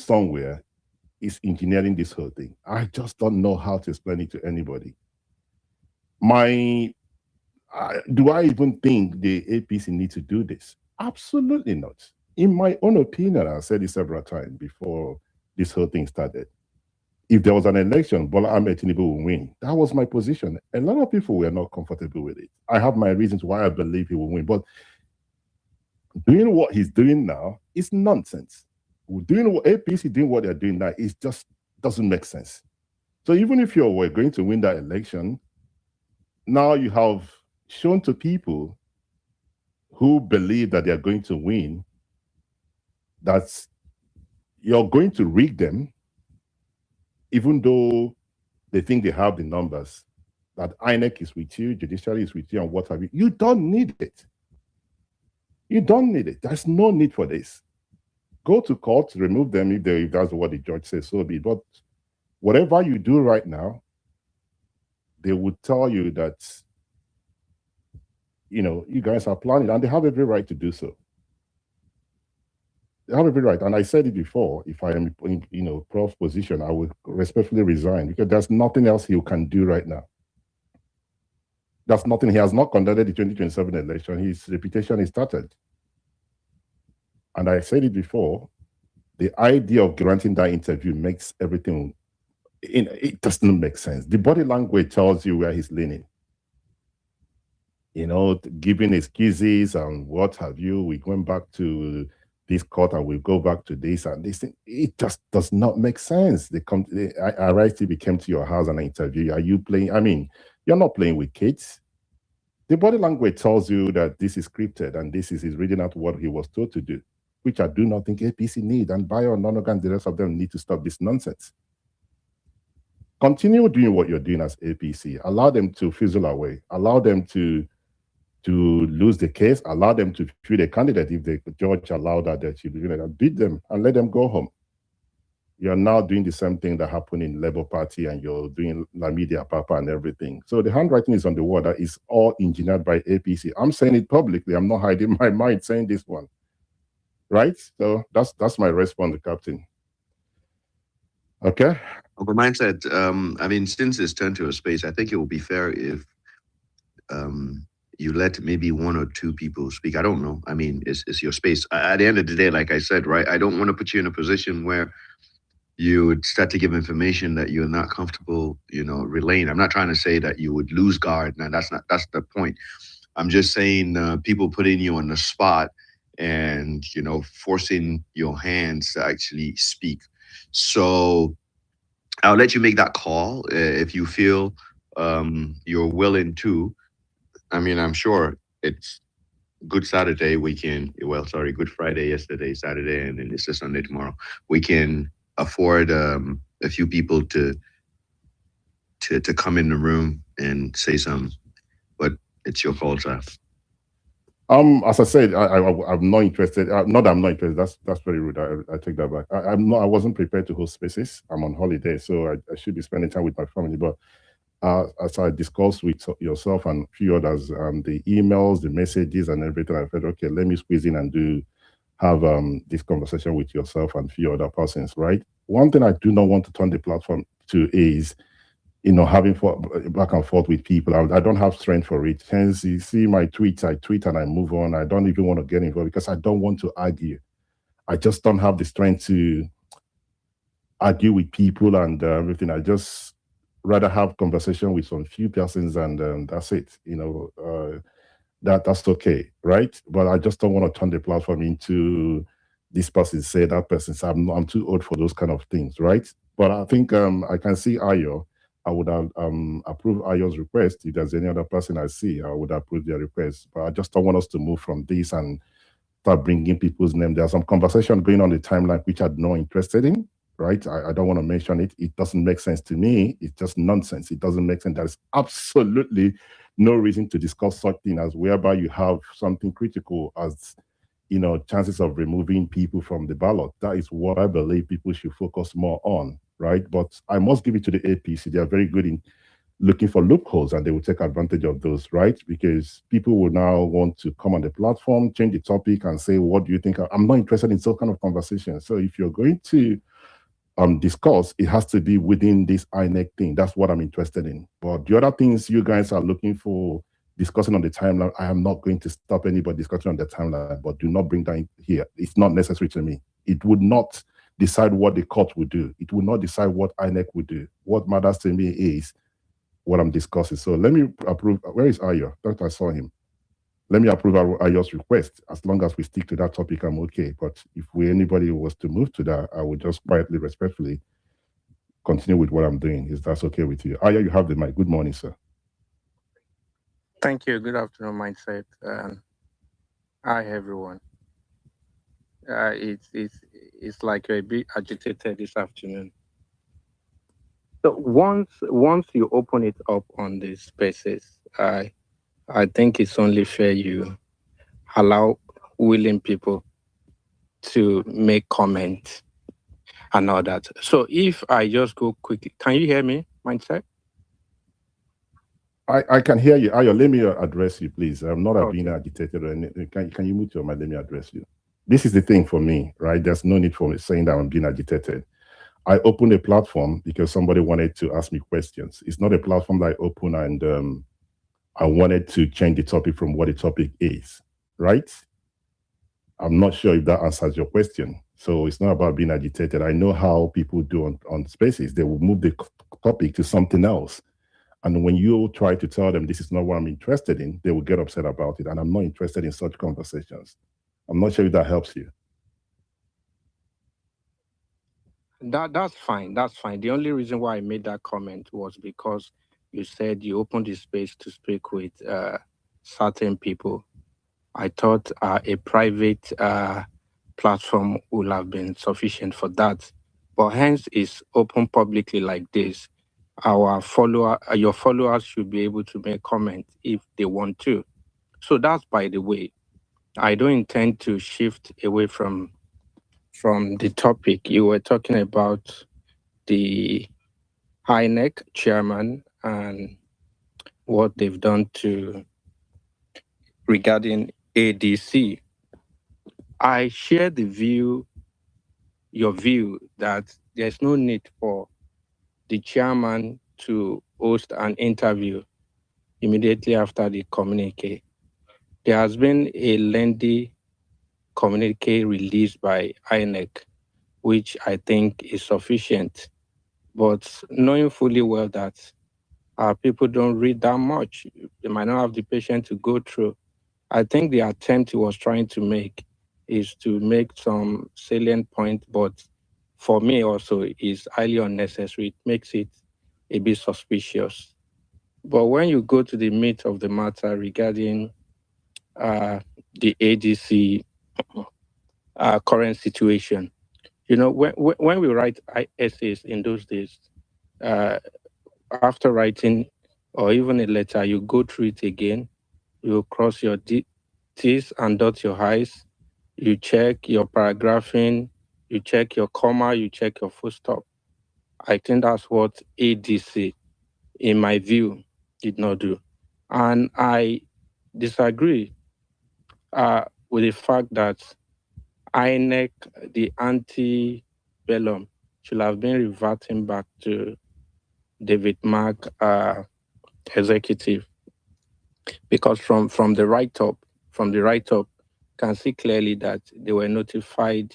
somewhere is engineering this whole thing. I just don't know how to explain it to anybody. Do I even think the APC need to do this? Absolutely not. In my own opinion, I said it several times before this whole thing started. If there was an election, Bola Ahmed Tinubu will win. That was my position. A lot of people were not comfortable with it. I have my reasons why I believe he will win. But doing what he's doing now is nonsense. APC doing what they're doing now, it just doesn't make sense. So even if you were going to win that election, now you have shown to people who believe that they're going to win that you're going to rig them, even though they think they have the numbers, that INEC is with you, Judiciary is with you, and what have you. You don't need it. You don't need it. There's no need for this. Go to court, remove them if that's what the judge says, so be it. But whatever you do right now, they would tell you that, you guys are planning, and they have every right to do so. They have every right. And I said it before, if I am in, Prof's position, I would respectfully resign, because there's nothing else he can do right now. That's nothing. He has not conducted the 2027 election. His reputation is started. And I said it before, the idea of granting that interview makes everything, it doesn't make sense. The body language tells you where he's leaning. Giving excuses and what have you. We're going back to this court and we'll go back to this and this thing. It just does not make sense. IRITV came to your house and interview. Are you playing? I mean, you're not playing with kids. The body language tells you that this is scripted and this is his reading out what he was told to do, which I do not think APC need. And Bayo, Nonogan, the rest of them need to stop this nonsense. Continue doing what you're doing as APC. Allow them to fizzle away. Allow them to lose the case. Allow them to free the candidate if the judge allowed that should be and beat them and let them go home. You're now doing the same thing that happened in Labour Party, and you're doing La Media Papa and everything. So the handwriting is on the wall. That is all engineered by APC. I'm saying it publicly. I'm not hiding my mind saying this one. Right? So that's my response, Captain. Okay? But mine said, since it's turned to a space, I think it would be fair if you let maybe one or two people speak. I don't know. I mean, it's your space. At the end of the day, like I said, right, I don't want to put you in a position where you would start to give information that you're not comfortable, relaying. I'm not trying to say that you would lose guard. Now, that's the point. I'm just saying people putting you on the spot and, forcing your hands to actually speak. So I'll let you make that call if you feel you're willing to. I mean, I'm sure it's Good Saturday weekend. Well, sorry, Good Friday yesterday, Saturday, and then it's a Sunday tomorrow. We can afford a few people to come in the room and say something, but it's your call, sir. As I said, I'm not interested. Not that I'm not interested. That's very rude. I take that back. I wasn't prepared to host spaces. I'm on holiday, so I should be spending time with my family. But as I discussed with yourself and a few others, the emails, the messages, and everything, I felt, okay, let me squeeze in and have this conversation with yourself and a few other persons, right? One thing I do not want to turn the platform to is, having back and forth with people. I don't have strength for it. Hence, you see my tweets, I tweet and I move on. I don't even want to get involved because I don't want to argue. I just don't have the strength to argue with people and everything. I just rather have conversation with some few persons and that's it. That's okay, right? But I just don't want to turn the platform into this person say, that person say, I'm too old for those kind of things, right? But I think I can see Ayo. I would approve Ayo's request. If there's any other person I see, I would approve their request. But I just don't want us to move from this and start bringing people's name. There's some conversation going on the timeline which I'm not interested in, right? I don't want to mention it. It doesn't make sense to me. It's just nonsense. It doesn't make sense. There's absolutely no reason to discuss such thing as whereby you have something critical as, chances of removing people from the ballot. That is what I believe people should focus more on, right? But I must give it to the APC. They are very good in looking for loopholes and they will take advantage of those, right? Because people will now want to come on the platform, change the topic and say, what do you think? I'm not interested in some kind of conversation. So if you're going to discuss, it has to be within this INEC thing. That's what I'm interested in. But the other things you guys are looking for discussing on the timeline, I am not going to stop anybody discussing on the timeline, but do not bring that in here. It's not necessary to me. It would not decide what the court would do. It will not decide what INEC would do. What matters to me is what I'm discussing. So let me approve. Where is Ayo? I thought I saw him. Let me approve Ayo's request. As long as we stick to that topic, I'm okay. But if anybody was to move to that, I would just quietly, respectfully continue with what I'm doing. Is that okay with you? Ayo, you have the mic. Good morning, sir. Thank you. Good afternoon, Mindset. Hi, everyone. It's like you're a bit agitated this afternoon. So once you open it up on the spaces, I think it's only fair you allow willing people to make comments and all that. So if I just go quickly, can you hear me, Mindset? I can hear you. Ayo, let me address you, please. I'm not Okay. being agitated or anything. Can you mute your mic? Let me address you. This is the thing for me, right? There's no need for me saying that I'm being agitated. I opened a platform because somebody wanted to ask me questions. It's not a platform that I open and I wanted to change the topic from what the topic is, right? I'm not sure if that answers your question. So it's not about being agitated. I know how people do on spaces. They will move the topic to something else. And when you try to tell them this is not what I'm interested in, they will get upset about it. And I'm not interested in such conversations. I'm not sure if that helps you. That's fine. That's fine. The only reason why I made that comment was because you said you opened the space to speak with certain people. I thought a private platform would have been sufficient for that, but hence it's open publicly like this. Your followers should be able to make comments if they want to. So that's by the way. I don't intend to shift away from the topic. You were talking about the INEC chairman and what they've done to regarding ADC. I share your view that there's no need for the chairman to host an interview immediately after the communique. There has been a lengthy communique released by INEC, which I think is sufficient. But knowing fully well that people don't read that much, they might not have the patience to go through. I think the attempt he was trying to make is to make some salient point, but for me also is highly unnecessary. It makes it a bit suspicious. But when you go to the meat of the matter regarding the ADC current situation, when we write essays in those days, after writing or even a letter, you go through it again, you cross your T's and dot your I's, you check your paragraphing, you check your comma, you check your full stop. I think that's what ADC, in my view, did not do. And I disagree with the fact that INEC, the antebellum, should have been reverting back to David Mark executive, because from the write-up, can see clearly that they were notified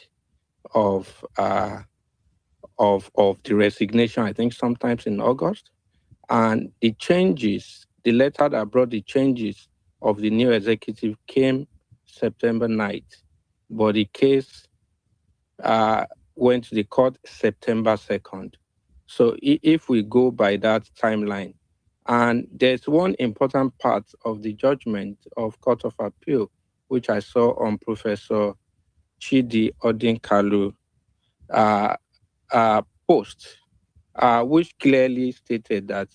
of the resignation, I think sometimes in August, and the changes, the letter that brought the changes of the new executive came September 9th, but the case went to the court September 2nd. So if we go by that timeline, and there's one important part of the judgment of Court of Appeal, which I saw on Professor Chidi Odinkalu post, which clearly stated that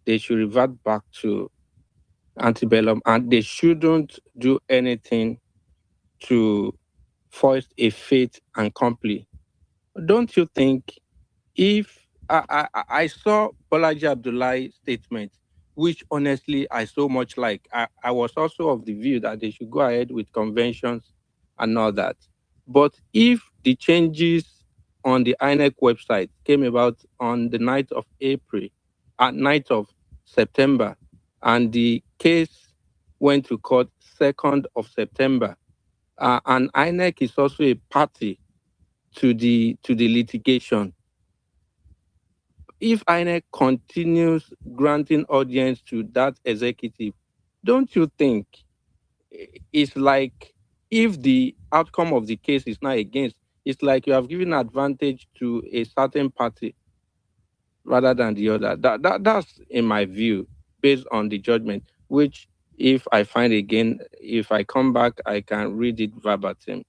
they should revert back to antebellum and they shouldn't do anything to foist a fait accompli. Don't you think if I saw Bolaji Abdullah's statement, which honestly I so much like, I was also of the view that they should go ahead with conventions and all that. But if the changes on the INEC website came about on the 9th of April, 9th of September, and the case went to court 2nd of September. And INEC is also a party to the litigation. If INEC continues granting audience to that executive, don't you think it's like if the outcome of the case is not against, it's like you have given advantage to a certain party rather than the other. That's in my view, based on the judgment, which if I find again, if I come back, I can read it verbatim.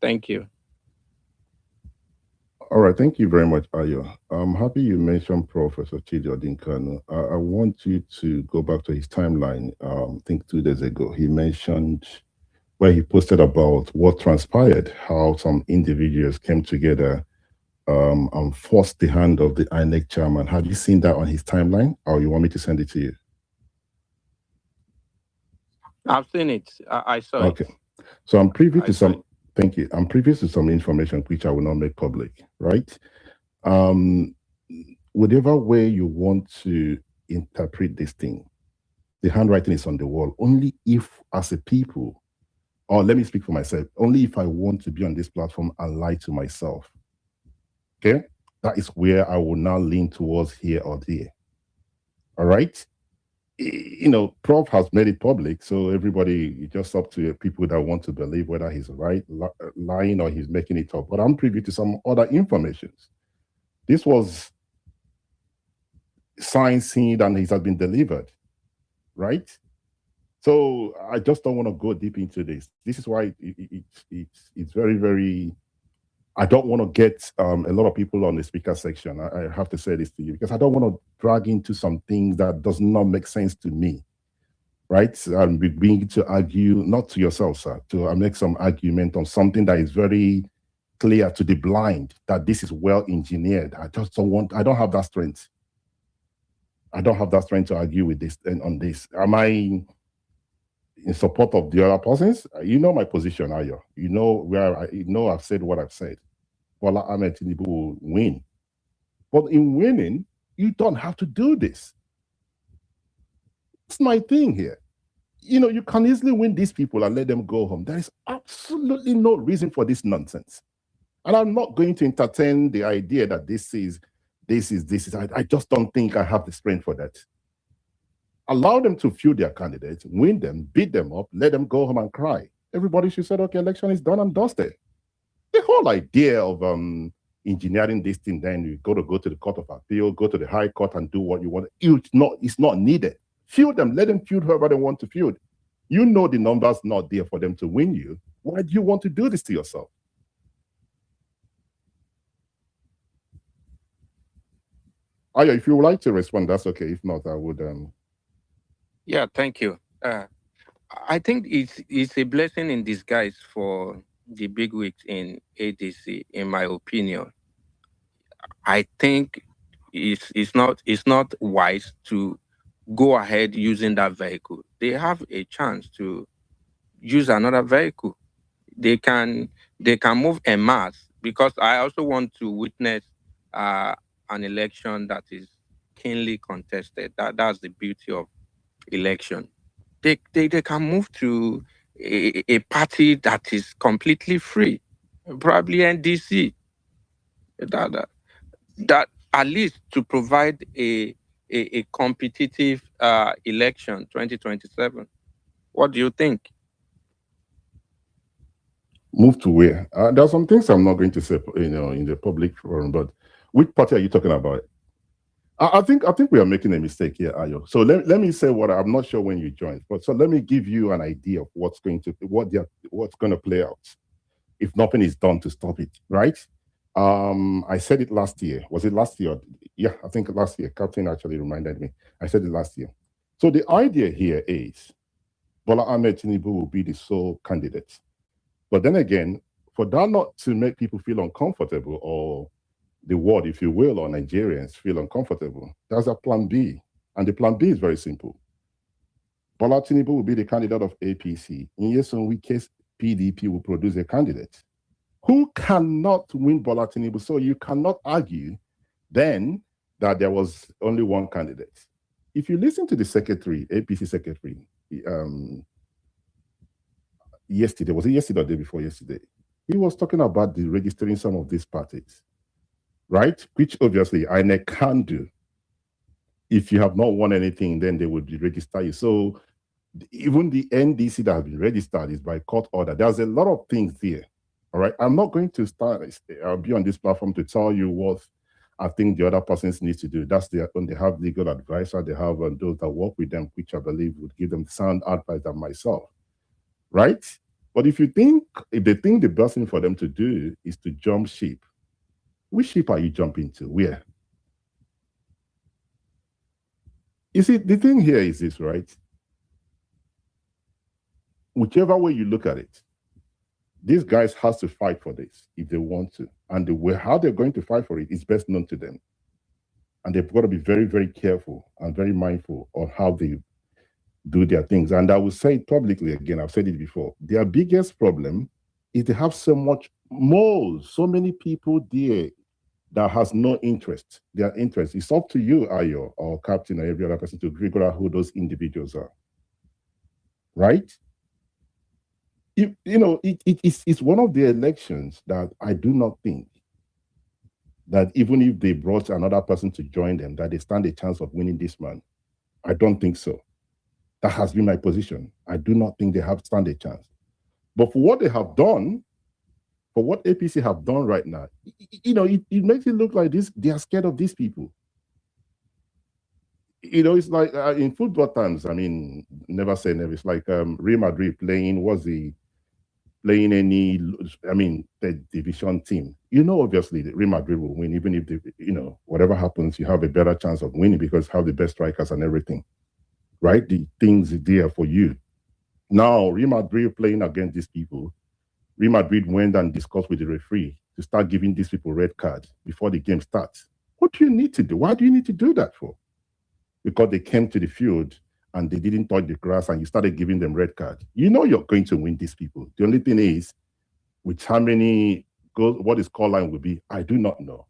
Thank you. All right, thank you very much, Ayo. I'm happy you mentioned Professor Chidi Odinkanu. I want you to go back to his timeline. I think 2 days ago, he mentioned where he posted about what transpired, how some individuals came together and forced the hand of the INEC chairman. Have you seen that on his timeline, or you want me to send it to you? I've seen it. I saw it. Okay. So I'm privy to some... Thank you. I'm privy to some information which I will not make public, right? Whatever way you want to interpret this thing, the handwriting is on the wall. Only if, as a people, or let me speak for myself, only if I want to be on this platform and lie to myself, okay? That is where I will now lean towards here or there, all right? You know, Prof has made it public, so everybody, it's just up to people that want to believe whether he's right, lying, or he's making it up. But I'm privy to some other information. This was signed, sealed, and it has been delivered, right? So I just don't want to go deep into this. This is why it's very, very... I don't want to get a lot of people on the speaker section. I have to say this to you, because I don't want to drag into some things that does not make sense to me, right? I'm beginning to argue, not to yourself, sir, to make some argument on something that is very clear to the blind, that this is well engineered. I just don't want... I don't have that strength. I don't have that strength to argue with this and on this. Am I in support of the other persons? You know my position, Ayo. You know where I've said what I've said. Bola Ahmed Tinubu will win. But in winning, you don't have to do this. It's my thing here. You know, you can easily win these people and let them go home. There is absolutely no reason for this nonsense. And I'm not going to entertain the idea that this is. I just don't think I have the strength for that. Allow them to field their candidates, win them, beat them up, let them go home and cry. Everybody should say, okay, election is done and dusted. The whole idea of engineering this thing, then you go to the Court of Appeal, go to the High Court and do what you want. It's not needed. Field them, let them field whoever they want to field. You know the numbers not there for them to win you. Why do you want to do this to yourself? Aya, if you would like to respond, that's okay. If not, I would... Yeah, thank you. I think it's a blessing in disguise for the bigwigs in ADC, in my opinion. I think it's not wise to go ahead using that vehicle. They have a chance to use another vehicle. They can move en masse, because I also want to witness an election that is keenly contested. That's the beauty of election. They can move to a party that is completely free, probably NDC. That at least to provide a competitive election 2027. What do you think? Move to where? There are some things I'm not going to say, in the public forum, but which party are you talking about? I think we are making a mistake here, Ayo. So let me say what I'm not sure when you joined, but so let me give you an idea of what's going to play out if nothing is done to stop it, right? I said it last year. Was it last year? Yeah, I think last year. Captain actually reminded me. I said it last year. So the idea here is Bola Ahmed Tinubu will be the sole candidate. But then again, for that not to make people feel uncomfortable, or the world, if you will, or Nigerians feel uncomfortable, there's a plan B. And the plan B is very simple. Bola Tinubu will be the candidate of APC. In Nyesom Wike's PDP will produce a candidate. Who cannot win Bola Tinubu. So you cannot argue then that there was only one candidate. If you listen to the secretary, APC secretary, yesterday, was it yesterday or the day before yesterday? He was talking about the registering some of these parties, right? Which obviously INEC can do. If you have not won anything, then they would register you. So even the NDC that has been registered is by court order. There's a lot of things there. All right. I'm not going to I'll be on this platform to tell you what I think the other persons need to do. That's when they have legal advisor, they have those that work with them, which I believe would give them sound advice than myself. Right? But if they think the best thing for them to do is to jump ship, which ship are you jumping to? Where? You see, the thing here is this, right? Whichever way you look at it, these guys has to fight for this if they want to. And the way how they're going to fight for it is best known to them. And they've got to be very, very careful and very mindful of how they do their things. And I will say it publicly again, I've said it before, their biggest problem is they have so many people there that has no interest. Their interest. It's up to you, Ayo, or Captain, or every other person to figure out who those individuals are. Right? It's one of the elections that I do not think that even if they brought another person to join them, that they stand a chance of winning this man. I don't think so. That has been my position. I do not think they have stand a chance. But for what they have done, for what APC have done right now, it makes it look like they are scared of these people. It's like in football terms, I mean, never say never. It's like Real Madrid playing any, third division team. Obviously, Real Madrid will win, even if whatever happens, you have a better chance of winning because you have the best strikers and everything, right? The things are there for you. Now, Real Madrid playing against these people, Real Madrid went and discussed with the referee to start giving these people red cards before the game starts. What do you need to do? Why do you need to do that for? Because they came to the field and they didn't touch the grass and you started giving them red cards. You're going to win these people. The only thing is, with how many goals, what his score line will be, I do not know.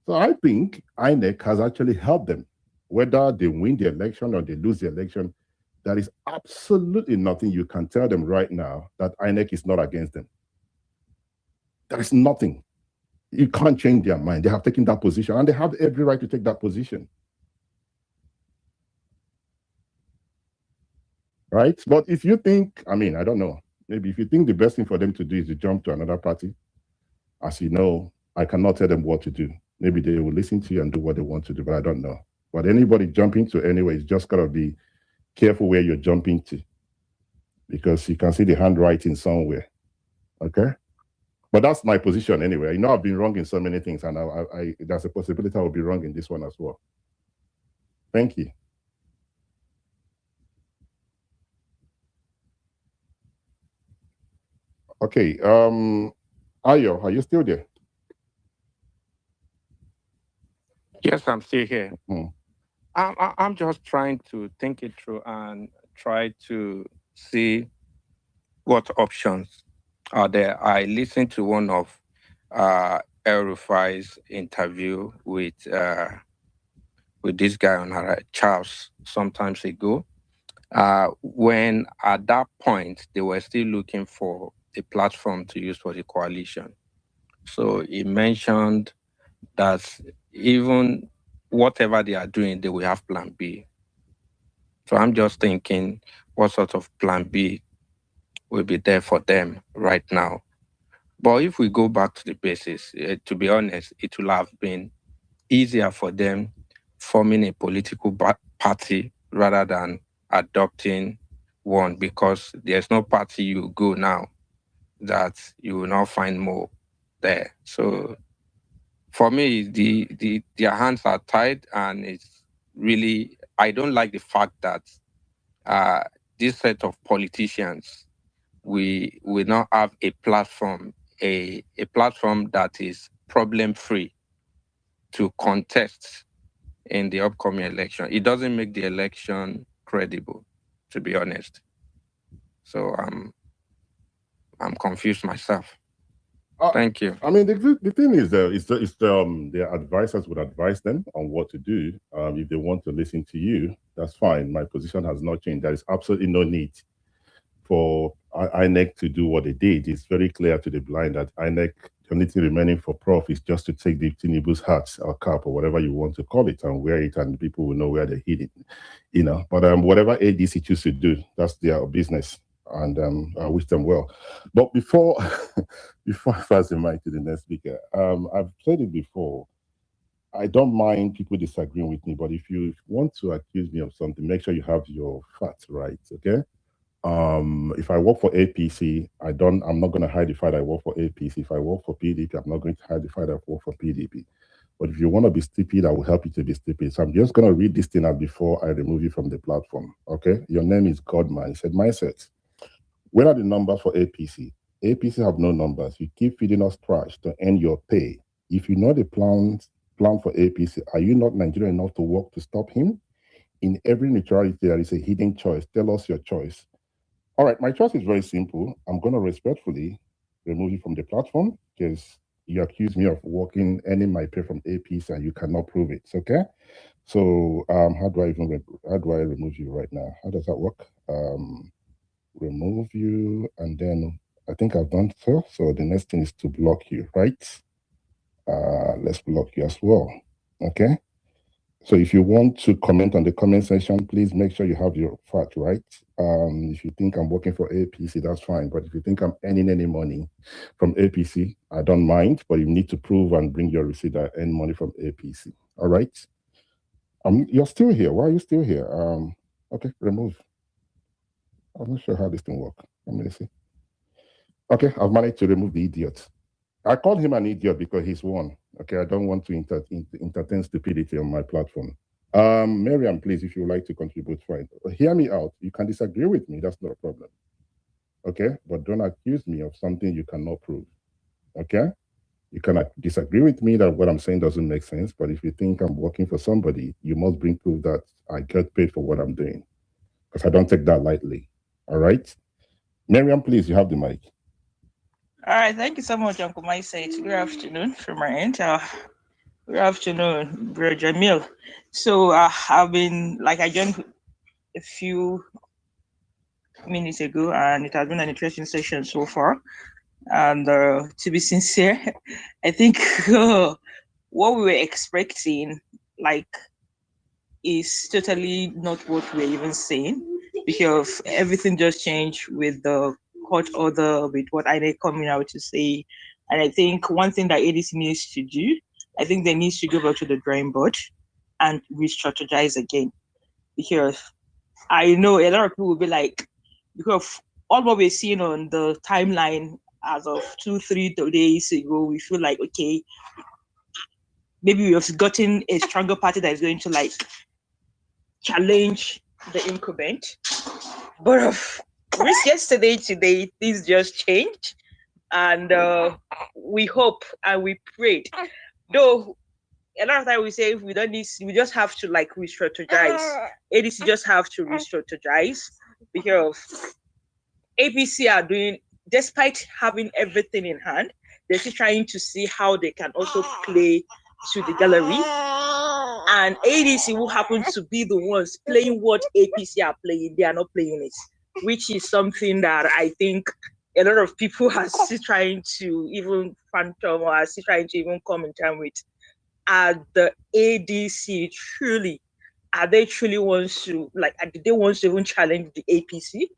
So I think INEC has actually helped them. Whether they win the election or they lose the election, there is absolutely nothing you can tell them right now that INEC is not against them. There is nothing. You can't change their mind. They have taken that position and they have every right to take that position. Right? But if you think, I don't know, maybe if you think the best thing for them to do is to jump to another party, as you know, I cannot tell them what to do. Maybe they will listen to you and do what they want to do, but I don't know. But anybody jumping to anyway, it's just got to be careful where you're jumping to, because you can see the handwriting somewhere. Okay? But that's my position anyway. I've been wrong in so many things, and there's a possibility I will be wrong in this one as well. Thank you. Okay. Ayo, are you still there? Yes, I'm still here. I'm just trying to think it through and try to see what options are there. I listened to one of El Rufai's interview with this guy on Charles sometimes ago, when at that point they were still looking for a platform to use for the coalition. So he mentioned that even whatever they are doing, they will have plan B. So I'm just thinking, what sort of plan B will be there for them right now? But if we go back to the basis, to be honest, it will have been easier for them forming a political party rather than adopting one, because there's no party you go now that you will not find more there. So for me, their hands are tied, and it's really, I don't like the fact that this set of politicians, we now have a platform, a platform that is problem-free to contest in the upcoming election. It doesn't make the election credible, to be honest. So I'm confused myself. Thank you. I mean, the thing is, their advisors would advise them on what to do. If they want to listen to you, that's fine. My position has not changed. There is absolutely no need for INEC to do what they did. It's very clear to the blind that INEC, the only thing remaining for Prof is just to take the Tinubu's hat or cap or whatever you want to call it and wear it, and people will know where they hid it, you know. But whatever ADC choose to do, that's their business, and I wish them well. But before before I pass the mic to the next speaker, I've said it before. I don't mind people disagreeing with me, but if you want to accuse me of something, make sure you have your facts right, okay? If I work for APC, I'm not going to hide the fact I work for APC. If I work for PDP, I'm not going to hide the fact I work for PDP. But if you want to be stupid, I will help you to be stupid. So I'm just going to read this thing out before I remove you from the platform. Okay? Your name is Godman. He said, mindset. Where are the numbers for APC? APC have no numbers. You keep feeding us trash to earn your pay. If you know the plan for APC, are you not Nigerian enough to work to stop him? In every neutrality, there is a hidden choice. Tell us your choice. All right, my choice is very simple. I'm going to respectfully remove you from the platform because you accuse me of earning my pay from APC and you cannot prove it. Okay? So how do I remove you right now? How does that work? Remove you, and then I think I've done so. So the next thing is to block you, right? Let's block you as well. Okay? So if you want to comment on the comment section, please make sure you have your fact right. If you think I'm working for APC, that's fine. But if you think I'm earning any money from APC, I don't mind. But you need to prove and bring your receipt that I earn money from APC. All right? You're still here. Why are you still here? Okay, remove. I'm not sure how this thing works. Let me see. Okay, I've managed to remove the idiot. I called him an idiot because he's one. Okay, I don't want to entertain stupidity on my platform. Miriam, please, if you would like to contribute, fine. Hear me out. You can disagree with me. That's not a problem. Okay, but don't accuse me of something you cannot prove. Okay, you cannot disagree with me that what I'm saying doesn't make sense. But if you think I'm working for somebody, you must bring proof that I get paid for what I'm doing, because I don't take that lightly. All right, Miriam, please, you have the mic. All right, thank you so much, Uncle Maisait. Good afternoon from my end. Good afternoon, Bro Jamil. So I've been, like, I joined a few minutes ago, and it has been an interesting session so far. And to be sincere, I think what we were expecting, like, is totally not what we're even saying, because everything just changed with the court order, with what INEC coming out to say. And I think one thing that ADC needs to do, I think they need to go back to the drawing board and re-strategize again. Because I know a lot of people will be like, because all what we're seeing on the timeline as of 2-3 days ago, we feel like, okay, maybe we have gotten a stronger party that is going to, like, challenge the incumbent. But yesterday, today, things just changed. And we hope and we prayed. Though a lot of time we say we don't need, we just have to, like, re-strategize. ADC just have to re-strategize, because APC are doing, despite having everything in hand, they're still trying to see how they can also play to the gallery. And ADC, who happen to be the ones playing what APC are playing, they are not playing it, which is something that I think a lot of people are still trying to even phantom, or are still trying to even come in time with. Are the ADC truly, are they truly wants to, like, do they want to even challenge the APC?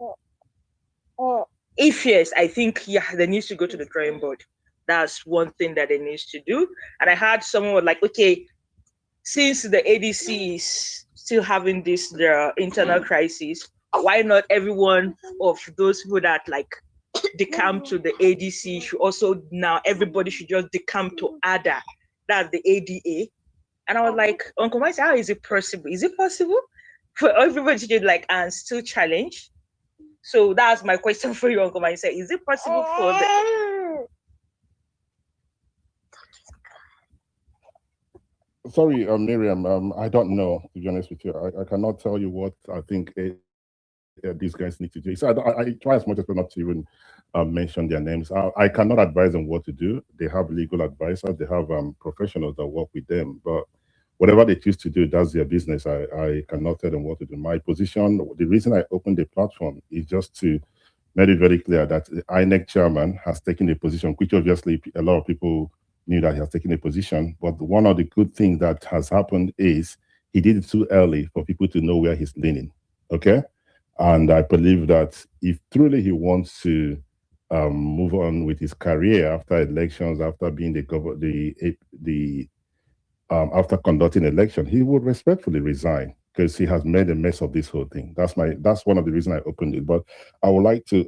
If yes, I think, yeah, they need to go to the drawing board. That's one thing that they need to do. And I heard someone like, okay, since the ADC is still having this internal crisis, why not everyone of those who that, like, decamp to the ADC should also, now everybody should just decamp to ADA, that's the ADA. And I was like, Uncle Mike, how is it possible? Is it possible for everybody to just, like, and still challenge? So that's my question for you, Uncle Mike. Is it possible for the... Sorry, Miriam, I don't know, to be honest with you. I cannot tell you what I think these guys need to do. So I try as much as possible not to even mention their names. I cannot advise them what to do. They have legal advisors. They have professionals that work with them. But whatever they choose to do, that's their business. I cannot tell them what to do. My position, the reason I opened the platform is just to make it very clear that the INEC chairman has taken a position, which obviously a lot of people knew that he has taken a position. But one of the good things that has happened is he did it too early for people to know where he's leaning. Okay? And I believe that if truly he wants to move on with his career after elections, after being after conducting election, he would respectfully resign because he has made a mess of this whole thing. That's one of the reasons I opened it. But I would like to,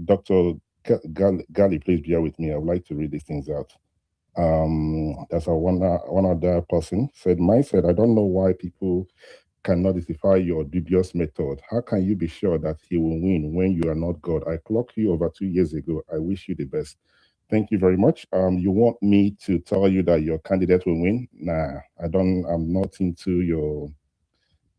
Dr. Gali, please bear with me. I would like to read these things out. That's one other person said, I don't know why people cannot justify your dubious method. How can you be sure that he will win when you are not God? I clocked you over 2 years ago. I wish you the best. Thank you very much. You want me to tell you that your candidate will win? Nah, I'm not into your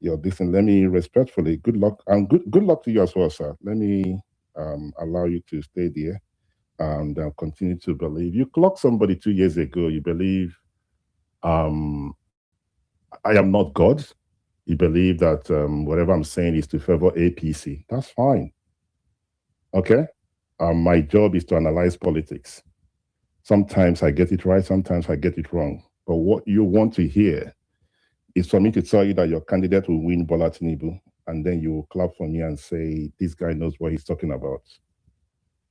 this. And let me respectfully, good luck, and good luck to you as well, sir. Let me allow you to stay there and continue to believe. You clocked somebody 2 years ago. You believe I am not God. You believe that whatever I'm saying is to favor APC. That's fine. Okay? My job is to analyze politics. Sometimes I get it right, sometimes I get it wrong. But what you want to hear is for me to tell you that your candidate will win Bola Tinubu, and then you will clap for me and say, this guy knows what he's talking about.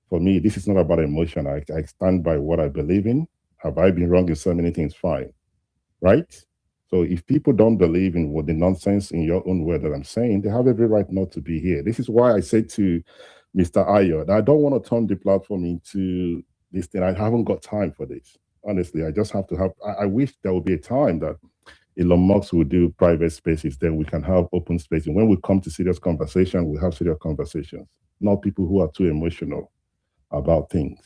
For me, this is not about emotion. I stand by what I believe in. Have I been wrong in so many things? Fine. Right? So if people don't believe in what the nonsense in your own word that I'm saying, they have every right not to be here. This is why I say to Mr. Ayo that I don't want to turn the platform into this thing. I haven't got time for this. Honestly, I just have to have, I wish there would be a time that Elon Musk will do private spaces, then we can have open spaces. When we come to serious conversation, we have serious conversations, not people who are too emotional about things.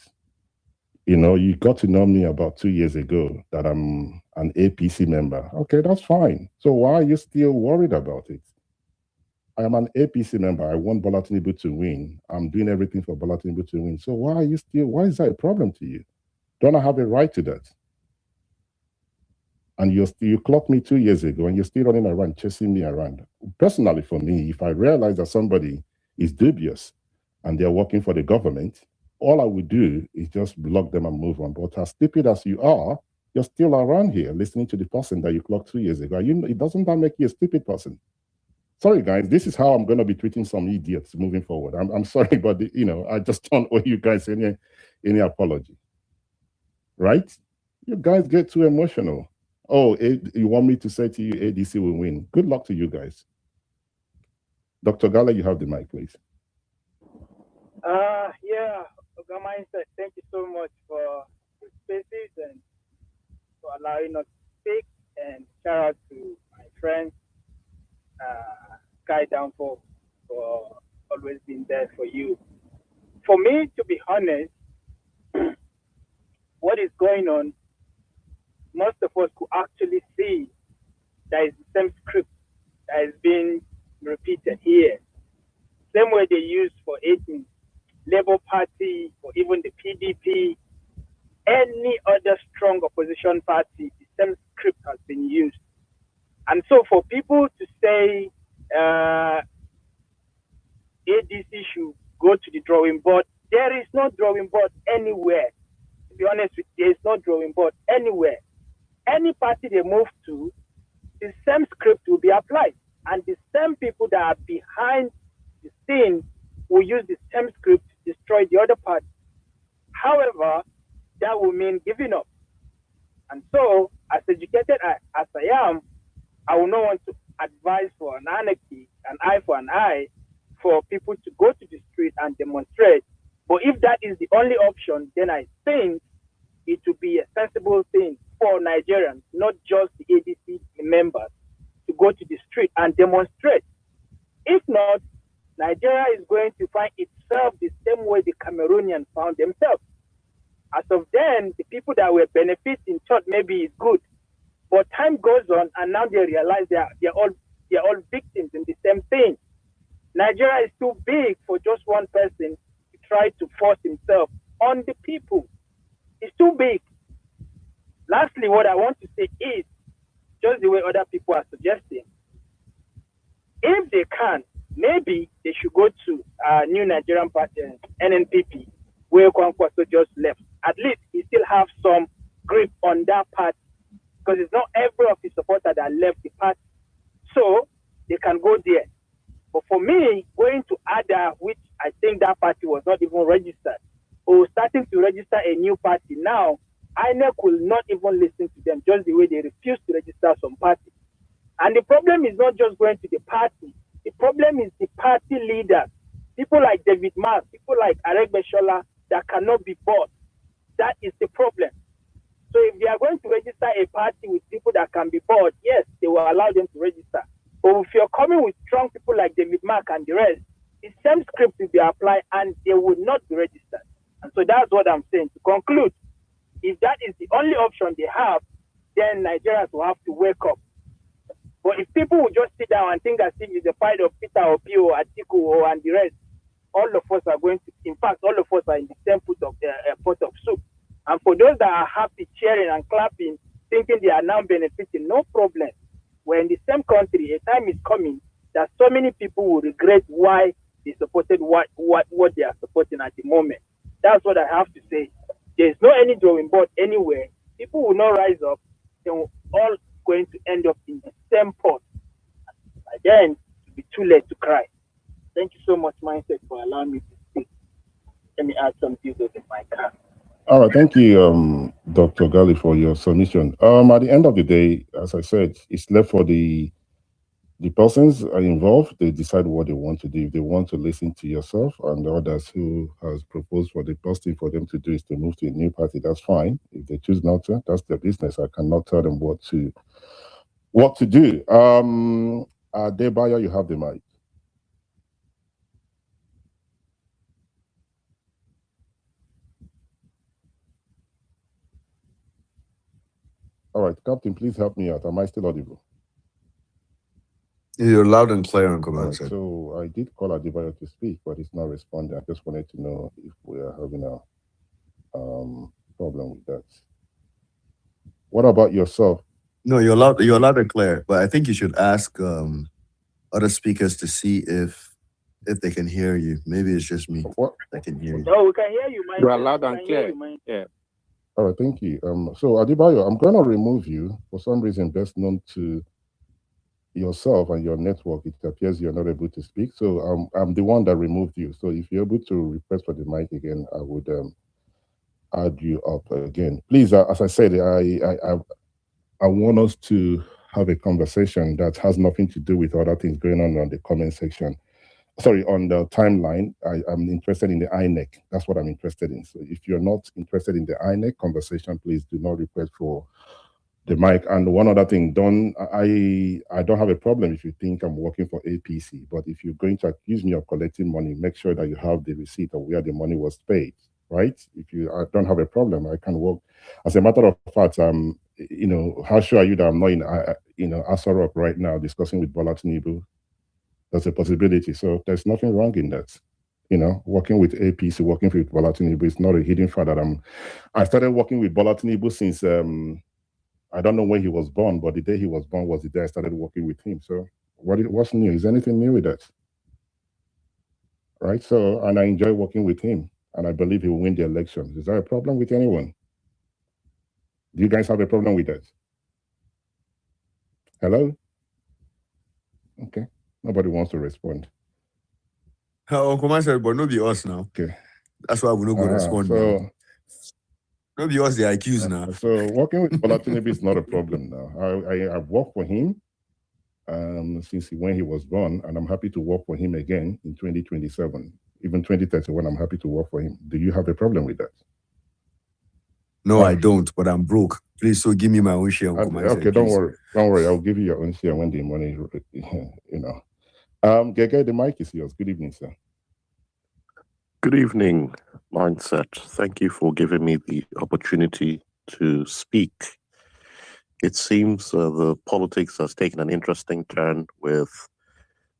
You know, you got to know me about 2 years ago that I'm an APC member. Okay, that's fine. So why are you still worried about it? I am an APC member. I want Bola Tinubu to win. I'm doing everything for Bola Tinubu to win. So why is that a problem to you? Don't I have a right to that? And you clocked me 2 years ago and you're still running around, chasing me around. Personally, for me, if I realize that somebody is dubious and they're working for the government, all I would do is just block them and move on. But as stupid as you are, you're still around here listening to the person that you clocked 2 years ago. It doesn't that make you a stupid person? Sorry, guys, this is how I'm going to be treating some idiots moving forward. I'm sorry, but I just don't owe you guys any apology. Right? You guys get too emotional. Oh, you want me to say to you, ADC will win. Good luck to you guys. Dr. Gala, you have the mic, please. Yeah, thank you so much for the spaces and for allowing us to speak. And shout out to my friend, Sky Downfall, for always being there for you. For me, to be honest, what is going on, most of us could actually see that is the same script that is being repeated here. Same way they used for 18 Labour Party or even the PDP, any other strong opposition party, the same script has been used. And so for people to say ADC should go to the drawing board, there is no drawing board anywhere. To be honest with you, there is no drawing board anywhere. Any party they move to, the same script will be applied. And the same people that are behind the scene will use the same script to destroy the other party. However, that will mean giving up. And so, as educated as I am, I will not want to advise for an anarchy, an eye for an eye, for people to go to the street and demonstrate. But if that is the only option, then I think it would be a sensible thing for Nigerians, not just the ADC members, to go to the street and demonstrate. If not, Nigeria is going to find itself the same way the Cameroonians found themselves. As of then, the people that were benefiting thought maybe it's good. But time goes on and now they realize they're all victims in the same thing. Nigeria is too big for just one person to try to force himself on the people. It's too big. Lastly, what I want to say is, just the way other people are suggesting, if they can, maybe they should go to New Nigerian Party, NNPP, where Kwankwaso just left. At least he still have some grip on that party, because it's not every of his supporters that left the party. So they can go there. But for me, going to ADA, which I think that party was not even registered, or starting to register a new party now, INEC will not even listen to them, just the way they refuse to register some parties. And the problem is not just going to the party. The problem is the party leaders, people like David Mark, people like Aregbesola, that cannot be bought. That is the problem. So if they are going to register a party with people that can be bought, yes, they will allow them to register. But if you're coming with strong people like David Mark and the rest, the same script will be applied and they will not be registered. And so that's what I'm saying. To conclude, if that is the only option they have, then Nigerians will have to wake up. But if people will just sit down and think as if it's a fight of Peter or Pio or Atiku and the rest, all of us are going to, in fact, all of us are in the same pot of soup. And for those that are happy, cheering and clapping, thinking they are now benefiting, no problem. We're in the same country. A time is coming that so many people will regret why they supported what they are supporting at the moment. That's what I have to say. There's no any drawing board anywhere. People will not rise up. They will all going to end up in the same pot. And then it will be too late to cry. Thank you so much, Mindset, for allowing me to speak. Let me add some views in my car. All right, thank you, Dr. Gali, for your submission. At the end of the day, as I said, it's left for the persons involved. They decide what they want to do. If they want to listen to yourself and the others who has proposed, for the best thing for them to do is to move to a new party, that's fine. If they choose not to, that's their business. I cannot tell them what to do. Adebayo, you have the mic. All right, Captain, please help me out. Am I still audible? You're loud and clear on command. Right, so I did call Adebayo to speak, but he's not responding. I just wanted to know if we are having a problem with that. What about yourself? No, you're loud and clear, but I think you should ask other speakers to see if they can hear you. Maybe it's just me that can hear you. No, we can hear you, Mike. You are loud and clear. Yeah. All right, thank you. So Adebayo, I'm going to remove you for some reason best known to yourself and your network. It appears you're not able to speak. So I'm the one that removed you. So if you're able to request for the mic again, I would add you up again. Please, as I said, I want us to have a conversation that has nothing to do with other things going on the comment section. Sorry, on the timeline. I'm interested in the INEC. That's what I'm interested in. So if you're not interested in the INEC conversation, please do not request for the mic. And one other thing, I don't have a problem if you think I'm working for APC, but if you're going to accuse me of collecting money, make sure that you have the receipt of where the money was paid, right? I don't have a problem. I can work. As a matter of fact, how sure are you that I'm not in, Aso Rock right now discussing with Bola Tinubu? That's a possibility. So there's nothing wrong in that. Working with APC, working with Bola Tinubu is not a hidden fact that I started working with Bola Tinubu since I don't know when he was born, but the day he was born was the day I started working with him. So what's new? Is anything new with that? Right? So, and I enjoy working with him, and I believe he will win the elections. Is there a problem with anyone? Do you guys have a problem with that? Hello? Okay. Nobody wants to respond. Command said, but not be us now. Okay. That's why we're not going to respond now. Not be us the accused now. So working with Bola Tinubu is not a problem now. I've worked for him since when he was born, and I'm happy to work for him again in 2027, even 2031. I'm happy to work for him. Do you have a problem with that? No, I don't, but I'm broke. Please, so give me my own share. Okay, don't worry. I'll give you your own share when the money, Gege, the mic is yours. Good evening, sir. Good evening, Mindset. Thank you for giving me the opportunity to speak. It seems the politics has taken an interesting turn with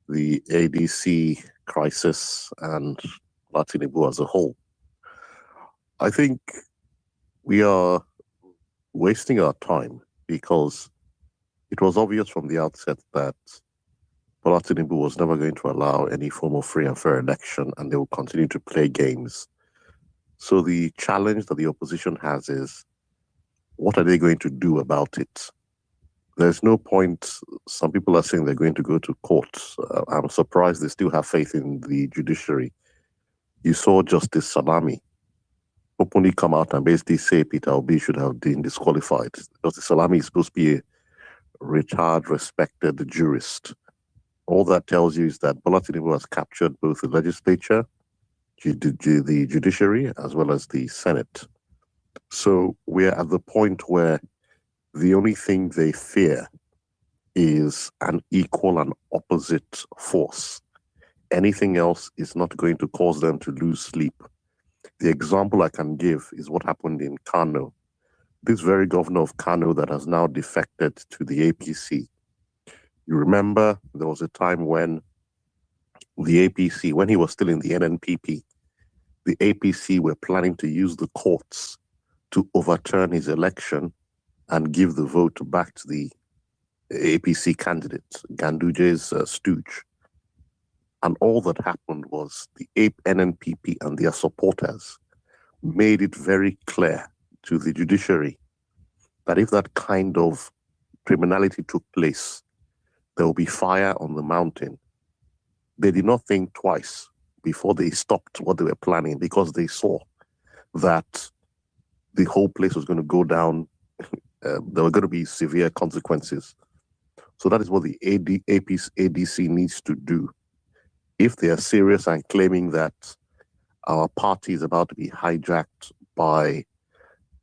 the ADC crisis and Tinubu as a whole. I think we are wasting our time because it was obvious from the outset that Tinubu was never going to allow any form of free and fair election, and they will continue to play games. So the challenge that the opposition has is, what are they going to do about it? There's no point. Some people are saying they're going to go to court. I'm surprised they still have faith in the judiciary. You saw Justice Salami openly come out and basically say Peter Obi should have been disqualified. Justice Salami is supposed to be a retired, respected jurist. All that tells you is that Bola Tinubu has captured both the legislature, the judiciary, as well as the Senate. So we're at the point where the only thing they fear is an equal and opposite force. Anything else is not going to cause them to lose sleep. The example I can give is what happened in Kano. This very governor of Kano that has now defected to the APC. You remember there was a time when the APC, when he was still in the NNPP, the APC were planning to use the courts to overturn his election and give the vote back to the APC candidate, Ganduje's stooge. And all that happened was the NNPP and their supporters made it very clear to the judiciary that if that kind of criminality took place, there will be fire on the mountain. They did not think twice before they stopped what they were planning, because they saw that the whole place was going to go down. There were going to be severe consequences. So that is what the ADC needs to do. If they are serious and claiming that our party is about to be hijacked by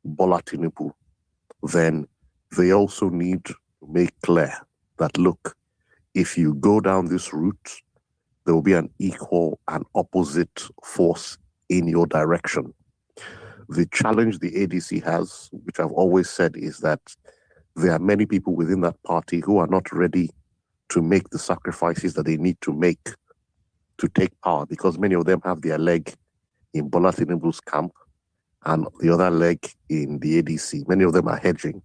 Bola Tinubu, then they also need to make clear that, look, if you go down this route, there will be an equal and opposite force in your direction. The challenge the ADC has, which I've always said, is that there are many people within that party who are not ready to make the sacrifices that they need to make to take power, because many of them have their leg in Bola Tinubu's camp and the other leg in the ADC. Many of them are hedging.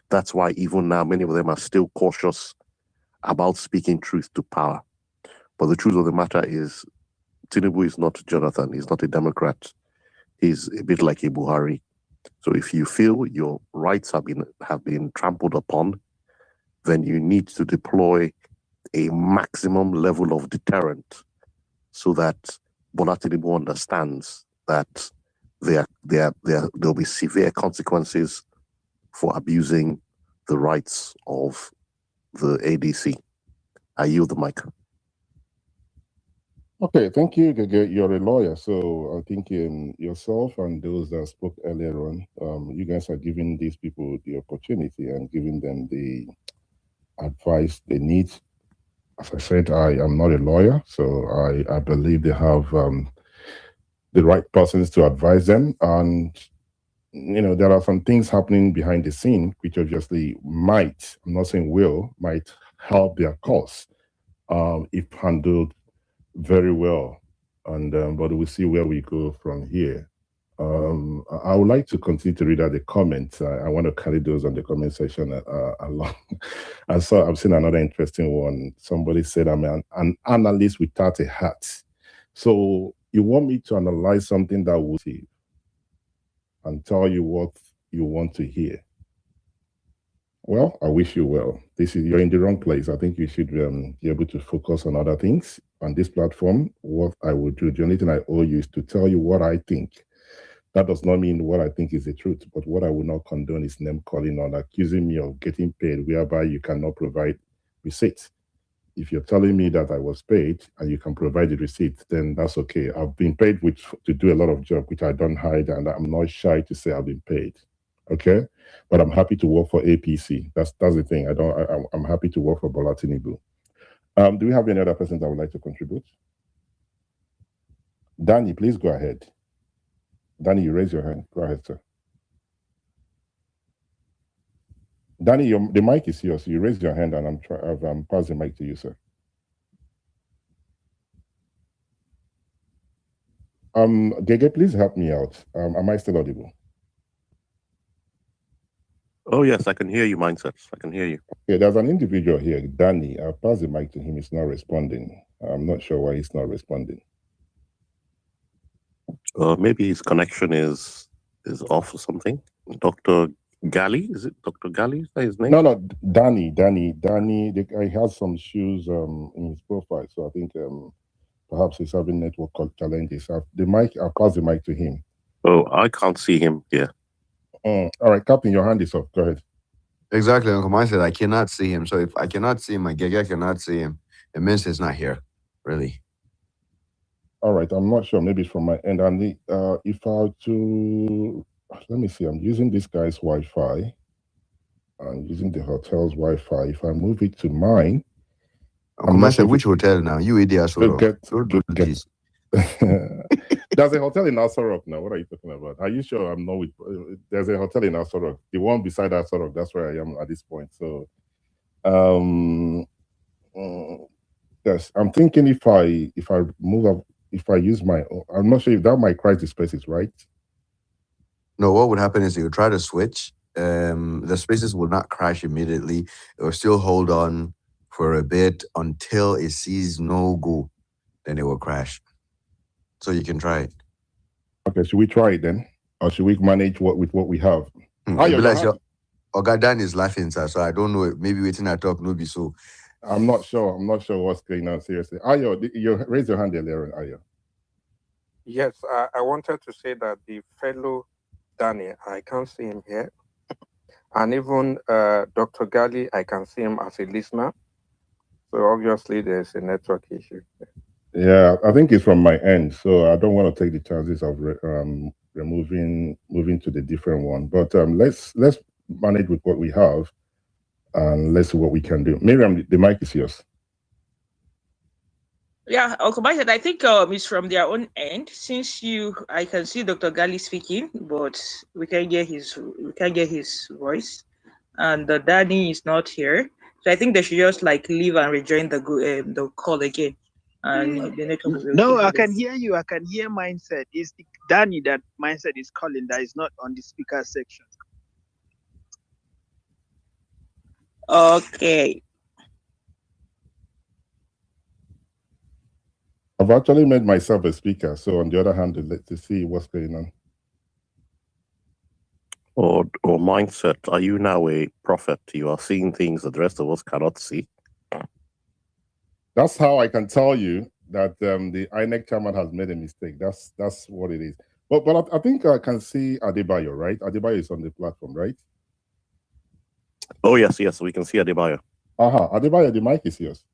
That's why even now, many of them are still cautious about speaking truth to power. But the truth of the matter is, Tinubu is not Jonathan. He's not a Democrat. He's a bit like a Buhari. So if you feel your rights have been trampled upon, then you need to deploy a maximum level of deterrent so that Bola Tinubu understands that there'll be severe consequences for abusing the rights of the ADC. I yield the mic. Okay, thank you, Gege. You're a lawyer, so I think yourself and those that spoke earlier on, you guys are giving these people the opportunity and giving them the advice they need. As I said, I am not a lawyer, so I believe they have the right persons to advise them. And, you know, there are some things happening behind the scene, which obviously might, I'm not saying will, might help their cause if handled very well. And but we'll see where we go from here. I would like to continue to read out the comments. I want to carry those on the comment section along. I've seen another interesting one. Somebody said I'm an analyst without a hat. So you want me to analyze something that will see and tell you what you want to hear. Well, I wish you well. You're in the wrong place. I think you should be able to focus on other things. On this platform, what I will do, the only thing I owe you is to tell you what I think. That does not mean what I think is the truth, but what I will not condone is name calling or accusing me of getting paid whereby you cannot provide receipts. If you're telling me that I was paid and you can provide the receipt, then that's okay. I've been paid to do a lot of job, which I don't hide, and I'm not shy to say I've been paid. Okay, but I'm happy to work for APC. That's the thing. I'm happy to work for Bola Tinubu. Do we have any other person that would like to contribute? Danny, please go ahead. Danny, you raise your hand. Go ahead, sir. Danny, the mic is yours. You raise your hand, and I'm passing the mic to you, sir. Gege, please help me out. Am I still audible? Oh, yes, I can hear you, Mindsets. I can hear you. Okay, there's an individual here, Danny. I'll pass the mic to him. He's not responding. I'm not sure why he's not responding. Maybe his connection is off or something. Dr. Gali, is it Dr. Gali? Is that his name? No, Danny. The guy has some issues in his profile, so I think perhaps he's having network challenges. I'll pass the mic to him. Oh, I can't see him here. All right, Captain, your hand is up. Go ahead. Exactly, Uncle Mike said I cannot see him. So if I cannot see him, my Gege cannot see him. It means he's not here, really. All right, I'm not sure. Maybe it's from my end. And if I were to, let me see, I'm using this guy's Wi-Fi. I'm using the hotel's Wi-Fi. If I move it to mine, Uncle Mike said, which hotel now? You idiot. There's a hotel in Asorok now. What are you talking about? Are you sure I'm not with? There's a hotel in Asorok. The one beside Asorok. That's where I am at this point. So, yes, I'm thinking if I move up, if I use my, I'm not sure if that might crisis spaces, right? No, what would happen is you try to switch. The spaces will not crash immediately. It will still hold on for a bit until it sees no go. Then it will crash. So you can try it. Okay, should we try it then? Or should we manage with what we have? Ogadan is laughing, sir, so I don't know. Maybe waiting I talk, no be so. I'm not sure what's going on, seriously. Ayo, you raise your hand earlier, Ayo. Yes, I wanted to say that the fellow Danny, I can't see him here. And even Dr. Gali, I can see him as a listener. So obviously there's a network issue. Yeah, I think it's from my end, so I don't want to take the chances of moving to the different one. But let's manage with what we have, and let's see what we can do. Miriam, the mic is yours. Yeah, Uncle Mike, I think it's from their own end. Since I can see Dr. Gali speaking, but we can't get his voice, and Danny is not here. So I think they should just leave and rejoin the call again. No, I can hear you. I can hear Mindset. It's Danny that Mindset is calling that is not on the speaker section. Okay. I've actually made myself a speaker. So on the other hand, let's see what's going on. Or Mindset, are you now a prophet? You are seeing things that the rest of us cannot see. That's how I can tell you that the INEC chairman has made a mistake. That's what it is. But I think I can see Adebayo, right? Adebayo is on the platform, right? Oh, yes, we can see Adebayo. Adebayo, the mic is yours.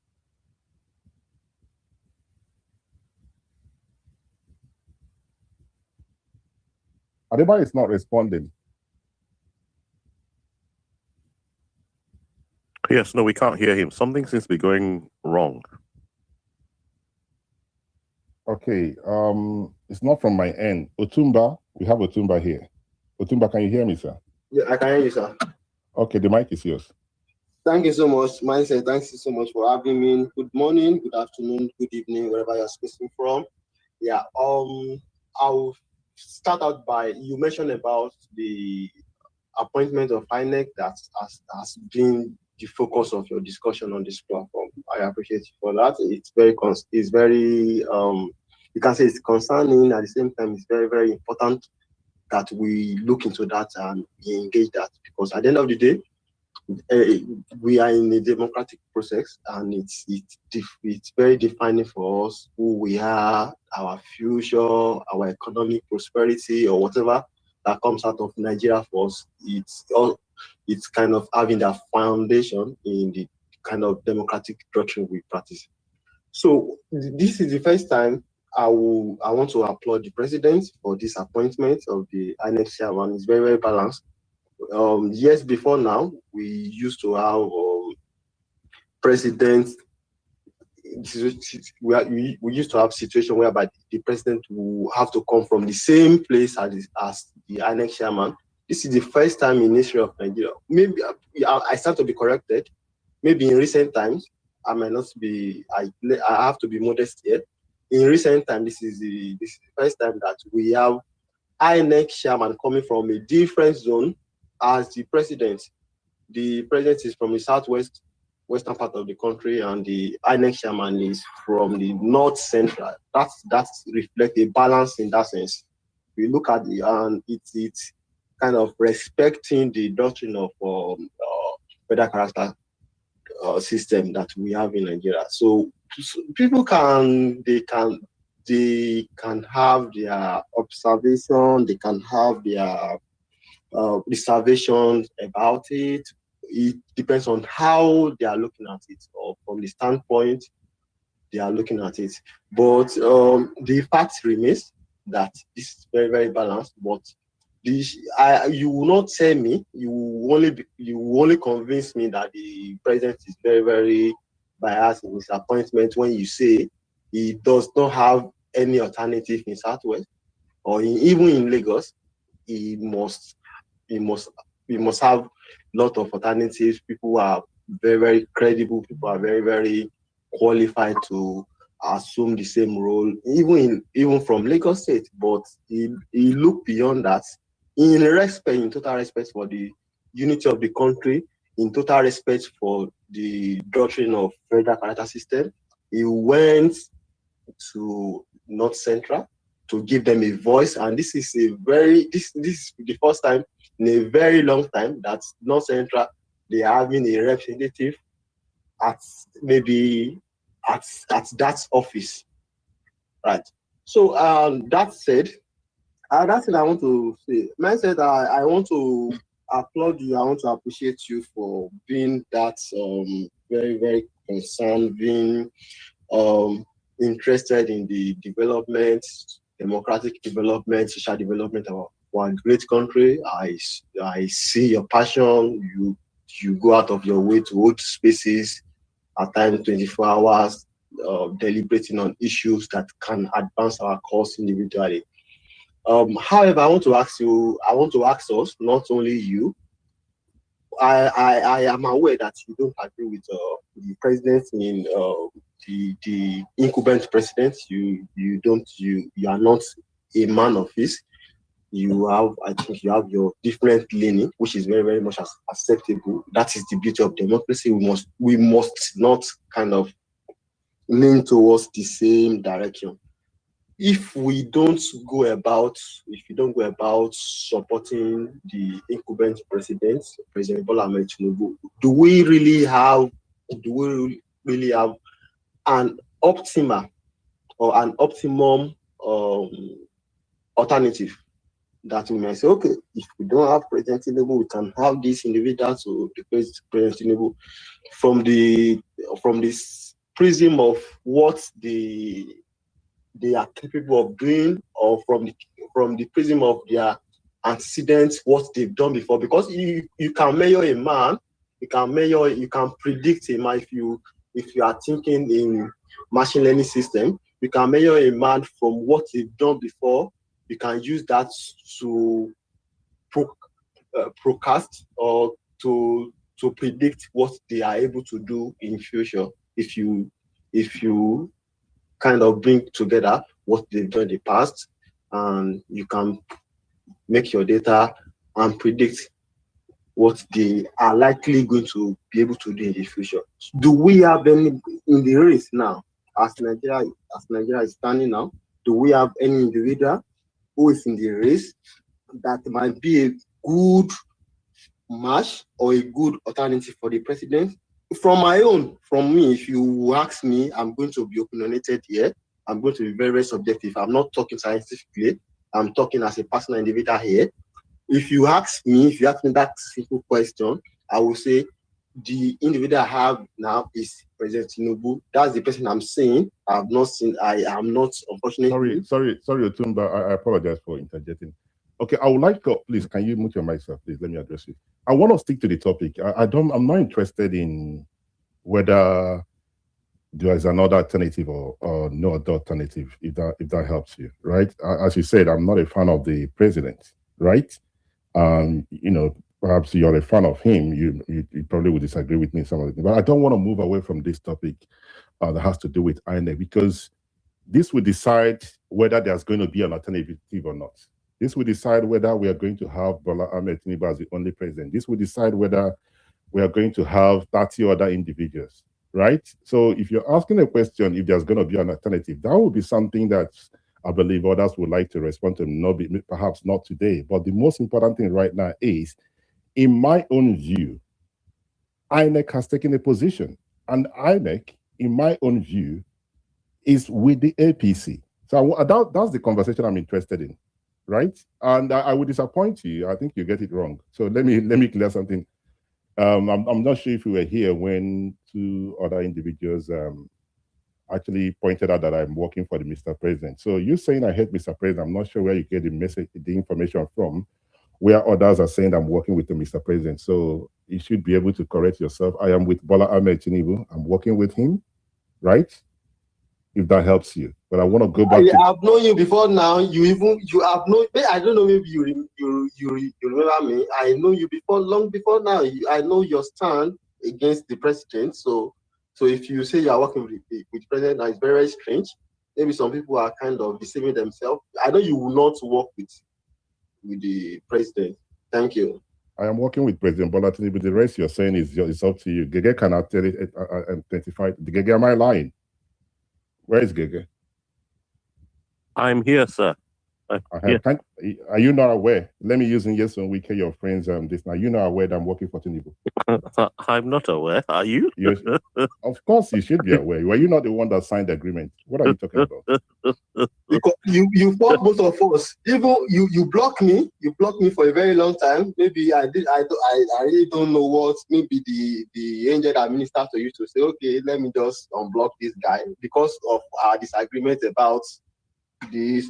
Adebayo is not responding. Yes, no, we can't hear him. Something seems to be going wrong. Okay, it's not from my end. Otumba, we have Otumba here. Otumba, can you hear me, sir? Yeah, I can hear you, sir. Okay, the mic is yours. Thank you so much, Mindset. Thank you so much for having me. Good morning, good afternoon, good evening, wherever you're speaking from. Yeah, I'll start out by, you mentioned about the appointment of INEC that has been the focus of your discussion on this platform. I appreciate you for that. It's very you can say it's concerning. At the same time, it's very, very important that we look into that and we engage that, because at the end of the day, we are in a democratic process, and it's very defining for us who we are, our future, our economic prosperity, or whatever that comes out of Nigeria for us. It's kind of having that foundation in the kind of democratic doctrine we practice. So this is the first time I want to applaud the president for this appointment of the INEC chairman. It's very, very balanced. Years before now, we used to have presidents. We used to have situation whereby the president will have to come from the same place as the INEC chairman. This is the first time in history of Nigeria. Maybe I stand to be corrected. Maybe in recent times, I might not be. I have to be modest here. in recent time, this is the first time that we have INEC chairman coming from a different zone as the president. The president is from the western part of the country, and the INEC chairman is from the north central. That reflects a balance in that sense. We look at and it's kind of respecting the doctrine of federal character system that we have in Nigeria. So people can have their observation, they can have their reservations about it. It depends on how they are looking at it, or from the standpoint they are looking at it. But the fact remains that this is very, very balanced. But you will not tell me, you will only convince me that the president is very, very biased in his appointment when you say he does not have any alternative in Southwest, or even in Lagos. He must have a lot of alternatives. People are very, very credible. People are very, very qualified to assume the same role, even from Lagos State. But he looked beyond that, in total respect for the unity of the country, in total respect for the doctrine of federal character system. He went to North Central to give them a voice, and this is this is the first time in a very long time that North Central, they are having a representative at that office, right? So that said, that's what I want to say. Man said, I want to applaud you. I want to appreciate you for being that very, very concerned, being interested in the development, democratic development, social development of our great country. I see your passion. You go out of your way to hold spaces at times 24 hours, deliberating on issues that can advance our cause individually. However, I want to ask us, not only you. I am aware that you don't agree with the president in the incumbent president. You are not a man of his. I think you have your different leaning, which is very, very much acceptable. That is the beauty of democracy. We must not kind of lean towards the same direction. If you don't go about supporting the incumbent president, President Bola Ahmed Tinubu, do we really have an optima or an optimum alternative that we may say, okay, if we don't have President Tinubu, we can have this individual to replace President Tinubu from this prism of what they are capable of doing, or from the prism of their antecedents, what they've done before. Because you can measure a man, you can predict a man. If you are thinking in machine learning system, you can measure a man from what they've done before. You can use that to forecast or to predict what they are able to do in future. If you kind of bring together what they've done in the past, and you can make your data and predict what they are likely going to be able to do in the future. Do we have any in the race now, as Nigeria is standing now? Do we have any individual who is in the race that might be a good match or a good alternative for the president? From me, if you ask me, I'm going to be opinionated here. I'm going to be very, very subjective. I'm not talking scientifically. I'm talking as a personal individual here. If you ask me that simple question, I will say the individual I have now is President Tinubu. That's the person I'm saying. I am not, unfortunately. Sorry, Otumba. I apologize for interjecting. Okay, I would like to, please, can you mute your mic, sir? Please, let me address you. I want to stick to the topic. I'm not interested in whether there is another alternative or no other alternative, if that helps you, right? As you said, I'm not a fan of the president, right? Perhaps you're a fan of him. You probably would disagree with me in some of it, but I don't want to move away from this topic that has to do with INEC, because This will decide whether there's going to be an alternative or not. This will decide whether we are going to have Bola Ahmed Tinubu as the only president. This will decide whether we are going to have 30 other individuals, right? So if you're asking a question, if there's going to be an alternative, that would be something that I believe others would like to respond to, perhaps not today. But the most important thing right now is, in my own view, INEC has taken a position. And INEC, in my own view, is with the APC. So that's the conversation I'm interested in, right? And I would disappoint you. I think you get it wrong. So let me clear something. I'm not sure if you were here when two other individuals actually pointed out that I'm working for the Mr. President. So you're saying I hate Mr. President. I'm not sure where you get the information from, where others are saying I'm working with the Mr. President. So you should be able to correct yourself. I am with Bola Ahmed Tinubu. I'm working with him, right? If that helps you. But I want to go back I've known you before now. You have known, I don't know, maybe you remember me. I know you before, long before now. I know your stand against the president. So if you say you are working with the president, now it's very, very strange. Maybe some people are kind of deceiving themselves. I know you will not work with the president. Thank you. I am working with President Bola Tinubu. The rest you're saying is up to you. Gege cannot tell it and identify. Gege, am I lying? Where is Gege? I'm here, sir. Are you not aware? Let me use in yes when we tell your friends this now. You're not aware that I'm working for Tinubu. I'm not aware. Are you? Of course, you should be aware. Were you not the one that signed the agreement? What are you talking about? Because you fought both of us. Even you blocked me. You blocked me for a very long time. Maybe I really don't know what. Maybe the angel that ministered to you to say, okay, let me just unblock this guy because of our disagreement about this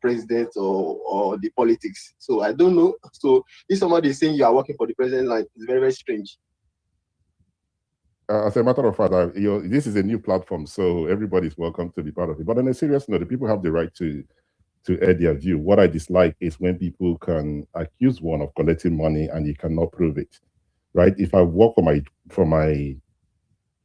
president or the politics. So I don't know. So if somebody is saying you are working for the president, like, it's very, very strange. As a matter of fact, this is a new platform, so everybody's welcome to be part of it. But on a serious note, the people have the right to air their view. What I dislike is when people can accuse one of collecting money and you cannot prove it, right? If I work for my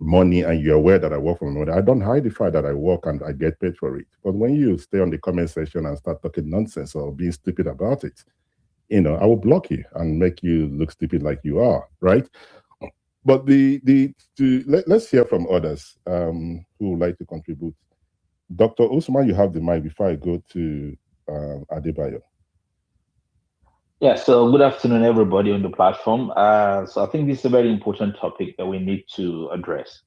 money and you're aware that I work for my money, I don't hide the fact that I work and I get paid for it. But when you stay on the comment section and start talking nonsense or being stupid about it, I will block you and make you look stupid like you are, right? But let's hear from others who would like to contribute. Dr. Usman, you have the mic before I go to Adebayo. Yeah, so good afternoon, everybody on the platform. So I think this is a very important topic that we need to address.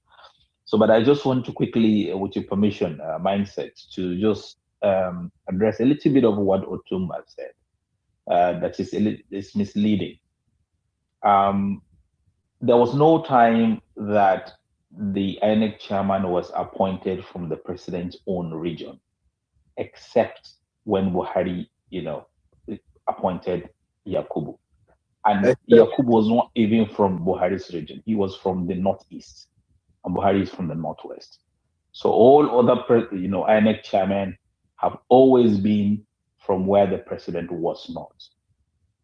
But I just want to quickly, with your permission, mindset, to just address a little bit of what Otumba said. That is misleading. There was no time that the INEC chairman was appointed from the president's own region, except when Buhari, appointed Yakubu. And Yakubu was not even from Buhari's region. He was from the northeast, and Buhari is from the northwest. So all other, INEC chairmen have always been from where the president was not.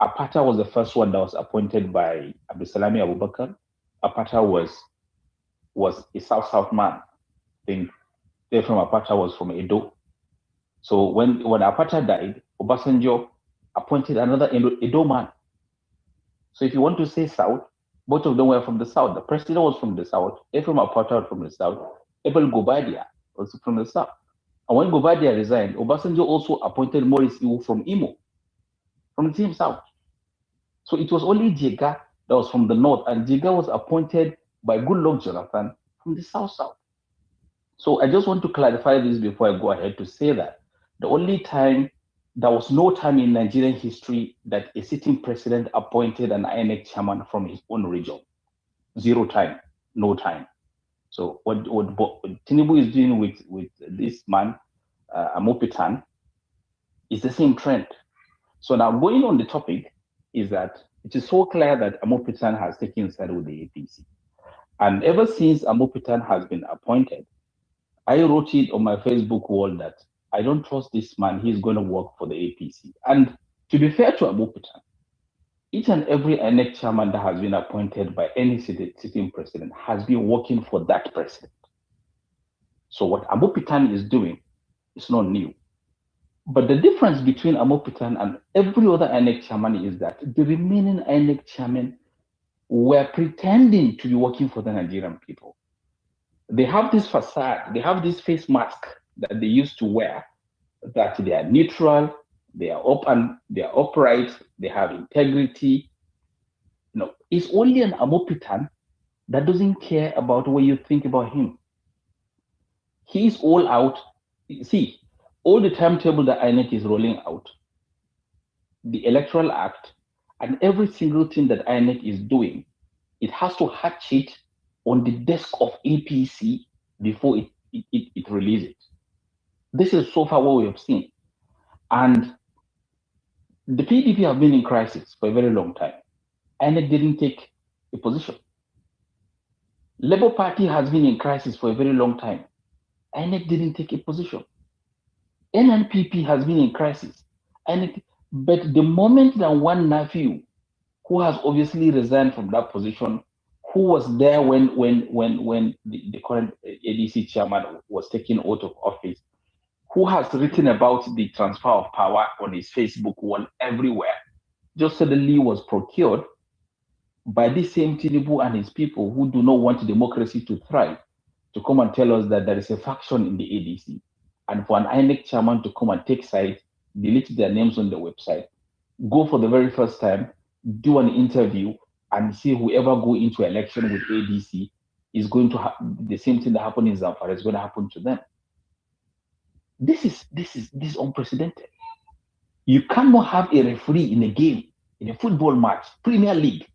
Apata was the first one that was appointed by Abdusalami Abubakar. Apata was a South man. I think they're from Apata was from Edo. So when Apata died, Obasanjo appointed another Edo man. So if you want to say South, both of them were from the South. The president was from the South, Ephraim Apata was from the South, Abel Gobadia was from the South. And when Gobadia resigned, Obasanjo also appointed Maurice Iwu from Imo, from the same South. So it was only Jega that was from the North, and Jega was appointed by Goodluck Jonathan from the South. So I just want to clarify this before I go ahead to say that the only time, there was no time in Nigerian history that a sitting president appointed an INEC chairman from his own region. Zero time, no time. So what Tinubu is doing with this man, Amopitan, is the same trend. So now going on the topic is that it is so clear that Amopitan has taken side with the APC. And ever since Amopitan has been appointed, I wrote it on my Facebook wall that I don't trust this man, he's going to work for the APC. And to be fair to Amopitan, each and every INEC chairman that has been appointed by any sitting president has been working for that president. So what Amopitan is doing It's not new. But the difference between Amopitan and every other INEC chairman is that the remaining INEC chairmen were pretending to be working for the Nigerian people. They have this facade, they have this face mask that they used to wear, that they are neutral, they are open, they are upright, they have integrity. No, it's only an Amopitan that doesn't care about what you think about him. He's all out. See, all the timetable that INEC is rolling out, the Electoral Act, and every single thing that INEC is doing, it has to hatch it on the desk of APC before it releases it. This is so far what we have seen. And the PDP have been in crisis for a very long time. INEC didn't take a position. Labour Party has been in crisis for a very long time. INEC didn't take a position. NNPP has been in crisis. But the moment that one nephew, who has obviously resigned from that position, who was there when the current ADC chairman was taken out of office, who has written about the transfer of power on his Facebook wall everywhere, just suddenly was procured by the same Tinubu and his people who do not want democracy to thrive, to come and tell us that there is a faction in the ADC. And for an INEC chairman to come and take sides, delete their names on the website, go for the very first time, do an interview, and see whoever go into election with ADC is going to have the same thing that happened in Zamfara is going to happen to them. This is unprecedented. You cannot have a referee in a game, in a football match, Premier League,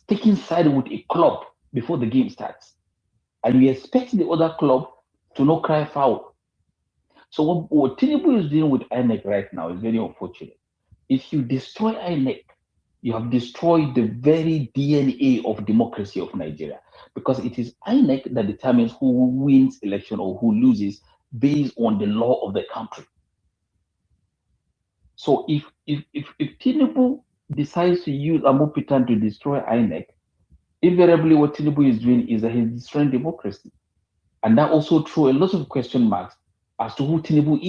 taking side with a club before the game starts. And you expect the other club to not cry foul. So what Tinubu is doing with INEC right now is very unfortunate. If you destroy INEC, you have destroyed the very DNA of democracy of Nigeria, because it is INEC that determines who wins election or who loses based on the law of the country. So if Tinubu decides to use Amopitan to destroy INEC, invariably what Tinubu is doing is that he's destroying democracy. And that also throws a lot of question marks as to who Tinubu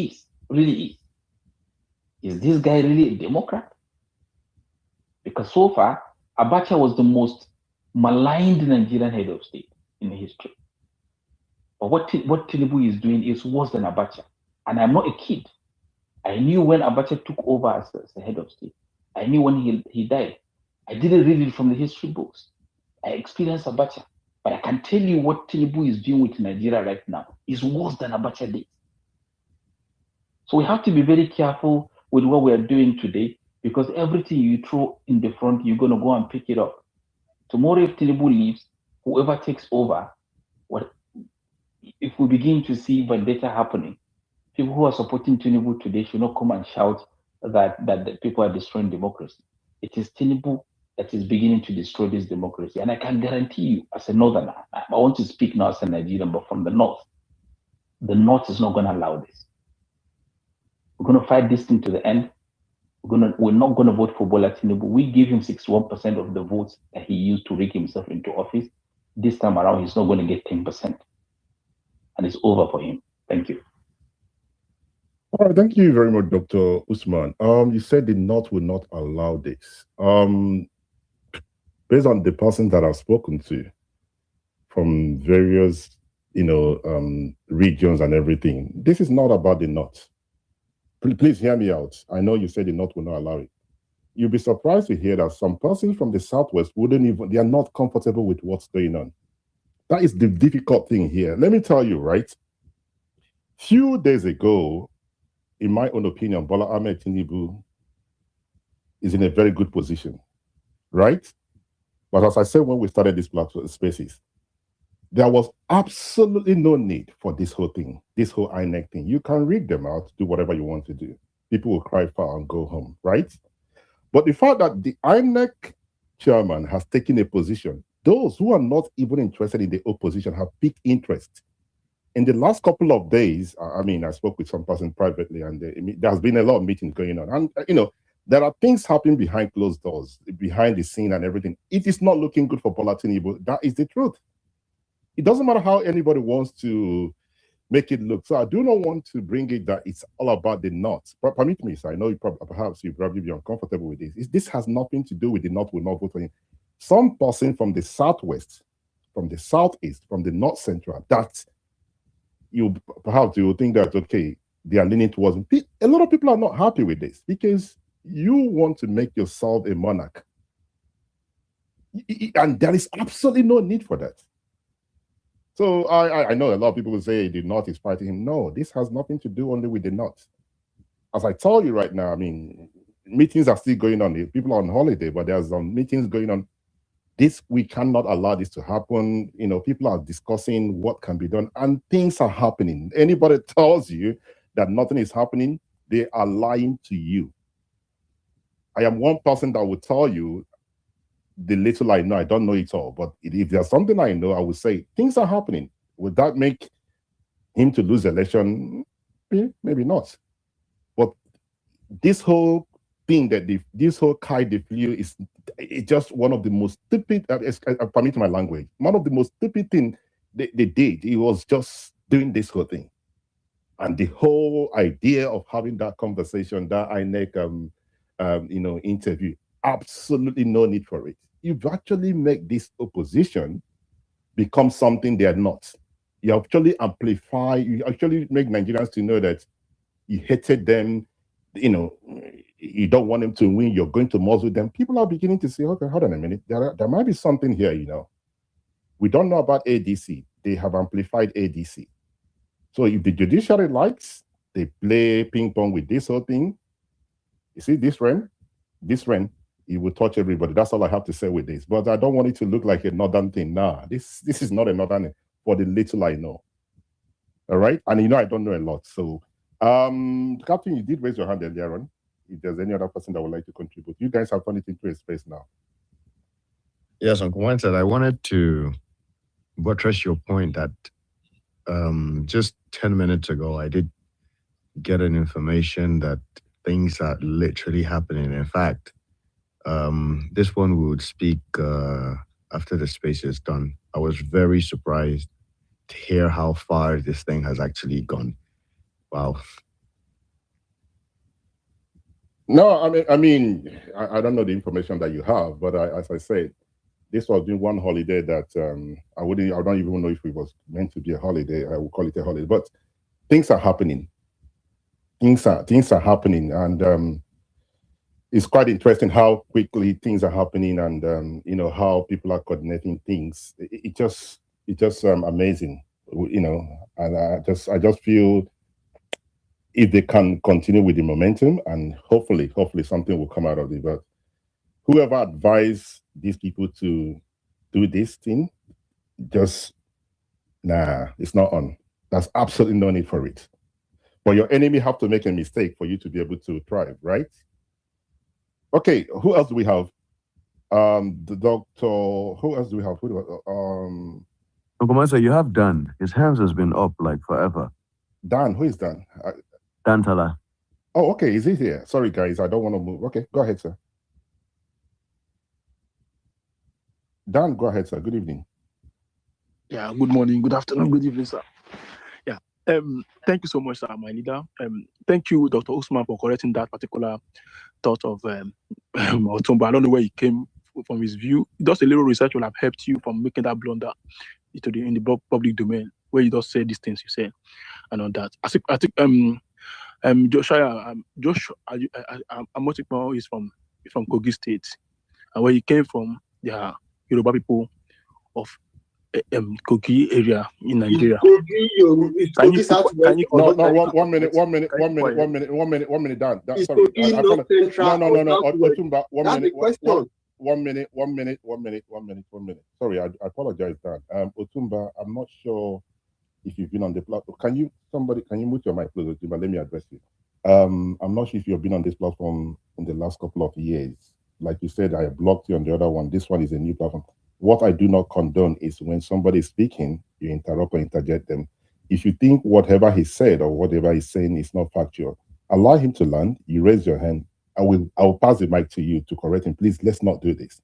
really is. Is this guy really a Democrat? Because so far, Abacha was the most maligned Nigerian head of state in history. But what Tinubu is doing is worse than Abacha. And I'm not a kid. I knew when Abacha took over as the head of state. I knew when he died. I didn't read it from the history books. I experienced Abacha. But I can tell you what Tinubu is doing with Nigeria right now is worse than Abacha did. So we have to be very careful with what we are doing today, because everything you throw in the front, you're going to go and pick it up. Tomorrow, if Tinubu leaves, whoever takes over, if we begin to see vendetta happening, people who are supporting Tinubu today should not come and shout that the people are destroying democracy. It is Tinubu that is beginning to destroy this democracy. And I can guarantee you, as a northerner, I want to speak now as a Nigerian, but from the north is not going to allow this. We're going to fight this thing to the end. We're not going to vote for Bola Tinubu. We give him 61% of the votes that he used to rig himself into office. This time around, he's not going to get 10%. And it's over for him. Thank you. All right, thank you very much, Dr. Usman. You said the North will not allow this. Based on the persons that I've spoken to from various, regions and everything, this is not about the North. Please hear me out. I know you said the North will not allow it. You'll be surprised to hear that some persons from the Southwest they are not comfortable with what's going on. That is the difficult thing here. Let me tell you, right? Few days ago, in my own opinion, Bola Ahmed Tinubu is in a very good position, right? But as I said when we started this platform spaces, there was absolutely no need for this whole thing, this whole INEC thing. You can read them out, do whatever you want to do. People will cry foul and go home, right? But the fact that the INEC chairman has taken a position, those who are not even interested in the opposition have picked interest. In the last couple of days, I spoke with some person privately, and there has been a lot of meetings going on. And, there are things happening behind closed doors, behind the scene and everything. It is not looking good for Bola Tinubu. That is the truth. It doesn't matter how anybody wants to, make it look. So I do not want to bring it that it's all about the North. Permit me, sir. I know perhaps you probably be uncomfortable with this. This has nothing to do with the North will not vote for him. Some person from the Southwest, from the Southeast, from the North Central, that you think that, okay, they are leaning towards him. A lot of people are not happy with this because you want to make yourself a monarch. And there is absolutely no need for that. So I know a lot of people will say the North is fighting him. No, this has nothing to do only with the North. As I told you right now, I mean, meetings are still going on. People are on holiday, but there's some meetings going on. We cannot allow this to happen. You know, people are discussing what can be done, and things are happening. Anybody tells you that nothing is happening, they are lying to you. I am one person that will tell you the little I know. I don't know it all, but if there's something I know, I would say things are happening. Would that make him to lose the election? Maybe not. But this whole thing that this whole Kai de Flew is just one of the most stupid, permit my language, one of the most stupid thing they did. It was just doing this whole thing. And the whole idea of having that conversation, that INEC interview, absolutely no need for it. You've actually make this opposition become something they are not. You actually amplify, you actually make Nigerians to know that you hated them, you know, you don't want them to win, you're going to muzzle them. People are beginning to say, okay, hold on a minute, there might be something here, you know. We don't know about ADC. They have amplified ADC. So if the judiciary likes, they play ping pong with this whole thing. You see this rain, it will touch everybody. That's all I have to say with this. But I don't want it to look like a northern thing. Nah, this is not a northern thing for the little I know. All right? And you know I don't know a lot. So, Captain, you did raise your hand earlier on. If there's any other person that would like to contribute. You guys have turned it into a space now. Yes, Uncle Juan said, I wanted to buttress your point that just 10 minutes ago, I did get an information that things are literally happening. In fact, this one we would speak after the space is done. I was very surprised to hear how far this thing has actually gone. Wow. No, I mean, I don't know the information that you have, but as I said, this was doing one holiday that I don't even know if it was meant to be a holiday. I would call it a holiday, but things are happening. Things are happening, and it's quite interesting how quickly things are happening, and you know how people are coordinating things. It just amazing, you know. And I just feel if they can continue with the momentum, and hopefully something will come out of it. But whoever advised these people to do this thing, just it's not on. There's absolutely no need for it. But your enemy have to make a mistake for you to be able to thrive, right? Okay, who else do we have? The doctor. Who else do we have? Uncle Masa, you have Dan. His hands has been up like forever. Dan, who is Dan? Dan Tala. Oh, okay. Is he here? Sorry, guys. I don't want to move. Okay, go ahead, sir. Dan, go ahead, sir. Good evening. Yeah, good morning, good afternoon, good evening, sir. Yeah, thank you so much, sir, my leader. Thank you, Dr. Usman, for correcting that particular thought of Otumba. I don't know where he came from his view. Just a little research will have helped you from making that blunder in the public domain, where you just say these things you say and all that. I think Joshua Amotikpo is from Kogi State, and where he came from, there are Yoruba people of Kogi area in Nigeria. One minute, Dan. Sorry. Otumba, 1 minute. Sorry, I apologize, Dan. Otumba, I'm not sure if you've been on the platform. Can you mute your mic, please, Otumba? Let me address you. I'm not sure if you've been on this platform in the last couple of years. Like you said, I blocked you on the other one. This one is a new platform. What I do not condone is when somebody is speaking, you interrupt or interject them. If you think whatever he said or whatever he's saying is not factual, allow him to land. You raise your hand. I will pass the mic to you to correct him. Please, let's not do this.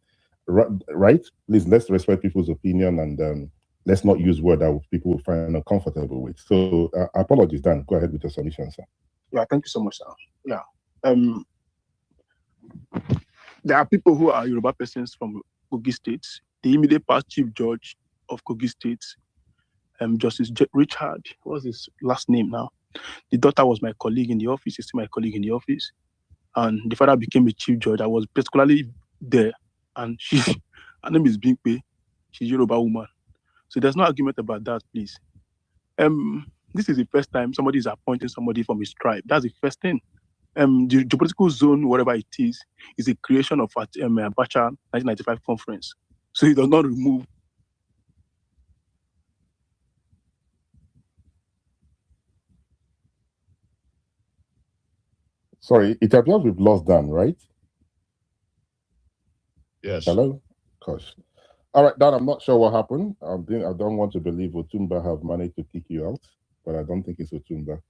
Right? Please, let's respect people's opinion and let's not use words that people will find uncomfortable with. So apologies, Dan. Go ahead with your submission, sir. Yeah, thank you so much, sir. Yeah. There are people who are Yoruba persons from Kogi State. The immediate past Chief Judge of Kogi State, Justice Richard, what's his last name now? The daughter was my colleague in the office, is still my colleague in the office. And the father became a Chief Judge. I was particularly there. And her name is Bimpe. She's a Yoruba woman. So there's no argument about that, please. This is the first time somebody is appointing somebody from his tribe. That's the first thing. The geopolitical zone, whatever it is a creation of Abacha 1995 conference. So it does not remove. Sorry, it appears we've lost Dan, right? Yes. Hello? Gosh. All right, Dan, I'm not sure what happened. I don't want to believe Otumba have managed to kick you out, but I don't think it's Otumba.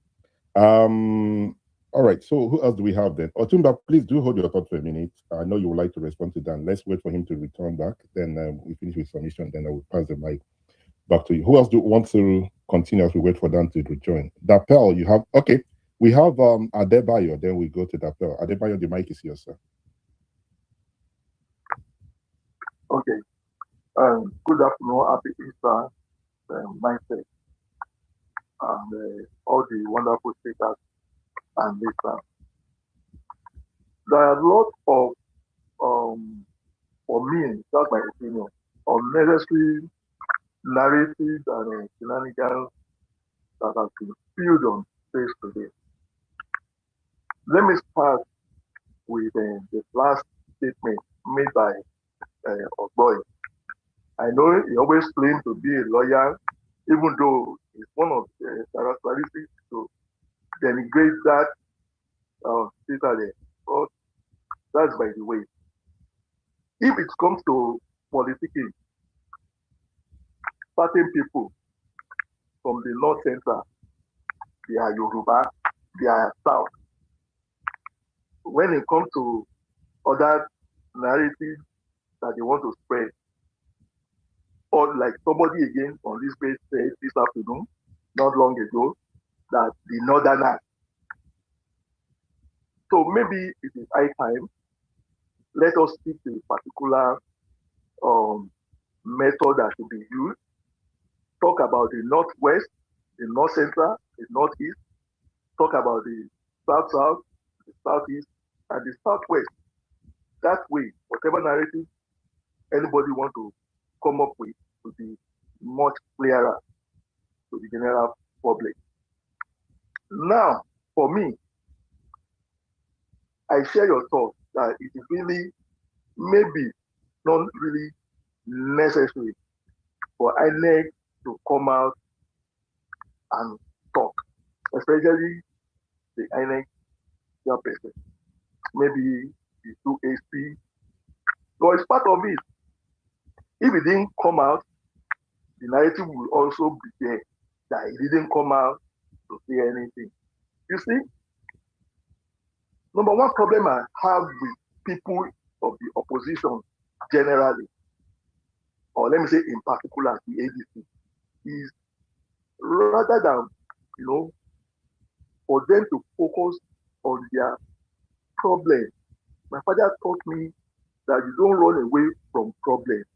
All right, so who else do we have then? Otumba, please do hold your thought for a minute. I know you would like to respond to Dan. Let's wait for him to return back. Then we finish with submission. Then I will pass the mic back to you. Who else wants to continue as we wait for Dan to rejoin? Dapel, you have, okay. We have Adebayo, then we go to Dapel. Adebayo, the mic is yours, sir. Okay. Good afternoon, happy Easter, mindset, and all the wonderful speakers and listeners. There are a lot of, for me, that's my opinion, unnecessary narratives and shenanigans that have been spilled on space today. Let me start with the last statement made by Ogboy. I know he always claimed to be a lawyer, even though it's one of the characteristics to denigrate that citadel. But that's by the way. If it comes to politicking, certain people from the North Central, they are Yoruba, they are South. When it comes to other narratives that they want to spread, or like somebody again on this page said this afternoon, not long ago, that the Northerners. So maybe it is high time, let us stick to a particular method that should be used. Talk about the Northwest, the North Central, the Northeast. Talk about the South-South, the Southeast, and the Southwest. That way, whatever narrative anybody want to come up with will be much clearer to the general public. Now, for me, I share your thoughts that it is really, maybe not really necessary for INEC to come out and talk, especially the INEC chairperson, maybe the 2AC. So it's part of it. If it didn't come out, the narrative will also be there that it didn't come out to say anything. You see, number one problem I have with people of the opposition generally, or let me say in particular the APC, is rather than, for them to focus on their problem. My father taught me that you don't run away from problems,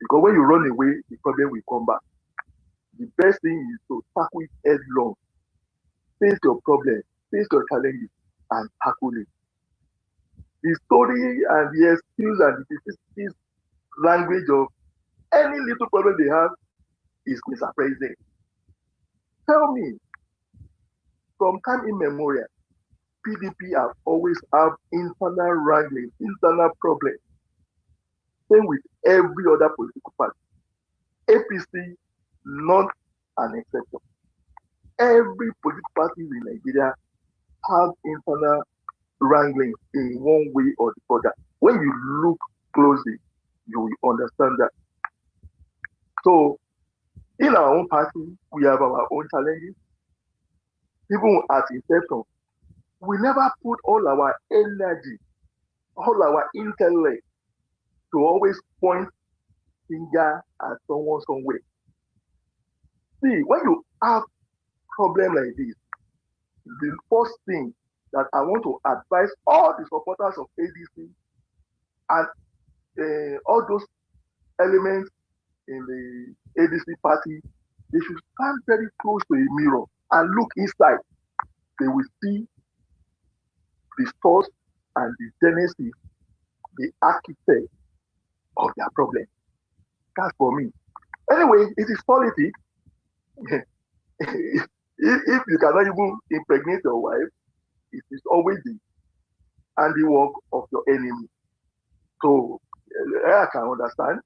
because when you run away, the problem will come back. The best thing is to tackle it headlong. Face your problem, face your challenges, and tackle it. The story and the excuse and the language of any little problem they have is misappraising. Tell me, from time immemorial, PDP have always had internal wrangling, internal problems. Same with every other political party. APC, not an exception. Every political party in Nigeria have internal wrangling in one way or the other. When you look closely, you will understand that. So, in our own party, we have our own challenges. Even at inception, we never put all our energy, all our intellect to always point finger at someone somewhere. See, when you have problem like this, the first thing that I want to advise all the supporters of ADC and all those elements in the ADC party, they should stand very close to a mirror and look inside. They will see the source and the genesis, the architect of their problem. That's for me. Anyway, it is politics. if you cannot even impregnate your wife, it is always the handiwork of your enemy. So I can understand.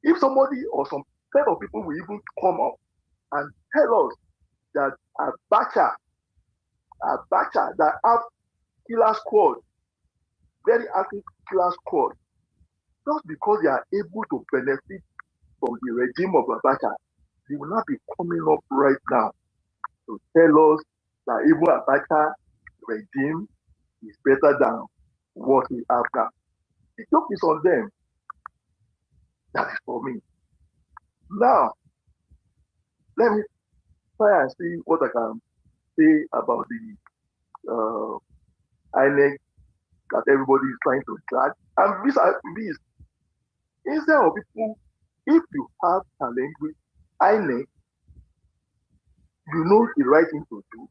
If somebody or some set of people will even come up and tell us that Abacha that have killer squad, very active killer squad, just because they are able to benefit from the regime of Abacha, they will not be coming up right now to tell us that even Abacha regime is better than what we have now. The joke is on them. That is for me. Now, let me try and see what I can say about the INEC that everybody is trying to drag. And this, instead of people, if you have challenge with INEC, you know the right thing to do.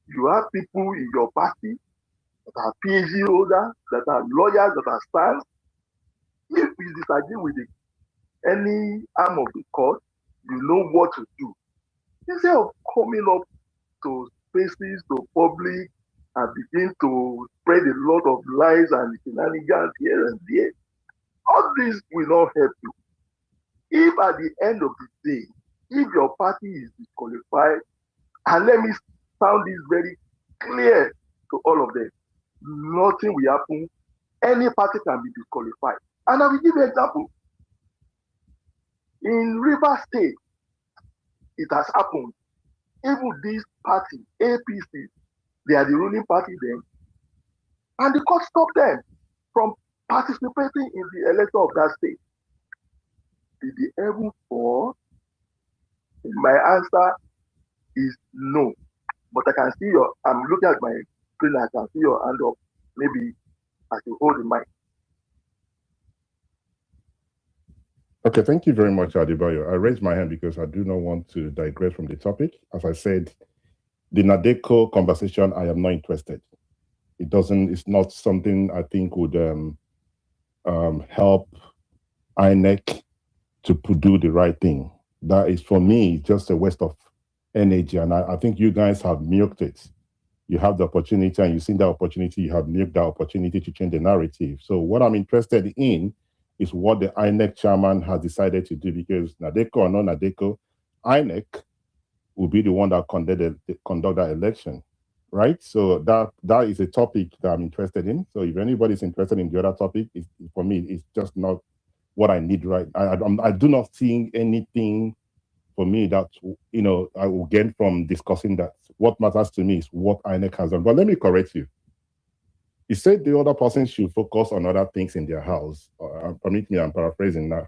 You have people in your party that are PhD holders, that are lawyers, that are stars. If you disagree with any arm of the court, you know what to do. Instead of coming up to spaces, to public, and begin to spread a lot of lies and shenanigans here and there, all this will not help you. If at the end of the day, if your party is disqualified, and let me sound this very clear to all of them, nothing will happen. Any party can be disqualified. And I will give you an example. In River State, it has happened. Even this party, APC, they are the ruling party then, and the court stopped them from participating in the election of that state. Did they ever fall? My answer is no. But I can see I'm looking at my screen, I can see your hand up. Maybe I should hold the mic. Okay, thank you very much, Adebayo. I raised my hand because I do not want to digress from the topic. As I said, the NADECO conversation, I am not interested. It's not something I think would help INEC to do the right thing. That is, for me, just a waste of energy. And I think you guys have milked it. You have the opportunity and you've seen that opportunity, you have milked that opportunity to change the narrative. So what I'm interested in is what the INEC chairman has decided to do, because NADECO or not NADECO, INEC will be the one that conduct that election, right? So that is a topic that I'm interested in. So if anybody's interested in the other topic, for me, it's just not what I need, right? I do not see anything for me that, I will gain from discussing that. What matters to me is what INEC has done. But let me correct you. You said the other person should focus on other things in their house. Permit me, I'm paraphrasing now.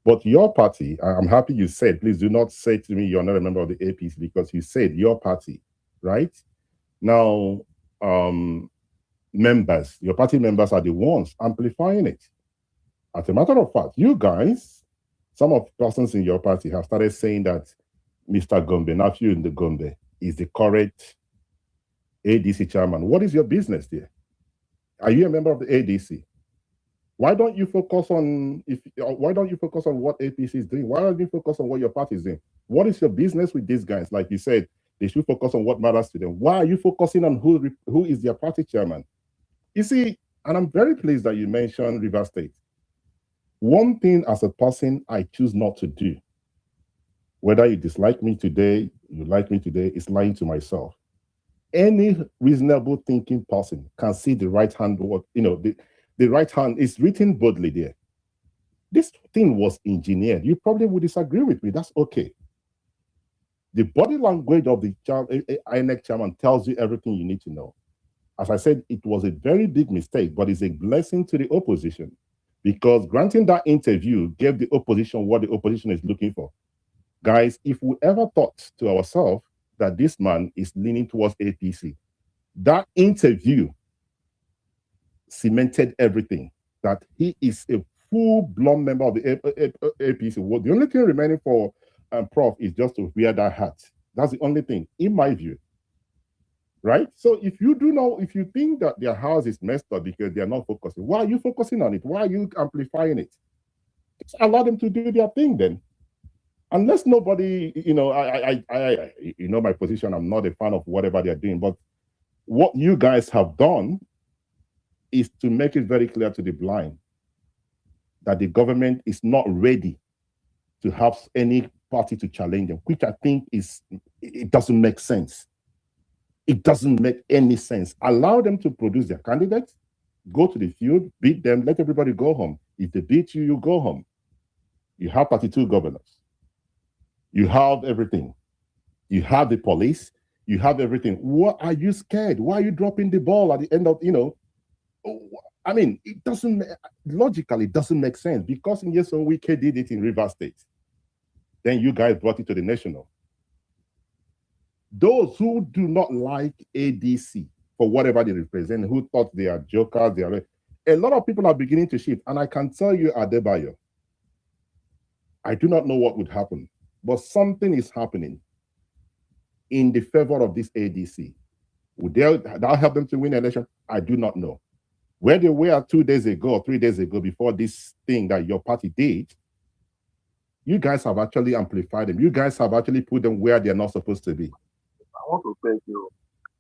But your party, I'm happy you said, please do not say to me you're not a member of the APC, because you said your party, right? Now, your party members are the ones amplifying it. As a matter of fact, you guys, some of the persons in your party have started saying that Mr. Gombe, nephew in the Gombe, is the correct ADC chairman. What is your business there? Are you a member of the ADC? Why don't you focus on what APC is doing? Why don't you focus on what your party is doing? What is your business with these guys? Like you said, they should focus on what matters to them. Why are you focusing on who is their party chairman? You see, and I'm very pleased that you mentioned River State. One thing as a person I choose not to do, whether you dislike me today, you like me today, is lying to myself. Any reasonable thinking person can see the right hand word, the right hand is written boldly there. This thing was engineered. You probably would disagree with me. That's okay. The body language of the INEC chairman tells you everything you need to know. As I said, it was a very big mistake, but it's a blessing to the opposition, because granting that interview gave the opposition what the opposition is looking for. Guys, if we ever thought to ourselves that this man is leaning towards APC, that interview cemented everything, that he is a full-blown member of the APC. Well, the only thing remaining for Prof is just to wear that hat. That's the only thing, in my view. Right? So if you think that their house is messed up because they are not focusing, why are you focusing on it? Why are you amplifying it? Just allow them to do their thing then. Unless nobody, I my position, I'm not a fan of whatever they're doing, but what you guys have done is to make it very clear to the blind that the government is not ready to have any party to challenge them, which I think it doesn't make sense. It doesn't make any sense. Allow them to produce their candidates, go to the field, beat them, let everybody go home. If they beat you, you go home. You have 32 governors. You have everything. You have the police. You have everything. What are you scared? Why are you dropping the ball at the end of, I mean, it doesn't, logically, it doesn't make sense because in Nyesom Wike did it in Rivers State. Then you guys brought it to the national. Those who do not like ADC for whatever they represent, who thought they are jokers, a lot of people are beginning to shift. And I can tell you, Adebayo, I do not know what would happen, but something is happening in the favor of this ADC. Would that help them to win the election? I do not know. Where they were 2 days ago or 3 days ago before this thing that your party did, you guys have actually amplified them. You guys have actually put them where they're not supposed to be. I want to thank you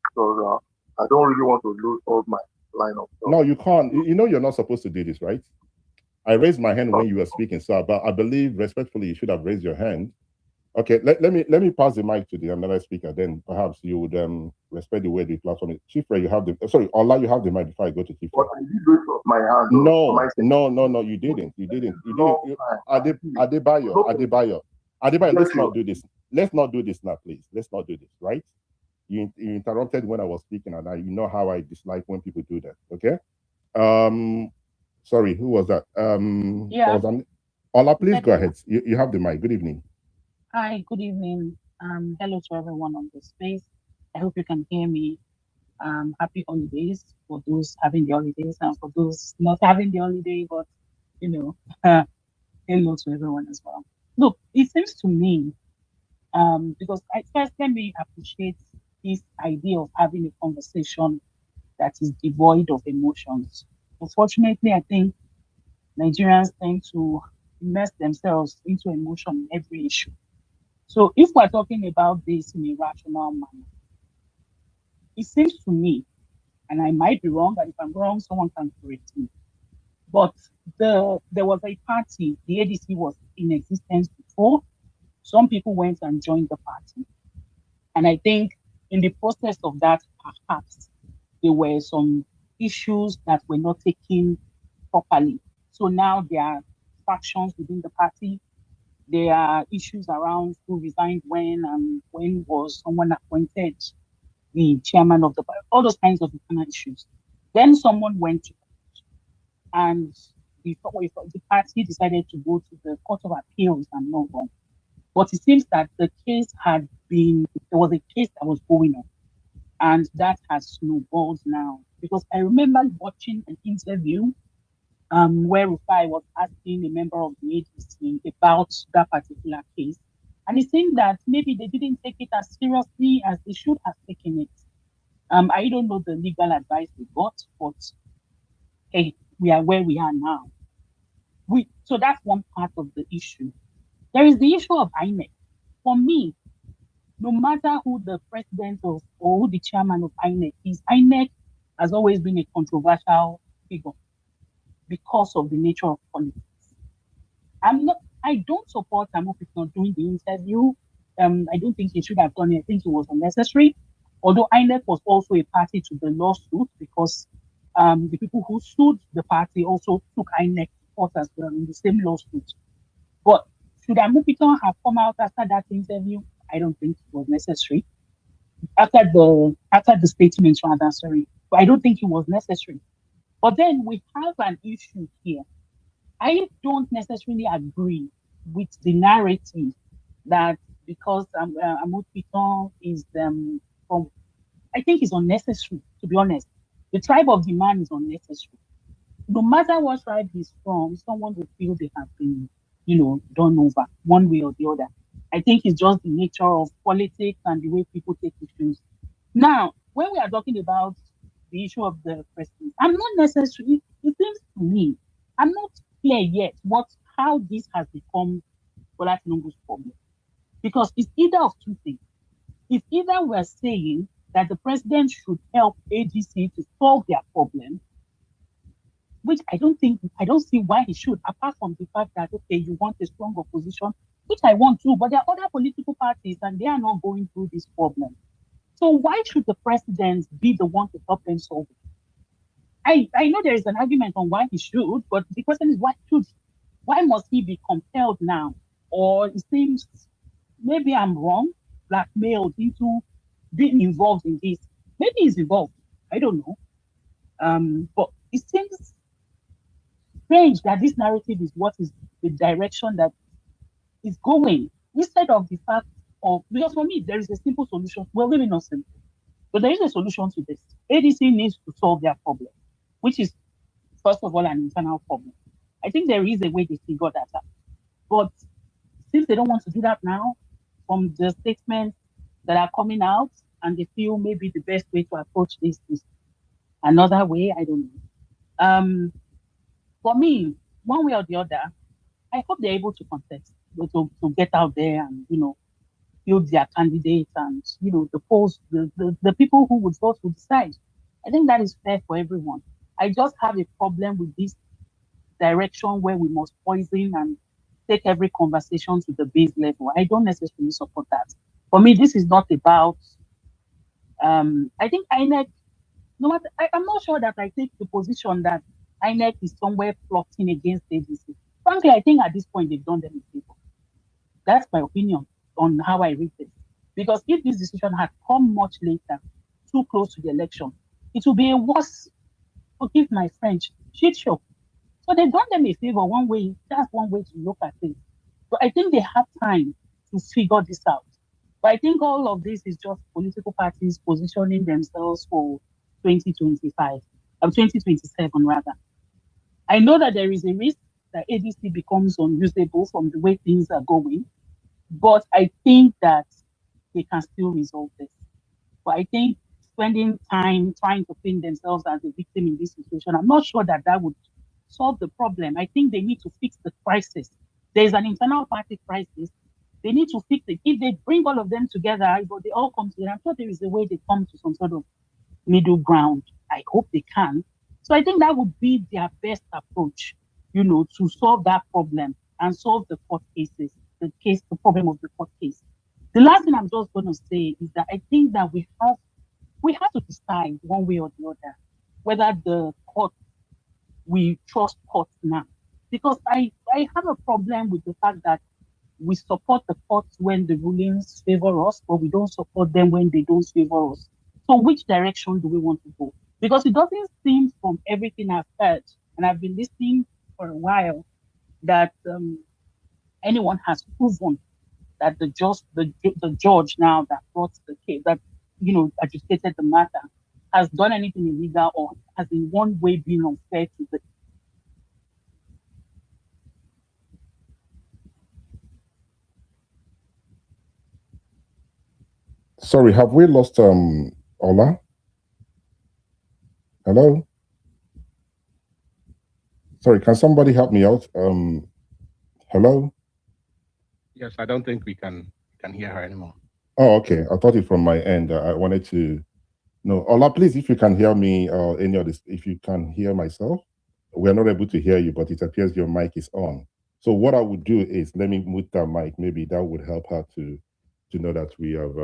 because I don't really want to lose all my line of thought. No, you can't. You know you're not supposed to do this, right? I raised my hand when you were speaking, so I believe respectfully you should have raised your hand. Okay, let me pass the mic to the another speaker. Then perhaps you would respect the way the platform is. Chifre, you have the Allah, you have the mic before I go to Chifre. But I did raise my hand. No, you didn't. Adebayo, let's not do this. Let's not do this now, please. Let's not do this, right? You interrupted when I was speaking, and you know how I dislike when people do that. Okay. Sorry, who was that? Yeah. Allah, please go ahead. You have the mic. Good evening. Hi, good evening. Hello to everyone on the space. I hope you can hear me. Happy holidays for those having the holidays and for those not having the holiday, but hello to everyone as well. Look, it seems to me, because first let me appreciate this idea of having a conversation that is devoid of emotions. Unfortunately, I think Nigerians tend to immerse themselves into emotion in every issue. So if we're talking about this in a rational manner, it seems to me, and I might be wrong, and if I'm wrong, someone can correct me, but there was a party, the ADC was in existence before. Some people went and joined the party. And I think in the process of that, perhaps there were some issues that were not taken properly. So now there are factions within the party. There are issues around who resigned when and when was someone appointed the chairman of the party, all those kinds of issues. Then someone went to court, and the party decided to go to the Court of Appeals and not wrong. But it seems that there was a case that was going on, and that has snowballed now. Because I remember watching an interview where Rufai was asking a member of the ADC about that particular case. And it seemed that maybe they didn't take it as seriously as they should have taken it. I don't know the legal advice we got, but hey, we are where we are now. So that's one part of the issue. There is the issue of INEC. For me, no matter who the president of or who the chairman of INEC is, INEC has always been a controversial figure because of the nature of politics. I don't support Amofik not doing the interview. I don't think he should have done it. I think it was unnecessary. Although INEC was also a party to the lawsuit because the people who sued the party also took INEC to court as well in the same lawsuit. But should Amofik have come out after that interview? I don't think it was necessary. After the statement, rather, sorry. But I don't think it was necessary. But then we have an issue here. I don't necessarily agree with the narrative that because Ahmad Piton is from, I think it's unnecessary, to be honest. The tribe of the man is unnecessary. No matter what tribe he's from, someone will feel they have been, done over one way or the other. I think it's just the nature of politics and the way people take issues. Now, when we are talking about the issue of the president, I'm not necessarily, it seems to me, I'm not clear yet how this has become Bola Tinubu's problem. Because it's either of two things. It's either we're saying that the president should help ADC to solve their problem, which I don't see why he should, apart from the fact that, okay, you want a strong opposition, which I want too, but there are other political parties and they are not going through this problem. So why should the president be the one to help them solve it? I know there is an argument on why he should, but the question is, why must he be compelled now? Or it seems, maybe I'm wrong, blackmailed into being involved in this. Maybe he's involved. I don't know. But it seems strange that this narrative is what is the direction that is going, instead of the fact of, because for me, there is a simple solution. Well, maybe not simple, but there is a solution to this. ADC needs to solve their problem, which is, first of all, an internal problem. I think there is a way they figure that out. But since they don't want to do that now, from the statements that are coming out, and they feel maybe the best way to approach this is another way, I don't know. For me, one way or the other, I hope they're able to contest, to get out there and, build their candidates and, the polls, the people who would vote will decide. I think that is fair for everyone. I just have a problem with this direction where we must poison and take every conversation to the base level. I don't necessarily support that. For me, this is not about, I think INEC, no matter, I'm not sure that I take the position that INEC is somewhere plotting against ADC. Frankly, I think at this point they've done them a favor. That's my opinion on how I read this. Because if this decision had come much later, too close to the election, it would be a worse, forgive my French, shit show. So they've done them a favor one way. That's one way to look at it. But I think they have time to figure this out. But I think all of this is just political parties positioning themselves for 2025, 2027 rather. I know that there is a risk that ADC becomes unusable from the way things are going, but I think that they can still resolve this. But I think spending time trying to paint themselves as a victim in this situation, I'm not sure that would solve the problem. I think they need to fix the crisis. There's an internal party crisis. They need to fix it. If they bring all of them together, but they all come together, I'm sure there is a way they come to some sort of middle ground. I hope they can. So I think that would be their best approach, to solve that problem and solve the court cases, the problem of the court case. The last thing I'm just going to say is that I think that we have to decide one way or the other whether the court, we trust courts now. Because I have a problem with the fact that we support the courts when the rulings favor us, but we don't support them when they don't favor us. So which direction do we want to go? Because it doesn't seem from everything I've heard, and I've been listening for a while, that anyone has proven that the judge now that brought the case, that adjudicated the matter, has done anything illegal or has in one way been unfair to the. Sorry, have we lost Ola? Hello? Sorry, can somebody help me out? Hello? Yes, I don't think we can hear her anymore. Oh, okay. I thought it from my end. I wanted to know. Ola, please, if you can hear me or any of this, if you can hear myself, we're not able to hear you, but it appears your mic is on. So what I would do is let me mute that mic. Maybe that would help her to know that we have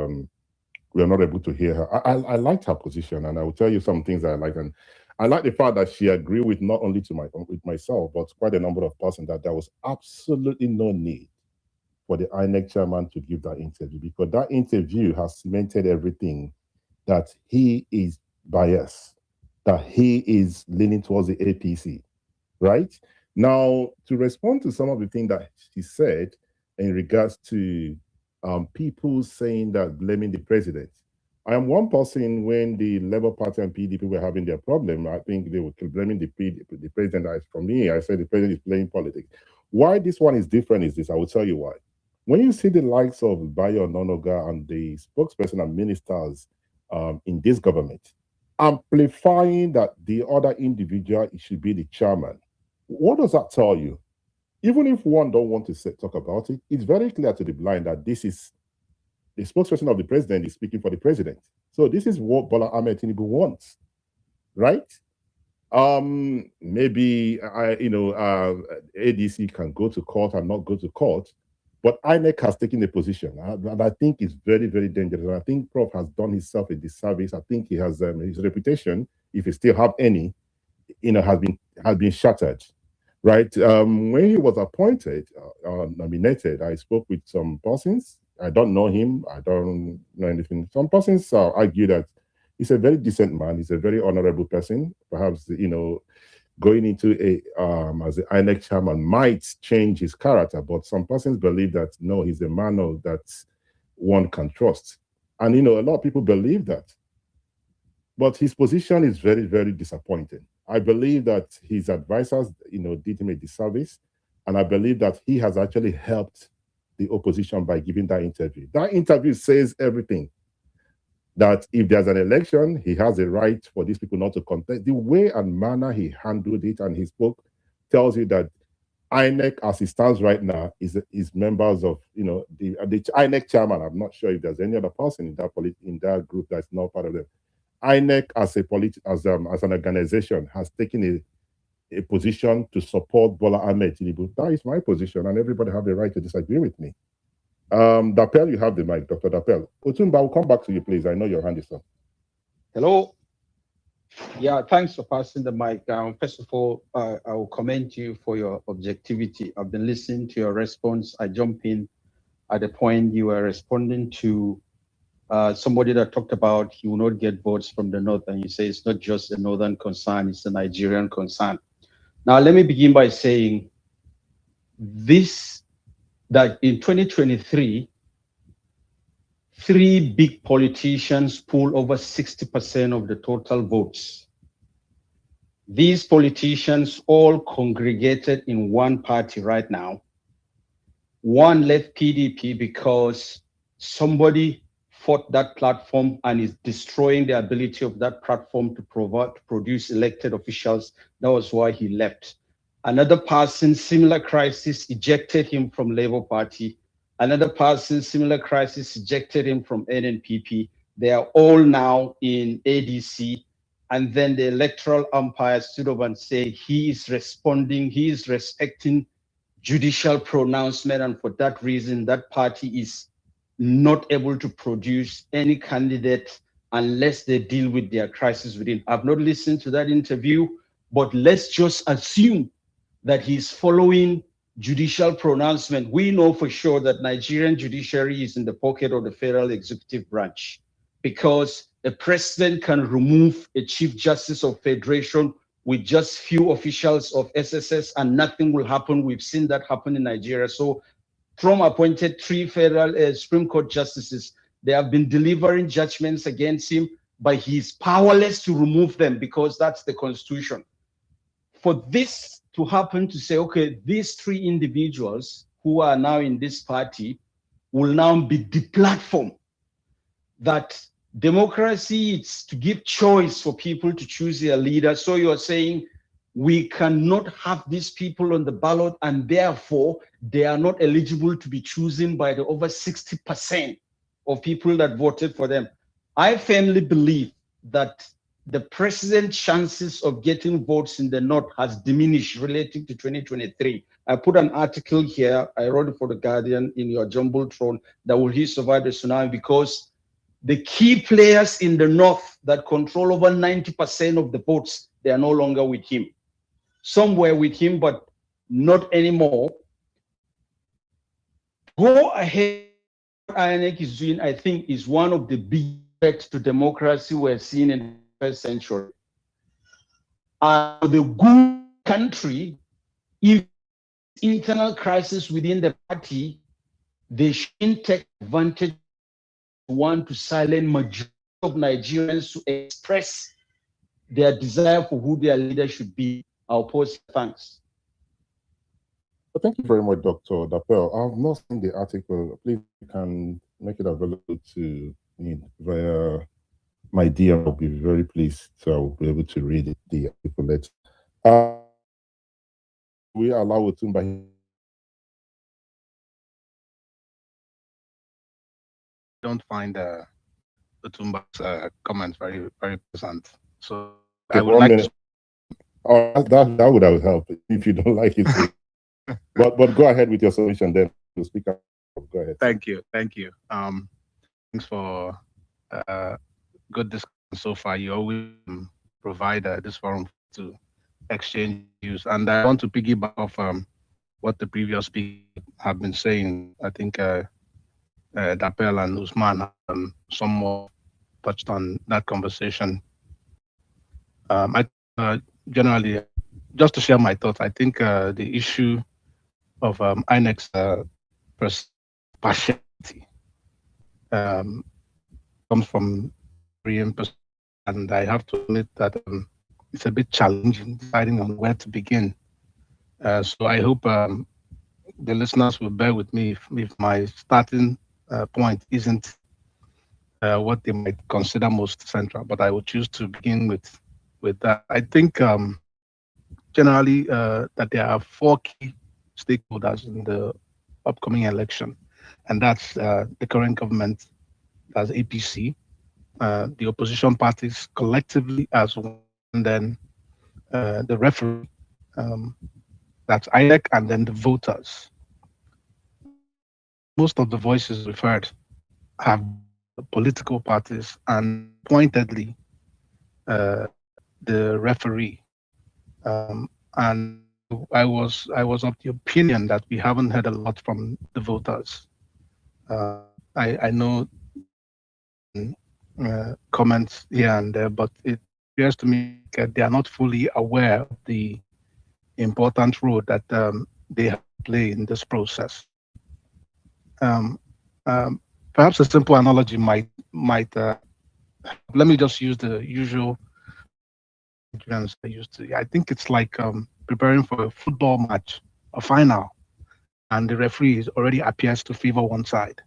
we are not able to hear her. I liked her position, and I will tell you some things I like. And I like the fact that she agreed with not only with myself, but quite a number of persons that there was absolutely no need for the INEC chairman to give that interview, because that interview has cemented everything, that he is biased, that he is leaning towards the APC, right? Now, to respond to some of the things that she said in regards to people saying that, blaming the president. I am one person. When the Labour Party and PDP were having their problem, I think they were blaming the president. For me, I said the president is playing politics. Why this one is different is this. I will tell you why. When you see the likes of Bayo Ononoga and the spokesperson and ministers in this government amplifying that the other individual should be the chairman, what does that tell you? Even if one don't want to talk about it, it's very clear to the blind that this is the spokesperson of the president is speaking for the president. So this is what Bola Ahmed Tinubu wants, right? Maybe ADC can go to court and not go to court, but INEC has taken a position, and I think it's very, very dangerous. And I think Prof has done himself a disservice. I think he has his reputation, if he still have any, has been shattered. Right, when he was appointed, nominated, I spoke with some persons. I don't know him. I don't know anything. Some persons argue that he's a very decent man. He's a very honorable person. Perhaps, going into as the INEC chairman might change his character. But some persons believe that, no, he's a man that one can trust. And, a lot of people believe that. But his position is very, very disappointing. I believe that his advisors, did him a disservice, and I believe that he has actually helped the opposition by giving that interview. That interview says everything. That if there's an election, he has a right for these people not to contest. The way and manner he handled it and he spoke tells you that INEC, as it stands right now, is members of the INEC chairman. I'm not sure if there's any other person in that group that's not part of them. INEC as an organization has taken a position to support Bola Ahmed Tinubu. That is my position, and everybody have the right to disagree with me. Dapel, you have the mic, Dr. Dapel. Otumba, I'll come back to you, please. I know your hand is up. Hello. Yeah, thanks for passing the mic. First of all, I will commend you for your objectivity. I've been listening to your response. I jump in at the point you were responding to somebody that talked about he will not get votes from the north, and you say it's not just a northern concern, it's a Nigerian concern. Now, let me begin by saying that in 2023, 3 big politicians pool over 60% of the total votes. These politicians all congregated in one party right now. One left PDP because somebody fought that platform and is destroying the ability of that platform to produce elected officials. That was why he left. Another person, similar crisis, ejected him from Labour Party. Another person, similar crisis, ejected him from NNPP. They are all now in ADC. And then the electoral umpire stood up and said he is responding, he is respecting judicial pronouncement, and for that reason, that party is not able to produce any candidate unless they deal with their crisis within. I've not listened to that interview, but let's just assume that he's following judicial pronouncement. We know for sure that Nigerian judiciary is in the pocket of the federal executive branch, because a president can remove a chief justice of federation with just few officials of SSS and nothing will happen. We've seen that happen in Nigeria. So Trump appointed 3 federal Supreme Court justices. They have been delivering judgments against him, but he's powerless to remove them because that's the Constitution. For this to happen, to say, okay, these 3 individuals who are now in this party will now be the platform that democracy is to give choice for people to choose their leader. So you're saying we cannot have these people on the ballot, and therefore they are not eligible to be chosen by the over 60% of people that voted for them. I firmly believe that the president's chances of getting votes in the north has diminished relative to 2023. I put an article here, I wrote it for The Guardian, in your jumbotron, that will he survive the tsunami, because the key players in the north that control over 90% of the votes, they are no longer with him. Some were with him, but not anymore. Go ahead, what INEC is doing, I think, is one of the big threats to democracy we're seeing in the first century. The good country, if internal crisis within the party, they shouldn't take advantage want to silence majority of Nigerians to express their desire for who their leader should be. I'll pause. Thanks. Well, thank you very much, Dr. Dapel. I've not seen the article. Please, you can make it available to me via my DM. I'll be very pleased. So I'll be able to read the article later. We allow Otumba. Don't find Otumba's comments very, very pleasant. So Okay, I would like to. Oh, that would have helped if you don't like it. but go ahead with your solution then. The speaker, go ahead. Thank you. Thanks for good discussion so far. You always provide this forum to exchange views, and I want to piggyback off what the previous speakers have been saying. I think Dapel and Usman somewhat touched on that conversation. I generally, just to share my thoughts, I think the issue of INEC's partiality comes from Korean perspective, and I have to admit that it's a bit challenging deciding on where to begin. So I hope the listeners will bear with me if my starting point isn't what they might consider most central, but I will choose to begin with that. I think generally that there are 4 key stakeholders in the upcoming election, and that's the current government, that's APC, the opposition parties collectively as one, and then the referee, that's INEC, and then the voters. Most of the voices we've heard have political parties, and pointedly the referee. And I was of the opinion that we haven't heard a lot from the voters. I know comments here and there, but it appears to me that they are not fully aware of the important role that they have to play in this process. Perhaps a simple analogy might let me just use the usual I used to. I think it's like preparing for a football match, a final, and the referee already appears to favor one side.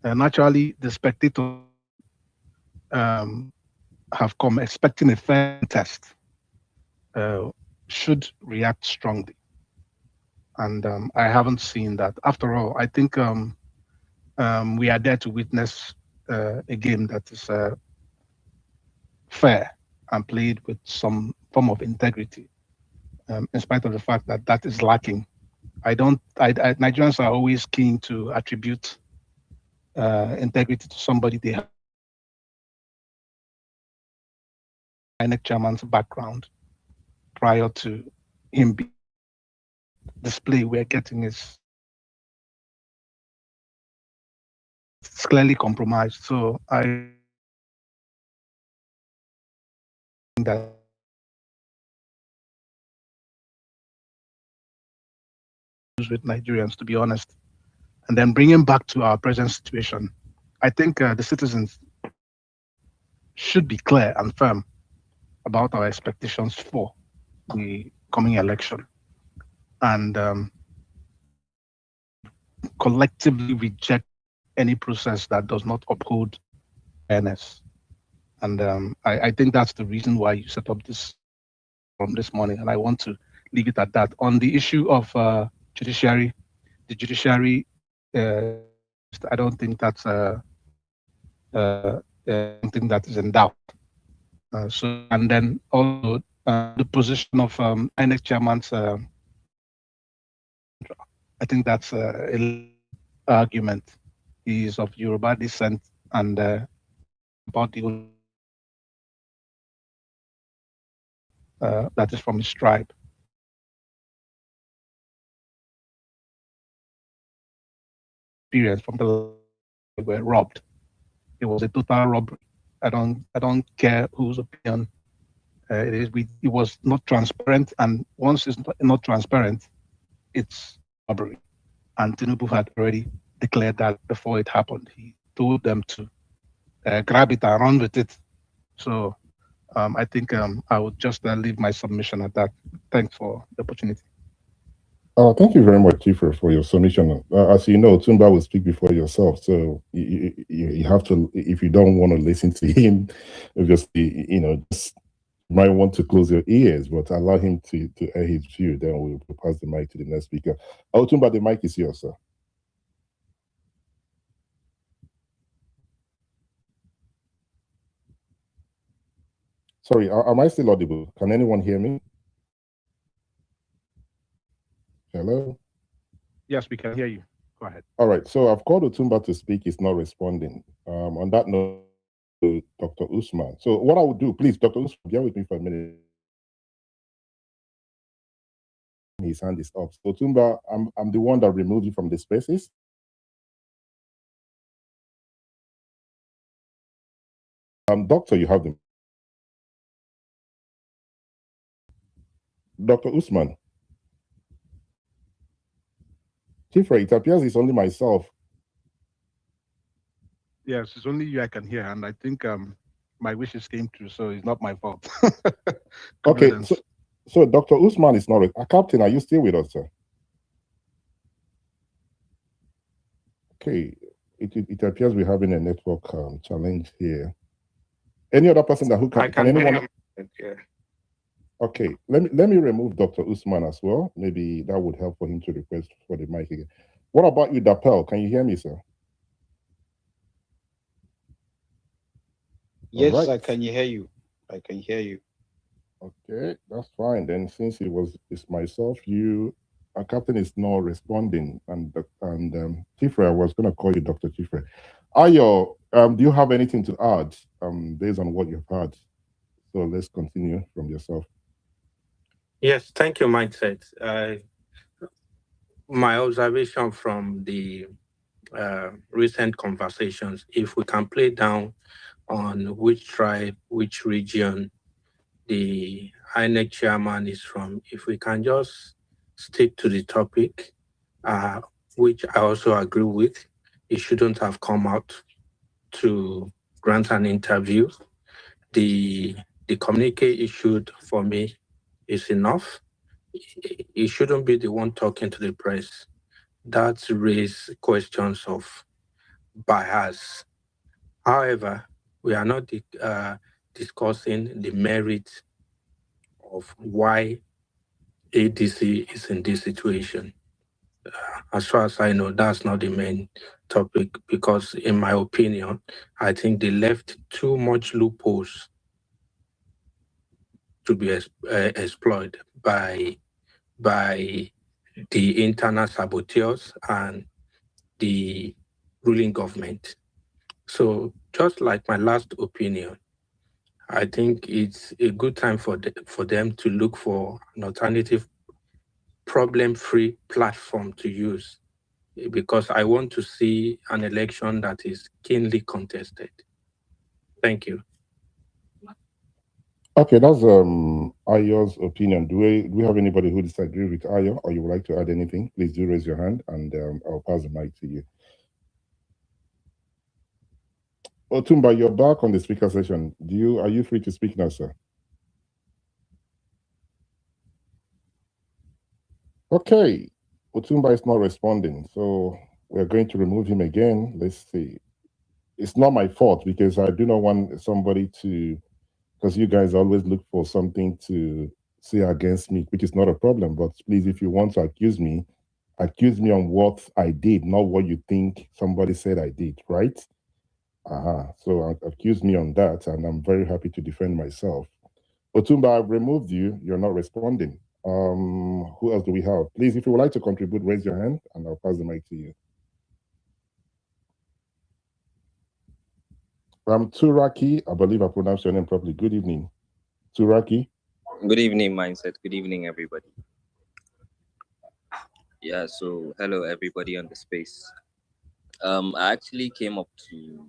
Naturally, the spectators have come expecting a fair test, should react strongly. And I haven't seen that. After all, I think we are there to witness a game that is fair and played with some form of integrity, in spite of the fact that that is lacking. Nigerians are always keen to attribute integrity to somebody they have. INEC chairman's background prior to him being display we're getting is it's clearly compromised. So I think that with Nigerians, to be honest, and then bringing back to our present situation, I think the citizens should be clear and firm about our expectations for the coming election, and collectively reject any process that does not uphold fairness. And I think that's the reason why you set up this from this morning, and I want to leave it at that. On the issue of judiciary, the judiciary, I don't think that's something that is in doubt. So, and then also the position of INEC chairman's, I think that's an argument. He is of Yoruba descent, and about the that is from his tribe. Experience from the were robbed. It was a total robbery. I don't care whose opinion it is. It was not transparent, and once it's not transparent, it's robbery. And Tinubu had already declared that before it happened. He told them to grab it and run with it. So I think I would just leave my submission at that. Thanks for the opportunity. Thank you very much, Chief, for your submission. As you know, Tumba will speak before yourself, so you have to, if you don't want to listen to him, obviously, just might want to close your ears, but allow him to air his view. Then we'll pass the mic to the next speaker. Tumba, the mic is yours, sir. Sorry, am I still audible? Can anyone hear me? Hello? Yes, we can hear you. Go ahead. All right, so I've called Otumba to speak. He's not responding. On that note, Dr. Usman. So what I would do, please, Dr. Usman, bear with me for a minute. His hand is up. So Otumba, I'm the one that removed you from the spaces. Doctor, you have them. Dr. Usman. Tifra, it appears it's only myself. Yes, it's only you I can hear, and I think my wishes came true, so it's not my fault. Okay, so Dr. Usman is not Captain, are you still with us, sir? Okay, it appears we're having a network challenge here. Any other person who can anyone? Yeah. Okay, let me remove Dr. Usman as well. Maybe that would help for him to request for the mic again. What about you, Dapel? Can you hear me, sir? Yes, right. I can hear you. I can hear you. Okay, that's fine. Then since it's myself, our captain is not responding, and Tifre, I was going to call you Dr. Tifre. Ayo, do you have anything to add based on what you've heard? So let's continue from yourself. Yes, thank you, Mindset. My observation from the recent conversations, if we can play down on which tribe, which region the INEC chairman is from, if we can just stick to the topic, which I also agree with, he shouldn't have come out to grant an interview. The communique issued for me is enough. He shouldn't be the one talking to the press. That raises questions of bias. However, we are not discussing the merit of why ADC is in this situation. As far as I know, that's not the main topic because, in my opinion, I think they left too much loopholes to be exploited by the internal saboteurs and the ruling government. So just like my last opinion, I think it's a good time for them to look for an alternative problem-free platform to use, because I want to see an election that is keenly contested. Thank you. Okay, that's Ayo's opinion. Do we have anybody who disagrees with Ayo, or you would like to add anything? Please do raise your hand, and I'll pass the mic to you. Otumba, you're back on the speaker session. Are you free to speak now, sir? Okay, Otumba is not responding, so we're going to remove him again. Let's see. It's not my fault because I do not want somebody to, because you guys always look for something to say against me, which is not a problem. But please, if you want to accuse me on what I did, not what you think somebody said I did, right? So accuse me on that, and I'm very happy to defend myself. Otumba, I've removed you. You're not responding. Who else do we have? Please, if you would like to contribute, raise your hand, and I'll pass the mic to you. Turaki, I believe I pronounced your name properly. Good evening. Turaki. Good evening, Mindset. Good evening, everybody. Yeah, so hello, everybody on the space. I actually came up to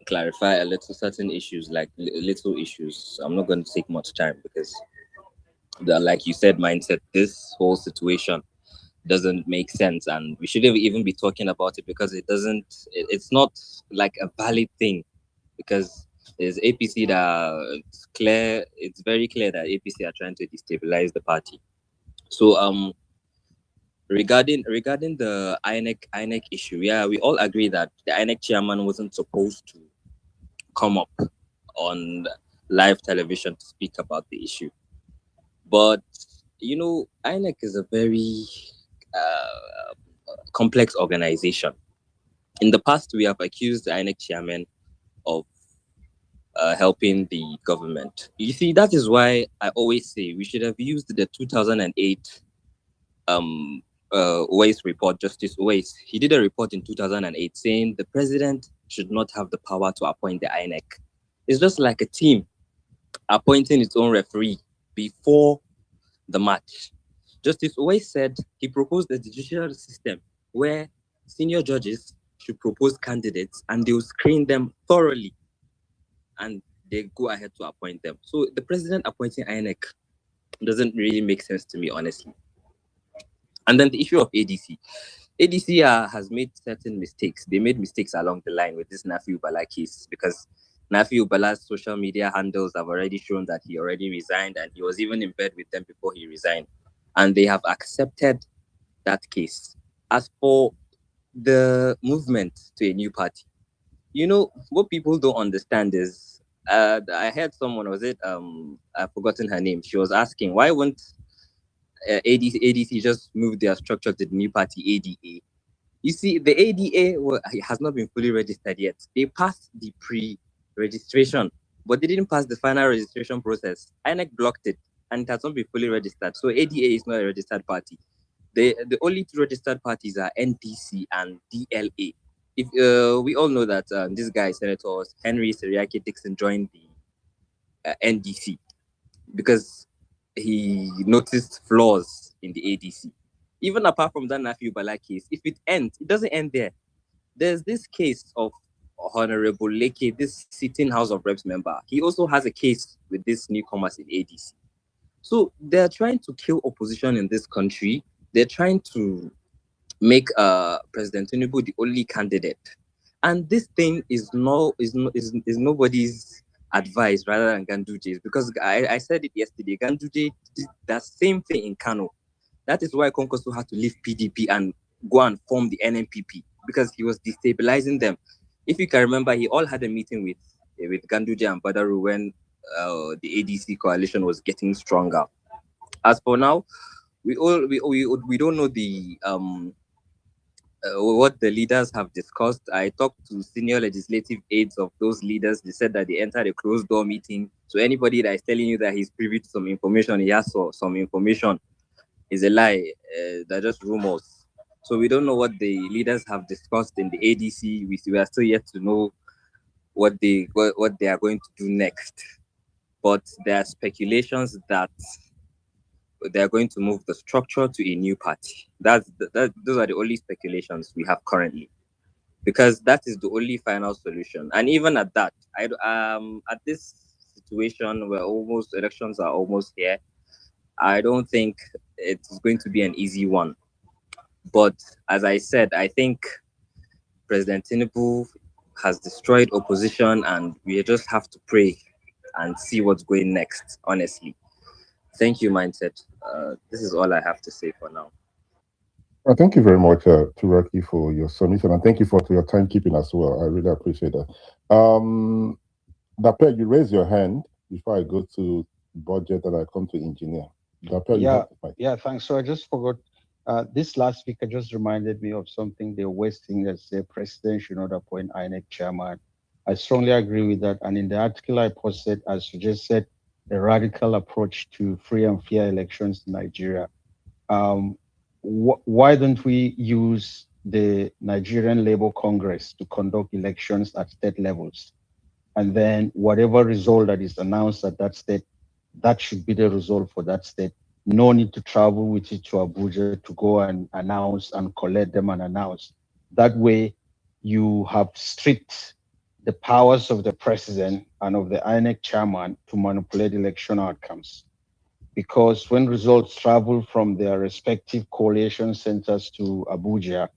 clarify a little certain issues, like little issues. I'm not going to take much time because, like you said, Mindset, this whole situation, doesn't make sense, and we shouldn't even be talking about it because it's not like a valid thing, because there's APC that it's very clear that APC are trying to destabilize the party. So regarding the INEC issue, yeah, we all agree that the INEC chairman wasn't supposed to come up on live television to speak about the issue. But INEC is a very complex organization. In the past, we have accused the INEC chairman of helping the government. You see, that is why I always say we should have used the 2008 Uwais report, Justice Uwais. He did a report in 2008 saying the president should not have the power to appoint the INEC. It's just like a team appointing its own referee before the match. Justice Uwais said he proposed a judicial system where senior judges should propose candidates and they will screen them thoroughly and they go ahead to appoint them. So the president appointing INEC doesn't really make sense to me, honestly. And then the issue of ADC. ADC has made certain mistakes. They made mistakes along the line with this Nafi Ubala case, because Nafi Ubala's social media handles have already shown that he already resigned, and he was even in bed with them before he resigned. And they have accepted that case. As for the movement to a new party, what people don't understand is, I heard someone, I've forgotten her name. She was asking, why won't ADC just move their structure to the new party, ADA? You see, the ADA has not been fully registered yet. They passed the pre-registration, but they didn't pass the final registration process. INEC blocked it, and it has not been fully registered. So ADA is not a registered party. The only two registered parties are NDC and DLA. If we all know that this guy, Senator Henry Seriake Dixon, joined the NDC because he noticed flaws in the ADC. Even apart from that Nafi Ubala case, if it ends, it doesn't end there. There's this case of Honorable Leke, this sitting House of Reps member. He also has a case with this newcomers in ADC. So they're trying to kill opposition in this country. They're trying to make President Tinubu the only candidate. And this thing is nobody's advice rather than Ganduje's, because I said it yesterday. Ganduje did that same thing in Kano. That is why Konkoso had to leave PDP and go and form the NNPP, because he was destabilizing them. If you can remember, he all had a meeting with Ganduje and Badaru when the ADC coalition was getting stronger. As for now, we don't know the what the leaders have discussed. I talked to senior legislative aides of those leaders. They said that they entered a closed door meeting. So anybody that is telling you that he's privy to some information, he has some information, is a lie. They're just rumors. So we don't know what the leaders have discussed in the ADC. We are still yet to know what they are going to do next. But there are speculations that they are going to move the structure to a new party. Those are the only speculations we have currently, because that is the only final solution. And even at that, at this situation where elections are almost here, I don't think it's going to be an easy one. But as I said, I think President Tinubu has destroyed opposition, and we just have to pray and see what's going next, honestly. Thank you, Mindset. This is all I have to say for now. Well, thank you very much, Turaki, for your submission, and thank you for your timekeeping as well. I really appreciate that. Dape, you raise your hand before I go to budget and I come to engineer. Dape, yeah, thanks. So I just forgot. This last speaker just reminded me of something they're wasting as the president should not appoint INEC chairman. I strongly agree with that. And in the article I posted, I suggested a radical approach to free and fair elections in Nigeria. Why don't we use the Nigerian Labour Congress to conduct elections at state levels? And then whatever result that is announced at that state, that should be the result for that state. No need to travel with it to Abuja to go and announce and collect them and announce. That way you have stripped the powers of the president and of the INEC chairman to manipulate election outcomes. because when results travel from their respective coalition centers to Abuja,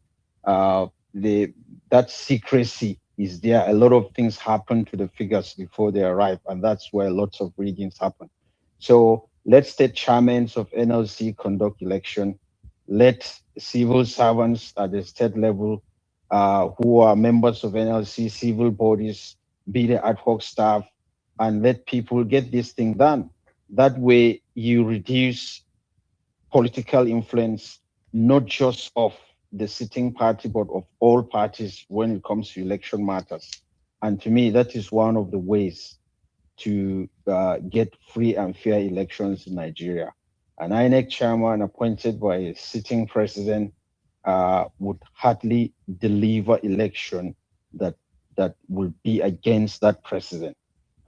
that secrecy is there. A lot of things happen to the figures before they arrive, and that's where lots of riggings happen. So let state chairmen of NLC conduct election. Let civil servants at the state level who are members of NLC civil bodies be the ad hoc staff, and let people get this thing done. That way you reduce political influence, not just of the sitting party, but of all parties when it comes to election matters. And to me, that is one of the ways to get free and fair elections in Nigeria. An INEC chairman appointed by a sitting president would hardly deliver election that will be against that president.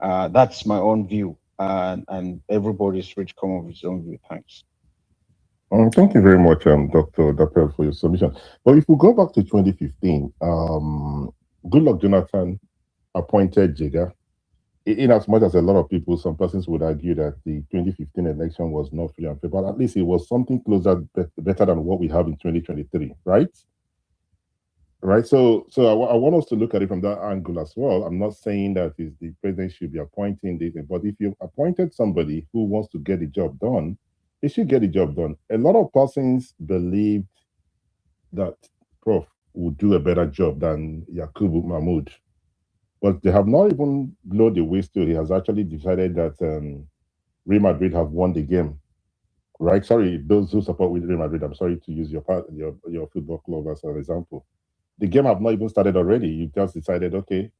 That's my own view, and everybody's free to come up with his own view. Thanks. Thank you very much, Dr. Dapel, for your submission. But if we go back to 2015, Goodluck Jonathan appointed Jega. In as much as a lot of people, some persons would argue that the 2015 election was not free and fair, but at least it was something closer, better than what we have in 2023, right? Right. So I want us to look at it from that angle as well. I'm not saying that the president should be appointing this, but if you appointed somebody who wants to get the job done, they should get the job done. A lot of persons believed that Prof would do a better job than Yakubu Mahmoud. But they have not even blown the whistle. He has actually decided that Real Madrid have won the game. Right? Sorry, those who support with Real Madrid, I'm sorry to use your football club as an example. The game have not even started already. You just decided, okay,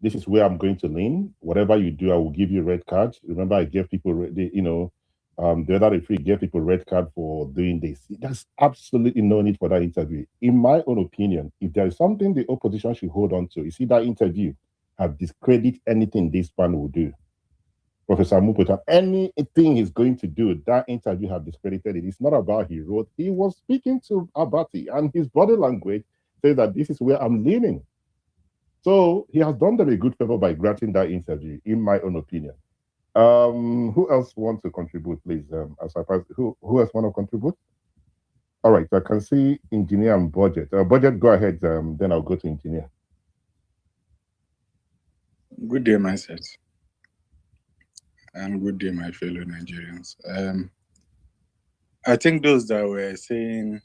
this is where I'm going to lean. Whatever you do, I will give you a red card. Remember, I gave people, the other referee gave people red card for doing this. There's absolutely no need for that interview. In my own opinion, if there is something the opposition should hold on to, you see that interview have discredited anything this man will do. Professor Muputa, anything he's going to do, that interview have discredited it. It's not about he wrote. He was speaking to Abati, and his body language says that this is where I'm leaning. So he has done them a good favor by granting that interview, in my own opinion. Who else wants to contribute, please? Who else want to contribute? All right, I can see engineer and budget. Budget, go ahead. Then I'll go to engineer. Good day, myself, and good day, my fellow Nigerians. I think those that were saying,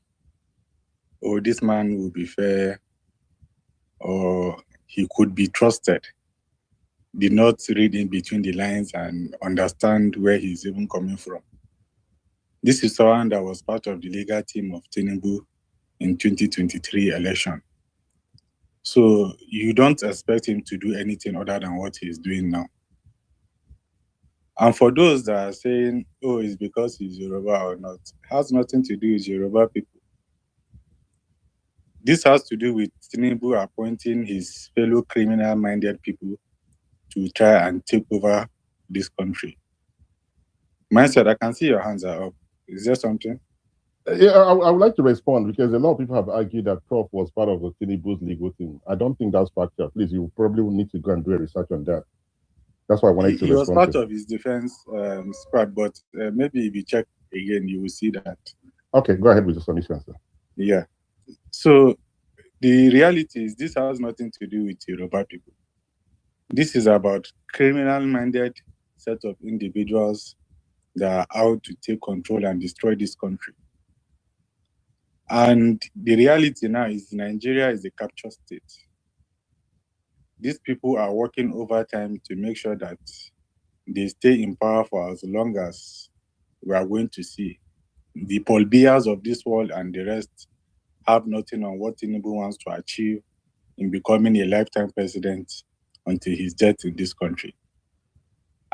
"Oh, this man will be fair," or he could be trusted, did not read in between the lines and understand where he's even coming from. This is someone that was part of the legal team of Tinubu in 2023 election. So you don't expect him to do anything other than what he's doing now. And for those that are saying, oh, it's because he's Yoruba or not, it has nothing to do with Yoruba people. This has to do with Tinubu appointing his fellow criminal-minded people to try and take over this country. Mindset, I can see your hands are up. Is there something? Yeah, I would like to respond because a lot of people have argued that Prof was part of the Tinubu's legal team. I don't think that's factual. Please, you probably will need to go and do a research on that. That's why I wanted to respond. He was part of his defense squad, but maybe if you check again, you will see that. Okay, go ahead with the submission, sir. Yeah. So the reality is this has nothing to do with Yoruba people. This is about criminal-minded set of individuals that are out to take control and destroy this country. And the reality now is Nigeria is a captured state. These people are working overtime to make sure that they stay in power for as long as we are going to see. The Paul Bias of this world and the rest have nothing on what Tinubu wants to achieve in becoming a lifetime president until his death in this country.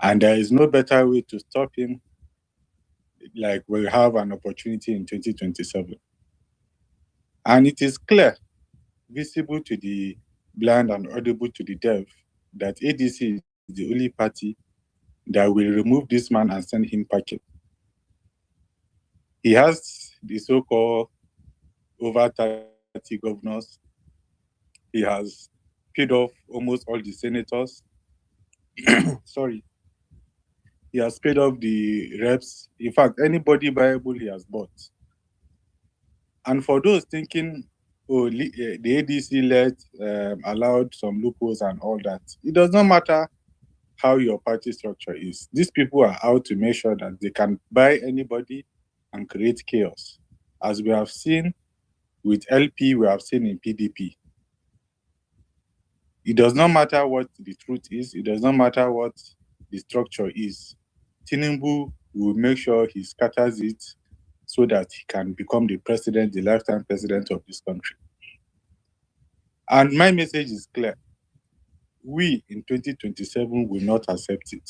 And there is no better way to stop him like we'll have an opportunity in 2027. And it is clear, visible to the blind and audible to the deaf, that ADC is the only party that will remove this man and send him packing. He has the so-called over 30 governors. He has paid off almost all the senators. Sorry. He has paid off the reps. In fact, anybody viable he has bought. And for those thinking, oh, the ADC allowed some loopholes and all that, it does not matter how your party structure is. These people are out to make sure that they can buy anybody and create chaos. As we have seen with LP, we have seen in PDP. It does not matter what the truth is. It does not matter what the structure is. Tinubu will make sure he scatters it so that he can become the president, the lifetime president of this country. And my message is clear. We in 2027 will not accept it.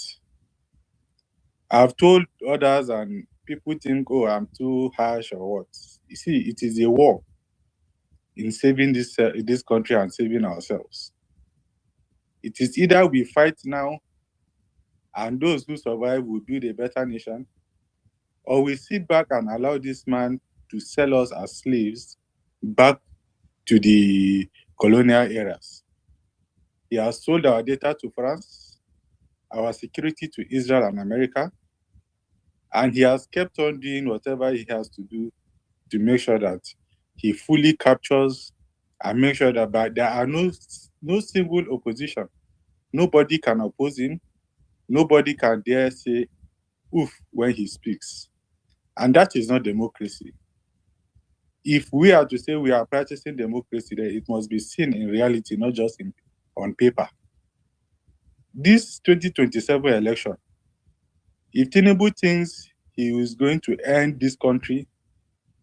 I've told others and people think, oh, I'm too harsh or what. You see, it is a war in saving this country and saving ourselves. It is either we fight now and those who survive will build a better nation, or we sit back and allow this man to sell us as slaves back to the colonial eras. He has sold our data to France, our security to Israel and America, and he has kept on doing whatever he has to do to make sure that he fully captures and make sure that there are no single opposition. Nobody can oppose him. Nobody can dare say, oof, when he speaks. And that is not democracy. If we are to say we are practicing democracy, then it must be seen in reality, not just on paper. This 2027 election, if Tinubu thinks he is going to end this country,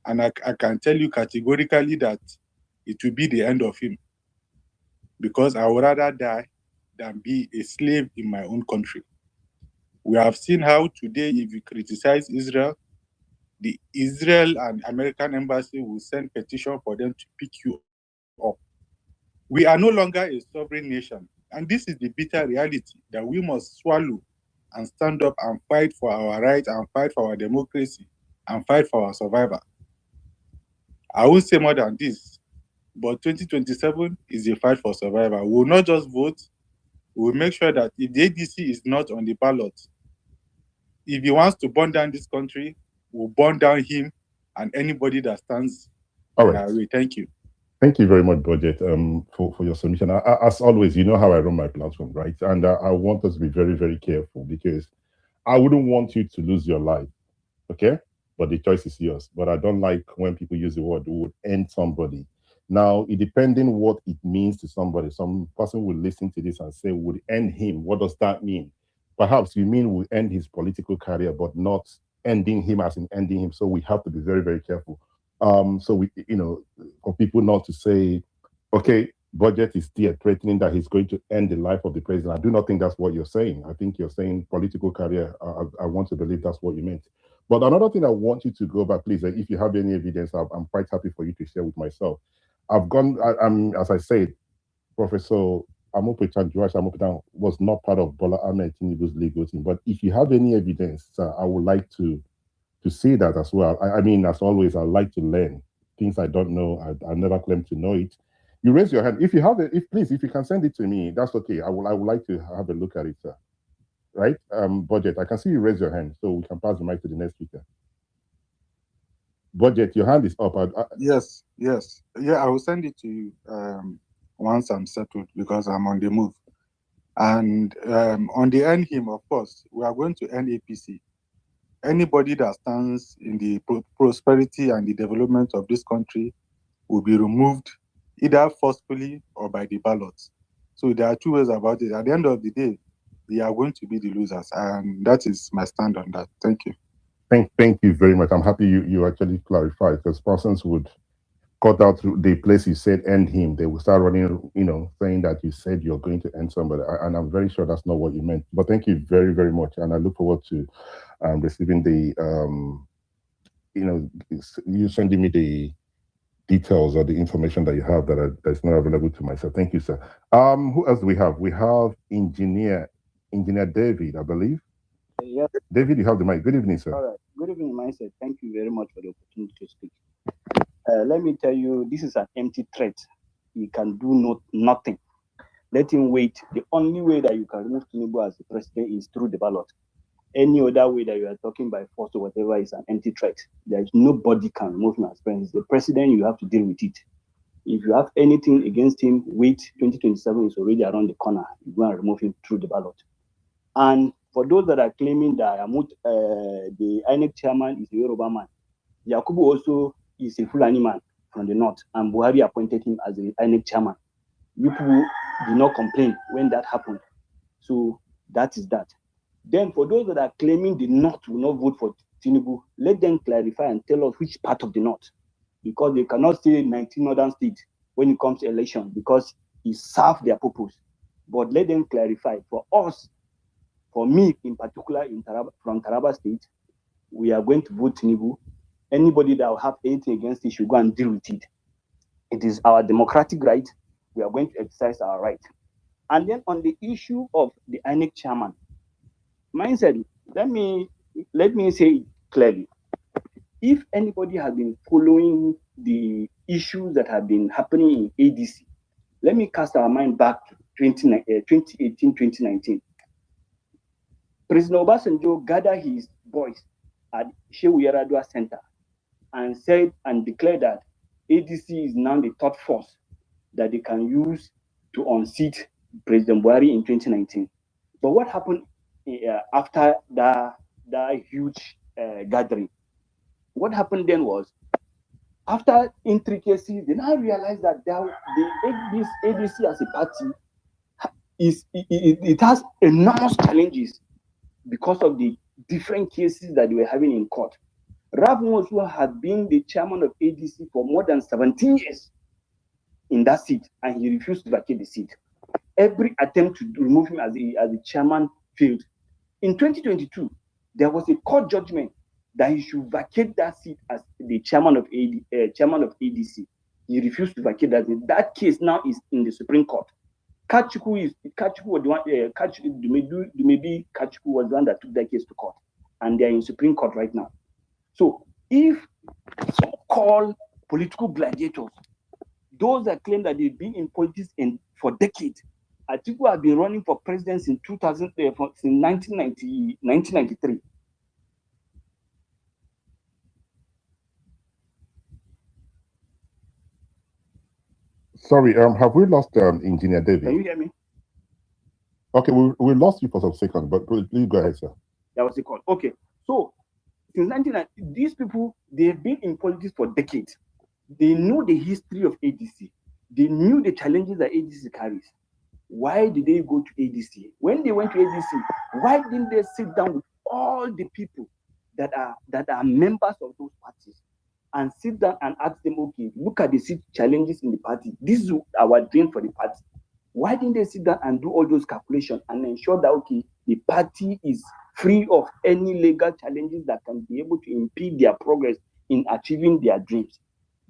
and I can tell you categorically that it will be the end of him, because I would rather die than be a slave in my own country. We have seen how today, if you criticize Israel, the Israel and American embassy will send petition for them to pick you up. We are no longer a sovereign nation. And this is the bitter reality that we must swallow and stand up and fight for our rights and fight for our democracy and fight for our survival. I won't say more than this, but 2027 is a fight for survival. We will not just vote. We will make sure that if the ADC is not on the ballot, if he wants to burn down this country, we'll burn down him and anybody that stands in our way. Thank you. Thank you very much, Budget, for your submission. As always, you know how I run my platform, right? And I want us to be very, very careful, because I wouldn't want you to lose your life, okay? But the choice is yours. But I don't like when people use the word would end somebody. Now, it depending what it means to somebody, some person will listen to this and say, would end him. What does that mean? Perhaps you mean will end his political career, but not ending him as in ending him. So we have to be very, very careful. So we, for people not to say, okay, Budget is there threatening that he's going to end the life of the president. I do not think that's what you're saying. I think you're saying political career. I want to believe that's what you meant. But another thing I want you to go back, please, if you have any evidence, I'm quite happy for you to share with myself. I'm as I said, Professor Amopetan was not part of Bola Ahmed Tinubu's legal team. But if you have any evidence, I would like to see that as well. I mean, as always, I like to learn things I don't know. I never claim to know it. You raise your hand. If you have it, if you can send it to me, that's okay. I would like to have a look at it, sir. Right? Budget, I can see you raise your hand, so we can pass the mic to the next speaker. Budget, your hand is up. Yes. Yeah, I will send it to you once I'm settled, because I'm on the move. And on the end him, of course, we are going to end APC. Anybody that stands in the prosperity and the development of this country will be removed either forcefully or by the ballots. So there are two ways about it. At the end of the day, they are going to be the losers. And that is my stand on that. Thank you. Thank you very much. I'm happy you actually clarified, because persons would cut out the place you said end him. They will start running, saying that you said you're going to end somebody. And I'm very sure that's not what you meant. But thank you very, very much. And I look forward to receiving the, you sending me the details or the information that you have that's not available to myself. Thank you, sir. Who else do we have? We have Engineer David, I believe. Yes. David, you have the mic. Good evening, sir. All right. Good evening, Mindset. Thank you very much for the opportunity to speak. Let me tell you, this is an empty threat. He can do nothing. Let him wait. The only way that you can remove Tinubu as the president is through the ballot. Any other way that you are talking by force or whatever is an empty threat. There is nobody can remove him as president. The president, you have to deal with it. If you have anything against him, wait, 2027 is already around the corner. You go and remove him through the ballot. And for those that are claiming that the INEC chairman is a Yoruba man, Yakubu also is a Fulani man from the north, and Buhari appointed him as the INEC chairman. You people did not complain when that happened. So that is that. Then for those that are claiming the north will not vote for Tinubu, let them clarify and tell us which part of the north, because they cannot say 19 northern states when it comes to election, because it serves their purpose. But let them clarify. For us, for me in particular, from Taraba State, we are going to vote Tinubu. Anybody that will have anything against it should go and deal with it. It is our democratic right. We are going to exercise our right. And then on the issue of the INEC chairman, mine said, let me say it clearly. If anybody has been following the issues that have been happening in ADC, let me cast our mind back to 2018, 2019. President Obasanjo gathered his boys at Shehu Yaradua Center and said and declared that ADC is now the third force that they can use to unseat President Buhari in 2019. But what happened after that huge gathering? What happened then was, after intricacies, they now realized that this ADC as a party it has enormous challenges because of the different cases that they were having in court. Rav Mosua had been the chairman of ADC for more than 17 years in that seat, and he refused to vacate the seat. Every attempt to remove him as the chairman failed. In 2022, there was a court judgment that he should vacate that seat as the chairman of ADC. He refused to vacate that seat. That case now is in the Supreme Court. Kachuku was the one. Maybe Kachuku was the one that took that case to court, and they're in Supreme Court right now. So, if so-called political gladiators, those that claim that they've been in politics for decades, Atiku have been running for president since 1993. Sorry, have we lost Engineer David? Can you hear me? Okay, we lost you for some seconds, but please go ahead, sir. That was the call. Okay, so since 1990, these people, they've been in politics for decades. They know the history of ADC. They knew the challenges that ADC carries. Why did they go to ADC? When they went to ADC, why didn't they sit down with all the people that are members of those parties and sit down and ask them, okay, look at the challenges in the party. This is our dream for the party. Why didn't they sit down and do all those calculations and ensure that, okay, the party is free of any legal challenges that can be able to impede their progress in achieving their dreams?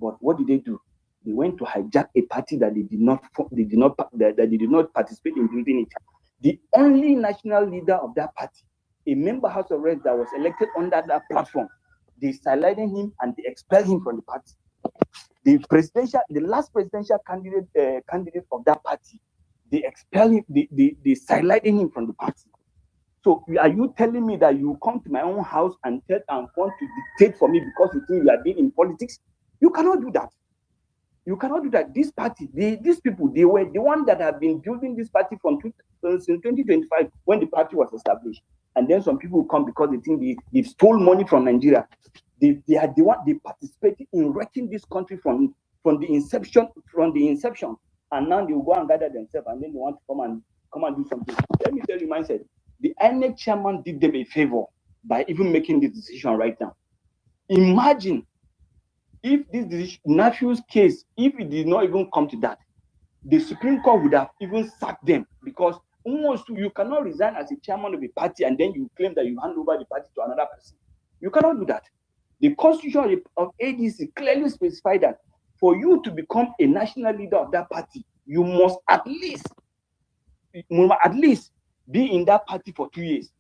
But what did they do? They went to hijack a party that they did not participate in building it. The only national leader of that party, a member House of Reps that was elected under that platform, they silenced him and they expelled him from the party. The last presidential candidate of that party, they expelled him, they silenced him from the party. So are you telling me that you come to my own house and want to dictate for me because you think you are being in politics? You cannot do that. You cannot do that. This party, these people, they were the ones that have been building this party since 2025 when the party was established. And then some people come because they think they stole money from Nigeria. They are the one, they participated in wrecking this country from the inception. And now they will go and gather themselves and then they want to come and do something. Let me tell you, mindset. The INEC chairman did them a favor by even making this decision right now. Imagine if this nephew's case, if it did not even come to that, the Supreme Court would have even sacked them, because almost you cannot resign as a chairman of a party and then you claim that you hand over the party to another person. You cannot do that. The constitution of ADC clearly specifies that for you to become a national leader of that party, you must at least be in that party for 2 years.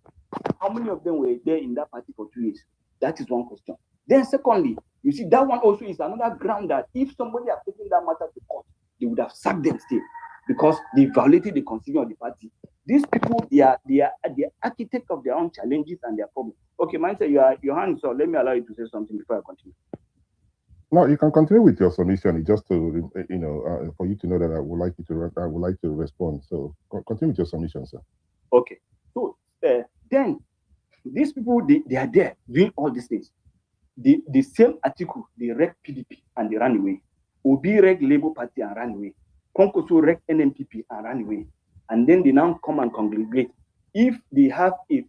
How many of them were there in that party for 2 years? That is one question. Then secondly, you see, that one also is another ground that if somebody had taken that matter to court, they would have sacked them still, because they violated the constitution of the party. These people, they are the architect of their own challenges and their problems. Okay, Mindset, your hand, so let me allow you to say something before I continue. No, you can continue with your submission. Just to for you to know that I would like to respond. So continue with your submission, sir. Okay. So then these people they are there doing all these things. The same article they wreck PDP and they ran away. Obi wreck Labour Party and ran away. Konkoso wreck NNPP and ran away. And then they now come and congregate. If they have the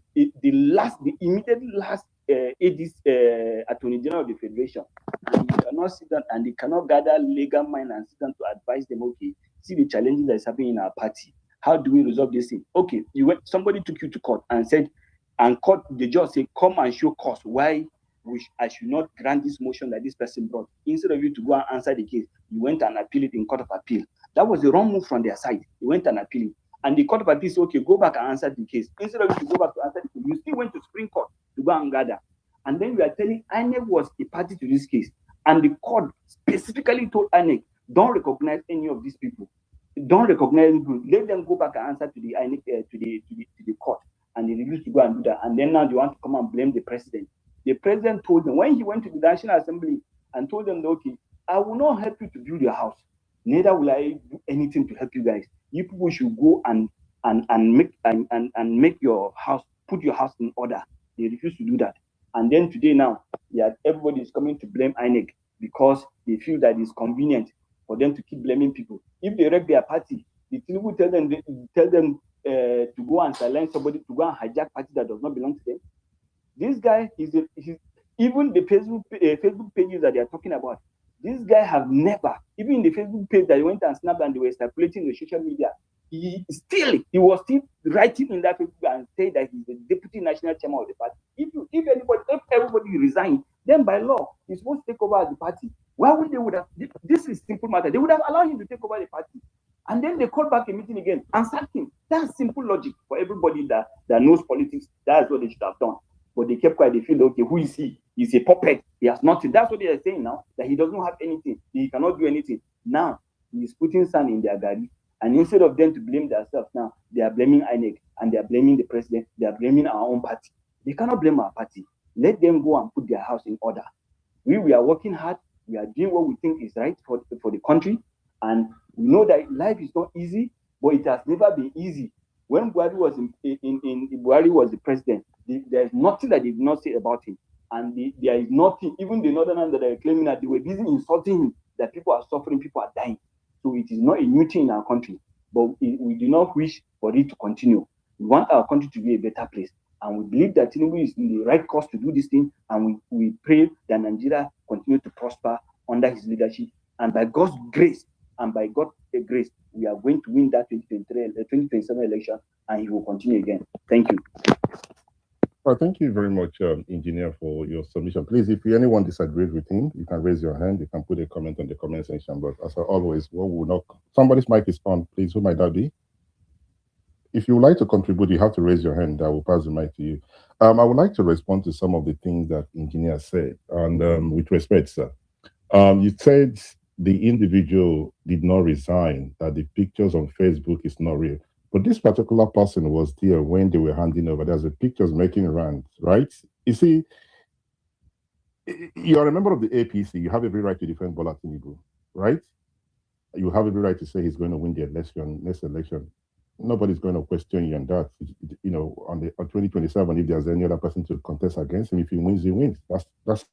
immediate last Attorney General of the Federation, and you cannot sit down and they cannot gather legal mind and sit down to advise them, okay, see the challenges that is happening in our party. How do we resolve this thing? Okay, somebody took you to court and said, and court, the judge said, come and show cause why I should not grant this motion that this person brought. Instead of you to go and answer the case, you went and appeal it in court of appeal. That was the wrong move from their side. You went and appealed it. And the court of appeal said, okay, go back and answer the case. Instead of you to go back to answer the case, you still went to Supreme Court to go and gather. And then we are telling INEC was a party to this case. And the court specifically told INEC, don't recognize any of these people. Don't recognize them. Let them go back and answer to the INEC, to the court. And they refused to go and do that. And then now they want to come and blame the president. The president told them, when he went to the National Assembly and told them, okay, I will not help you to build your house. Neither will I do anything to help you guys. You people should go and make your house, put your house in order. They refuse to do that. And then today now, everybody is coming to blame INEC because they feel that it's convenient for them to keep blaming people. If they wreck their party, the people tell them to go and silence somebody, to go and hijack party that does not belong to them. This guy even the Facebook pages that they are talking about. This guy have never, even in the Facebook page that he went and snapped and they were circulating the social media, he was still writing in that Facebook and say that he's the deputy national chairman of the party. If everybody resigned, then by law he's supposed to take over the party. Why would they would have? This is simple matter. They would have allowed him to take over the party, and then they called back a meeting again and sacked him. That's simple logic for everybody that knows politics. That's what they should have done. But they kept quiet. They feel, okay, who is he? He's a puppet. He has nothing. That's what they are saying now, that he doesn't have anything. He cannot do anything. Now, he's putting sand in their gari. And instead of them to blame themselves now, they are blaming INEC and they are blaming the president. They are blaming our own party. They cannot blame our party. Let them go and put their house in order. We are working hard. We are doing what we think is right for the country. And we know that life is not easy, but it has never been easy. When Buhari was Buhari was the president, there is nothing that they did not say about him. And there is nothing, even the northerners that are claiming that they were busy insulting him, that people are suffering, people are dying. So it is not a new thing in our country, but we do not wish for it to continue. We want our country to be a better place. And we believe that Tinubu is in the right course to do this thing. And we pray that Nigeria continue to prosper under his leadership. And by God's grace, we are going to win that 2027 election, and he will continue again. Thank you. Well, thank you very much, Engineer, for your submission. Please, if anyone disagrees with him, you can raise your hand. You can put a comment on the comment section. But as always, somebody's mic is on. Please, who might that be? If you would like to contribute, you have to raise your hand. I will pass the mic to you. I would like to respond to some of the things that Engineer said, and with respect, sir. You said the individual did not resign, that the pictures on Facebook is not real. But this particular person was there when they were handing over. There's a pictures making rounds, right? You see, you are a member of the APC. You have every right to defend Bola Tinubu, right? You have every right to say he's going to win the election, next election. Nobody's going to question you on that. You know, on 2027, if there's any other person to contest against him, if he wins, he wins. That's.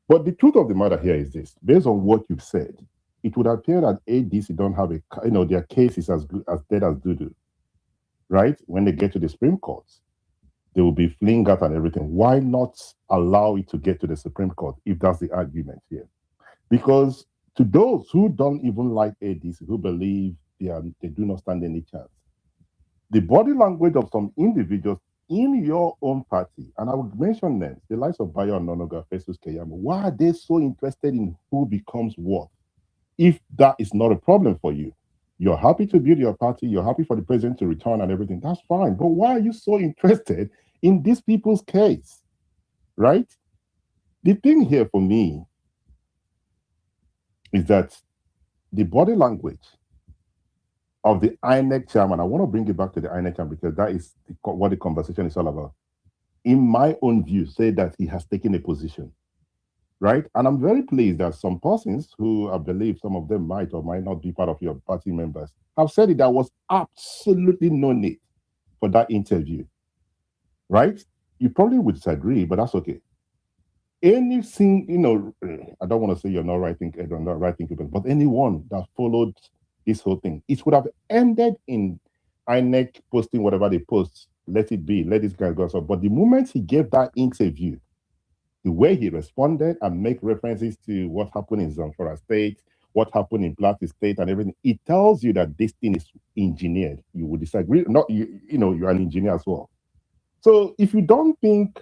But the truth of the matter here is this: based on what you've said, it would appear that ADC don't have their case is as good as dead as doo-doo, right? When they get to the Supreme Court, they will be fleeing out and everything. Why not allow it to get to the Supreme Court if that's the argument here? Because to those who don't even like ADC, who believe they do not stand any chance, the body language of some individuals in your own party, and I would mention names, the likes of Bayo and Nonoga, Festus Keyamo, why are they so interested in who becomes what? If that is not a problem for you, you're happy to build your party, you're happy for the president to return and everything, that's fine. But why are you so interested in these people's case, right? The thing here for me is that the body language of the INEC chairman, I want to bring it back to the INEC chairman because that is what the conversation is all about. In my own view, say that he has taken a position, right? And I'm very pleased that some persons who I believe some of them might or might not be part of your party members have said it. There was absolutely no need for that interview, right? You probably would disagree, but that's okay. Anything, I don't want to say you're not right thinking, but anyone that followed this whole thing, it would have ended in INEC posting whatever they post. Let it be, let this guy go. But the moment he gave that interview, the way he responded and make references to what happened in Zamfara State, what happened in Plateau State and everything, it tells you that this thing is engineered. You would disagree. Not you're an engineer as well. So if you don't think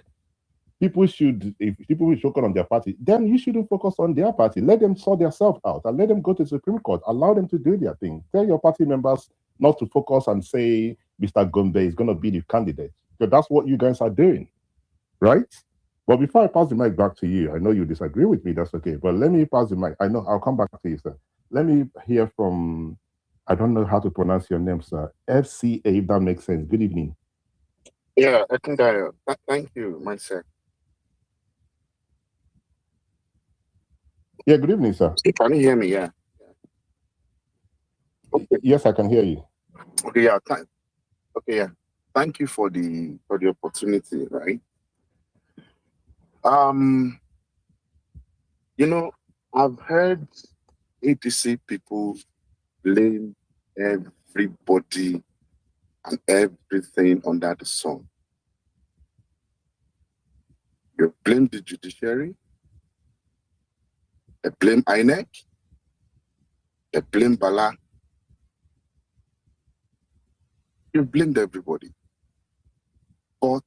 if people should focus on their party, then you shouldn't focus on their party. Let them sort themselves out and let them go to the Supreme Court. Allow them to do their thing. Tell your party members not to focus and say Mr. Gombe is going to be the candidate. So that's what you guys are doing, right? But before I pass the mic back to you, I know you disagree with me, that's okay. But let me pass the mic. I know I'll come back to you, sir. Let me hear from, I don't know how to pronounce your name, sir. FCA, if that makes sense. Good evening. Yeah, I think thank you, myself. Yeah, good evening, sir. Can you hear me? Yeah. Okay. Yes, I can hear you. Okay, yeah. Okay, yeah. Thank you for the opportunity, right? I've heard APC people blame everybody and everything under the sun. You blame the judiciary, they blame INEC, they blame Bala. You blamed everybody. But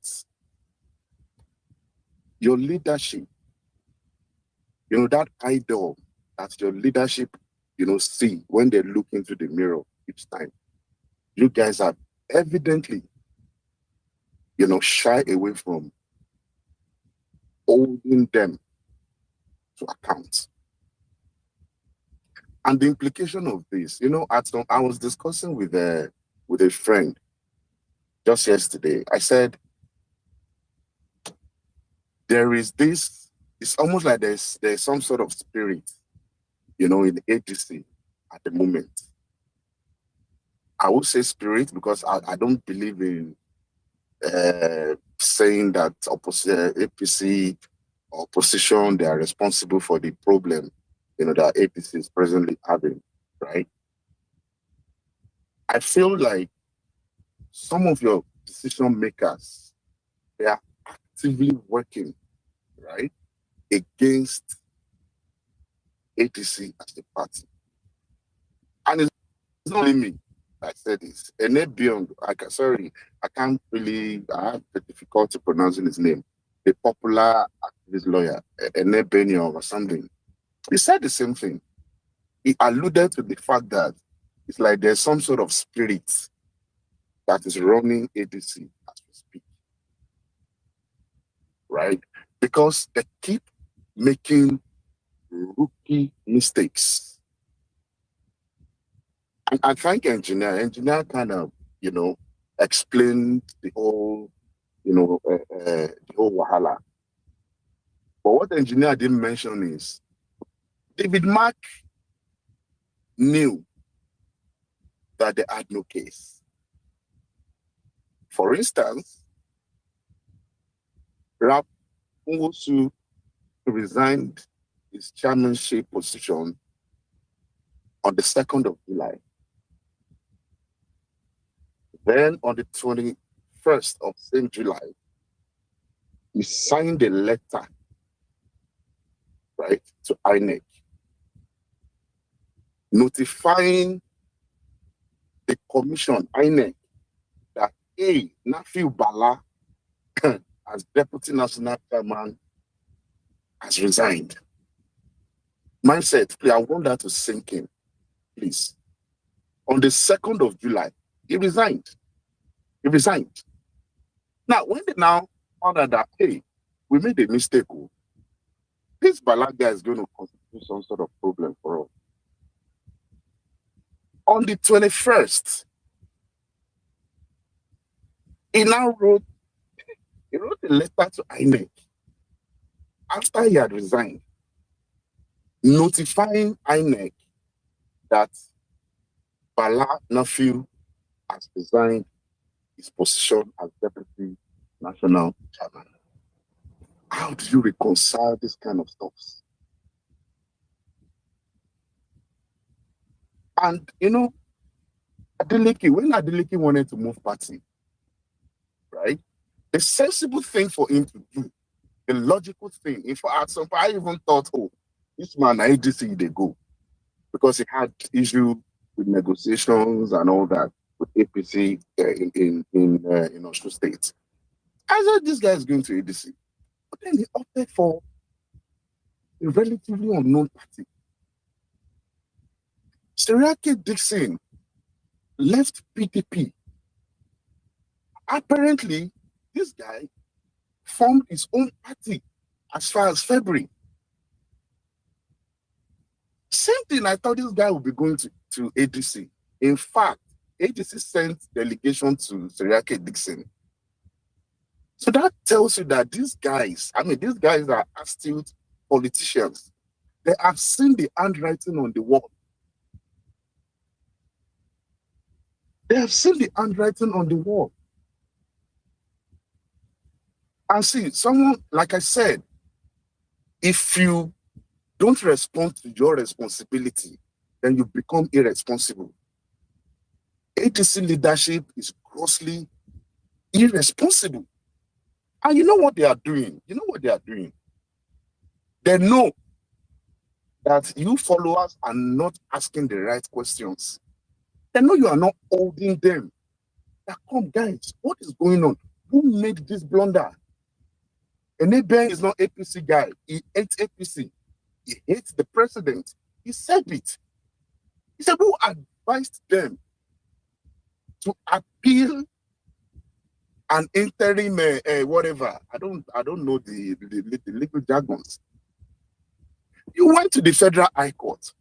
your leadership, that idol that your leadership, see when they look into the mirror each time, you guys are evidently, shy away from holding them to account. And the implication of this, I was discussing with a friend just yesterday. I said, there is this, it's almost like there's some sort of spirit, in the APC at the moment. I would say spirit because I don't believe in saying that APC opposition, they are responsible for the problem, that APC is presently having, right? I feel like some of your decision makers, they are actively working, right, against APC as a party. And it's not only me that said this. Enebiong, I can't really, I have the difficulty pronouncing his name. The popular activist lawyer, Enebiong or something. He said the same thing. He alluded to the fact that it's like there's some sort of spirit that is running APC as we speak. Right? Because they keep making rookie mistakes. And I think engineer kind of, explained the whole, the whole wahala. But what the engineer didn't mention is David Mark knew that they had no case. For instance, Rap Ungosu resigned his chairmanship position on the 2nd of July. Then on the 21st of same July, he signed a letter, right, to INEC, notifying the commission, INEC, that Nafiu Bala, as Deputy National Chairman, has resigned. Mindset, please, I want that to sink in, please. On the 2nd of July, he resigned. He resigned. Now, when they now found out that, hey, we made a mistake, this Bala guy is going to constitute some sort of problem for us. On the 21st, he wrote a letter to INEC after he had resigned, notifying INEC that Bala Nafiu has resigned his position as Deputy National Chairman. How do you reconcile this kind of stuff? And when Adeleke wanted to move party, right? The sensible thing for him to do, the logical thing, in fact, at some point I even thought, oh, this man, I just see they go. Because he had issue with negotiations and all that with APC in Oslo State. I thought this guy is going to ADC. But then he opted for a relatively unknown party. Seriake Dixon left PDP. Apparently, this guy formed his own party as far as February. Same thing, I thought this guy would be going to ADC. In fact, ADC sent delegation to Seriake Dixon. So that tells you that these guys are astute politicians. They have seen the handwriting on the wall. They have seen the handwriting on the wall. And see, someone, like I said, if you don't respond to your responsibility, then you become irresponsible. ATC leadership is grossly irresponsible. And you know what they are doing? They know that you followers are not asking the right questions. They know you are not holding them. Now, come, guys, what is going on? Who made this blunder? Enebe is not APC guy. He hates APC. He hates the president. He said it. He said, who advised them to appeal an interim whatever? I don't know the legal jargons. You went to the Federal High Court.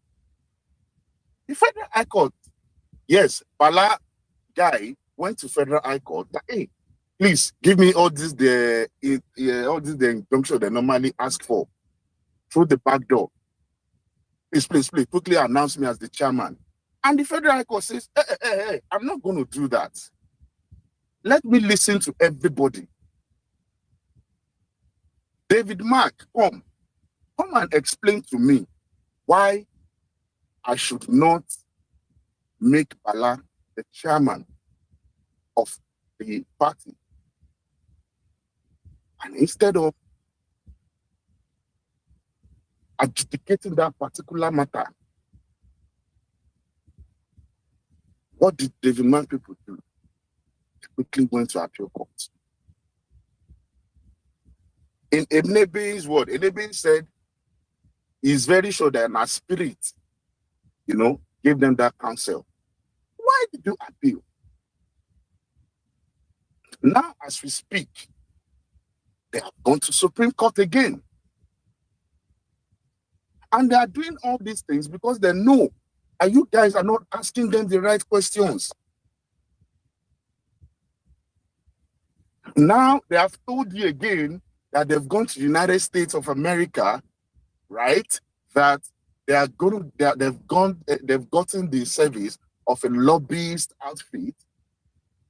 The Federal High Court, yes, Bala guy went to Federal High Court that, hey, please give me all this the injunction they normally ask for through the back door. Please, quickly announce me as the chairman. And the Federal High Court says, hey, I'm not going to do that. Let me listen to everybody. David Mark, come and explain to me why I should not make Bala the chairman of the party. And instead of adjudicating that particular matter, what did David Mark people do? They quickly went to appeal court. In Ebenebe's word, Ebene said he's very sure that my spirit, gave them that counsel. Why did you appeal? Now, as we speak, they have gone to Supreme Court again. And they are doing all these things because they know that you guys are not asking them the right questions. Now, they have told you again that they've gone to the United States of America, right? That they've gotten the service of a lobbyist outfit,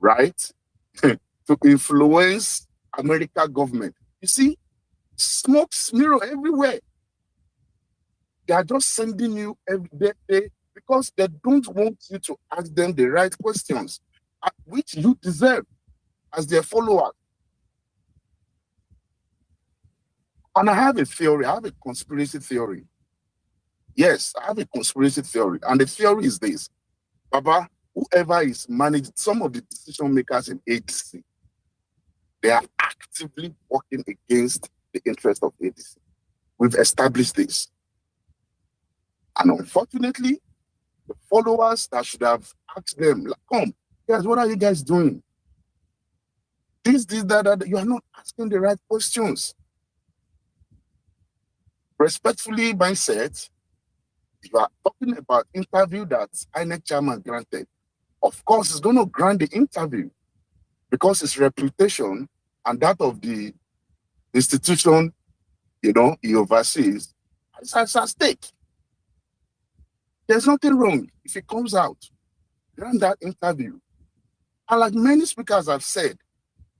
right? To influence American government. You see, smoke mirror everywhere. They are just sending you every day because they don't want you to ask them the right questions, which you deserve as their follower. And I have a theory. I have a conspiracy theory. Yes, I have a conspiracy theory. And the theory is this. Baba, whoever is managing some of the decision makers in ADC, they are actively working against the interest of ADC. We've established this. And unfortunately, the followers that should have asked them, like, come, guys, what are you guys doing? This, that, you are not asking the right questions. Respectfully, mindset, you are talking about interview that INEC chairman granted, of course, it's going to grant the interview because his reputation and that of the institution, he oversees, is at stake. There's nothing wrong if he comes out, grant that interview. And like many speakers have said,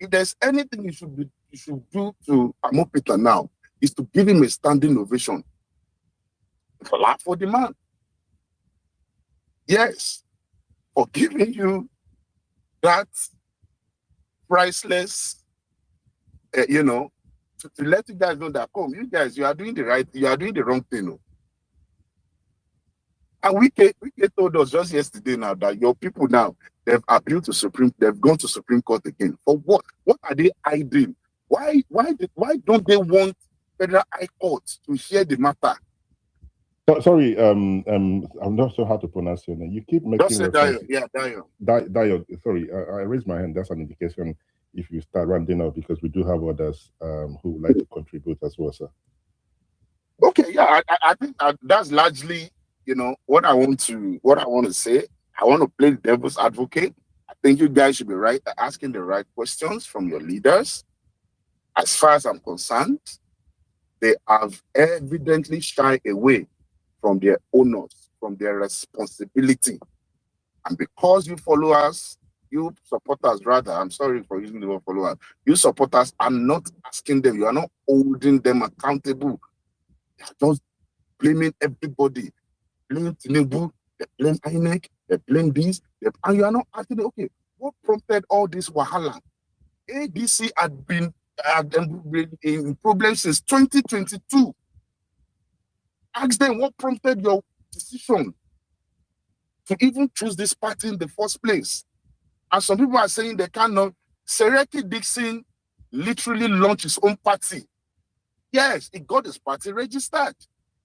if there's anything you should do to Amopita now, is to give him a standing ovation. For the man. Yes, for giving you that priceless, to let you guys know that, come, you guys, you are doing the wrong thing. No? And Wike told us just yesterday now that your people now, they've appealed to they've gone to Supreme Court again. For what? What are they hiding? Why don't they want Federal High Court to hear the matter? Sorry, I'm not sure how to pronounce your name. You keep making Just say Dayo. Yeah, Dayo. Dayo, sorry, I raised my hand. That's an indication if you start rounding up, because we do have others who would like to contribute as well, sir. Okay, yeah, I think that's largely, what I want to say. I want to play the devil's advocate. I think you guys should be asking the right questions from your leaders. As far as I'm concerned, they have evidently shied away from their honors, from their responsibility. And because you followers, you supporters rather, I'm sorry for using the word followers, you supporters are not asking them, you are not holding them accountable. They are just blaming everybody. Blame Tinubu, they blame INEC, they blame this, and you are not asking them, okay, what prompted all this wahala? APC had been in problems since 2022. Ask them what prompted your decision to even choose this party in the first place. And some people are saying they cannot. Sereki Dixon literally launched his own party. Yes, he got his party registered.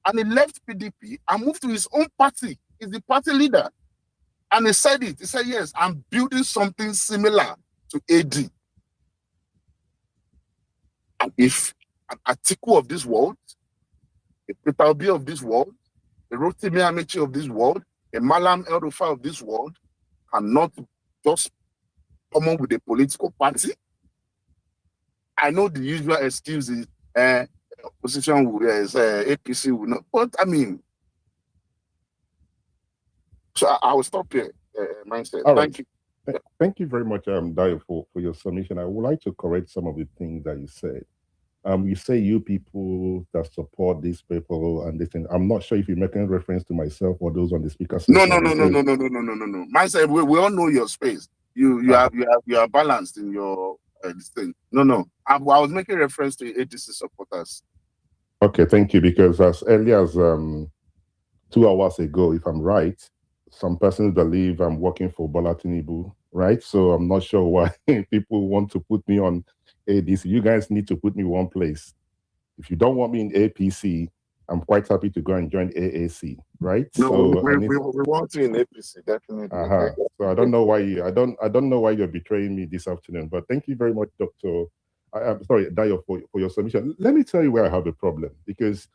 And he left PDP and moved to his own party. He's the party leader. And he said it. He said, yes, I'm building something similar to AD. And if an Atiku of this world, a Peter Obi of this world, a Rotimi Amechi of this world, a Malam El-Rufai of this world cannot just come up with a political party, I know the usual excuse is opposition will, APC will not, but I mean, so I will stop here. Mindset. All Thank right. you. Thank you very much, Dayo, for your submission. I would like to correct some of the things that you said. You say you people that support these people and this thing. I'm not sure if you're making reference to myself or those on the speaker No. section. Myself, we all know your space. You are balanced in your this thing. No. I was making reference to ADC supporters. Okay, thank you. Because as early as 2 hours ago, if I'm right, some persons believe I'm working for Bola Tinubu, right? So I'm not sure why people want to put me on ADC. You guys need to put me one place. If you don't want me in APC, I'm quite happy to go and join AAC, right? No, so we want you in APC, definitely. So I don't know why I don't know why you're betraying me this afternoon. But thank you very much, Dr. I'm sorry, Dayo, for your submission. Let me tell you where I have a problem, because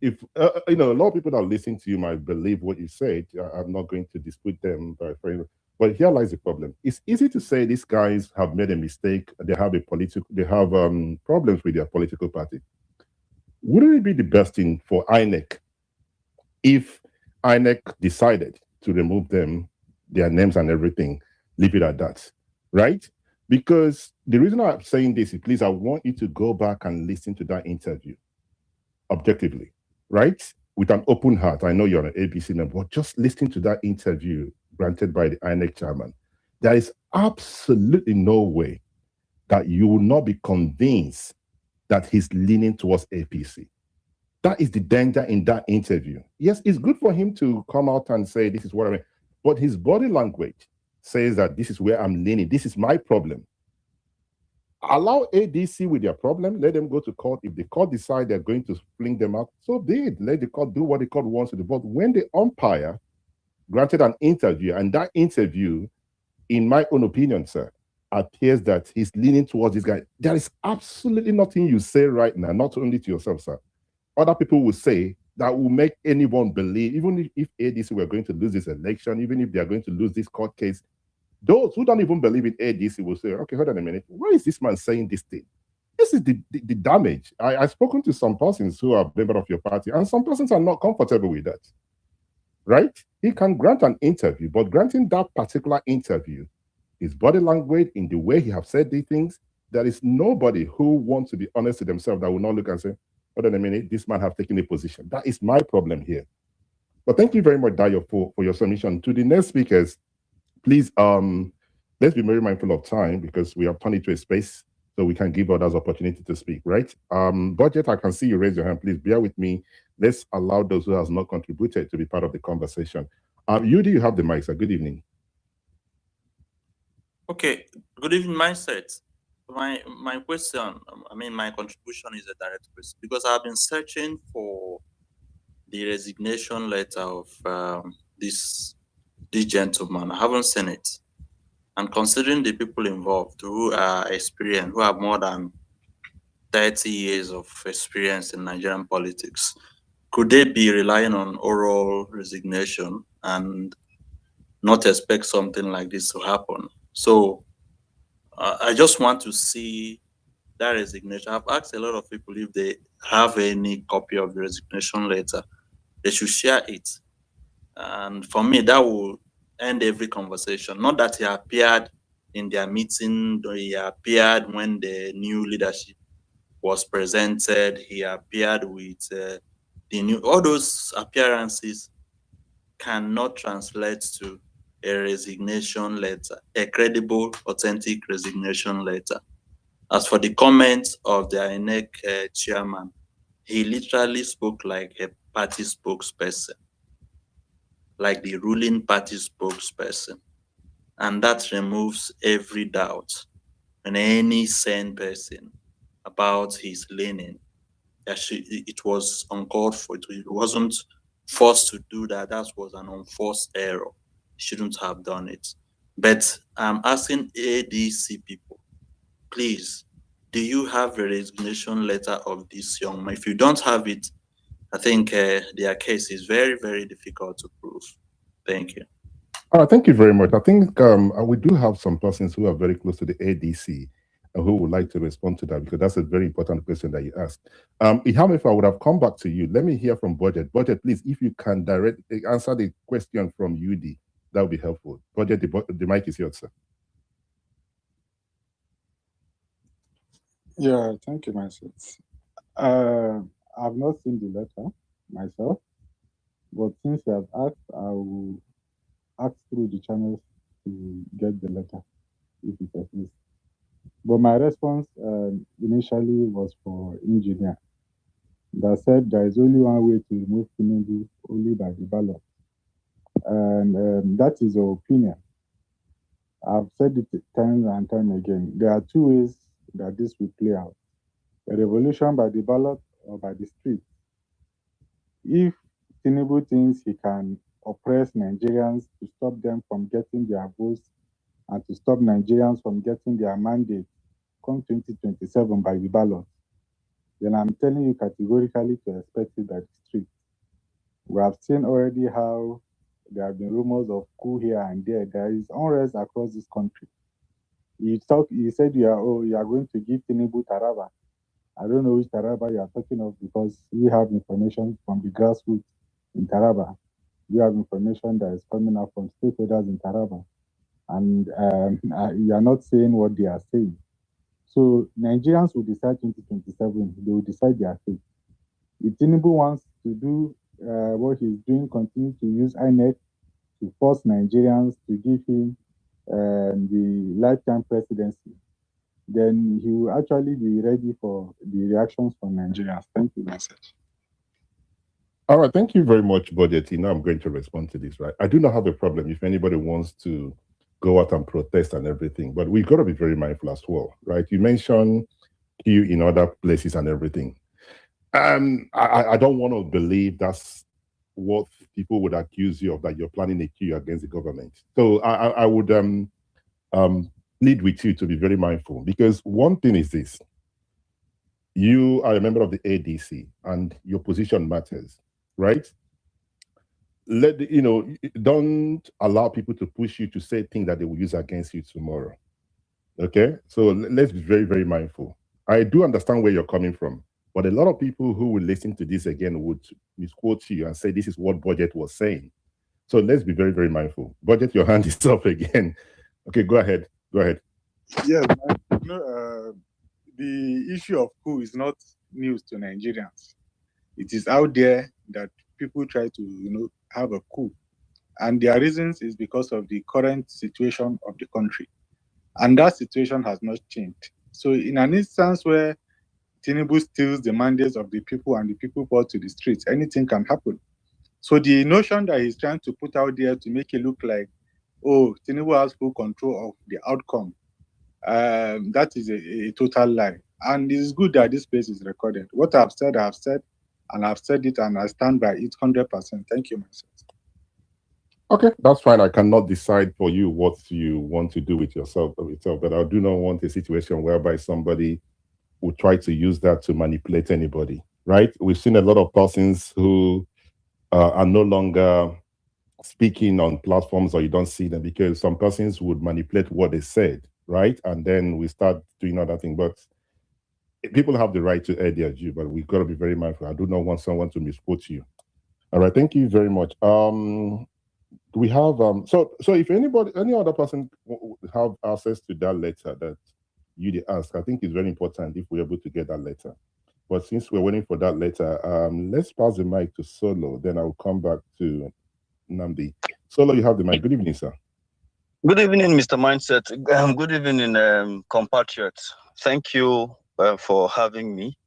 if a lot of people that listen to you might believe what you said. I'm not going to dispute them but here lies the problem. It's easy to say these guys have made a mistake. They have problems with their political party. Wouldn't it be the best thing for INEC if INEC decided to remove them, their names and everything, leave it at that, right? Because the reason I'm saying this is, please, I want you to go back and listen to that interview objectively, right? With an open heart. I know you're an APC member, but just listening to that interview granted by the INEC chairman, there is absolutely no way that you will not be convinced that he's leaning towards APC. That is the danger in that interview. Yes, it's good for him to come out and say, this is what I mean, but his body language says that this is where I'm leaning. This is my problem. Allow ADC with their problem. Let them go to court. If the court decide they're going to fling them out, so be it. Let the court do what the court wants to do. But when the umpire granted an interview, and that interview, in my own opinion, sir, appears that he's leaning towards this guy, there is absolutely nothing you say right now, not only to yourself, sir. Other people will say that will make anyone believe, even if ADC were going to lose this election, even if they are going to lose this court case, those who don't even believe in ADC will say, okay, hold on a minute, why is this man saying this thing? This is the damage. I've spoken to some persons who are members of your party, and some persons are not comfortable with that, right? He can grant an interview, but granting that particular interview, his body language, in the way he have said these things, there is nobody who wants to be honest to themselves that will not look and say, hold on a minute, this man have taken a position. That is my problem here. But thank you very much, Dayo, for your submission. To the next speakers, please, let's be very mindful of time because we have turned it to a space so we can give others opportunity to speak, right? Budget, I can see you raise your hand. Please bear with me. Let's allow those who have not contributed to be part of the conversation. You have the mic, sir. Good evening. Okay, good evening, mindset. My question, my contribution is a direct question because I've been searching for the resignation letter of this gentleman. I haven't seen it. And considering the people involved who are experienced, who have more than 30 years of experience in Nigerian politics, could they be relying on oral resignation and not expect something like this to happen? So I just want to see that resignation. I've asked a lot of people if they have any copy of the resignation letter. They should share it. And for me, that will end every conversation. Not that he appeared in their meeting, or he appeared when the new leadership was presented, he appeared with the new, all those appearances cannot translate to a resignation letter, a credible, authentic resignation letter. As for the comments of the INEC chairman, he literally spoke like a party spokesperson, like the ruling party spokesperson. And that removes every doubt in any sane person about his leaning. Actually, it was uncalled for. It wasn't forced to do that. That was an unforced error. He shouldn't have done it. But I'm asking ADC people, please, do you have a resignation letter of this young man? If you don't have it, I think their case is very, very difficult to prove. Thank you. Thank you very much. I think we do have some persons who are very close to the ADC and who would like to respond to that, because that's a very important question that you asked. Iham, if I would have come back to you, let me hear from Budget. Budget, please, if you can answer the question from UD, that would be helpful. Budget, the mic is yours, sir. Yeah, thank you, myself. I've not seen the letter myself, but since you have asked, I will ask through the channels to get the letter if it exists. But my response initially was for engineer that said there is only one way to remove Tinubu, only by the ballot. And that is your opinion. I've said it time and time again. There are two ways that this will play out. A revolution by the ballot or by the street. If Tinubu thinks he can oppress Nigerians to stop them from getting their votes and to stop Nigerians from getting their mandate come 2027 by the ballot, then I'm telling you categorically to expect it by the street. We have seen already how there have been rumors of coup here and there. There is unrest across this country. You said you are going to give Tinubu Taraba. I don't know which Taraba you are talking of, because we have information from the grassroots in Taraba. We have information that is coming out from stakeholders in Taraba. And you are not saying what they are saying. So Nigerians will decide 2027. They will decide their fate. If Tinubu wants to do what he's doing, continue to use INEC to force Nigerians to give him the lifetime presidency, then he will actually be ready for the reactions from Nigerians. Thank you, message. All right, thank you very much, Budget. Now I'm going to respond to this, right? I do not have a problem if anybody wants to go out and protest and everything, but we've got to be very mindful as well, right? You mentioned queue in other places and everything. I don't want to believe that's what people would accuse you of, that you're planning a queue against the government. So I would plead with you to be very mindful, because one thing is this: you are a member of the ADC and your position matters, right? Don't allow people to push you to say things that they will use against you tomorrow. Okay, so let's be very, very mindful. I do understand where you're coming from, but a lot of people who will listen to this again would misquote you and say this is what Budget was saying. So let's be very, very mindful. Budget, your hand is up again. Okay, go ahead. Go ahead. Yes, the issue of coup is not news to Nigerians. It is out there that people try to, have a coup. And their reasons is because of the current situation of the country. And that situation has not changed. So in an instance where Tinubu steals the mandates of the people and the people go to the streets, anything can happen. So the notion that he's trying to put out there to make it look like, oh, Tinubu has full control of the outcome, that is a total lie. And it's good that this place is recorded. What I've said, and I've said it, and I stand by it 100%. Thank you, myself. Okay, that's fine. I cannot decide for you what you want to do with yourself, but I do not want a situation whereby somebody will try to use that to manipulate anybody, right? We've seen a lot of persons who are no longer speaking on platforms, or you don't see them because some persons would manipulate what they said, right? And then we start doing other things. But people have the right to air their view, but we've got to be very mindful. I do not want someone to misquote you. All right, thank you very much. We have so if any other person have access to that letter that you did ask, I think it's very important if we're able to get that letter. But since we're waiting for that letter, let's pass the mic to Solo. Then I'll come back to Namdi. Solo, you have the mic. Good evening, sir. Good evening, Mr. Mindset. Good evening, compatriots. Thank you for having me,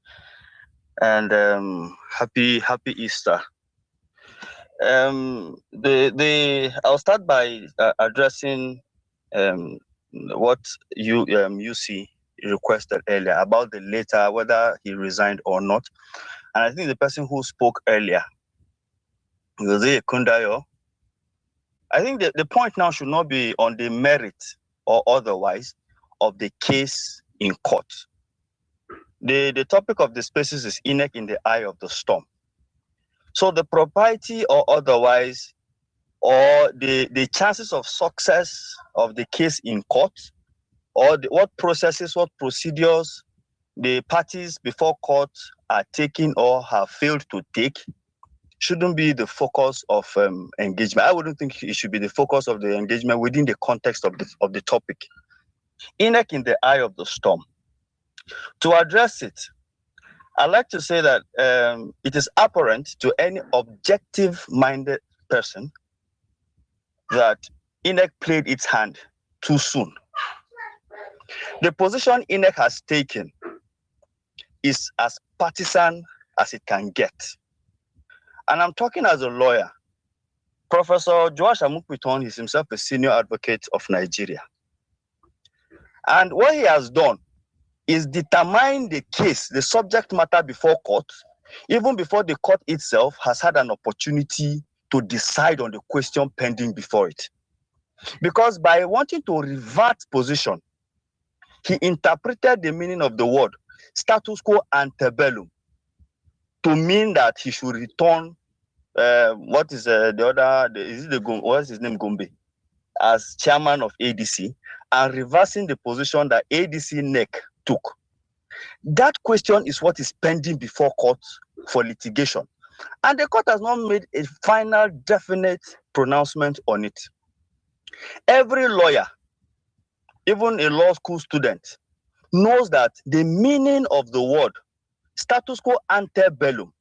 and happy Easter. I'll start by addressing what you see requested earlier about the letter, whether he resigned or not. And I think the person who spoke earlier, Jose Kundayo, I think the point now should not be on the merit or otherwise of the case in court. The topic of the spaces is INEC in the eye of the storm. So the propriety or otherwise, or the chances of success of the case in court, or what processes, what procedures the parties before court are taking or have failed to take, shouldn't be the focus of engagement. I wouldn't think it should be the focus of the engagement within the context of the topic. INEC in the eye of the storm. To address it, I'd like to say that it is apparent to any objective-minded person that INEC played its hand too soon. The position INEC has taken is as partisan as it can get. And I'm talking as a lawyer. Professor Joash Amukwiton is himself a senior advocate of Nigeria. And what he has done is determine the case, the subject matter before court, even before the court itself has had an opportunity to decide on the question pending before it. Because by wanting to revert position, he interpreted the meaning of the word status quo antebellum to mean that he should return what's his name, Gombe, as chairman of ADC, and reversing the position that ADC NEC took. That question is what is pending before court for litigation. And the court has not made a final definite pronouncement on it. Every lawyer, even a law school student, knows that the meaning of the word status quo antebellum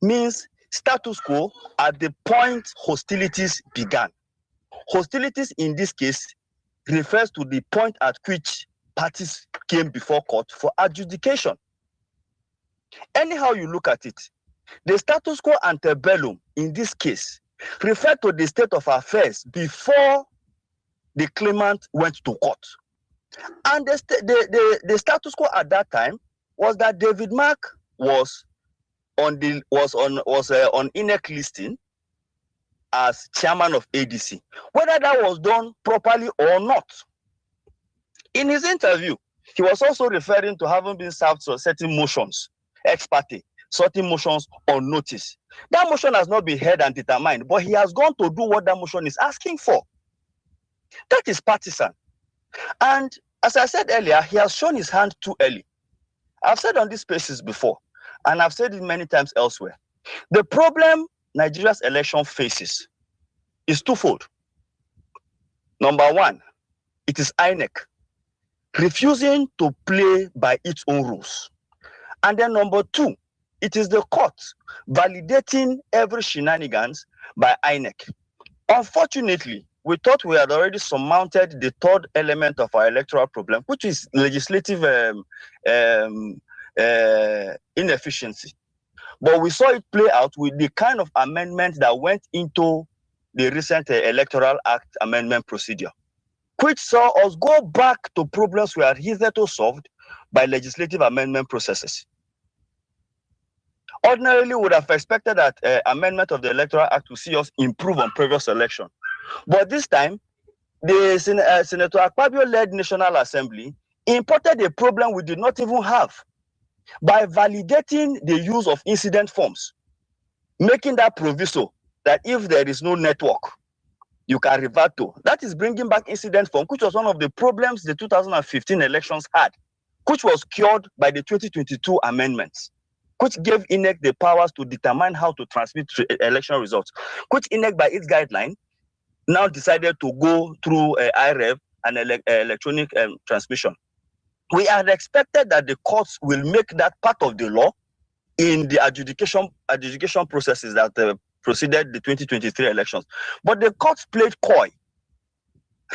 means status quo at the point hostilities began. Hostilities in this case refers to the point at which parties came before court for adjudication. Anyhow you look at it, the status quo antebellum in this case referred to the state of affairs before the claimant went to court. And the status quo at that time was that David Mark was on INEC listing as chairman of ADC, whether that was done properly or not. In his interview, he was also referring to having been served to certain motions, ex parte, certain motions on notice. That motion has not been heard and determined, but he has gone to do what that motion is asking for. That is partisan. And as I said earlier, he has shown his hand too early. I've said on these spaces before, and I've said it many times elsewhere. The problem Nigeria's election faces is twofold. Number one, it is INEC refusing to play by its own rules. And then number two, it is the court validating every shenanigans by INEC. Unfortunately, we thought we had already surmounted the third element of our electoral problem, which is legislative inefficiency. But we saw it play out with the kind of amendment that went into the recent Electoral Act amendment procedure, which saw us go back to problems we had hitherto solved by legislative amendment processes. Ordinarily, we would have expected that amendment of the Electoral Act to see us improve on previous election. But this time, the Senator Akpabio-led National Assembly imported a problem we did not even have by validating the use of incident forms, making that proviso that if there is no network, you can revert to. That is bringing back incident form, which was one of the problems the 2015 elections had, which was cured by the 2022 amendments, which gave INEC the powers to determine how to transmit election results, which INEC, by its guideline, now decided to go through IREV and electronic transmission. We had expected that the courts will make that part of the law in the adjudication processes that preceded the 2023 elections. But the courts played coy,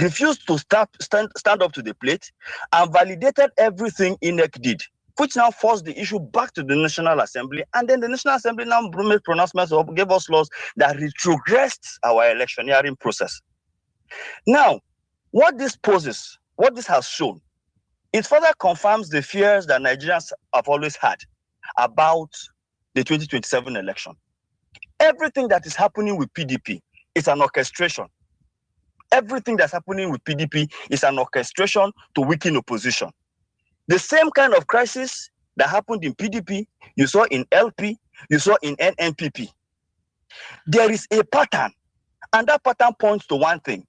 refused to stand up to the plate, and validated everything INEC did, which now forced the issue back to the National Assembly. And then the National Assembly now made pronouncements or gave us laws that retrogressed our electioneering process. Now, what this poses, what this has shown, it further confirms the fears that Nigerians have always had about the 2027 election. Everything that is happening with PDP is an orchestration. Everything that's happening with PDP is an orchestration to weaken opposition. The same kind of crisis that happened in PDP, you saw in LP, you saw in NNPP. There is a pattern, and that pattern points to one thing.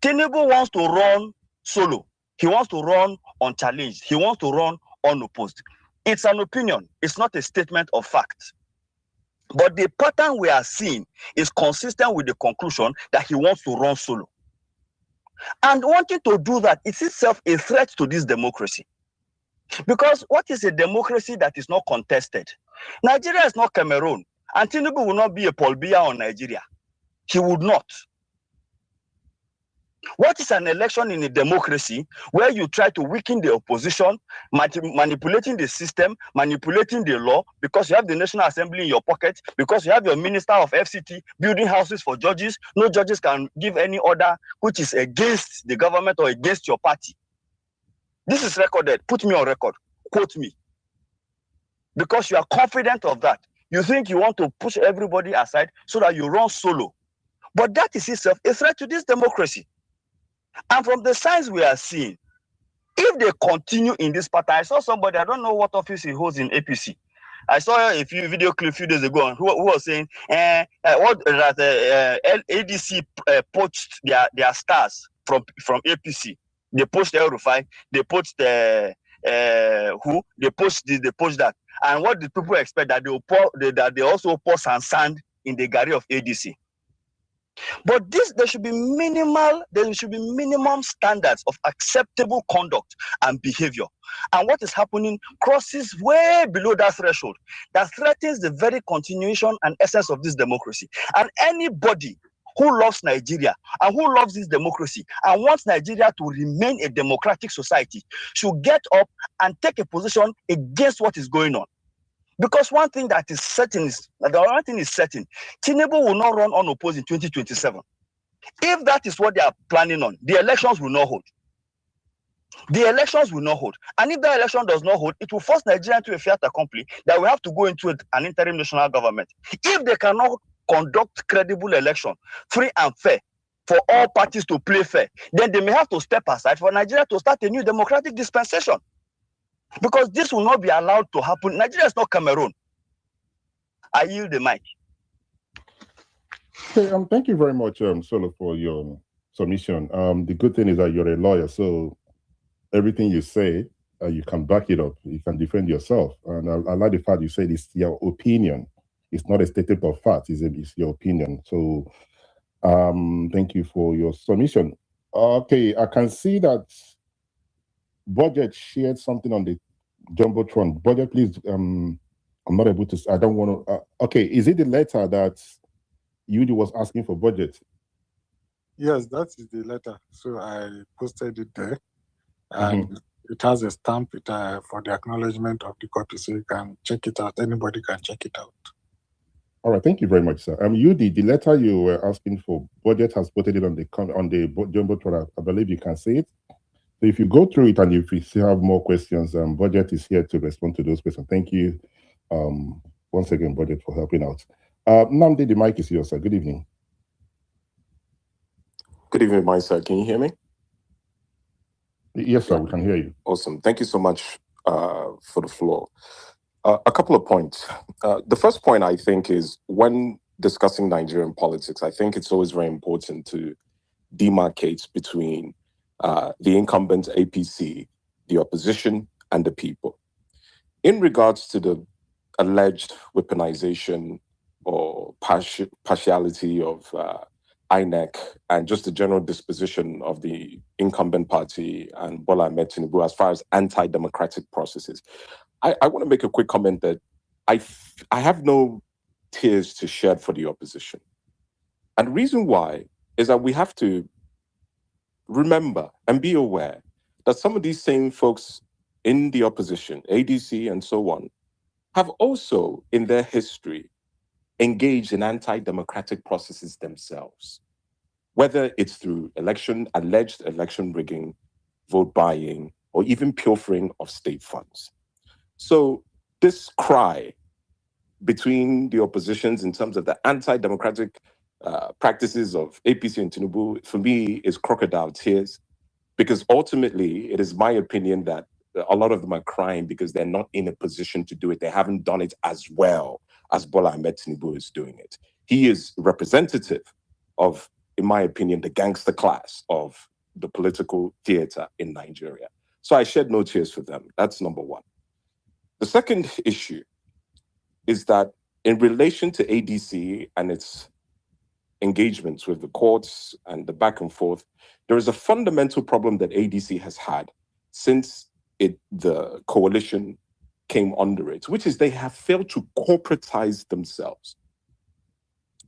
Tinubu wants to run solo. He wants to run unchallenged. He wants to run unopposed. It's an opinion. It's not a statement of fact. But the pattern we are seeing is consistent with the conclusion that he wants to run solo. And wanting to do that is itself a threat to this democracy. Because what is a democracy that is not contested? Nigeria is not Cameroon, and Tinubu will not be a Paul Biya on Nigeria. He would not. What is an election in a democracy where you try to weaken the opposition, manipulating the system, manipulating the law, because you have the National Assembly in your pocket, because you have your Minister of FCT building houses for judges? No judges can give any order which is against the government or against your party. This is recorded. Put me on record. Quote me. Because you are confident of that. You think you want to push everybody aside so that you run solo. But that is itself a threat to this democracy. And from the signs we are seeing, if they continue in this pattern, I saw somebody, I don't know what office he holds in APC. I saw a few video clip a few days ago who was saying ADC poached their stars from APC. They poached El Rufai, they poached they poached this, they poached that. And what did people expect? That they also pour sand in the gari of ADC. But there should be minimum standards of acceptable conduct and behavior. And what is happening crosses way below that threshold that threatens the very continuation and essence of this democracy. And anybody who loves Nigeria and who loves this democracy and wants Nigeria to remain a democratic society should get up and take a position against what is going on. Because one thing that is certain is, Tinubu will not run unopposed in 2027. If that is what they are planning on, the elections will not hold. The elections will not hold. And if the election does not hold, it will force Nigeria to a fait accompli that we have to go into an interim national government. If they cannot conduct credible election, free and fair, for all parties to play fair, then they may have to step aside for Nigeria to start a new democratic dispensation. Because this will not be allowed to happen. Nigeria is not Cameroon. I yield the mic. Okay, thank you very much, Solo, for your submission. The good thing is that you're a lawyer, so everything you say, you can back it up. You can defend yourself. And I like the fact you said it's your opinion. It's not a statement of fact. It's your opinion. So thank you for your submission. Okay, I can see that Budget shared something on the Jumbotron. Budget, please, I'm not able to, I don't want to, okay, is it the letter that Yudi was asking for Budget? Yes, that is the letter. So I posted it there. And it has a stamp for the acknowledgement of the court, so you can check it out. Anybody can check it out. All right, thank you very much, sir. Yudi, the letter you were asking for, Budget has put it on the Jumbotron. I believe you can see it. So if you go through it and if you still have more questions, Budget is here to respond to those questions. Thank you once again, Budget, for helping out. Namdi, the mic is yours, sir. Good evening. Good evening, my sir. Can you hear me? Yes, sir, we can hear you. Awesome. Thank you so much for the floor. A couple of points. The first point, I think, is when discussing Nigerian politics, I think it's always very important to demarcate between the incumbent APC, the opposition, and the people. In regards to the alleged weaponization or partiality of INEC and just the general disposition of the incumbent party and Bola Ahmed Tinubu as far as anti-democratic processes, I want to make a quick comment that I have no tears to shed for the opposition. And the reason why is that we have to remember and be aware that some of these same folks in the opposition, ADC and so on, have also in their history engaged in anti-democratic processes themselves, whether it's through alleged election rigging, vote buying, or even pilfering of state funds. So this cry between the oppositions in terms of the anti-democratic practices of APC and Tinubu, for me, is crocodile tears, because ultimately it is my opinion that a lot of them are crying because they're not in a position to do it. They haven't done it as well as Bola Ahmed Tinubu is doing it. He is representative of, in my opinion, the gangster class of the political theater in Nigeria. So I shed no tears for them. That's number one. The second issue is that in relation to ADC and its engagements with the courts and the back and forth, there is a fundamental problem that ADC has had since the coalition came under it, which is they have failed to corporatize themselves.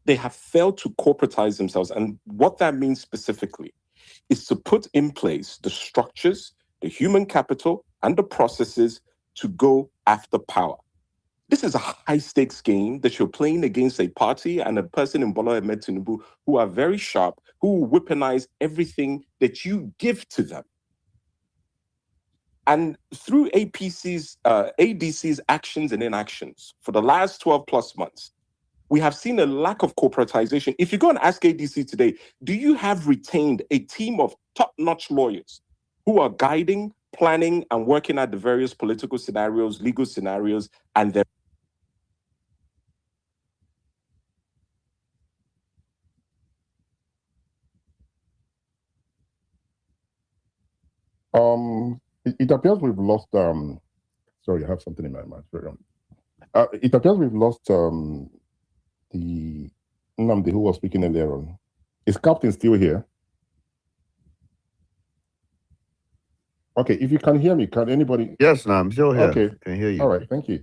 They have failed to corporatize themselves. And what that means specifically is to put in place the structures, the human capital, and the processes to go after power. This is a high-stakes game that you're playing against a party and a person in Bola Ahmed Tinubu who are very sharp, who will weaponize everything that you give to them. And through ADC's actions and inactions for the last 12 plus months, we have seen a lack of corporatization. If you go and ask ADC today, do you have retained a team of top-notch lawyers who are guiding, planning, and working at the various political scenarios, legal scenarios, and their it appears we've lost sorry, I have something in my mind. It appears we've lost the Nnamdi who was speaking earlier on. Is Captain still here? Okay, if you can hear me, can anybody? Yes, no, I'm still here. Okay, Can hear you. all right, thank you.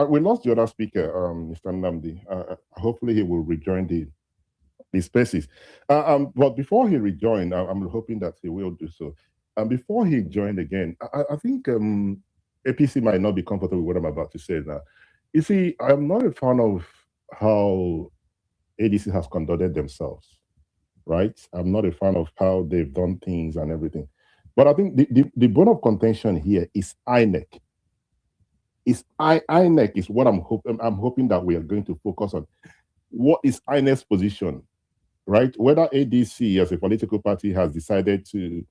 We lost the other speaker, Mr. Nnamdi. Hopefully he will rejoin the spaces. But before he rejoined, I'm hoping that he will do so. And before he joined again, I think APC might not be comfortable with what I'm about to say now. You see, I'm not a fan of how ADC has conducted themselves, right? I'm not a fan of how they've done things and everything. But I think the bone of contention here is INEC. INEC is what I'm hoping that we are going to focus on. What is INEC's position, right? Whether ADC as a political party has decided to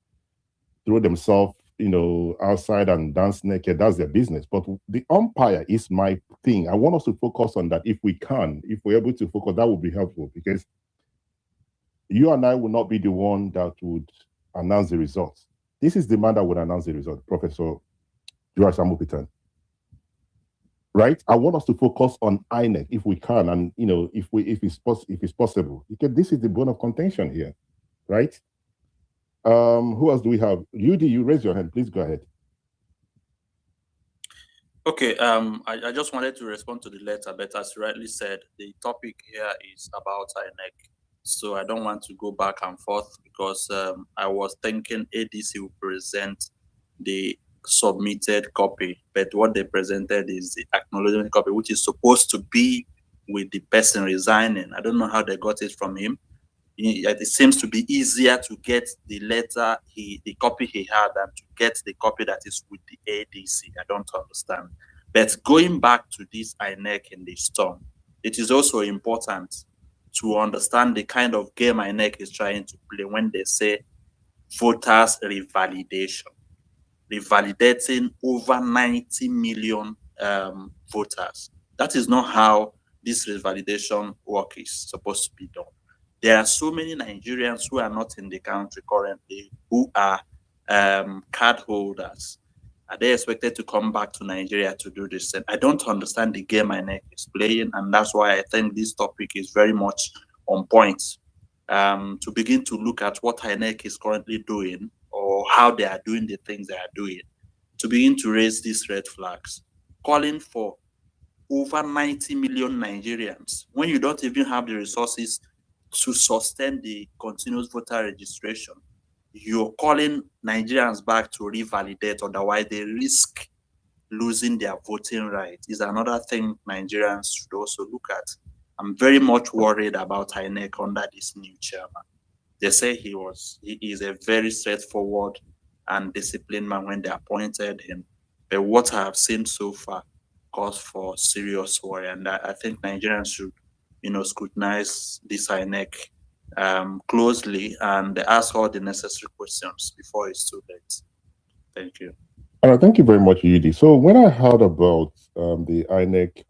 throw themselves outside and dance naked, that's their business. But the umpire is my thing. I want us to focus on that if we can. If we're able to focus, that would be helpful, because you and I will not be the one that would announce the results. This is the man that would announce the result, Professor Joash Amupitan. Right? I want us to focus on INEC if we can, and if it's possible, because this is the bone of contention here, right? Who else do we have? Yudi, you raise your hand. Please go ahead. Okay. I just wanted to respond to the letter, but as you rightly said, the topic here is about INEC. So I don't want to go back and forth, because I was thinking ADC will present the submitted copy, but what they presented is the acknowledgement copy, which is supposed to be with the person resigning. I don't know how they got it from him. It seems to be easier to get the letter, the copy he had, than to get the copy that is with the ADC. I don't understand. But going back to this INEC in the storm, it is also important to understand the kind of game INEC is trying to play when they say voters revalidation. Revalidating over 90 million voters. That is not how this revalidation work is supposed to be done. There are so many Nigerians who are not in the country currently who are card holders. Are they expected to come back to Nigeria to do this? And I don't understand the game INEC is playing, and that's why I think this topic is very much on point. To begin to look at what INEC is currently doing, or how they are doing the things they are doing, to begin to raise these red flags, calling for over 90 million Nigerians, when you don't even have the resources to sustain the continuous voter registration. You're calling Nigerians back to revalidate, otherwise they risk losing their voting rights. Is another thing Nigerians should also look at. I'm very much worried about INEC under this new chairman. They say he is a very straightforward and disciplined man when they appointed him. But what I have seen so far calls for serious worry. And I think Nigerians should, scrutinize this INEC closely and ask all the necessary questions before it's too late. Thank you. All right, thank you very much, Yudi. So when I heard about the INEC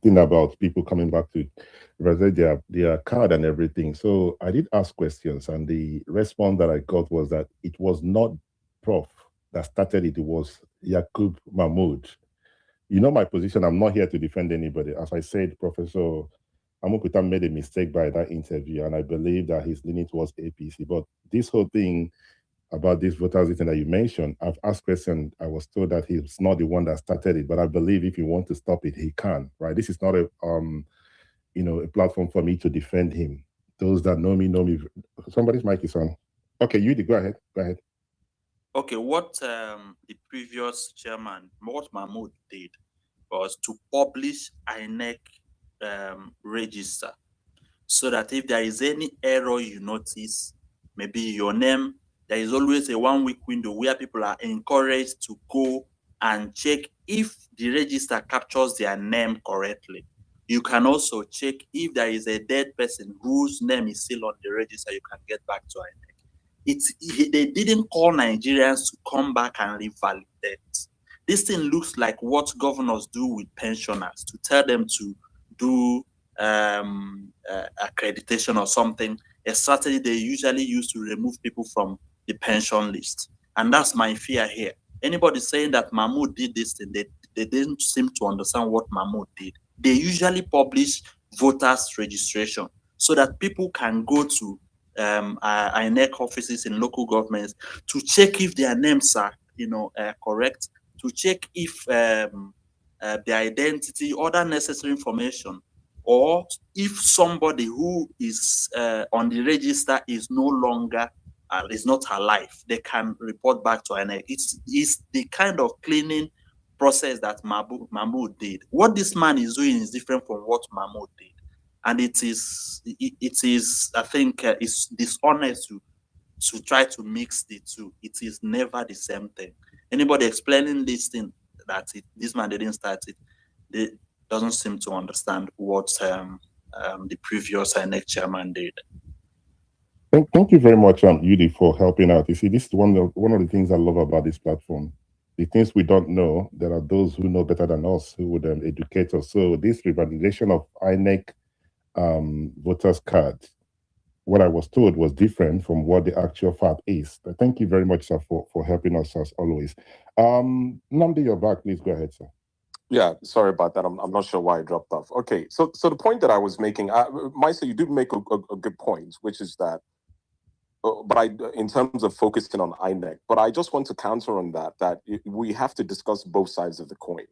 thing about people coming back to represent their card and everything, so I did ask questions, and the response that I got was that it was not Prof that started it, it was Yakub Mahmood. You know my position, I'm not here to defend anybody. As I said, Professor Amukuta made a mistake by that interview, and I believe that he's leaning towards APC. But this whole thing about this voters thing that you mentioned, I've asked questions. I was told that he's not the one that started it, but I believe if you want to stop it, he can. Right? This is not a a platform for me to defend him. Those that know me know me. Somebody's mic is on. Okay, Yudi, go ahead. Go ahead. Okay, what the previous chairman, what Mahmoud did, was to publish INEC register, so that if there is any error you notice, maybe your name, there is always a 1-week window where people are encouraged to go and check if the register captures their name correctly. You can also check if there is a dead person whose name is still on the register, you can get back to INEC. They didn't call Nigerians to come back and revalidate. This thing looks like what governors do with pensioners, to tell them to do accreditation or something, a strategy they usually use to remove people from the pension list. And that's my fear here. Anybody saying that Mahmoud did this thing, they didn't seem to understand what Mahmoud did. They usually publish voters registration so that people can go to INEC offices in local governments to check if their names are correct, to check if their identity, other necessary information, or if somebody who is on the register is no longer is not alive, they can report back to INEC. It's the kind of cleaning process that Mahmoud did. What this man is doing is different from what Mahmoud did, and it is I think it's dishonest to try to mix the two. It is never the same thing. Anybody explaining this thing that this man didn't start it, they doesn't seem to understand what the previous INEC chairman did. Thank you very much, Yudi, for helping out. You see, this is one of the things I love about this platform. The things we don't know, there are those who know better than us who would educate us. So this revalidation of INEC voters card, what I was told was different from what the actual fact is. But thank you very much, sir, for helping us as always. Namdi, you're back. Please go ahead, sir. Yeah, sorry about that. I'm not sure why I dropped off. Okay, so the point that I was making, Maisa, you did make a good point, which is that, in terms of focusing on INEC, but I just want to counter on that we have to discuss both sides of the coin.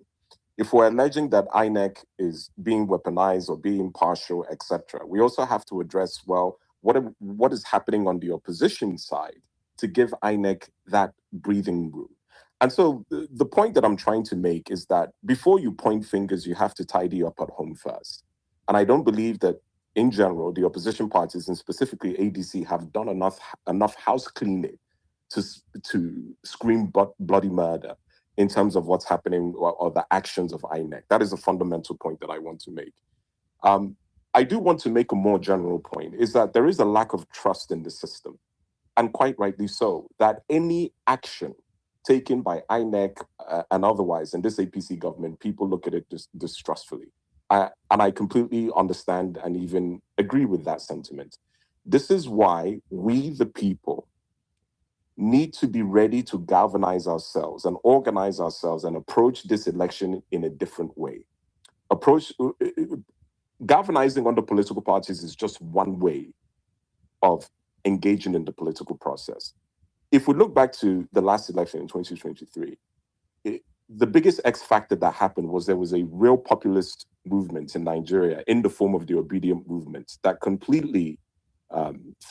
If we're alleging that INEC is being weaponized or being partial, etc., we also have to address, well, what is happening on the opposition side to give INEC that breathing room. And so the point that I'm trying to make is that before you point fingers, you have to tidy up at home first. And I don't believe that, in general, the opposition parties, and specifically ADC, have done enough house cleaning to scream bloody murder in terms of what's happening or the actions of INEC. That is a fundamental point that I want to make. I do want to make a more general point, is that there is a lack of trust in the system, and quite rightly so, that any action taken by INEC and otherwise in this APC government, people look at it distrustfully. And I completely understand and even agree with that sentiment. This is why we, the people, need to be ready to galvanize ourselves and organize ourselves and approach this election in a different way. Galvanizing under political parties is just one way of engaging in the political process. If we look back to the last election in 2023, the biggest X factor that happened was there was a real populist movement in Nigeria in the form of the obedient movement that completely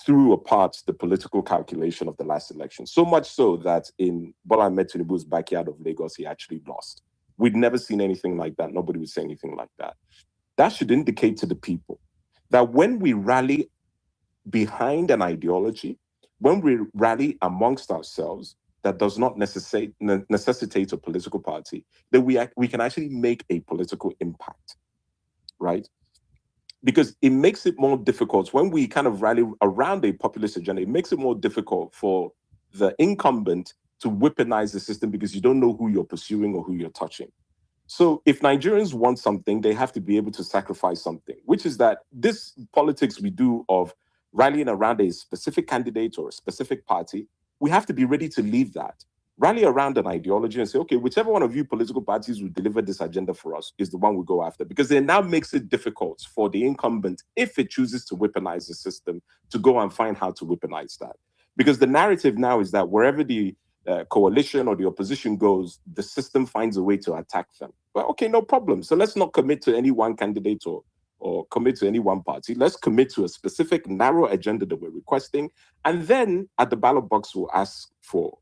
threw apart the political calculation of the last election. So much so that in Bola Ahmed Tinubu's backyard of Lagos, he actually lost. We'd never seen anything like that. Nobody would say anything like that. That should indicate to the people that when we rally behind an ideology, when we rally amongst ourselves, that does not necessitate a political party, that we can actually make a political impact, right? Because it makes it more difficult when we kind of rally around a populist agenda. It makes it more difficult for the incumbent to weaponize the system because you don't know who you're pursuing or who you're touching. So if Nigerians want something, they have to be able to sacrifice something, which is that this politics we do of rallying around a specific candidate or a specific party, we have to be ready to leave that. Rally around an ideology and say, okay, whichever one of you political parties will deliver this agenda for us is the one we go after, because it now makes it difficult for the incumbent, if it chooses to weaponize the system, to go and find how to weaponize that. Because the narrative now is that wherever the coalition or the opposition goes, the system finds a way to attack them. Well, okay, no problem. So let's not commit to any one candidate or commit to any one party. Let's commit to a specific narrow agenda that we're requesting. And then at the ballot box, we'll ask for,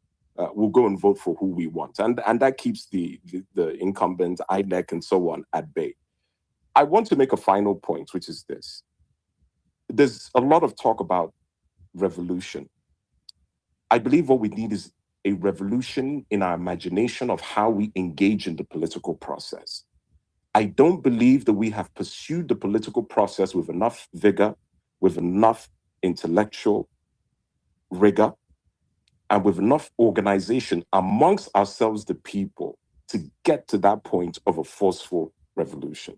we'll go and vote for who we want. And that keeps the incumbent, INEC, and so on at bay. I want to make a final point, which is this. There's a lot of talk about revolution. I believe what we need is a revolution in our imagination of how we engage in the political process. I don't believe that we have pursued the political process with enough vigor, with enough intellectual rigor, and with enough organization amongst ourselves, the people, to get to that point of a forceful revolution.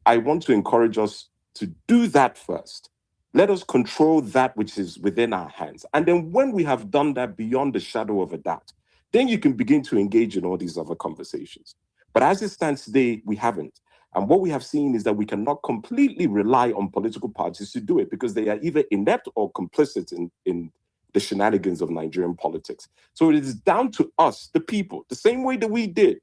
I want to encourage us to do that first. Let us control that which is within our hands. And then when we have done that beyond the shadow of a doubt, then you can begin to engage in all these other conversations. But as it stands today, we haven't. And what we have seen is that we cannot completely rely on political parties to do it because they are either inept or complicit in the shenanigans of Nigerian politics. So it is down to us, the people, the same way that we did.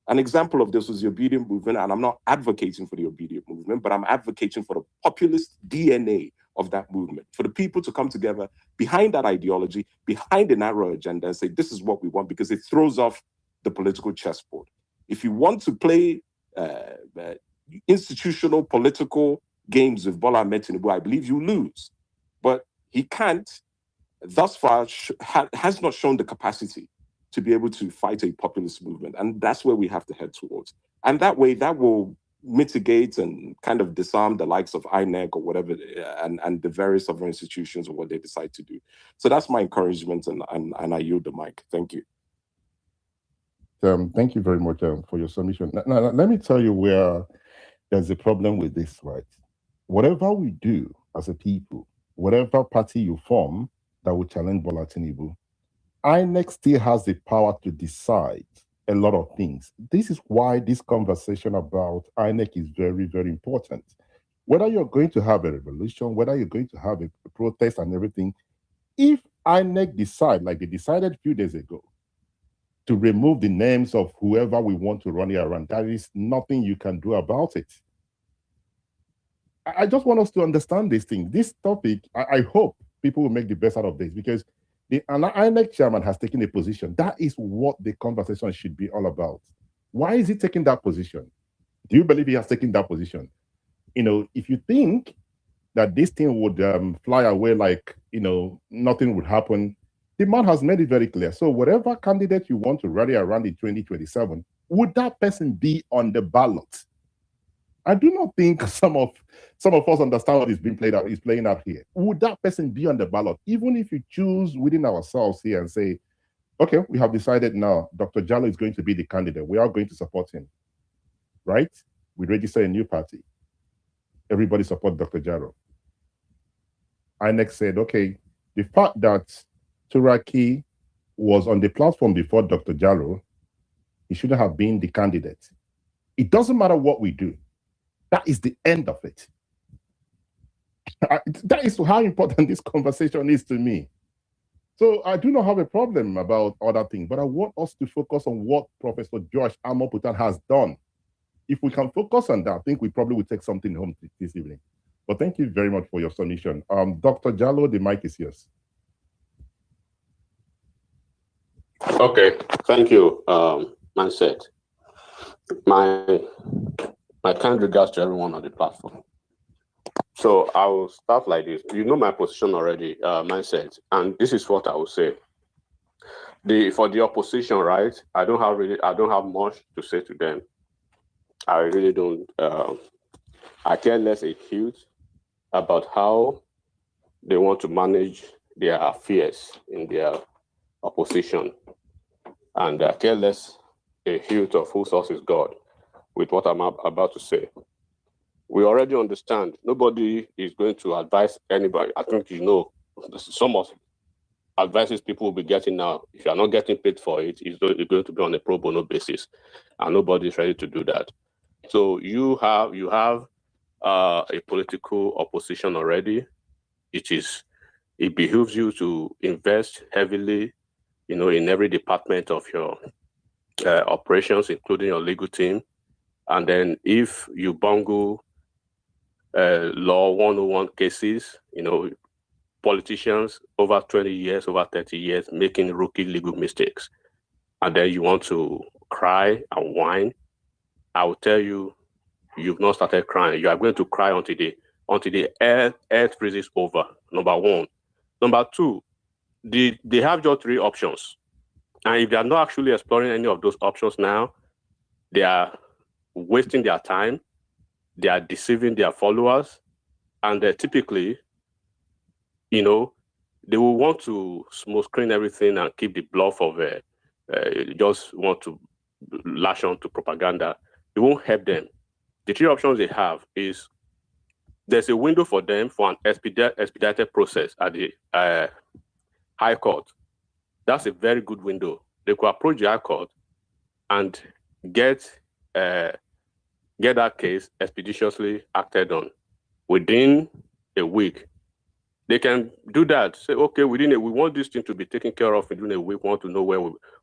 An example of this was the obedient movement, and I'm not advocating for the obedient movement, but I'm advocating for the populist DNA of that movement, for the people to come together behind that ideology, behind a narrow agenda, and say, this is what we want, because it throws off the political chessboard. If you want to play institutional political games with Bola Ahmed Tinubu, I believe you lose. But he can't, thus far, has not shown the capacity to be able to fight a populist movement. And that's where we have to head towards. And that way, that will mitigate and kind of disarm the likes of INEC or whatever, and the various other institutions or what they decide to do. So that's my encouragement, and I yield the mic. Thank you. Thank you very much for your submission. Now, let me tell you where there's a problem with this, right? Whatever we do as a people, whatever party you form that will challenge Bola Tinubu, INEC still has the power to decide a lot of things. This is why this conversation about INEC is very, very important. Whether you're going to have a revolution, whether you're going to have a protest and everything, if INEC decide, like they decided a few days ago, to remove the names of whoever we want to run here around, there is nothing you can do about it. I just want us to understand this thing. This topic, I hope people will make the best out of this, because the INEC chairman has taken a position. That is what the conversation should be all about. Why is he taking that position? Do you believe he has taken that position? You know, if you think that this thing would fly away like, you know, nothing would happen, the man has made it very clear. So whatever candidate you want to rally around in 2027, would that person be on the ballot? I do not think some of us understand what is being played out, is playing out here. Would that person be on the ballot? Even if you choose within ourselves here and say, okay, we have decided now Dr. Jallo is going to be the candidate. We are going to support him, right? We register a new party. Everybody support Dr. Jallo. INEC said, okay, the fact that Turaki was on the platform before Dr. Jallo, he shouldn't have been the candidate. It doesn't matter what we do. That is the end of it. That is how important this conversation is to me. So I do not have a problem about other things, but I want us to focus on what Professor Josh Amoputan has done. If we can focus on that, I think we probably will take something home this evening. But thank you very much for your submission. Dr. Jallo, the mic is yours. Okay, thank you, Manset. My kind regards to everyone on the platform. So I will start like this. You know my position already, Mindset, and this is what I will say. For the opposition, right? I don't have much to say to them. I really don't. I care less a huge about how they want to manage their affairs in their opposition, and I care less a huge of whose source is God. With what I'm about to say, we already understand nobody is going to advise anybody. I think you know some of advices people will be getting now. If you are not getting paid for it, it's going to be on a pro bono basis, and nobody is ready to do that. So you have a political opposition already. It behooves you to invest heavily, you know, in every department of your operations, including your legal team. And then if you bungle law 101 cases, you know, politicians over 20 years, over 30 years, making rookie legal mistakes, and then you want to cry and whine, I will tell you, you've not started crying. You are going to cry until the earth freezes over, number one. Number two, they have just three options. And if they are not actually exploring any of those options now, they are wasting their time, they are deceiving their followers, and typically, you know, they will want to smoke screen everything and keep the bluff of just want to lash on to propaganda. It won't help them. The three options they have is there's a window for them for an expedited process at the High Court. That's a very good window. They could approach the High Court and get that case expeditiously acted on within a week. They can do that. Say, okay, we want this thing to be taken care of within a week. We want to know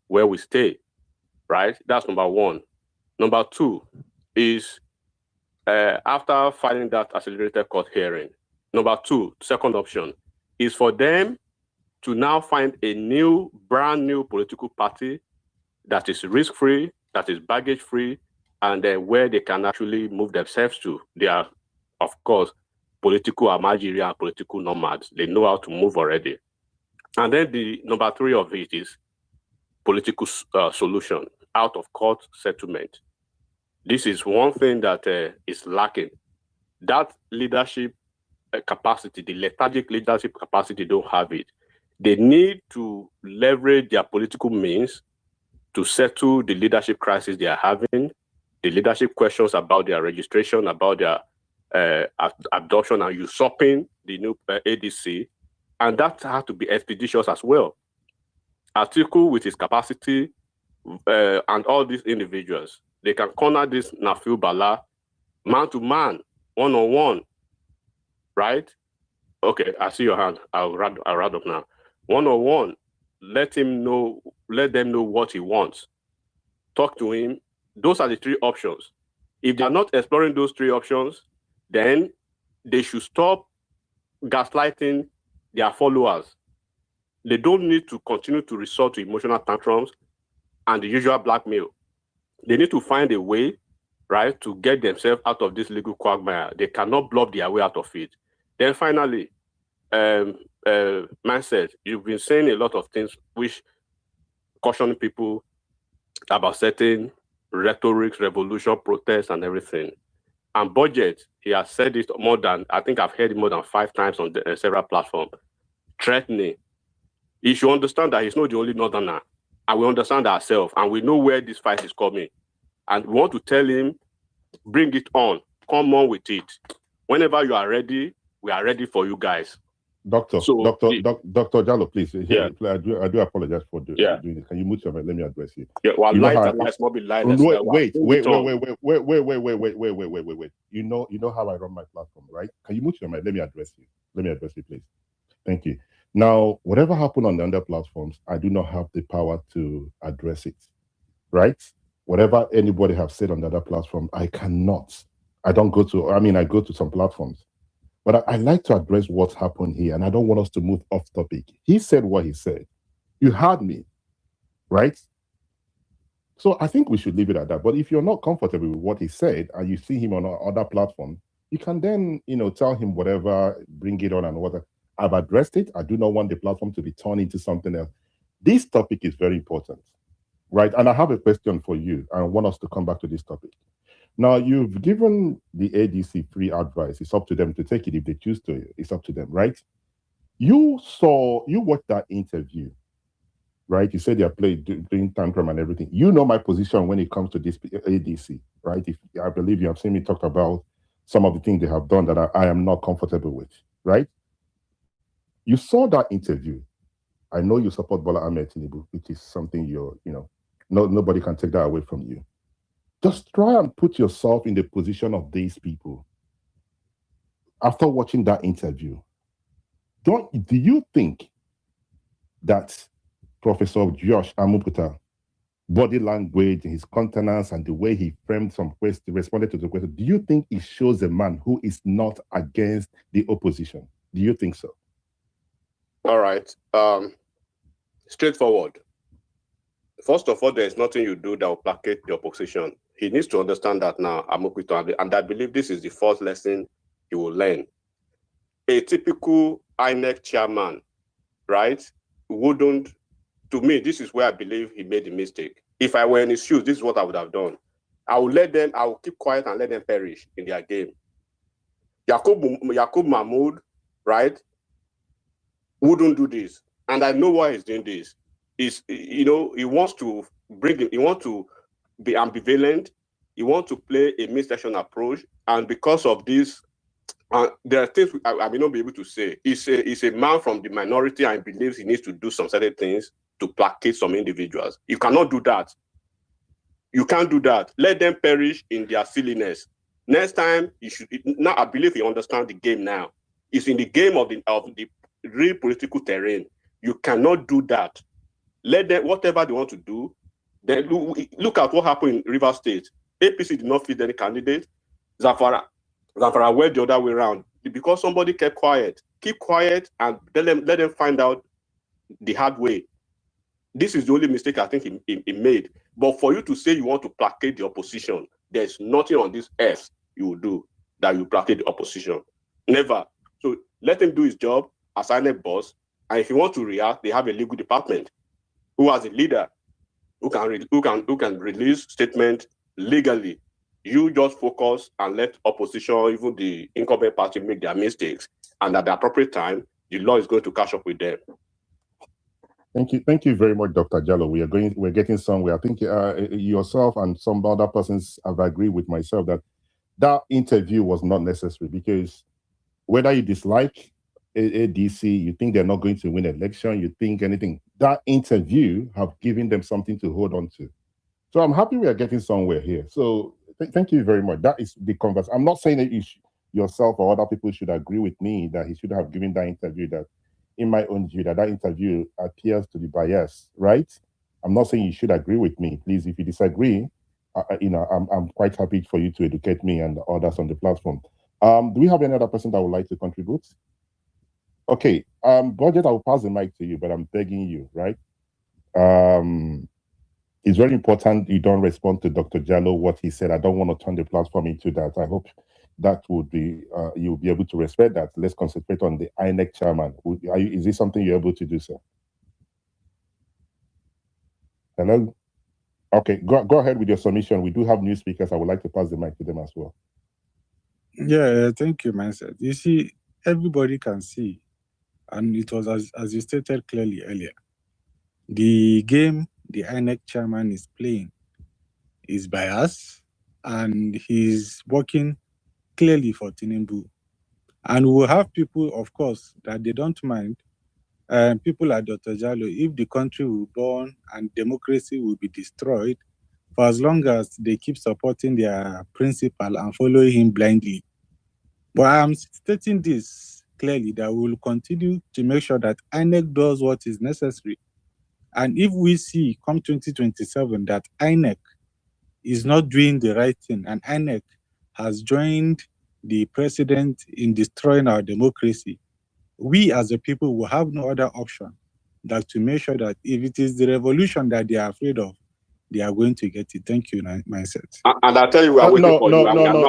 where we stay, right? That's number one. Number two is after filing that accelerated court hearing. Number two, second option, is for them to now find a brand new political party that is risk-free, that is baggage-free, and where they can actually move themselves to. They are, of course, political Amajiria and political nomads. They know how to move already. And then the number three of it is political solution, out-of-court settlement. This is one thing that is lacking. That leadership capacity, the lethargic leadership capacity, don't have it. They need to leverage their political means to settle the leadership crisis they are having, the leadership questions about their registration, about their adoption and usurping the new ADC, and that has to be expeditious as well. Atiku with his capacity and all these individuals, they can corner this Nafiu Bala man to man, one-on-one, right? Okay, I see your hand. I'll wrap up now. One-on-one, let them know what he wants. Talk to him. Those are the three options. If they're not exploring those three options, then they should stop gaslighting their followers. They don't need to continue to resort to emotional tantrums and the usual blackmail. They need to find a way, right, to get themselves out of this legal quagmire. They cannot bluff their way out of it. Then finally, mindset, you've been saying a lot of things which caution people about certain rhetorics, revolution, protests, and everything. And budget, he has said it more than, I think I've heard it more than 5 times on several platforms, threatening. He should understand that he's not the only northerner, and we understand ourselves, and we know where this fight is coming. And we want to tell him, bring it on, come on with it. Whenever you are ready, we are ready for you guys. Dr. Jallo, please. Yeah. I do apologize for doing it. Can you mute your mic? Let me address you. Yeah, well, Wait. You know how I run my platform, right? Can you mute your mic? Let me address you. Please. Thank you. Now, whatever happened on the other platforms, I do not have the power to address it, right? Whatever anybody have said on the other platform, I cannot. I go to some platforms. But I like to address what's happened here, and I don't want us to move off topic. He said what he said. You heard me, right? So I think we should leave it at that. But if you're not comfortable with what he said, and you see him on other platform, you can then, tell him whatever, bring it on and whatever. I've addressed it. I do not want the platform to be turned into something else. This topic is very important, right? And I have a question for you. I want us to come back to this topic. Now, you've given the ADC free advice. It's up to them to take it if they choose to. It's up to them, right? You watched that interview, right? You said they are doing tantrum and everything. You know my position when it comes to this ADC, right? I believe you have seen me talk about some of the things they have done that I am not comfortable with, right? You saw that interview. I know you support Bola Ahmed Tinubu, which is something nobody can take that away from you. Just try and put yourself in the position of these people. After watching that interview, do you think that Professor Josh Amuputa body language, his countenance, and the way he framed some questions, responded to the question, do you think it shows a man who is not against the opposition? Do you think so? All right. Straightforward. First of all, there's nothing you do that will placate the opposition. He needs to understand that now, Amukwito, and I believe this is the first lesson he will learn. A typical INEC chairman, right, wouldn't, to me, this is where I believe he made the mistake. If I were in his shoes, this is what I would have done. I will keep quiet and let them perish in their game. Yakub Mahmoud, right, wouldn't do this. And I know why he's doing this. He wants to be ambivalent. He wants to play a midsection approach. And because of this, there are things I may not be able to say. He's a man from the minority and believes he needs to do some certain things to placate some individuals. You cannot do that. You can't do that. Let them perish in their silliness. Next time, now I believe he understands the game now. It's in the game of the real political terrain. You cannot do that. Let them, whatever they want to do, then look at what happened in Rivers State. APC did not feed any candidate. Zamfara went the other way around because somebody kept quiet. Keep quiet and let them find out the hard way. This is the only mistake I think he made. But for you to say you want to placate the opposition, there's nothing on this earth you will do that you placate the opposition. Never. So let him do his job as INEC boss. And if he wants to react, they have a legal department who has a leader who can release statement legally you just focus and let opposition, even the incumbent party, make their mistakes, and at the appropriate time, the law is going to catch up with them. Thank you very much, Dr. Jallo. We're getting somewhere. I think yourself and some other persons have agreed with myself that interview was not necessary, because whether you dislike ADC, you think they're not going to win election, you think anything, that interview have given them something to hold on to. So I'm happy we are getting somewhere here. So thank you very much. That is the converse. I'm not saying that yourself or other people should agree with me that he should have given that interview, that in my own view, that interview appears to be biased, right? I'm not saying you should agree with me. Please, if you disagree, I'm quite happy for you to educate me and others on the platform. Do we have any other person that would like to contribute? Okay, Budget, I will pass the mic to you, but I'm begging you, right? It's very important you don't respond to Dr. Jallo, what he said. I don't want to turn the platform into that. I hope that would be, you'll be able to respect that. Let's concentrate on the INEC chairman. Is this something you're able to do, sir? Hello? Okay, go ahead with your submission. We do have new speakers. I would like to pass the mic to them as well. Yeah, thank you, Mindset. You see, everybody can see, and it was as you stated clearly earlier, the game the INEC chairman is playing is biased, and he's working clearly for Tinubu. And we'll have people, of course, that they don't mind. People like Dr. Jallo, if the country will burn and democracy will be destroyed, for as long as they keep supporting their principal and following him blindly. But I'm stating this clearly, that we will continue to make sure that INEC does what is necessary. And if we see come 2027 that INEC is not doing the right thing, and INEC has joined the president in destroying our democracy, we as a people will have no other option than to make sure that if it is the revolution that they are afraid of, they are going to get it. Thank you, Mindset. And I tell you, we are waiting for you.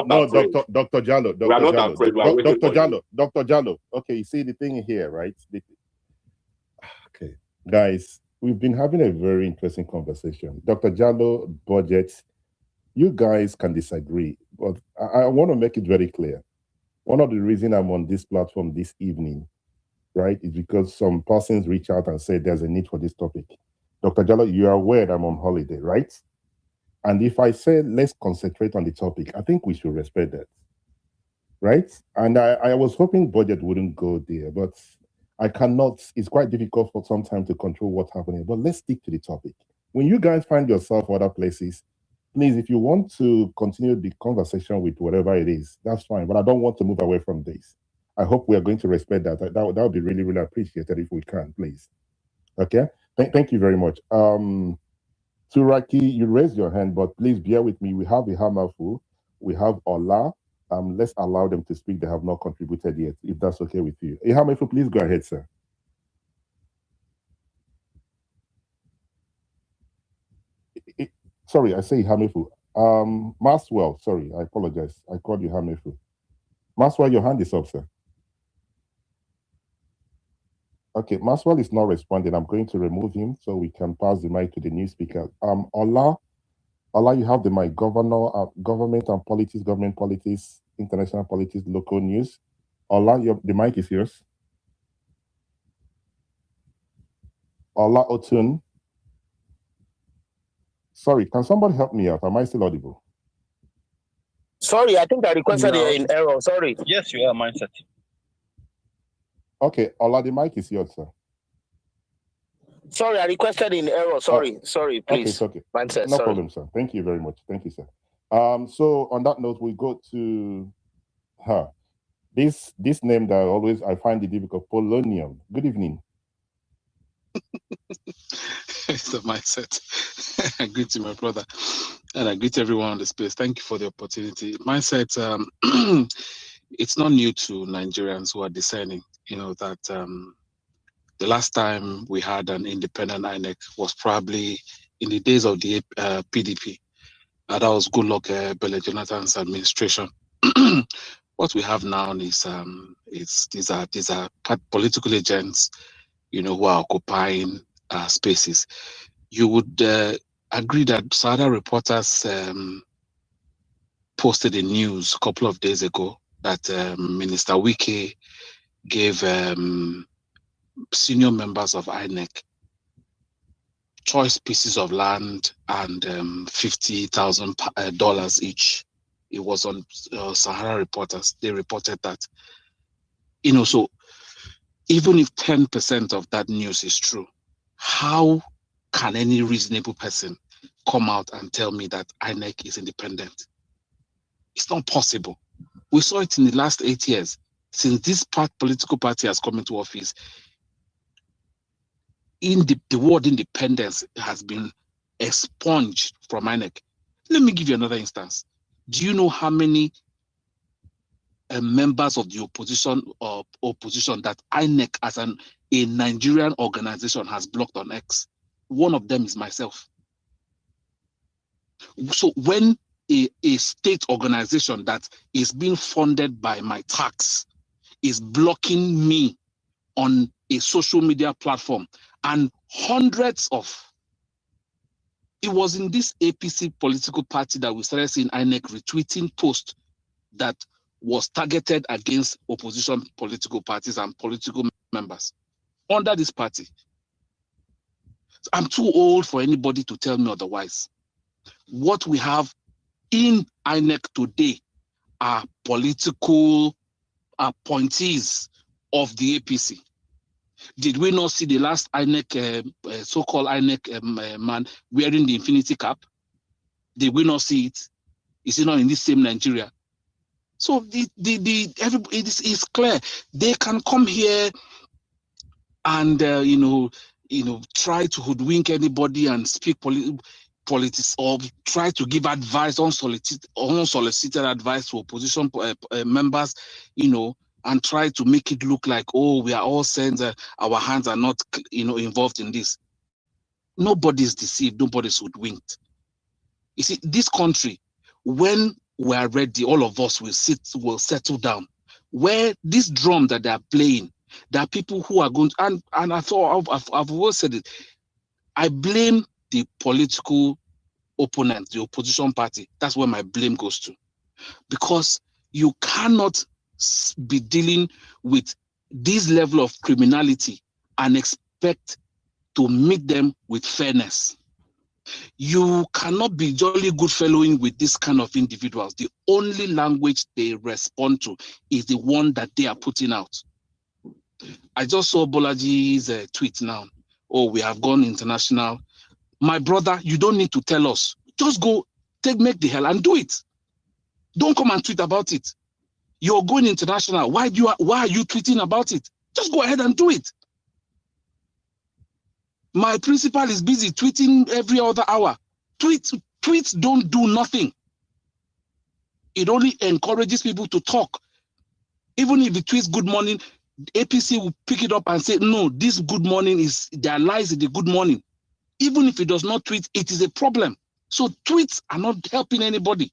No, Dr. Jallo. We are not afraid. We are waiting for you. Dr. Jallo. Okay, you see the thing here, right? Okay, guys, we've been having a very interesting conversation. Dr. Jallo, Budget, you guys can disagree, but I want to make it very clear. One of the reasons I'm on this platform this evening, right, is because some persons reach out and say there's a need for this topic. Dr. Jallo, you are aware that I'm on holiday, right? And if I say let's concentrate on the topic, I think we should respect that, right? And I was hoping Budget wouldn't go there, but I cannot. It's quite difficult for some time to control what's happening. But let's stick to the topic. When you guys find yourself other places, please, if you want to continue the conversation with whatever it is, that's fine. But I don't want to move away from this. I hope we are going to respect that. That would be really, really appreciated if we can, please. Okay? Thank you very much. Turaki, you raised your hand, but please bear with me. We have Ihamafu, we have Ola. Let's allow them to speak. They have not contributed yet, if that's okay with you. Ihamafu, please go ahead, sir. Sorry, I say Ihamafu. Maswell, sorry, I apologize. I called you Ihamafu. Maswell, your hand is up, sir. Okay, Maswell is not responding. I'm going to remove him so we can pass the mic to the new speaker. Ola, you have the mic. Government and politics, government politics, international politics, local news. Ola, the mic is yours. Ola Otun. Sorry, can somebody help me out? Am I still audible? Sorry, I think I requested it in error. Sorry. Yes, you are, Mindset. Okay, Ola, the mic is yours, sir. Sorry, I requested in error. Sorry, sorry, please. Okay, it's okay. Mindset, No sorry. problem, sir. Thank you very much. Thank you, sir. So on that note, we go to her. This name that I find it difficult, Polonium. Good evening. It's the Mindset. I greet you, my brother, and I greet everyone on the space. Thank you for the opportunity. Mindset, it's not new to Nigerians who are discerning, that the last time we had an independent INEC was probably in the days of the PDP. That was Goodluck Bele Jonathan's administration. What we have now is these are political agents, who are occupying spaces. You would agree that Sada reporters posted in news a couple of days ago that Minister Wike gave senior members of INEC choice pieces of land and $50,000 each. It was on Sahara Reporters. They reported that. So even if 10% of that news is true, how can any reasonable person come out and tell me that INEC is independent? It's not possible. We saw it in the last 8 years. Since this political party has come into office, the word independence has been expunged from INEC. Let me give you another instance. Do you know how many members of the opposition that INEC as a Nigerian organization has blocked on X? One of them is myself. So when a state organization that is being funded by my tax is blocking me on a social media platform, and hundreds of, it was in this APC political party that we started seeing INEC retweeting posts that was targeted against opposition political parties and political members under this party. I'm too old for anybody to tell me otherwise. What we have in INEC today are political appointees of the APC. Did we not see the last INEC, so-called INEC man wearing the infinity cap? Did we not see it? Is it not in this same Nigeria? So it's clear. They can come here and try to hoodwink anybody and speak politics, or try to give advice, unsolicited advice to opposition members, and try to make it look like, oh, we are all saying that our hands are not, involved in this. Nobody's deceived. Nobody's hoodwinked. You see, this country, when we are ready, all of us will settle down. Where this drum that they are playing, there are people who are going to, and I've always said it, I blame the political opponent, the opposition party. That's where my blame goes to. Because you cannot be dealing with this level of criminality and expect to meet them with fairness. You cannot be jolly good fellowing with this kind of individuals. The only language they respond to is the one that they are putting out. I just saw Bolaji's tweet now. Oh, we have gone international. My brother, you don't need to tell us. Just go, make the hell and do it. Don't come and tweet about it. You're going international. Why are you tweeting about it? Just go ahead and do it. My principal is busy tweeting every other hour. Tweets don't do nothing. It only encourages people to talk. Even if it tweets good morning, APC will pick it up and say, no, this good morning is, there lies in the good morning. Even if it does not tweet, it is a problem. So tweets are not helping anybody.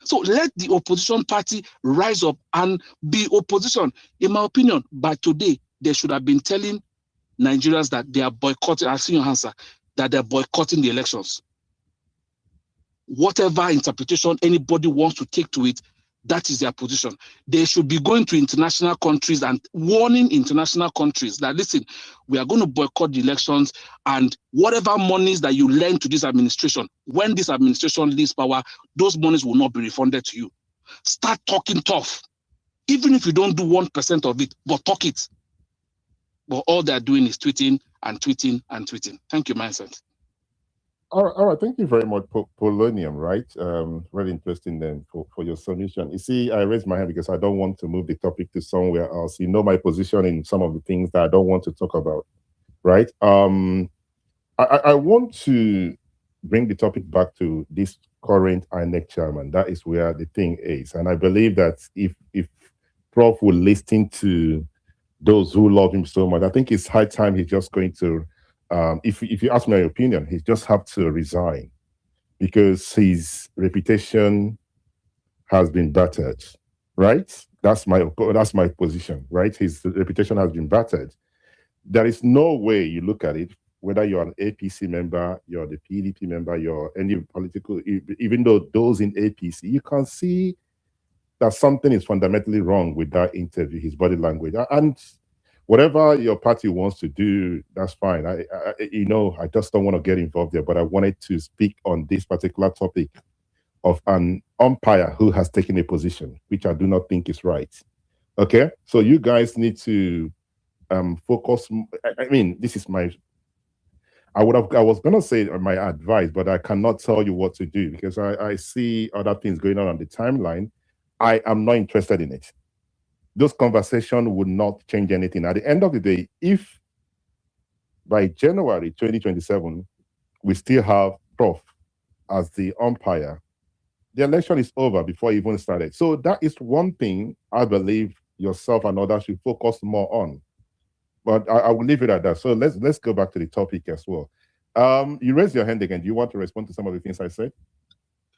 So let the opposition party rise up and be opposition. In my opinion, by today, they should have been telling Nigerians that they are boycotting, I've seen your answer, that they're boycotting the elections. Whatever interpretation anybody wants to take to it, that is their position. They should be going to international countries and warning international countries that, listen, we are going to boycott the elections, and whatever monies that you lend to this administration, when this administration leaves power, those monies will not be refunded to you. Start talking tough. Even if you don't do 1% of it, but talk it. But all they're doing is tweeting and tweeting and tweeting. Thank you, Mindset. All right. Thank you very much, Polonium, right? Very interesting then for your submission. You see, I raised my hand because I don't want to move the topic to somewhere else. You know my position in some of the things that I don't want to talk about, right? I want to bring the topic back to this current INEC chairman. That is where the thing is. And I believe that if Prof would listen to those who love him so much, I think it's high time he's just going to, if you ask my opinion, he just have to resign because his reputation has been battered, right? That's my position, right? His reputation has been battered. There is no way you look at it whether you're an APC member, you're the PDP member, you're any political, even though those in APC, you can see that something is fundamentally wrong with that interview, his body language. And whatever your party wants to do, that's fine. I just don't want to get involved there, but I wanted to speak on this particular topic of an umpire who has taken a position, which I do not think is right. Okay, so you guys need to focus. I mean, this is my. I was gonna say my advice, but I cannot tell you what to do because I see other things going on the timeline. I am not interested in it. Those conversations would not change anything. At the end of the day, if by January 2027 we still have Prof as the umpire, the election is over before it even started. So that is one thing I believe yourself and others should focus more on. But I will leave it at that. So let's go back to the topic as well. You raised your hand again. Do you want to respond to some of the things I said?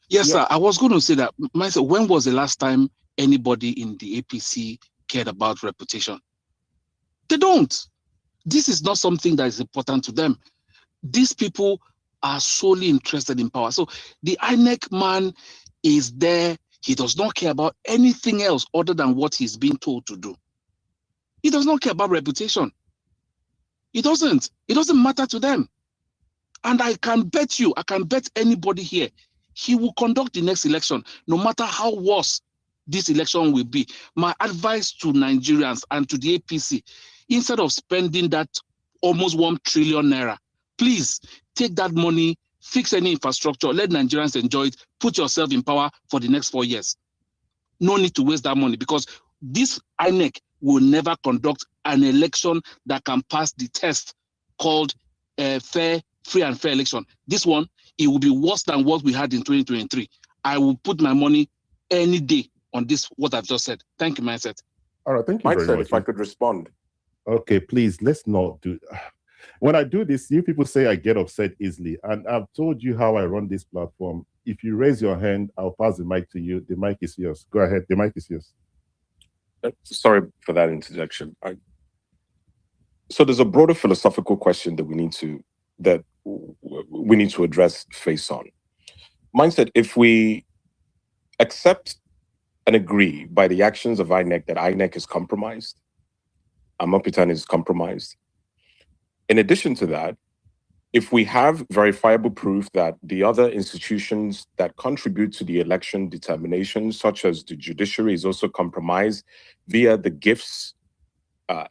Yes, sir. I was going to say that myself. When was the last time anybody in the APC cared about reputation? They don't. This is not something that is important to them. These people are solely interested in power. So the INEC man is there. He does not care about anything else other than what he's being told to do. He does not care about reputation. It doesn't matter to them. And I can bet anybody here, he will conduct the next election, no matter how worse this election will be. My advice to Nigerians and to the APC, instead of spending that almost 1 trillion naira, please take that money, fix any infrastructure, let Nigerians enjoy it, put yourself in power for the next 4 years. No need to waste that money because this INEC will never conduct an election that can pass the test called fair, free and fair election. This one, it will be worse than what we had in 2023. I will put my money any day on this, what I've just said. Thank you, Mindset. All right, thank you very much. If I could respond. Okay, please, let's not do. When I do this, you people say I get upset easily. And I've told you how I run this platform. If you raise your hand, I'll pass the mic to you. The mic is yours. Go ahead. The mic is yours. Sorry for that interjection. So there's a broader philosophical question that we need to address face on. Mindset, if we accept and agree by the actions of INEC that INEC is compromised, Amapitan is compromised. In addition to that, if we have verifiable proof that the other institutions that contribute to the election determination, such as the judiciary, is also compromised via the gifts,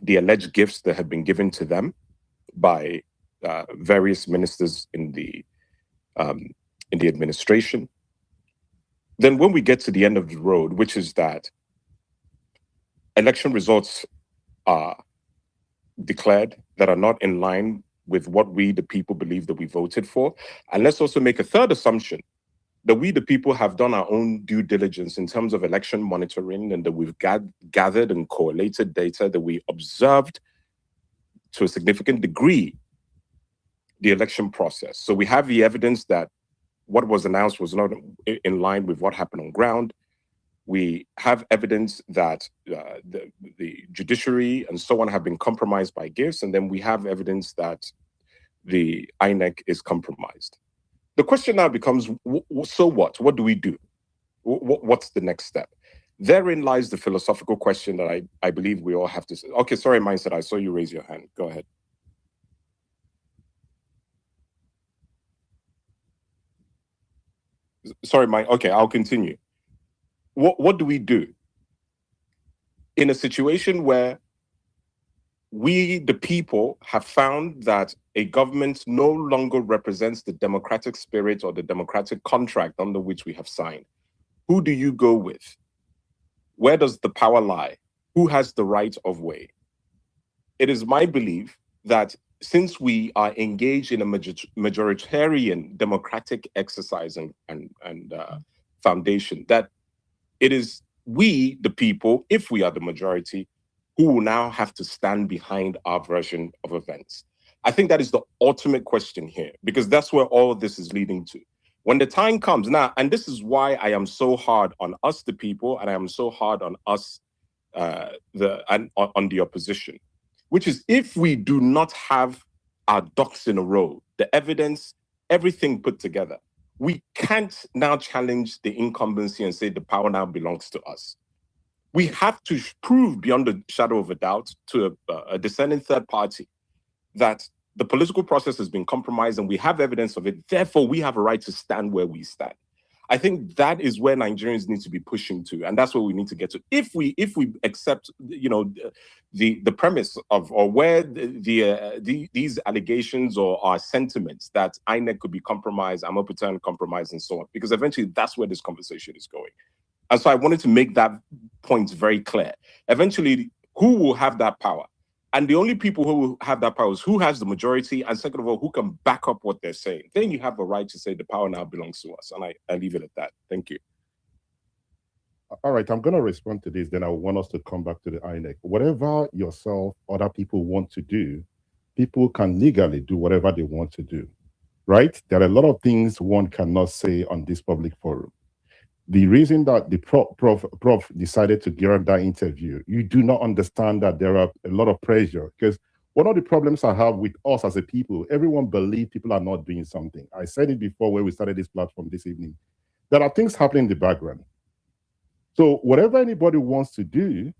the alleged gifts that have been given to them by various ministers in the administration, then when we get to the end of the road, which is that election results are declared that are not in line with what we, the people, believe that we voted for. And let's also make a third assumption that we, the people, have done our own due diligence in terms of election monitoring and that we've gathered and correlated data, that we observed to a significant degree the election process. So we have the evidence that what was announced was not in line with what happened on ground. We have evidence that the judiciary and so on have been compromised by gifts, and then we have evidence that the INEC is compromised. The question now becomes, so what? What do we do? What's the next step? Therein lies the philosophical question that I believe we all have to say. Okay, sorry, Mindset, I saw you raise your hand. Go ahead. Sorry, okay, I'll continue. What do we do in a situation where we, the people, have found that a government no longer represents the democratic spirit or the democratic contract under which we have signed? Who do you go with? Where does the power lie? Who has the right of way? It is my belief that since we are engaged in a majoritarian democratic exercise and foundation, that it is we, the people, if we are the majority, who will now have to stand behind our version of events. I think that is the ultimate question here, because that's where all of this is leading to. When the time comes now, and this is why I am so hard on us, the people, and I am so hard on us, on the opposition, which is if we do not have our ducks in a row, the evidence, everything put together, we can't now challenge the incumbency and say the power now belongs to us. We have to prove beyond a shadow of a doubt to a dissenting third party that the political process has been compromised and we have evidence of it. Therefore, we have a right to stand where we stand. I think that is where Nigerians need to be pushing to, and that's where we need to get to. If we accept, the premise of, or where these allegations or our sentiments that INEC could be compromised, I'm open to compromise and so on, because eventually that's where this conversation is going. And so I wanted to make that point very clear. Eventually, who will have that power? And the only people who will have that power is who has the majority, and second of all, who can back up what they're saying. Then you have a right to say the power now belongs to us. And I leave it at that. Thank you. All right, I'm going to respond to this. Then I want us to come back to the INEC. Whatever yourself, other people want to do, people can legally do whatever they want to do, right? There are a lot of things one cannot say on this public forum. The reason that the prof decided to give that interview, you do not understand that there are a lot of pressure, because one of the problems I have with us as a people, everyone believes people are not doing something. I said it before when we started this platform this evening. There are things happening in the background. So whatever anybody wants to do,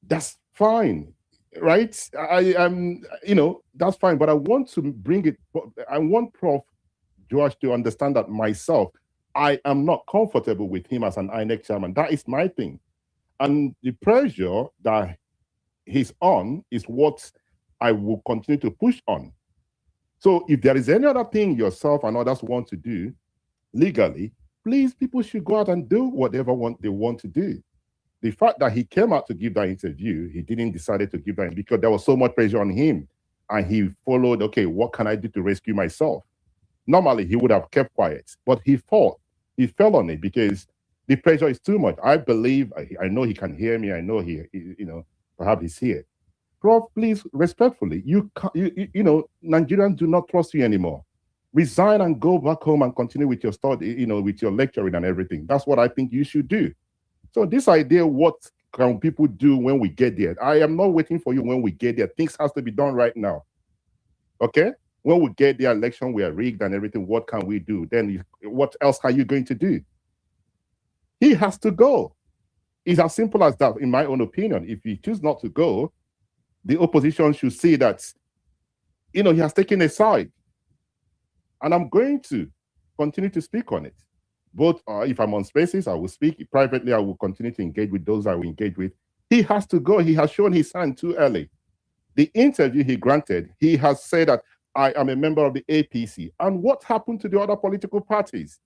that's fine, right? That's fine, but I want to bring it, I want Prof Josh to understand that myself, I am not comfortable with him as an INEC chairman. That is my thing. And the pressure that he's on is what I will continue to push on. So if there is any other thing yourself and others want to do legally, please, people should go out and do whatever they want to do. The fact that he came out to give that interview, he didn't decide to give that because there was so much pressure on him. And he followed, okay, what can I do to rescue myself? Normally, he would have kept quiet, but he fought. He fell on it because the pressure is too much. I believe, I know he can hear me. I know perhaps he's here. Prof, please, respectfully, Nigerians do not trust you anymore. Resign and go back home and continue with your study, with your lecturing and everything. That's what I think you should do. So this idea, what can people do when we get there? I am not waiting for you when we get there. Things has to be done right now. Okay? When we get the election, we are rigged and everything, what can we do? Then what else are you going to do? He has to go. It's as simple as that, in my own opinion. If he chooses not to go, the opposition should see that, he has taken a side. And I'm going to continue to speak on it. Both, if I'm on spaces, I will speak. Privately, I will continue to engage with those I will engage with. He has to go. He has shown his hand too early. The interview he granted, he has said that I am a member of the APC. And what happened to the other political parties?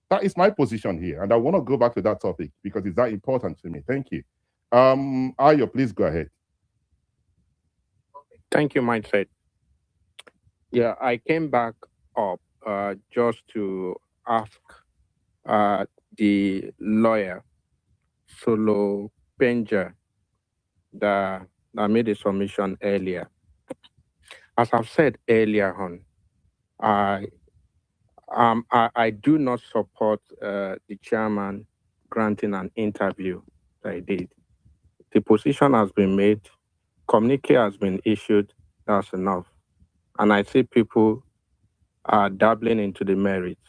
That is my position here. And I want to go back to that topic because it's that important to me. Thank you. Ayo, please go ahead. Thank you, Mindset. Yeah, I came back up just to ask the lawyer, Solo Penja, that made a submission earlier. As I've said earlier on, I do not support the chairman granting an interview that I did. The position has been made, communique has been issued, that's enough. And I see people are dabbling into the merits.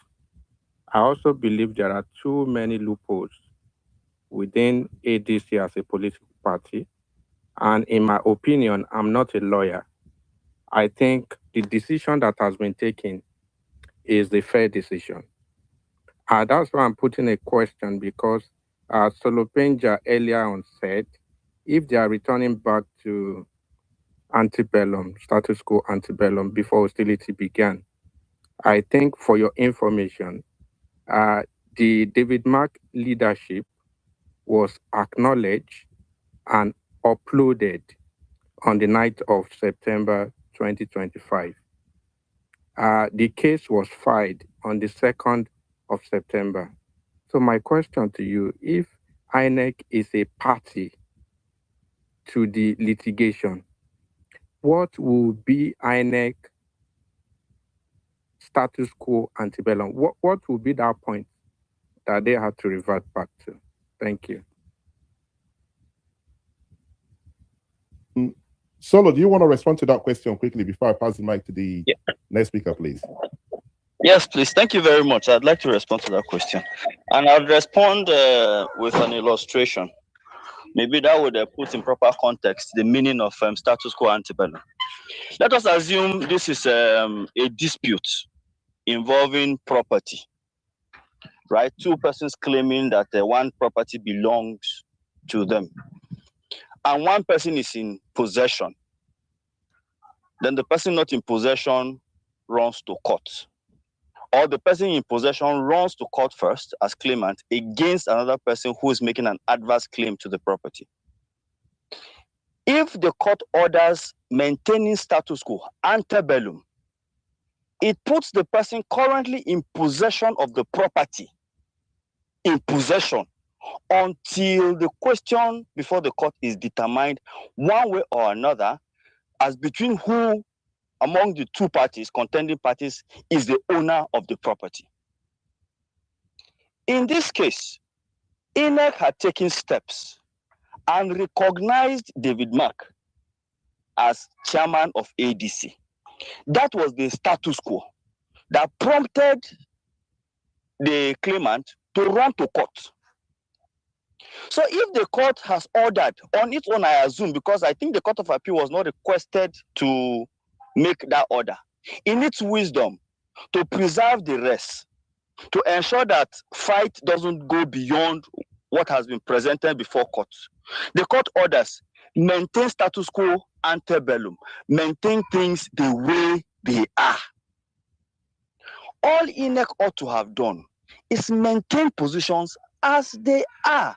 I also believe there are too many loopholes within ADC as a political party. And in my opinion, I'm not a lawyer. I think the decision that has been taken is the fair decision. That's why I'm putting a question, because Solopenja earlier on said, if they are returning back to antebellum, status quo antebellum, before hostility began, I think, for your information, the David Mark leadership was acknowledged and uploaded on the 9th of September 2025. The case was filed on the 2nd of September. So my question to you, if INEC is a party to the litigation, what will be INEC status quo antebellum? What will be that point that they have to revert back to? Thank you. Solo, do you want to respond to that question quickly before I pass the mic to the next speaker, please? Yes, please. Thank you very much. I'd like to respond to that question. And I'll respond with an illustration. Maybe that would put in proper context the meaning of status quo antebellum. Let us assume this is a dispute involving property, right? Two persons claiming that one property belongs to them, and one person is in possession. Then the person not in possession runs to court, or the person in possession runs to court first as claimant against another person who is making an adverse claim to the property. If the court orders maintaining status quo antebellum, it puts the person currently in possession of the property in possession until the question before the court is determined one way or another as between who among the two parties, contending parties, is the owner of the property. In this case, INEC had taken steps and recognized David Mark as chairman of ADC. That was the status quo that prompted the claimant to run to court. So if the court has ordered on its own, I assume, because I think the Court of Appeal was not requested to make that order, in its wisdom, to preserve the rest, to ensure that fight doesn't go beyond what has been presented before court. The court orders maintain status quo antebellum, maintain things the way they are. All INEC ought to have done is maintain positions as they are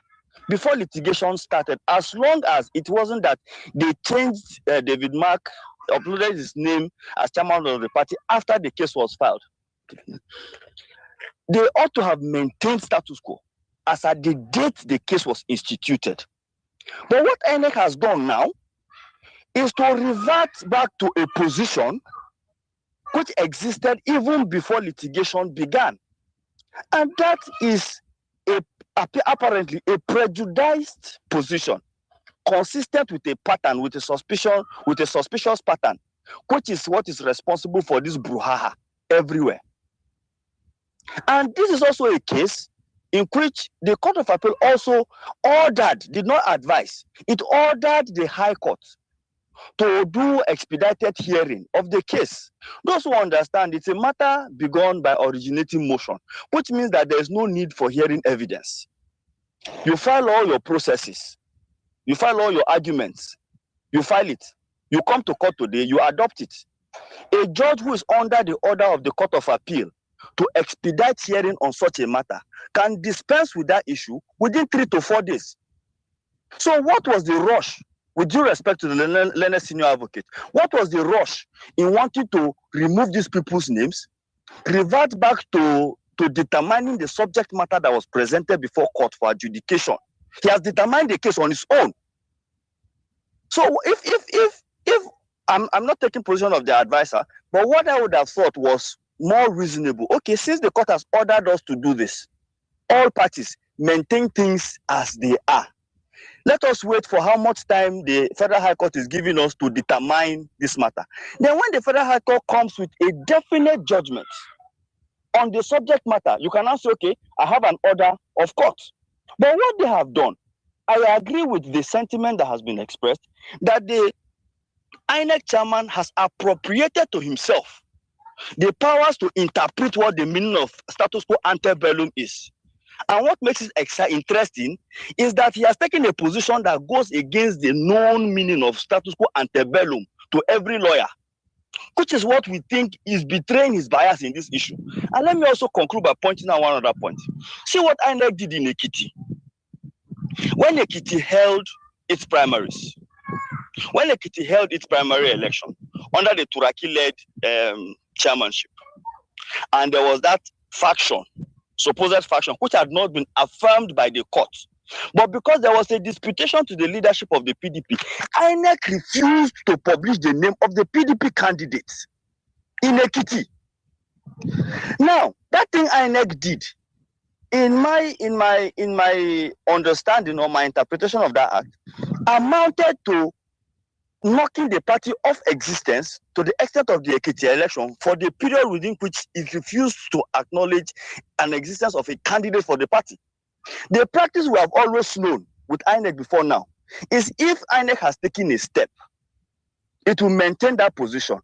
before litigation started, as long as it wasn't that they changed David Mark, uploaded his name as chairman of the party after the case was filed. They ought to have maintained status quo as at the date the case was instituted. But what INEC has done now is to revert back to a position which existed even before litigation began. And that is apparently a prejudiced position, consistent with a pattern, with a suspicious pattern, which is what is responsible for this brouhaha everywhere. And this is also a case in which the Court of Appeal also did not advise, it ordered the High Court to do expedited hearing of the case. Those who understand, it's a matter begun by originating motion, which means that there is no need for hearing evidence. You file all your processes, you file all your arguments, you file it, you come to court today, you adopt it. A judge who is under the order of the Court of Appeal to expedite hearing on such a matter can dispense with that issue within 3 to 4 days. So what was the rush? With due respect to the learned senior advocate, what was the rush in wanting to remove these people's names, revert back to determining the subject matter that was presented before court for adjudication? He has determined the case on his own. So if I'm not taking position of the advisor, but what I would have thought was more reasonable. Okay, since the court has ordered us to do this, all parties maintain things as they are. Let us wait for how much time the Federal High Court is giving us to determine this matter. Then when the Federal High Court comes with a definite judgment on the subject matter, you can now say, okay, I have an order of court. But what they have done, I agree with the sentiment that has been expressed, that the INEC chairman has appropriated to himself the powers to interpret what the meaning of status quo antebellum is. And what makes it interesting is that he has taken a position that goes against the known meaning of status quo antebellum to every lawyer, which is what we think is betraying his bias in this issue. And let me also conclude by pointing out one other point. See what INEC did in Ekiti. When Ekiti held its primaries, when Ekiti held its primary election under the Turaki-led chairmanship, and there was that faction, supposed faction, which had not been affirmed by the court, but because there was a disputation to the leadership of the PDP, INEC refused to publish the name of the PDP candidates in Ekiti. Now, that thing INEC did, in my understanding or my interpretation of that act, amounted to knocking the party off existence to the extent of the Ekiti election for the period within which it refused to acknowledge an existence of a candidate for the party. The practice we have always known with INEC before now is if INEC has taken a step, it will maintain that position.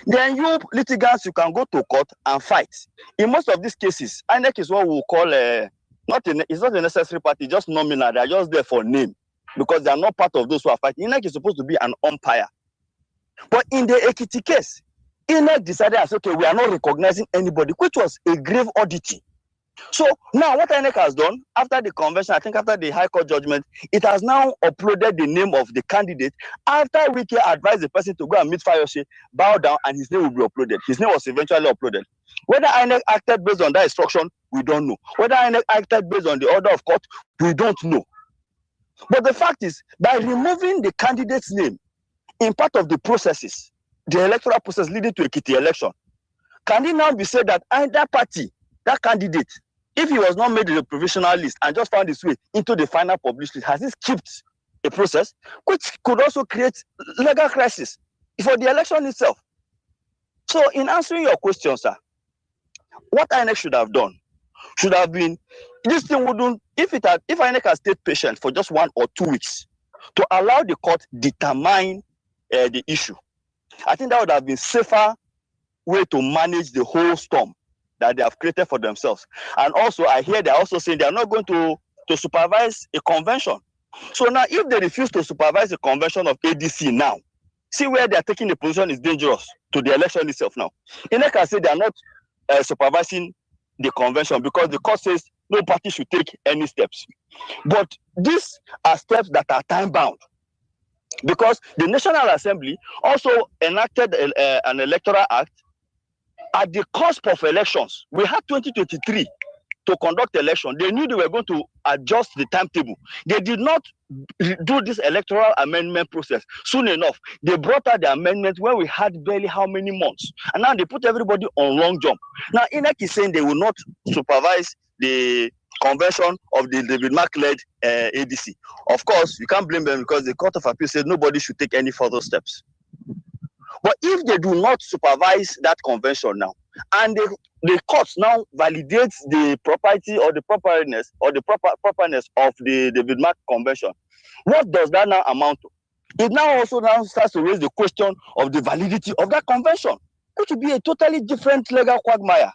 Then you litigants, you can go to court and fight. In most of these cases, INEC is what we call it's not a necessary party, just nominal. They are just there for name because they are not part of those who are fighting. INEC is supposed to be an umpire. But in the Ekiti case, INEC decided as okay, we are not recognizing anybody, which was a grave oddity. So now what INEC has done after the convention, I think after the High Court judgment, it has now uploaded the name of the candidate after Wike advised the person to go and meet Fayose, bow down, and his name will be uploaded. His name was eventually uploaded. Whether INEC acted based on that instruction, we don't know. Whether INEC acted based on the order of court, we don't know. But the fact is, by removing the candidate's name in part of the processes, the electoral process leading to Ekiti election, can it now be said that either party, that candidate, if he was not made in the provisional list and just found his way into the final published list, has he skipped a process which could also create legal crisis for the election itself? So in answering your question, sir, what INEC should have done should have been, this thing wouldn't, if INEC has stayed patient for just 1 or 2 weeks to allow the court determine the issue, I think that would have been safer way to manage the whole storm that they have created for themselves. And also, I hear they're also saying they are not going to supervise a convention. So now, if they refuse to supervise the convention of ADC now, see where they are taking the position is dangerous to the election itself now. INEC can say they are not supervising the convention because the court says no party should take any steps. But these are steps that are time-bound because the National Assembly also enacted an electoral act at the cusp of elections. We had 2023 to conduct election. They knew they were going to adjust the timetable. They did not do this electoral amendment process soon enough. They brought out the amendment when we had barely how many months. And now they put everybody on long jump. Now INEC is saying they will not supervise the convention of the David Mark-led ADC. Of course, you can't blame them because the Court of Appeal said nobody should take any further steps. But if they do not supervise that convention now, and the courts now validates the propriety or the properness or the properness of the David Mark Convention, what does that now amount to? It now also starts to raise the question of the validity of that convention, which would be a totally different legal quagmire.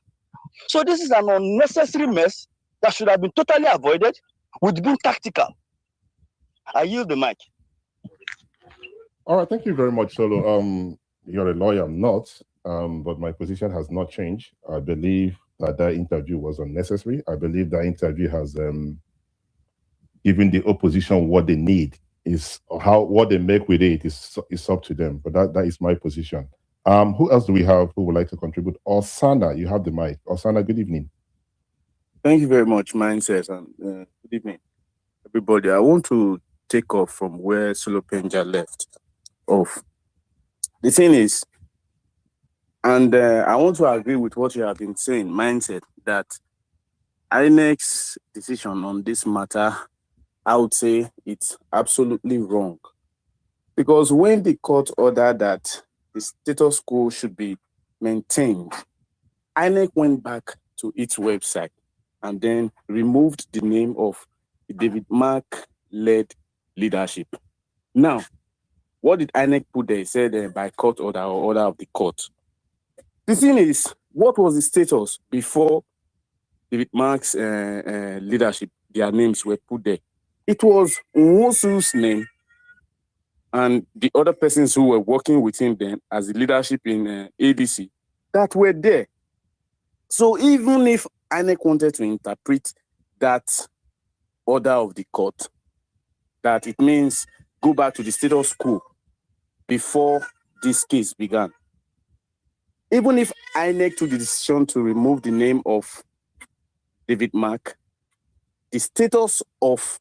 So this is an unnecessary mess that should have been totally avoided with being tactical. I yield the mic. All right, thank you very much, Solo. You're a lawyer, I'm not, but my position has not changed. I believe that interview was unnecessary. I believe that interview has given the opposition what they need. Is what they make with it is up to them. But that is my position. Who else do we have who would like to contribute? Osana, you have the mic. Osana, good evening. Thank you very much, Mindset, and good evening, everybody. I want to take off from where Solo Penja left off. The thing is, and I want to agree with what you have been saying, Mindset, that INEC's decision on this matter, I would say it's absolutely wrong. Because when the court ordered that the status quo should be maintained, INEC went back to its website and then removed the name of the David Mark-led leadership. Now, what did INEC put there? It said by court order or order of the court. The thing is, what was the status before David Mark's leadership? Their names were put there. It was Nwosu's name and the other persons who were working with him then as the leadership in ADC that were there. So even if INEC wanted to interpret that order of the court, that it means go back to the status quo before this case began. Even if INEC took the decision to remove the name of David Mark, the status of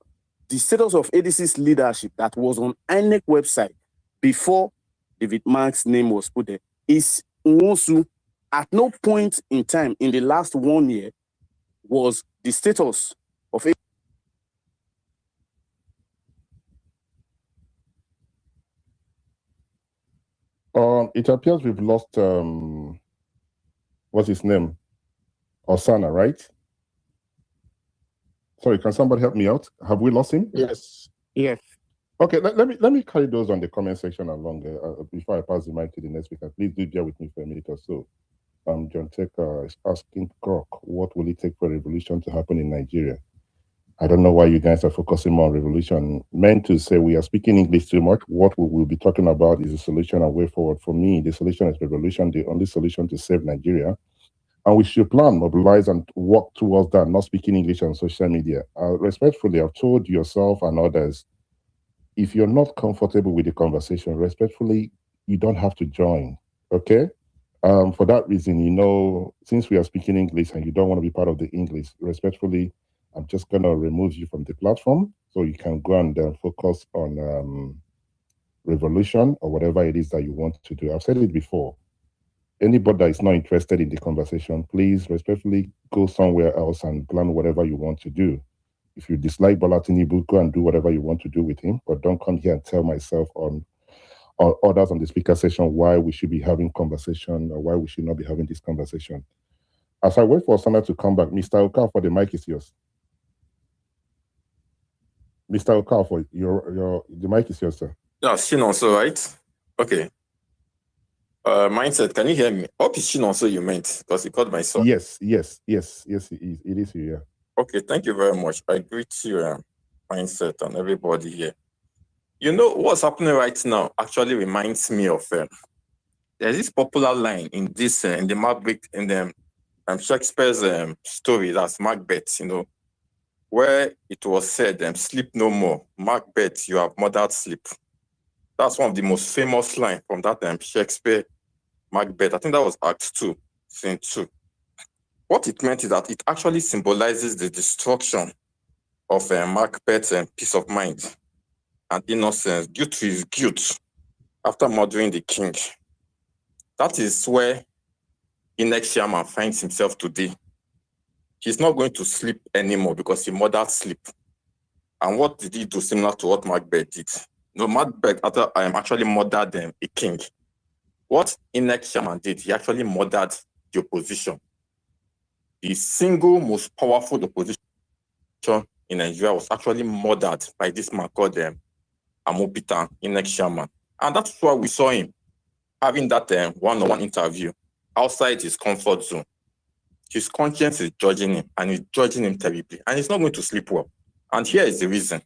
ADC's leadership that was on INEC website before David Mark's name was put there is Nwosu. At no point in time in the last 1 year was the status of ADC. It appears we've lost, what's his name? Osana, right? Sorry, can somebody help me out? Have we lost him? Yes. Yes. Okay, let me carry those on the comment section along before I pass the mic to the next speaker. Please do bear with me for a minute or so. John Tech is asking Krok, what will it take for a revolution to happen in Nigeria? I don't know why you guys are focusing more on revolution. Meant to say we are speaking English too much. What we will be talking about is a solution and way forward. For me, the solution is revolution, the only solution to save Nigeria. And we should plan, mobilize, and work towards that, not speaking English on social media. Respectfully, I've told yourself and others, if you're not comfortable with the conversation, respectfully, you don't have to join, okay? For that reason, since we are speaking English and you don't want to be part of the English, respectfully, I'm just going to remove you from the platform so you can go and focus on revolution or whatever it is that you want to do. I've said it before. Anybody that is not interested in the conversation, please respectfully go somewhere else and plan whatever you want to do. If you dislike Bola Tinubu, go and do whatever you want to do with him, but don't come here and tell myself or others on the speaker session why we should be having conversation or why we should not be having this conversation. As I wait for Sana to come back, Mr. Okafor, the mic is yours. Mr. Okafor, the mic is yours, sir. Yeah, Chinonso, right? Okay. Mindset, can you hear me? Hope it's Chinonso you meant, because you called my son. Yes, it is you, yeah. Okay, thank you very much. I greet you, Mindset, and everybody here. You know, what's happening right now actually reminds me of there's this popular line in the Macbeth, in the Shakespeare's story, that's Macbeth, where it was said, sleep no more, Macbeth, you have murdered sleep. That's one of the most famous lines from that Shakespeare Macbeth. I think that was Act 2, Scene 2. What it meant is that it actually symbolizes the destruction of Macbeth's peace of mind and innocence due to his guilt after murdering the king. That is where INEC chairman finds himself today. He's not going to sleep anymore because he murdered sleep. And what did he do similar to what Macbeth did? No, Macbeth actually murdered a king. What INEC chairman did, he actually murdered the opposition. The single most powerful opposition in Nigeria was actually murdered by this man called Amopita, INEC chairman. And that's why we saw him having that one-on-one interview outside his comfort zone. His conscience is judging him, and he's judging him terribly, and he's not going to sleep well. And here is the reason.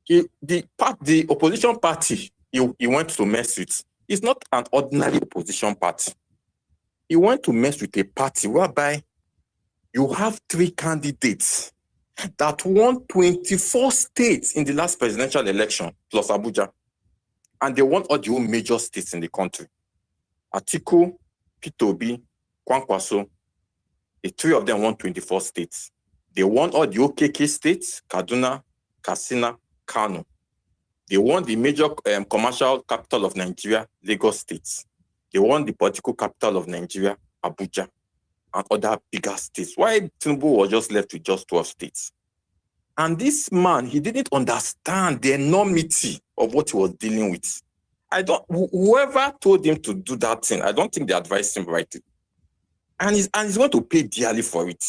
The opposition party he went to mess with is not an ordinary opposition party. He went to mess with a party whereby you have 3 candidates that won 24 states in the last presidential election, plus Abuja. And they won all the whole major states in the country. Atiku, P2B, Kwankwaso, the 3 of them won 24 states. They won all the OKK states, Kaduna, Katsina, Kano. They won the major commercial capital of Nigeria, Lagos State. They won the political capital of Nigeria, Abuja, and other bigger states. Why Tinubu was just left with just 12 states? And this man, he didn't understand the enormity of what he was dealing with. Whoever told him to do that thing, I don't think they advised him right. And he's going to pay dearly for it.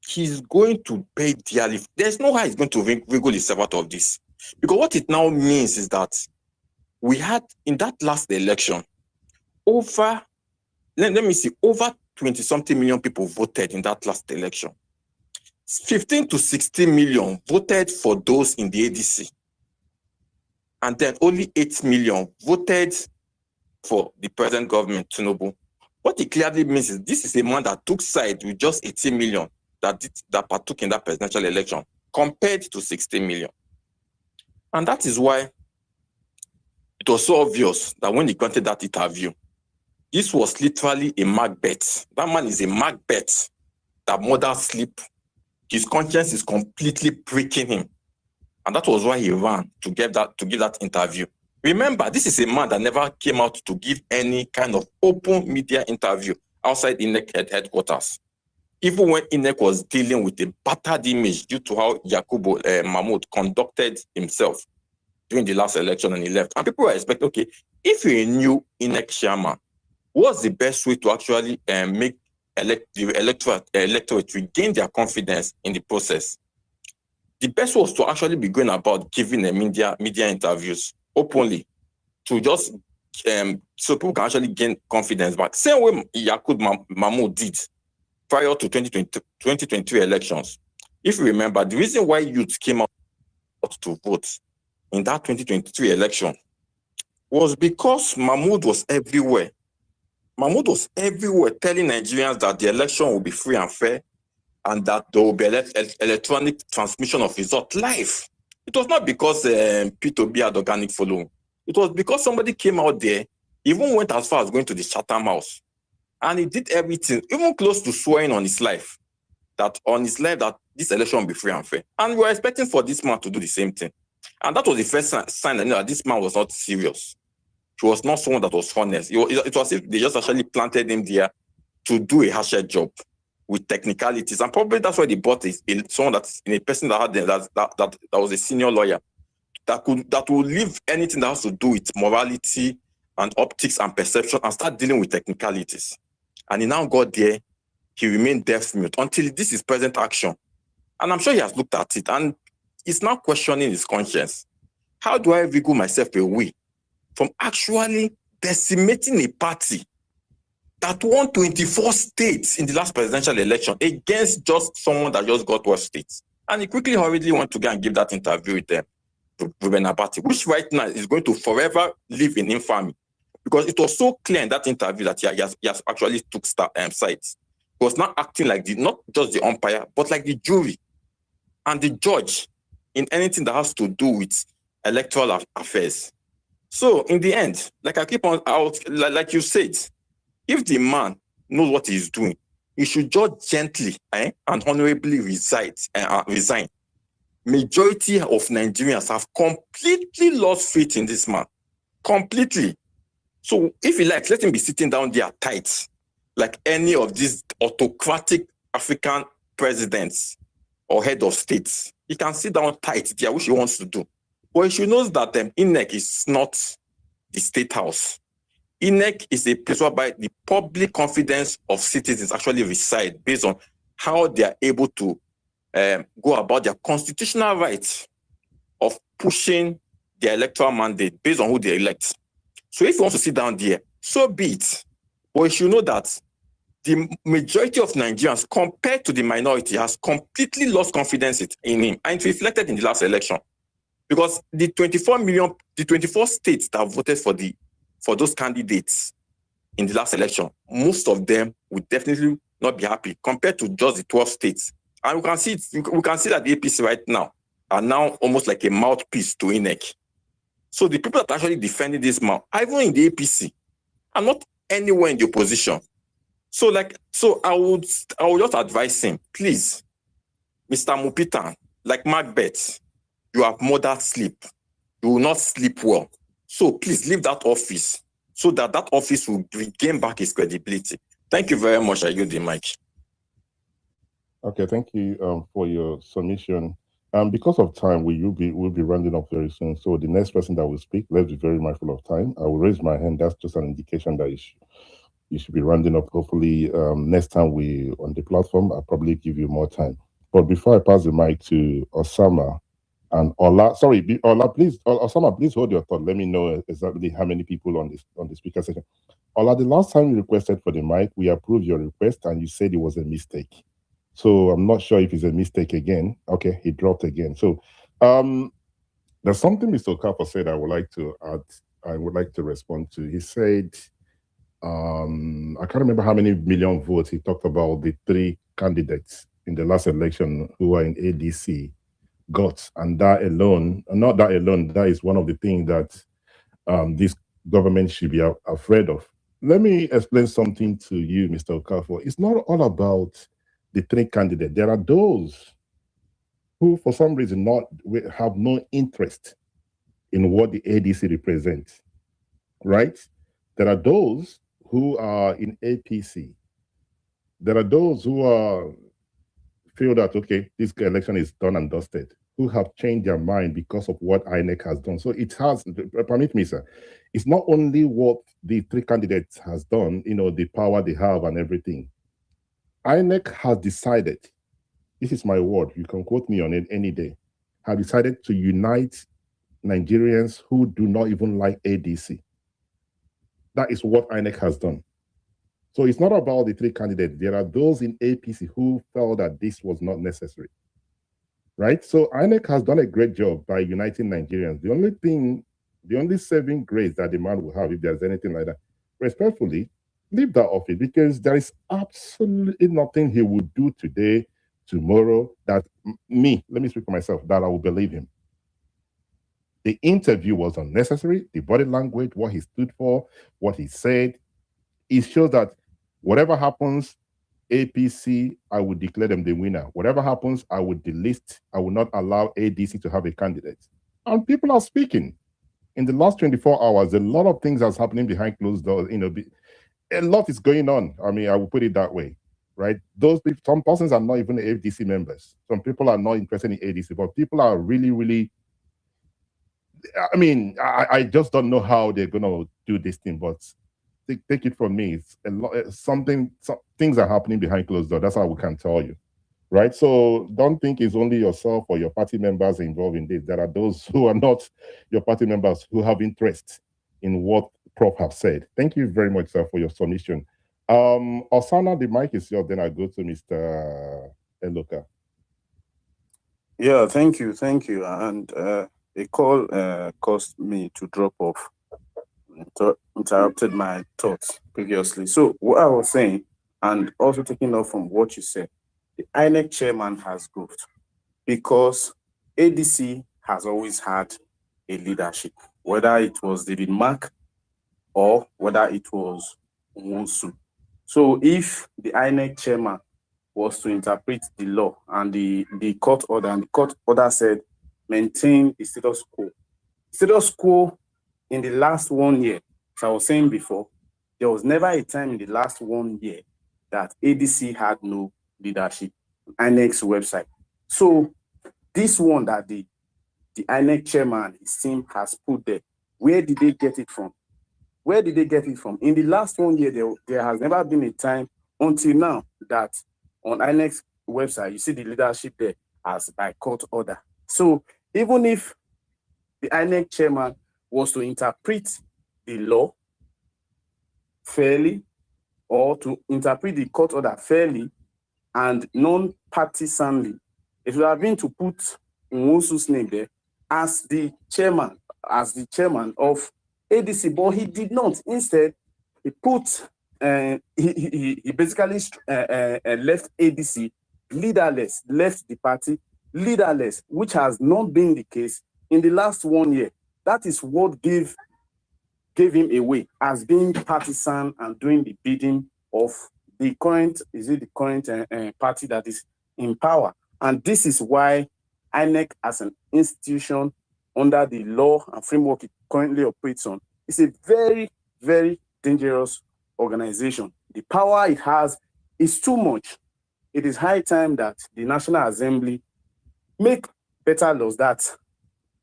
He's going to pay dearly. There's no how he's going to wiggle himself out of this. Because what it now means is that we had, in that last election, over 20-something million people voted in that last election. 15 to 16 million voted for those in the ADC. And then only 8 million voted for the present government, Tinubu. What it clearly means is this is a man that took side with just 18 million that partook in that presidential election, compared to 16 million. And that is why it was so obvious that when he granted that interview, this was literally a Macbeth. That man is a Macbeth that murdered sleep. His conscience is completely pricking him. And that was why he ran to give that interview. Remember, this is a man that never came out to give any kind of open media interview outside INEC headquarters. Even when INEC was dealing with a battered image due to how Yakubu Mahmoud conducted himself. during the last election and he left. And people were expecting, okay, if you're a new INEC chairman, what's the best way to actually make the electorate regain their confidence in the process? The best was to actually be going about giving a media interviews openly to just so people can actually gain confidence back. Same way Yakud Mahmoud did prior to 2023 elections. If you remember, the reason why youth came out to vote in that 2023 election was because Mahmoud was everywhere. Mahmoud was everywhere telling Nigerians that the election will be free and fair and that there will be electronic transmission of results live. It was not because P2B had organic following. It was because somebody came out there, even went as far as going to the Chatham House, and he did everything, even close to swearing on his life, that this election will be free and fair. And we were expecting for this man to do the same thing. And that was the first sign that, that this man was not serious. He was not someone that was honest. It was if they just actually planted him there to do a harsher job with technicalities. And probably that's why they bought someone a person that had that was a senior lawyer that would leave anything that has to do with morality and optics and perception and start dealing with technicalities. And he now got there, he remained deaf-mute until this is present action. And I'm sure he has looked at it and he's now questioning his conscience. How do I wiggle myself away from actually decimating a party that won 24 states in the last presidential election against just someone that just got 12 states? And he hurriedly went to go and give that interview with them. Ruben Abati, which right now is going to forever live in infamy, because it was so clear in that interview that he has actually took sides. He was not acting like not just the umpire, but like the jury and the judge in anything that has to do with electoral affairs. So in the end, like I keep on out, like you said, if the man knows what he's doing, he should just gently and honorably resign. Majority of Nigerians have completely lost faith in this man. Completely. So if he likes, let him be sitting down there tight, like any of these autocratic African presidents or head of states. He can sit down tight there, which he wants to do. But he should know that INEC is not the state house. INEC is a place whereby the public confidence of citizens actually reside based on how they are able to go about their constitutional right of pushing their electoral mandate based on who they elect. So if he wants to sit down there, so be it. But you should know that the majority of Nigerians, compared to the minority, has completely lost confidence in him. And it reflected in the last election. Because the 24 states that voted for those candidates in the last election, most of them would definitely not be happy compared to just the 12 states. And we can see that the APC right now are now almost like a mouthpiece to INEC. So the people that are actually defending this man, even in the APC, are not anywhere in the opposition. So I would just advise him, please, Mr. Mupitan, like Macbeth, you have moderate sleep. You will not sleep well. So please leave that office so that office will regain back its credibility. Thank you very much. I yield the mic. Okay, thank you for your submission. Because of time, we'll be rounding up very soon. So the next person that will speak, let's be very mindful of time. I will raise my hand. That's just an indication that you should be rounding up. Hopefully, next time we on the platform, I'll probably give you more time. But before I pass the mic to Osama and Ola, sorry, Ola, please, Osama, please hold your thought. Let me know exactly how many people on the speaker session. Ola, the last time you requested for the mic, we approved your request and you said it was a mistake. So I'm not sure if it's a mistake again. Okay, he dropped again. So there's something Mr. Okafor said I would like to add, I would like to respond to. He said, I can't remember how many million votes he talked about the 3 candidates in the last election who were in ADC got. And that alone, not that alone, that is one of the things that this government should be afraid of. Let me explain something to you, Mr. Okafor. It's not all about the 3 candidates. There are those who, for some reason, have no interest in what the ADC represents, right? There are those who are in APC. There are those who feel that, okay, this election is done and dusted. who have changed their mind because of what INEC has done. So it has, permit me, sir, it's not only what the three candidates has done, the power they have and everything. INEC has decided, this is my word, you can quote me on it any day, have decided to unite Nigerians who do not even like ADC. That is what INEC has done. So it's not about the three candidates. There are those in APC who felt that this was not necessary, right? So INEC has done a great job by uniting Nigerians. The only saving grace that the man will have, if there's anything like that, respectfully, leave that office, because there is absolutely nothing he would do today, tomorrow, that let me speak for myself, that I will believe him. The interview was unnecessary. The body language, what he stood for, what he said, it shows that whatever happens, APC, I would declare them the winner. Whatever happens, I would delist. I will not allow ADC to have a candidate. And people are speaking. In the last 24 hours, a lot of things are happening behind closed doors. A lot is going on. I mean, I will put it that way, right? Some persons are not even ADC members. Some people are not interested in ADC, but people are really, really, I mean, I just don't know how they're going to do this thing, but take it from me. It's a lot, things are happening behind closed doors. That's how we can tell you, right? So don't think it's only yourself or your party members involved in this. There are those who are not your party members who have interest in what Prof have said. Thank you very much, sir, for your submission. Osana, the mic is yours. Then I go to Mr. Eloka. Yeah, thank you. And a call caused me to drop off. Interrupted my thoughts previously. So what I was saying, and also taking off from what you said, the INEC chairman has growth because ADC has always had a leadership, whether it was David Mark or whether it was Nwosu. So if the INEC chairman was to interpret the law and the court order, and the court order said maintain the status quo in the last 1 year, as I was saying before, there was never a time in the last 1 year that ADC had no leadership on INEC's website. So this one that the INEC chairman, his team has put there, where did they get it from? In the last 1 year, there has never been a time until now that on INEC's website, you see the leadership there as by court order. So even if the INEC chairman was to interpret the law fairly or to interpret the court order fairly and non-partisanly, it would have been to put Nwosu's name there as the chairman of ADC, but he did not. Instead, he put he basically left ADC leaderless, left the party leaderless, which has not been the case in the last 1 year. That is what gave him away as being partisan and doing the bidding of the current party that is in power. And this is why INEC as an institution under the law and framework it currently operates on is a very, very dangerous organization. The power it has is too much. It is high time that the National Assembly make better laws that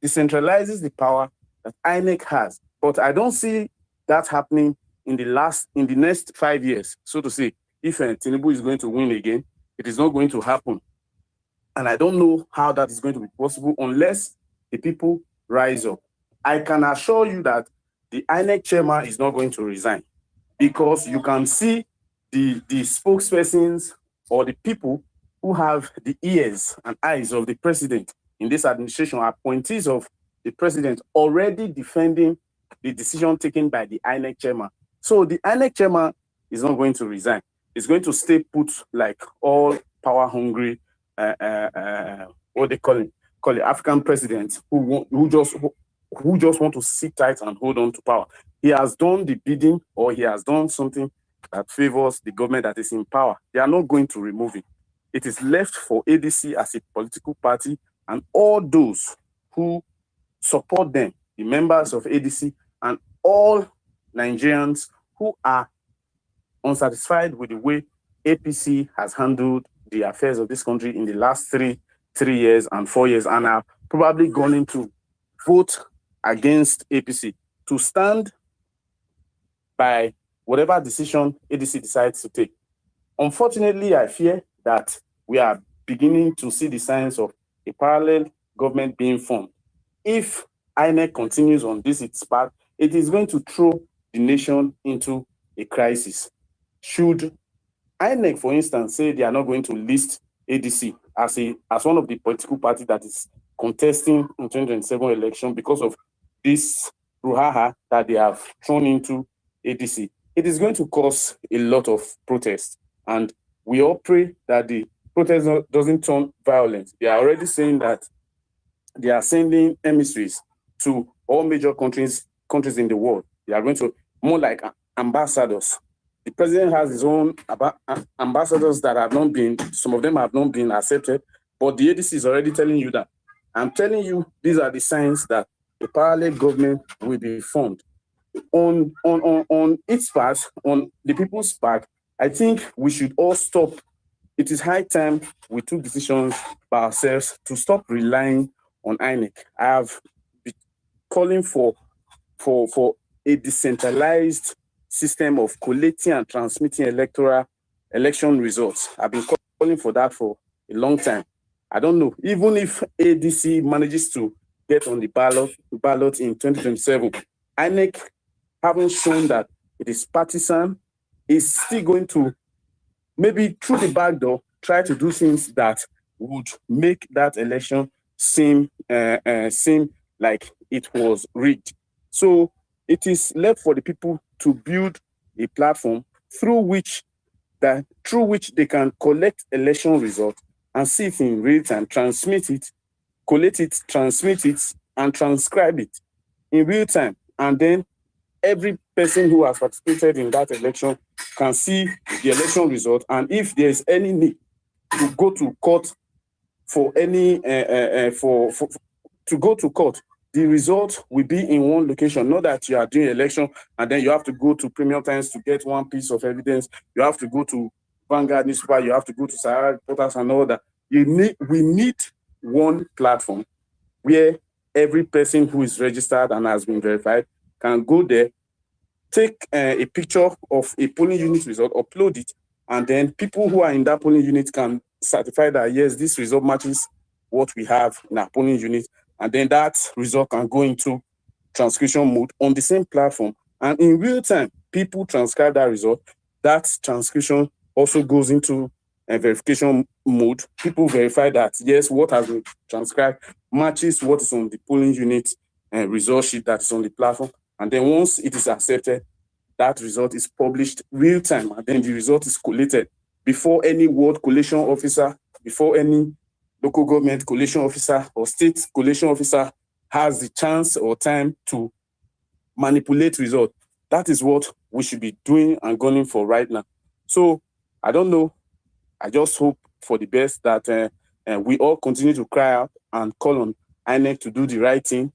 decentralizes the power that INEC has. But I don't see that happening in the next 5 years, so to say. If Tinubu is going to win again, it is not going to happen. And I don't know how that is going to be possible unless the people rise up. I can assure you that the INEC chairman is not going to resign, because you can see the spokespersons or the people who have the ears and eyes of the president in this administration, appointees of the president, already defending the decision taken by the INEC chairman. So the INEC chairman is not going to resign. He's going to stay put like all power-hungry, what they call it, African presidents who just want to sit tight and hold on to power. He has done the bidding, or he has done something that favors the government that is in power. They are not going to remove it. It is left for ADC as a political party and all those who support them, the members of ADC and all Nigerians who are unsatisfied with the way APC has handled the affairs of this country in the last 3 3 years and 4 years and are probably going to vote against APC to stand by whatever decision ADC decides to take. Unfortunately, I fear that we are beginning to see the signs of a parallel government being formed. If INEC continues on its path, it is going to throw the nation into a crisis. Should INEC, for instance, say they are not going to list ADC as one of the political parties that is contesting in 2027 election because of this brouhaha that they have thrown into ADC, it is going to cause a lot of protests. And we all pray that the protest doesn't turn violent. They are already saying that they are sending emissaries to all major countries in the world. They are going to more like ambassadors. The president has his own ambassadors that have not been, some of them have not been accepted, but the ADC is already telling you that. I'm telling you, these are the signs that a parallel government will be formed. On its part, on the people's part, I think we should all stop. It is high time we took decisions by ourselves to stop relying on INEC. I have been calling for a decentralized system of collating and transmitting election results. I've been calling for that for a long time. I don't know, even if ADC manages to get on the ballot in 2027, INEC having shown that it is partisan, is still going to, maybe through the back door, try to do things that would make that election seem like it was rigged. So it is left for the people to build a platform through which they can collect election results and see it in real time, transmit it, collate it, transmit it, and transcribe it in real time. And then every person who has participated in that election can see the election result. And if there is any need to go to court for any to go to court, the result will be in one location. Not that you are doing election and then you have to go to Premium Times to get one piece of evidence. You have to go to Vanguard newspaper. You have to go to Sahara Reporters and all that. We need one platform where every person who is registered and has been verified can go there, take a picture of a polling unit result, upload it, and then people who are in that polling unit can certify that, yes, this result matches what we have in our polling unit, and then that result can go into transcription mode on the same platform. And in real time, people transcribe that result. That transcription also goes into a verification mode. People verify that, yes, what has been transcribed matches what is on the polling unit result sheet that is on the platform. And then once it is accepted, that result is published real time, and then the result is collated before any ward collation officer, before any local government collation officer or state collation officer has the chance or time to manipulate results. That is what we should be doing and gunning for right now. So I don't know. I just hope for the best that we all continue to cry out and call on INEC to do the right thing.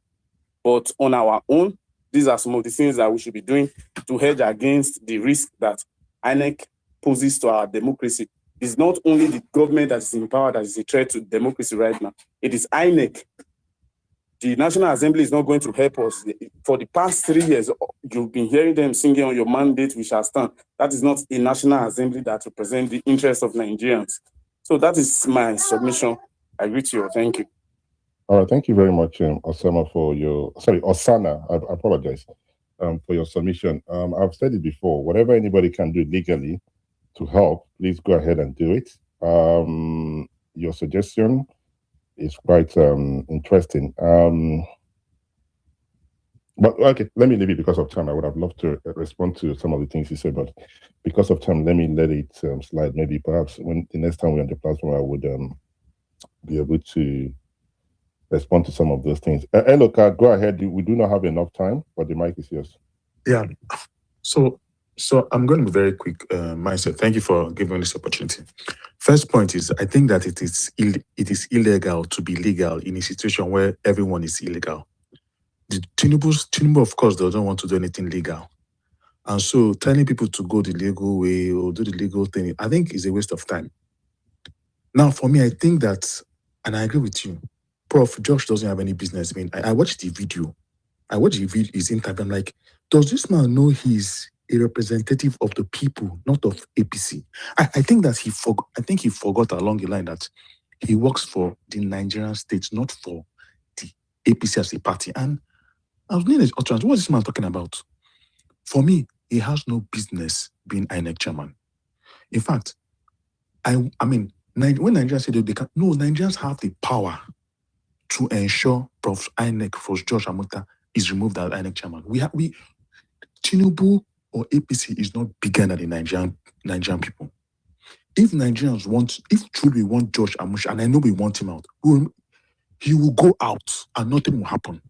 But on our own, these are some of the things that we should be doing to hedge against the risk that INEC poses to our democracy. It's not only the government that is in power that is a threat to democracy right now. It is INEC. The National Assembly is not going to help us. For the past 3 years, you've been hearing them singing on your mandate, we shall stand. That is not a National Assembly that represents the interests of Nigerians. So that is my submission. I agree to you. Thank you. All right, thank you very much, Osama, Osana, I apologize, for your submission. I've said it before, whatever anybody can do legally to help, please go ahead and do it. Your suggestion is quite interesting. But okay, let me leave it because of time. I would have loved to respond to some of the things you said, but because of time, let me let it slide. Maybe perhaps when the next time we're on the platform, I would be able to respond to some of those things. Eloka, go ahead. We do not have enough time, but the mic is yours. Yeah. So I'm going to be very quick, Mindset. Thank you for giving this opportunity. First point is, I think that it is illegal to be legal in a situation where everyone is illegal. The Tinubu, of course, doesn't want to do anything legal. And so telling people to go the legal way or do the legal thing, I think is a waste of time. Now, for me, I think that And I agree with you. Prof, Josh doesn't have any business. I mean, I watched the video. I watched his interview. I'm like, does this man know he's a representative of the people, not of APC? I think that he forgot along the line that he works for the Nigerian state, not for the APC as a party. And I was doing this utterance. What is this man talking about? For me, he has no business being INEC chairman. In fact, I mean, when Nigerians say that they can, no, Nigerians have the power to ensure Prof. INEC, Prof. George Amuta, is removed as INEC chairman. Tinubu or APC is not bigger than the Nigerian people. If Nigerians truly want George Amuta, and I know we want him out, he will go out and nothing will happen.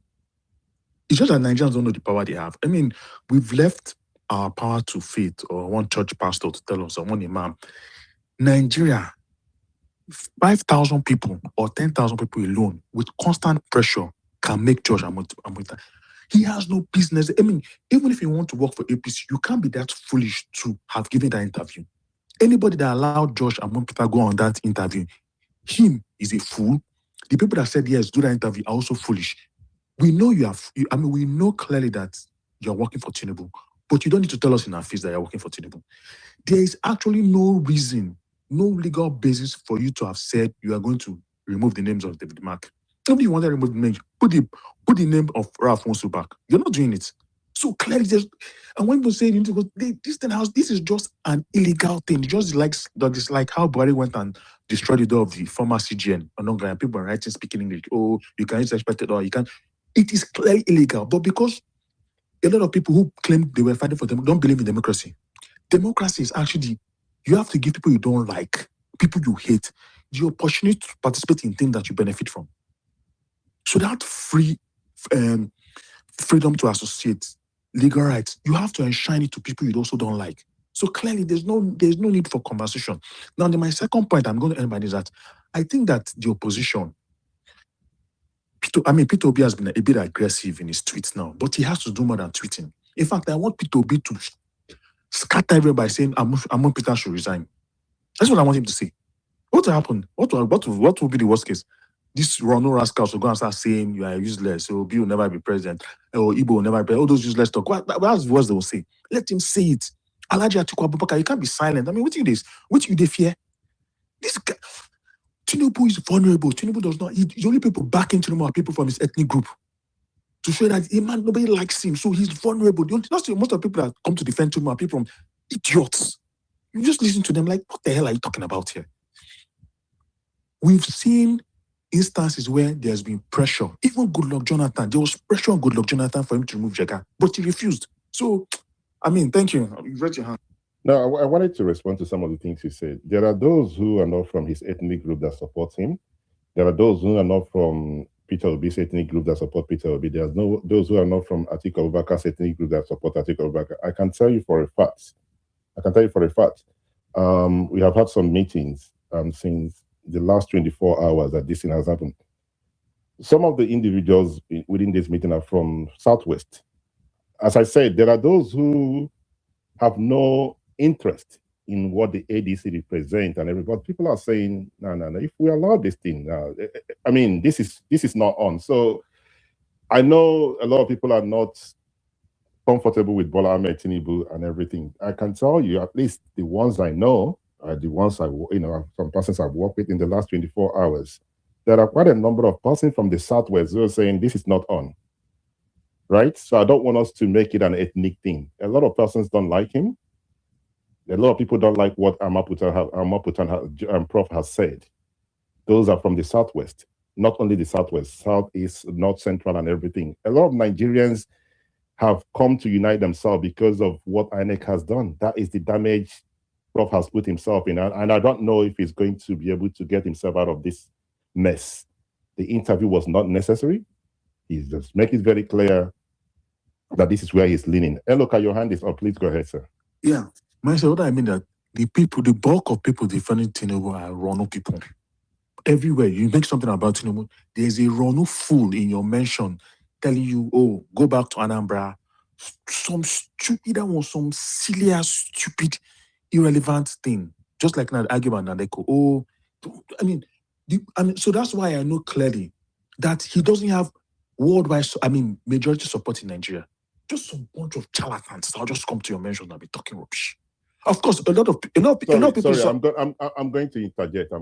It's just that Nigerians don't know the power they have. I mean, we've left our power to faith or one church pastor to tell us, or one imam. Nigeria, 5,000 people or 10,000 people alone with constant pressure can make George Amuta. He has no business. I mean, even if you want to work for APC, you can't be that foolish to have given that interview. Anybody that allowed George Amuta go on that interview, him is a fool. The people that said yes, do that interview are also foolish. We know we know clearly that you're working for Tinubu, but you don't need to tell us in our face that you're working for Tinubu. There is actually no reason, no legal basis for you to have said you are going to remove the names of David Mark. If you want to remove the name, put the name of Ralph Wonsu back. You're not doing it. So clearly, and when people say you need to go, this is just an illegal thing. Just like how Buhari went and destroyed the door of the former CGN. And people are writing, speaking English. Oh, you can use expected or you can. It is clearly illegal. But because a lot of people who claim they were fighting for them don't believe in democracy. Democracy is actually, you have to give people you don't like, people you hate, the opportunity to participate in things that you benefit from. So that freedom to associate, legal rights, you have to enshrine it to people you also don't like. So clearly, there's no need for conversation. Now, my second point I'm going to end by is that I think that the opposition, Peter Obi has been a bit aggressive in his tweets now, but he has to do more than tweeting. In fact, I want Peter Obi to scatter everybody by saying Amon Peter should resign. That's what I want him to say. What will happen? What will be the worst case? This Rono rascals will go and start saying you are useless, so Obi will never be president, or Igbo will never be president. All those useless talk. That's the worst they will say. Let him say it. Alhaji Atiku Abubakar, you can't be silent. I mean, what do you fear? This guy, Tinubu is vulnerable. Tinubu does not. The only people backing Tinubu are people from his ethnic group. To show that nobody likes him, so he's vulnerable. Most of the people that come to defend Tinubu are people from idiots. You just listen to them like, what the hell are you talking about here? We've seen instances where there's been pressure. Even Goodluck Jonathan, there was pressure on Goodluck Jonathan for him to remove Jega, but he refused. So, I mean, thank you. You've raised your hand. No, I wanted to respond to some of the things you said. There are those who are not from his ethnic group that support him. There are those who are not from Peter Obi's ethnic group that support Peter Obi. There's those who are not from Atiku Abubakar's ethnic group that support Atiku Abubakar. I can tell you for a fact. We have had some meetings since the last 24 hours that this thing has happened. Some of the individuals within this meeting are from Southwest. As I said, there are those who have no interest in what the ADC represents and everybody. People are saying, no, if we allow this thing, I mean, this is not on. So I know a lot of people are not comfortable with Bola Ahmed Tinubu and everything. I can tell you, at least the ones I know, the ones some persons I've worked with in the last 24 hours, there are quite a number of persons from the Southwest who are saying this is not on. Right? So I don't want us to make it an ethnic thing. A lot of persons don't like him. A lot of people don't like what Amaputan Prof has said. Those are from the Southwest. Not only the Southwest, Southeast, North Central, and everything. A lot of Nigerians have come to unite themselves because of what INEC has done. That is the damage Prof has put himself in. And I don't know if he's going to be able to get himself out of this mess. The interview was not necessary. He's just make it very clear that this is where he's leaning. Eloka, your hand is up. Please go ahead, sir. Yeah. What I mean that the bulk of people defending Tinubu are Rono people. Everywhere you make something about Tinubu, there's a Rono fool in your mention telling you, oh, go back to Anambra. Some silly, stupid, irrelevant thing. Just like an argument Nadeko. Oh, I mean, So that's why I know clearly that he doesn't have worldwide, majority support in Nigeria. Just some bunch of charlatans. I'll just come to your mention and be talking rubbish. Of course, a lot of people. Sorry, I'm going to interject.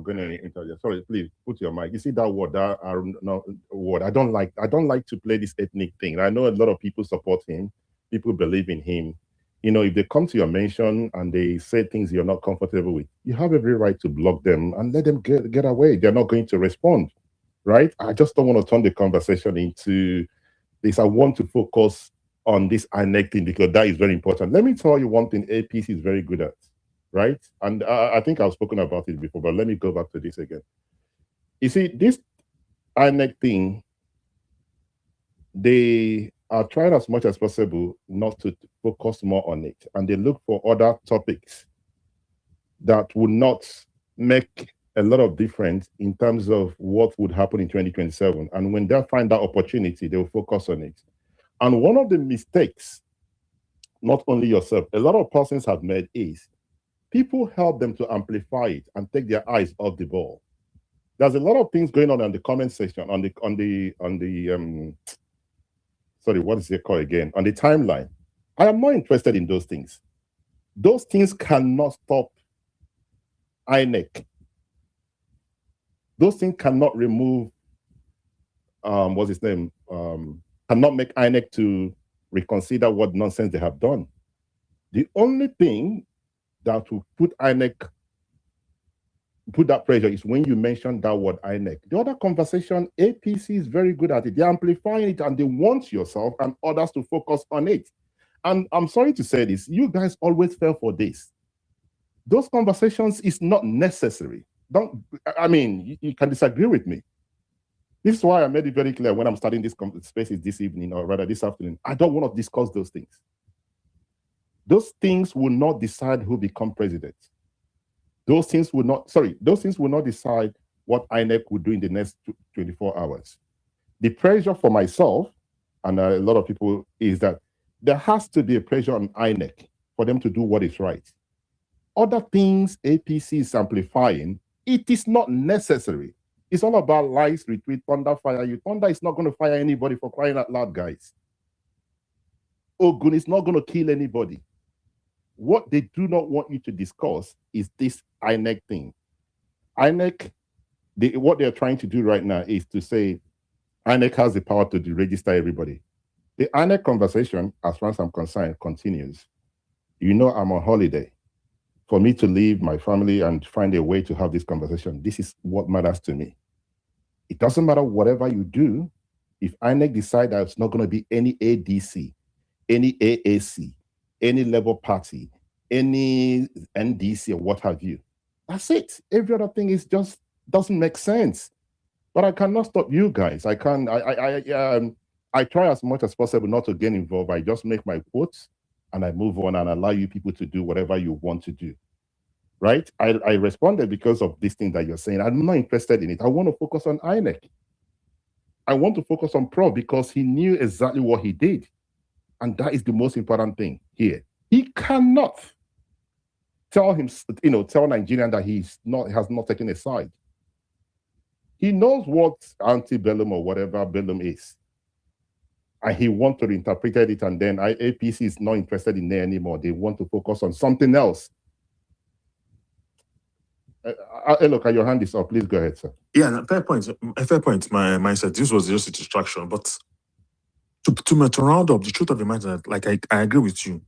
Sorry, please put your mic. You see that word? I don't like to play this ethnic thing. I know a lot of people support him. People believe in him. If they come to your mention and they say things you're not comfortable with, you have every right to block them and let them get away. They're not going to respond, right? I just don't want to turn the conversation into this. I want to focus on this INEC thing because that is very important. Let me tell you one thing APC is very good at, right? And I think I've spoken about it before, but let me go back to this again. You see, this INEC thing, they are trying as much as possible not to focus more on it. And they look for other topics that would not make a lot of difference in terms of what would happen in 2027. And when they find that opportunity, they will focus on it. And one of the mistakes, not only yourself, a lot of persons have made is people help them to amplify it and take their eyes off the ball. There's a lot of things going on in the comment section, on the sorry, what is it called again? On the timeline. I am more interested in those things. Those things cannot stop INEC. Those things cannot remove, what's his name? Cannot make INEC to reconsider what nonsense they have done. The only thing that will put INEC, put that pressure is when you mention that word INEC. The other conversation, APC is very good at it. They're amplifying it and they want yourself and others to focus on it. And I'm sorry to say this, you guys always fell for this. Those conversations is not necessary. You can disagree with me. This is why I made it very clear when I'm starting this spaces this evening, or rather this afternoon. I don't want to discuss those things. Those things will not decide who become president. Those things will not decide what INEC will do in the next 24 hours. The pressure for myself and a lot of people is that there has to be a pressure on INEC for them to do what is right. Other things APC is amplifying, it is not necessary. It's all about lies, retweet, thunder, fire you. Thunder is not going to fire anybody for crying out loud, guys. Ogun is not going to kill anybody. What they do not want you to discuss is this INEC thing. INEC, what they're trying to do right now is to say INEC has the power to deregister everybody. The INEC conversation, as far as I'm concerned, continues. I'm on holiday. For me to leave my family and find a way to have this conversation, this is what matters to me. It doesn't matter whatever you do. If INEC decide that it's not going to be any ADC, any AAC, any Labour Party, any NDC or what have you, that's it. Every other thing is just doesn't make sense. But I cannot stop you guys. I try as much as possible not to get involved. I just make my quotes and I move on and allow you people to do whatever you want to do. Right? I responded because of this thing that you're saying. I'm not interested in it. I want to focus on INEC. I want to focus on Prof because he knew exactly what he did. And that is the most important thing here. He cannot tell Nigerian that has not taken a side. He knows what antebellum or whatever bellum is. And he wants to reinterpret it, and then APC is not interested in there anymore. They want to focus on something else. Look, your hand is up. Please go ahead, sir. Yeah, fair point. My mindset. This was just a distraction, but to round up, the truth of the matter, like I agree with you.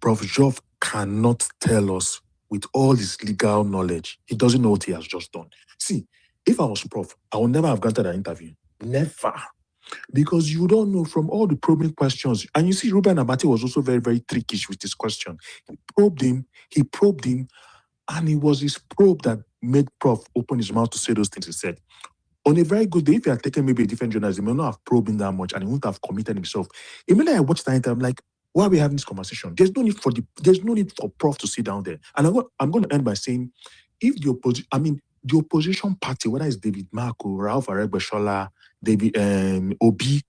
Prof. Joff cannot tell us with all his legal knowledge. He doesn't know what he has just done. See, if I was Prof, I would never have granted an interview. Never. Because you don't know from all the probing questions. And you see, Ruben Abati was also very, very trickish with this question. He probed him, and it was his probe that made Prof open his mouth to say those things he said. On a very good day, if he had taken maybe a different journalist, he may not have probed him that much and he wouldn't have committed himself. Immediately I watched that interview, I'm like, why are we having this conversation? There's no need for Prof to sit down there. And I'm going to end by saying, if the opposition party, whether it's David Marco, Ralph Aregbesola, David Obi,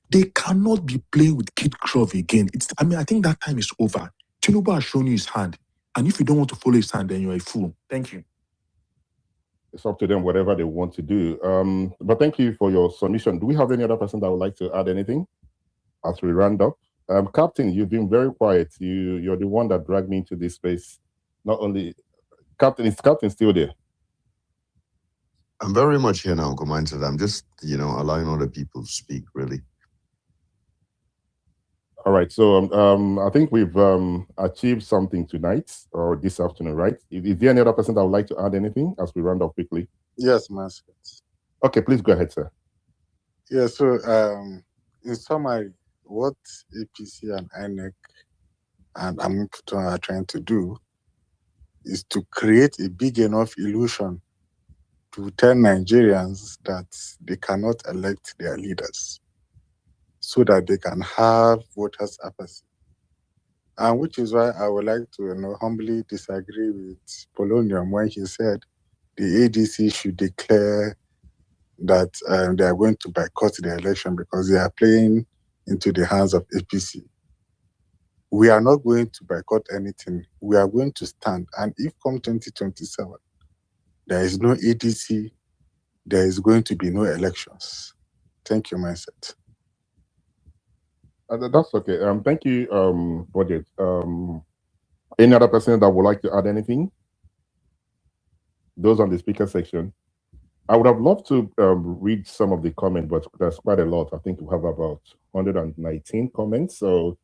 they cannot be playing with Kid Krov again. I think that time is over. Tinubu has shown you his hand. And if you don't want to follow his hand, then you're a fool. Thank you. it's up to them, whatever they want to do. But thank you for your submission. Do we have any other person that would like to add anything as we round up? Captain, you've been very quiet. You're the one that dragged me into this space. Not only Captain, is Captain still there? I'm very much here now, Uncle Mindset. I'm just, allowing other people to speak, really. All right, so I think we've achieved something tonight or this afternoon, right? Is there any other person that would like to add anything as we round up quickly? Yes, Master. Okay, please go ahead, sir. Yeah, so in summary, what APC and INEC and Amukuto are trying to do is to create a big enough illusion to tell Nigerians that they cannot elect their leaders, so that they can have voters' apathy. And which is why I would like to humbly disagree with Polonium when he said the ADC should declare that they are going to boycott the election because they are playing into the hands of APC. We are not going to boycott anything. We are going to stand. And if come 2027, there is no ADC, there is going to be no elections. Thank you, Mindset. That's okay. Thank you, Budget. Any other person that would like to add anything? Those on the speaker section. I would have loved to read some of the comments, but there's quite a lot. I think we have about 119 comments. So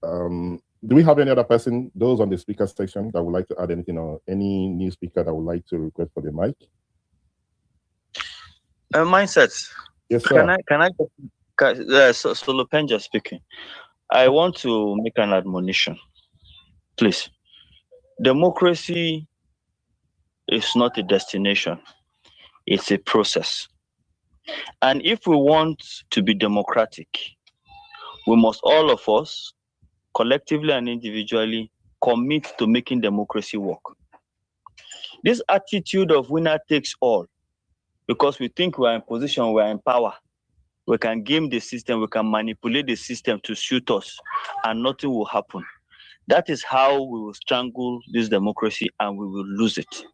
do we have any other person, those on the speaker section, that would like to add anything, or any new speaker that would like to request for the mic? Mindset. Yes, sir. Solo Penja speaking. I want to make an admonition, please. Democracy is not a destination, it's a process. And if we want to be democratic, we must, all of us, collectively and individually, commit to making democracy work. This attitude of winner takes all, because we think we are in position, we are in power, we can game the system, we can manipulate the system to suit us, and nothing will happen. That is how we will strangle this democracy and we will lose it.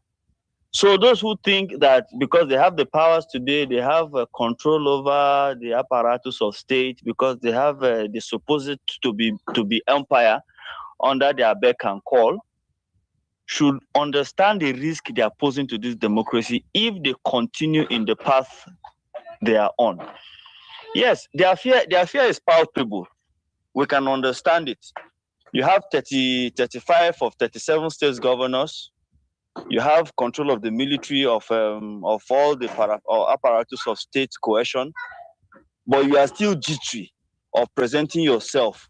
So those who think that because they have the powers today, they have control over the apparatus of state, because they have the supposed to be empire under their beck and call, should understand the risk they are posing to this democracy if they continue in the path they are on. Yes, their fear is palpable. We can understand it. You have 35 of 37 states governors. You have control of the military, of all the apparatus of state coercion, but you are still jittery of presenting yourself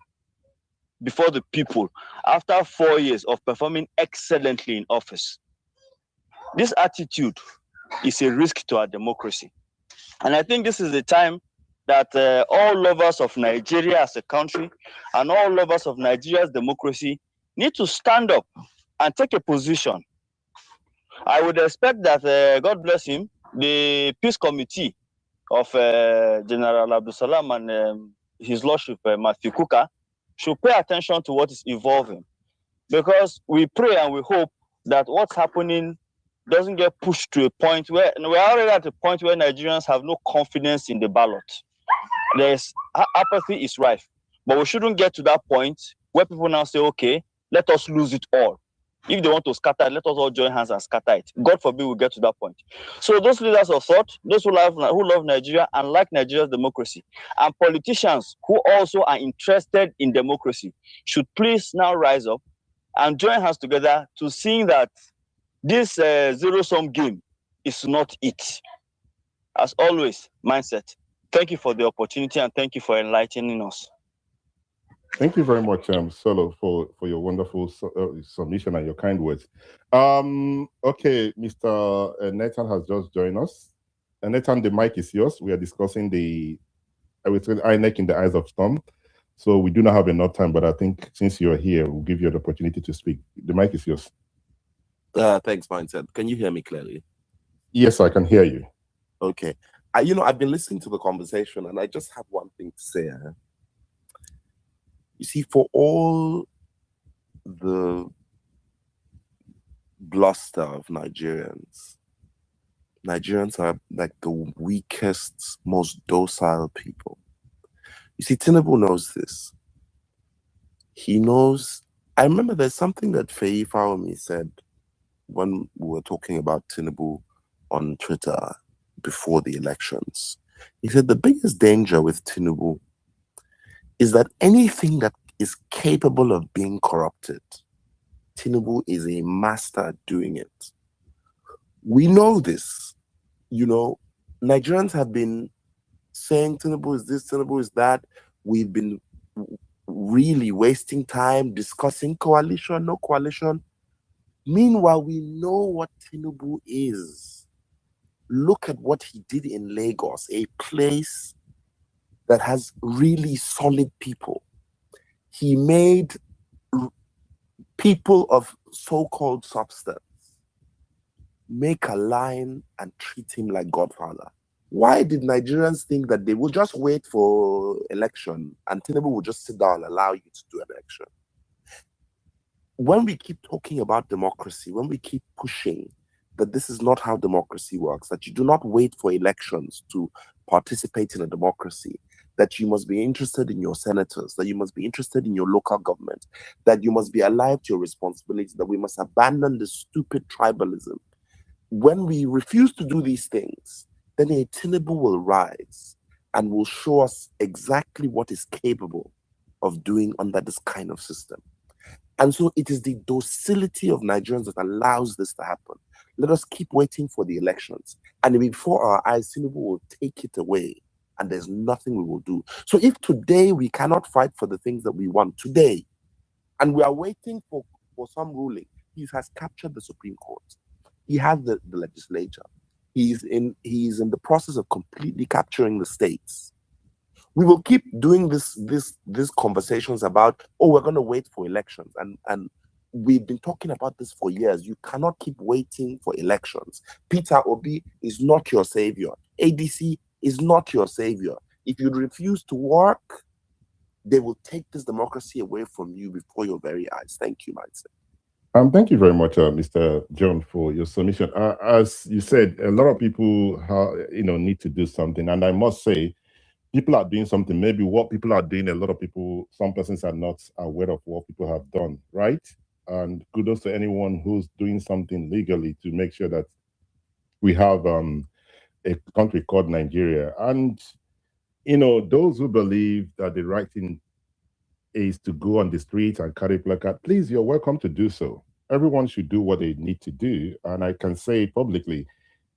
before the people after 4 years of performing excellently in office. This attitude is a risk to our democracy. And I think this is the time that all lovers of Nigeria as a country and all lovers of Nigeria's democracy need to stand up and take a position. I would expect that, God bless him, the peace committee of General Abdulsalam and his lordship, Matthew Kuka, should pay attention to what is evolving. Because we pray and we hope that what's happening doesn't get pushed to a point where, we're already at a point where Nigerians have no confidence in the ballot. Apathy is rife. But we shouldn't get to that point where people now say, okay, let us lose it all. If they want to scatter it, let us all join hands and scatter it. God forbid we get to that point. So those leaders of thought, those who love Nigeria and like Nigeria's democracy, and politicians who also are interested in democracy, should please now rise up and join hands together to see that this zero-sum game is not it. As always, Mindset, thank you for the opportunity and thank you for enlightening us. Thank you very much, Solo, for your wonderful submission and your kind words. Okay, Mr. Nathan has just joined us. Nathan, the mic is yours. We are discussing the INEC in the eyes of storm. So we do not have enough time, but I think since you're here, we'll give you the opportunity to speak. The mic is yours. Thanks, Mindset. Can you hear me clearly? Yes, I can hear you. Okay. I've been listening to the conversation, and I just have one thing to say. You see, for all the bluster of Nigerians, Nigerians are like the weakest, most docile people. You see, Tinubu knows this. He knows. I remember there's something that Faye Fawumi said when we were talking about Tinubu on Twitter before the elections. He said the biggest danger with Tinubu is that anything that is capable of being corrupted, Tinubu is a master at doing it. We know this. You know, Nigerians have been saying Tinubu is this, Tinubu is that. We've been really wasting time discussing coalition, no coalition. Meanwhile, we know what Tinubu is. Look at what he did in Lagos, a place that has really solid people. He made people of so-called substance make a line and treat him like Godfather. Why did Nigerians think that they will just wait for election and Tinubu will just sit down and allow you to do an election? When we keep talking about democracy, when we keep pushing that this is not how democracy works, that you do not wait for elections to participate in a democracy, that you must be interested in your senators, that you must be interested in your local government, that you must be alive to your responsibilities, that we must abandon the stupid tribalism. When we refuse to do these things, then a Tinubu will rise and will show us exactly what is capable of doing under this kind of system. And so it is the docility of Nigerians that allows this to happen. Let us keep waiting for the elections. And before our eyes, Tinubu will take it away and there's nothing we will do. So if today we cannot fight for the things that we want today, and we are waiting for some ruling, he has captured the Supreme Court. He has the legislature. He's in the process of completely capturing the states. We will keep doing these conversations about, oh, we're going to wait for elections. And we've been talking about this for years. You cannot keep waiting for elections. Peter Obi is not your savior. ADC is not your savior. If you refuse to work, they will take this democracy away from you before your very eyes. Thank you, Mindset. Thank you very much, Mr. John, for your submission. As you said, a lot of people need to do something. And I must say, people are doing something. Maybe what people are doing, a lot of people, some persons are not aware of what people have done, right? And kudos to anyone who's doing something legally to make sure that we have a country called Nigeria. And, those who believe that the right thing is to go on the street and carry placard, please, you're welcome to do so. Everyone should do what they need to do. And I can say publicly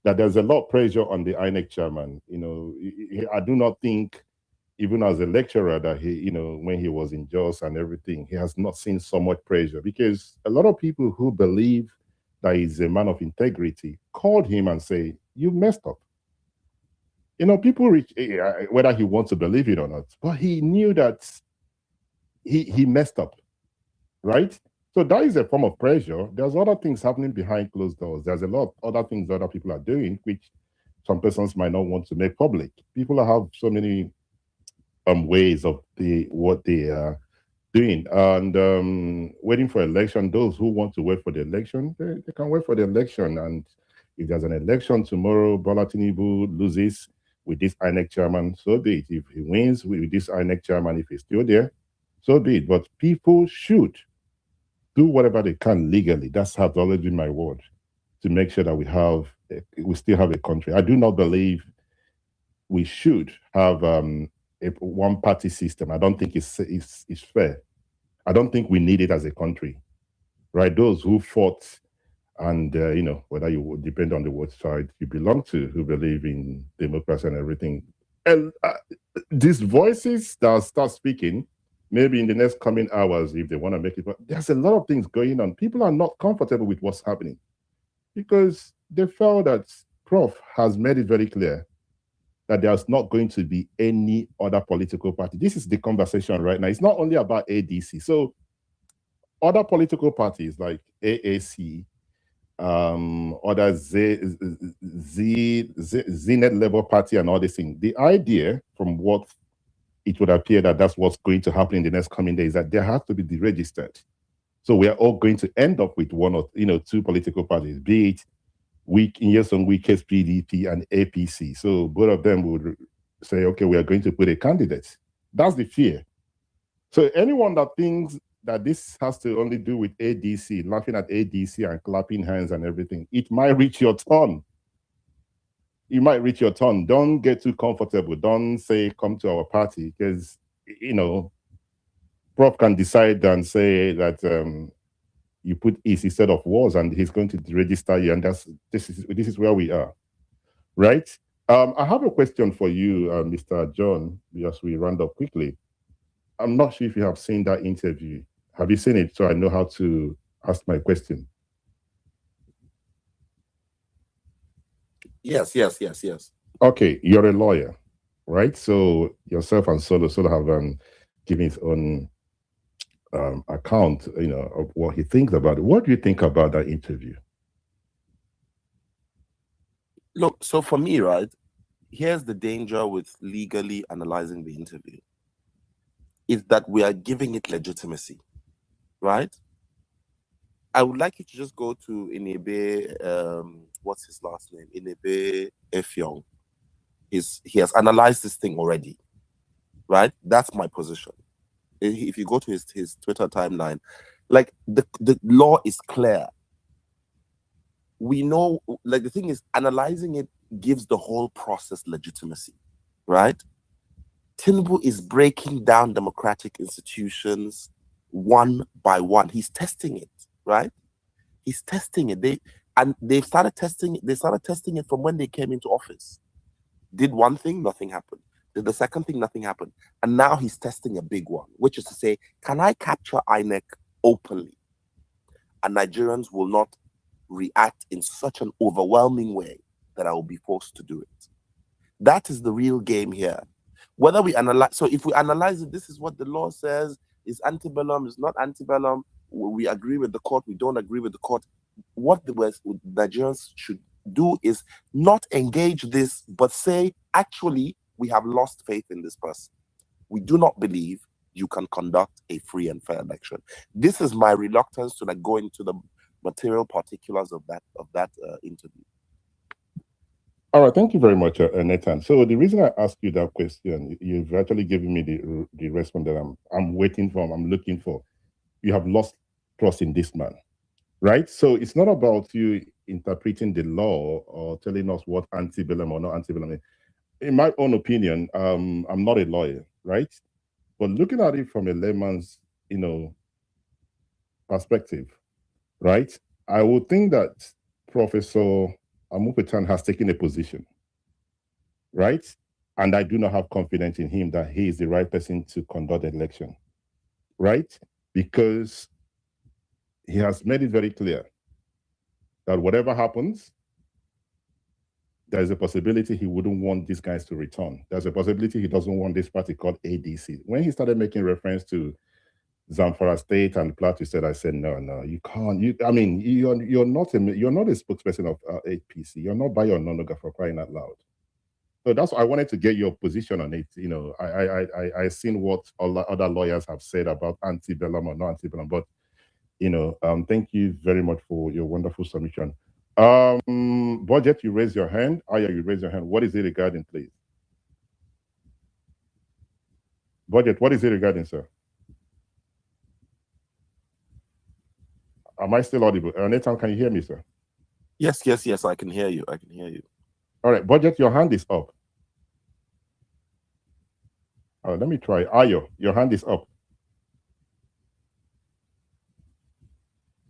that there's a lot of pressure on the INEC chairman. I do not think, even as a lecturer, that he, when he was in Jos and everything, he has not seen so much pressure, because a lot of people who believe that he's a man of integrity called him and say, you messed up. People reach, whether he wants to believe it or not, but he knew that he messed up, right? So that is a form of pressure. There's other things happening behind closed doors. There's a lot of other things other people are doing, which some persons might not want to make public. People have so many ways of what they are doing. And waiting for election, those who want to wait for the election, they can wait for the election. And if there's an election tomorrow, Bola Tinubu loses with this INEC chairman, so be it. If he wins with this INEC chairman, if he's still there, so be it. But people should do whatever they can legally. That's has always been my word, to make sure that we still have a country. I do not believe we should have a one-party system. I don't think it's fair. I don't think we need it as a country, right? Those who fought, and whether you would depend on the what side you belong to, who believe in democracy and everything, and these voices that start speaking, maybe in the next coming hours, if they want to make it, but there's a lot of things going on. People are not comfortable with what's happening because they felt that Prof has made it very clear that there's not going to be any other political party. This is the conversation right now. It's not only about ADC. So other political parties like AAC, other Z-Net Labour Party and all these things, the idea from what it would appear that that's what's going to happen in the next coming days, that there has to be deregistered. So we are all going to end up with one or two political parties, be it in Nyesom Wike's PDP and APC. So both of them would say, okay, we are going to put a candidate. That's the fear. So anyone that thinks that this has to only do with ADC, laughing at ADC and clapping hands and everything, it might reach your turn. You might reach your turn. Don't get too comfortable. Don't say, come to our party, because, you know, Prof can decide and say that you put is instead of was, and he's going to register you, and this is where we are, right? I have a question for you, Mr. John, as we round up quickly. I'm not sure if you have seen that interview. Have you seen it, so I know how to ask my question? Yes. Okay, you're a lawyer, right? So yourself and Solo have given his own account, you know, of what he thinks about it. What do you think about that interview? Look, so for me, right, here's the danger with legally analyzing the interview, is that we are giving it legitimacy, right? I would like you to just go to Inebe, what's his last name? Inebe Effiong. He has analyzed this thing already, right? That's my position. If you go to his Twitter timeline, like the law is clear. We know, like the thing is, analyzing it gives the whole process legitimacy, right? Tinubu is breaking down democratic institutions one by one. He's testing it, right? He's testing it. They started testing it from when they came into office. Did one thing, nothing happened. Did the second thing, nothing happened. And now he's testing a big one, which is to say, can I capture INEC openly? And Nigerians will not react in such an overwhelming way that I will be forced to do it. That is the real game here. Whether we analyze, so if we analyze it, this is what the law says, is antebellum, is not antebellum, we agree with the court, we don't agree with the court. What the Nigerians should do is not engage this, but say, actually, we have lost faith in this person. We do not believe you can conduct a free and fair election. This is my reluctance to go into the material particulars of that interview. All right, thank you very much, Nathan. So the reason I asked you that question, you've actually given me the response that I'm waiting for, I'm looking for. You have lost trust in this man, right? So it's not about you interpreting the law or telling us what antebellum or not antebellum is. In my own opinion, I'm not a lawyer, right? But looking at it from a layman's, perspective, right? I would think that Professor Amupetan has taken a position, right? And I do not have confidence in him that he is the right person to conduct the election, right? Because he has made it very clear that whatever happens, there's a possibility he wouldn't want these guys to return. There's a possibility he doesn't want this party called ADC. When he started making reference to Zamfara State and Plateau, I said, no, you can't. You're not a spokesperson of APC. You're not by your nonoga, for crying out loud. So that's why I wanted to get your position on it. I seen what other lawyers have said about antebellum or not antebellum, but thank you very much for your wonderful submission. Budget, you raise your hand. Aya, you raise your hand. What is it regarding, please? Budget, what is it regarding, sir? Am I still audible? Nathan, can you hear me, sir? Yes, I can hear you. All right, Budget, your hand is up. Let me try. Ayo, your hand is up.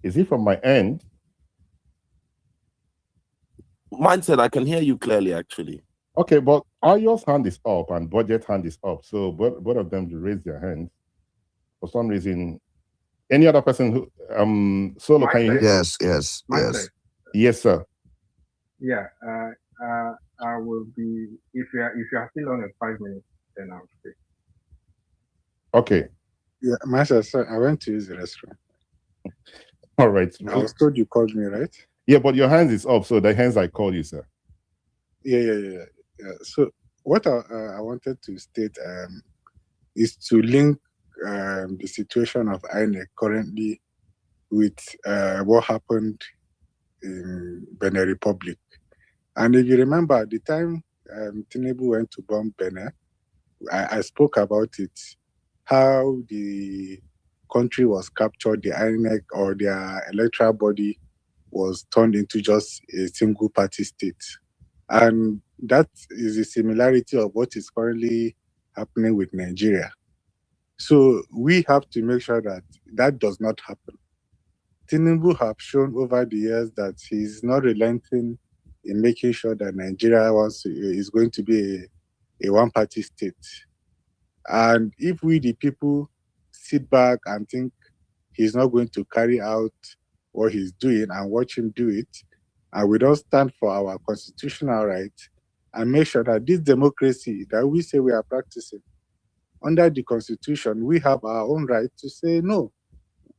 Is it from my end? Mine said I can hear you clearly, actually. Okay, but Ayo's hand is up and Budget's hand is up. So both of them raise their hands. For some reason, any other person who Solo, can you hear? Yes. Yes, sir. Yeah, I will be, if you are still on at 5 minutes, then I'll speak. Okay. Yeah, Master, sir, I went to use the restroom. All right. I was told you called me, right? Yeah, but your hands is up, so the hands I call you, sir. Yeah. So what I wanted to state is to link the situation of INEC currently with what happened in Benin Republic. And if you remember, at the time Tinubu went to bomb Benin, I spoke about it, how the country was captured, the INEC or their electoral body was turned into just a single party state. And that is a similarity of what is currently happening with Nigeria. So we have to make sure that that does not happen. Tinubu have shown over the years that he's not relenting in making sure that Nigeria is going to be a one-party state. And if we, the people, sit back and think he's not going to carry out what he's doing and watch him do it, and we don't stand for our constitutional right and make sure that this democracy that we say we are practicing, under the Constitution, we have our own right to say no.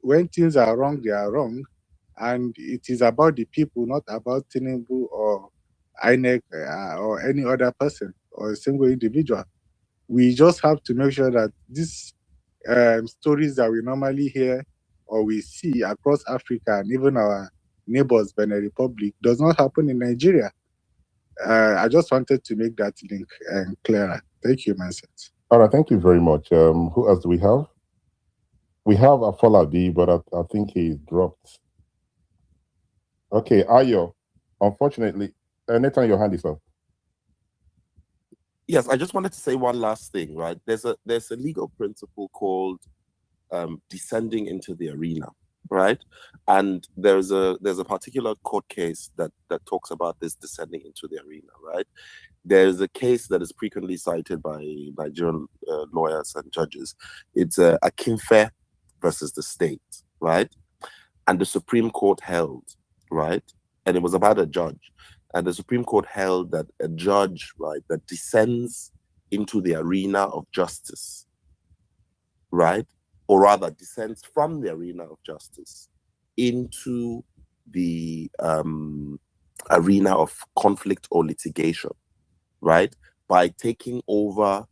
When things are wrong, they are wrong. And it is about the people, not about Tinubu or INEC or any other person or a single individual. We just have to make sure that these stories that we normally hear or we see across Africa and even our neighbors, Benin Republic, does not happen in Nigeria. I just wanted to make that link clearer. Thank you, Mindset. All right, thank you very much. Who else do we have? We have Afolabi, but I think he dropped. Okay, Ayo. Unfortunately, Nathan, your hand is up. Yes, I just wanted to say one last thing, right? There's a legal principle called descending into the arena, right? And there's a particular court case that talks about this descending into the arena, right? There's a case that is frequently cited by Nigerian lawyers and judges. It's Akinfe versus the state, right? And the Supreme Court held, right? And it was about a judge. And the Supreme Court held that a judge, right, that descends into the arena of justice, right? Or rather descends from the arena of justice into the arena of conflict or litigation, right? By taking over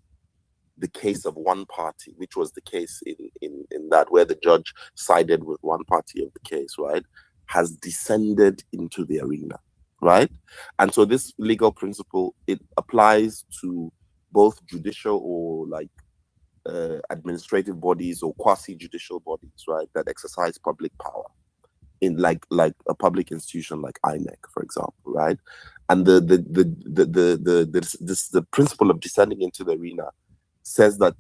the case of one party, which was the case in that where the judge sided with one party of the case, right? Has descended into the arena, right? And so this legal principle, it applies to both judicial or like administrative bodies or quasi-judicial bodies, right? That exercise public power in like a public institution like INEC, for example, right? And the principle of descending into the arena says that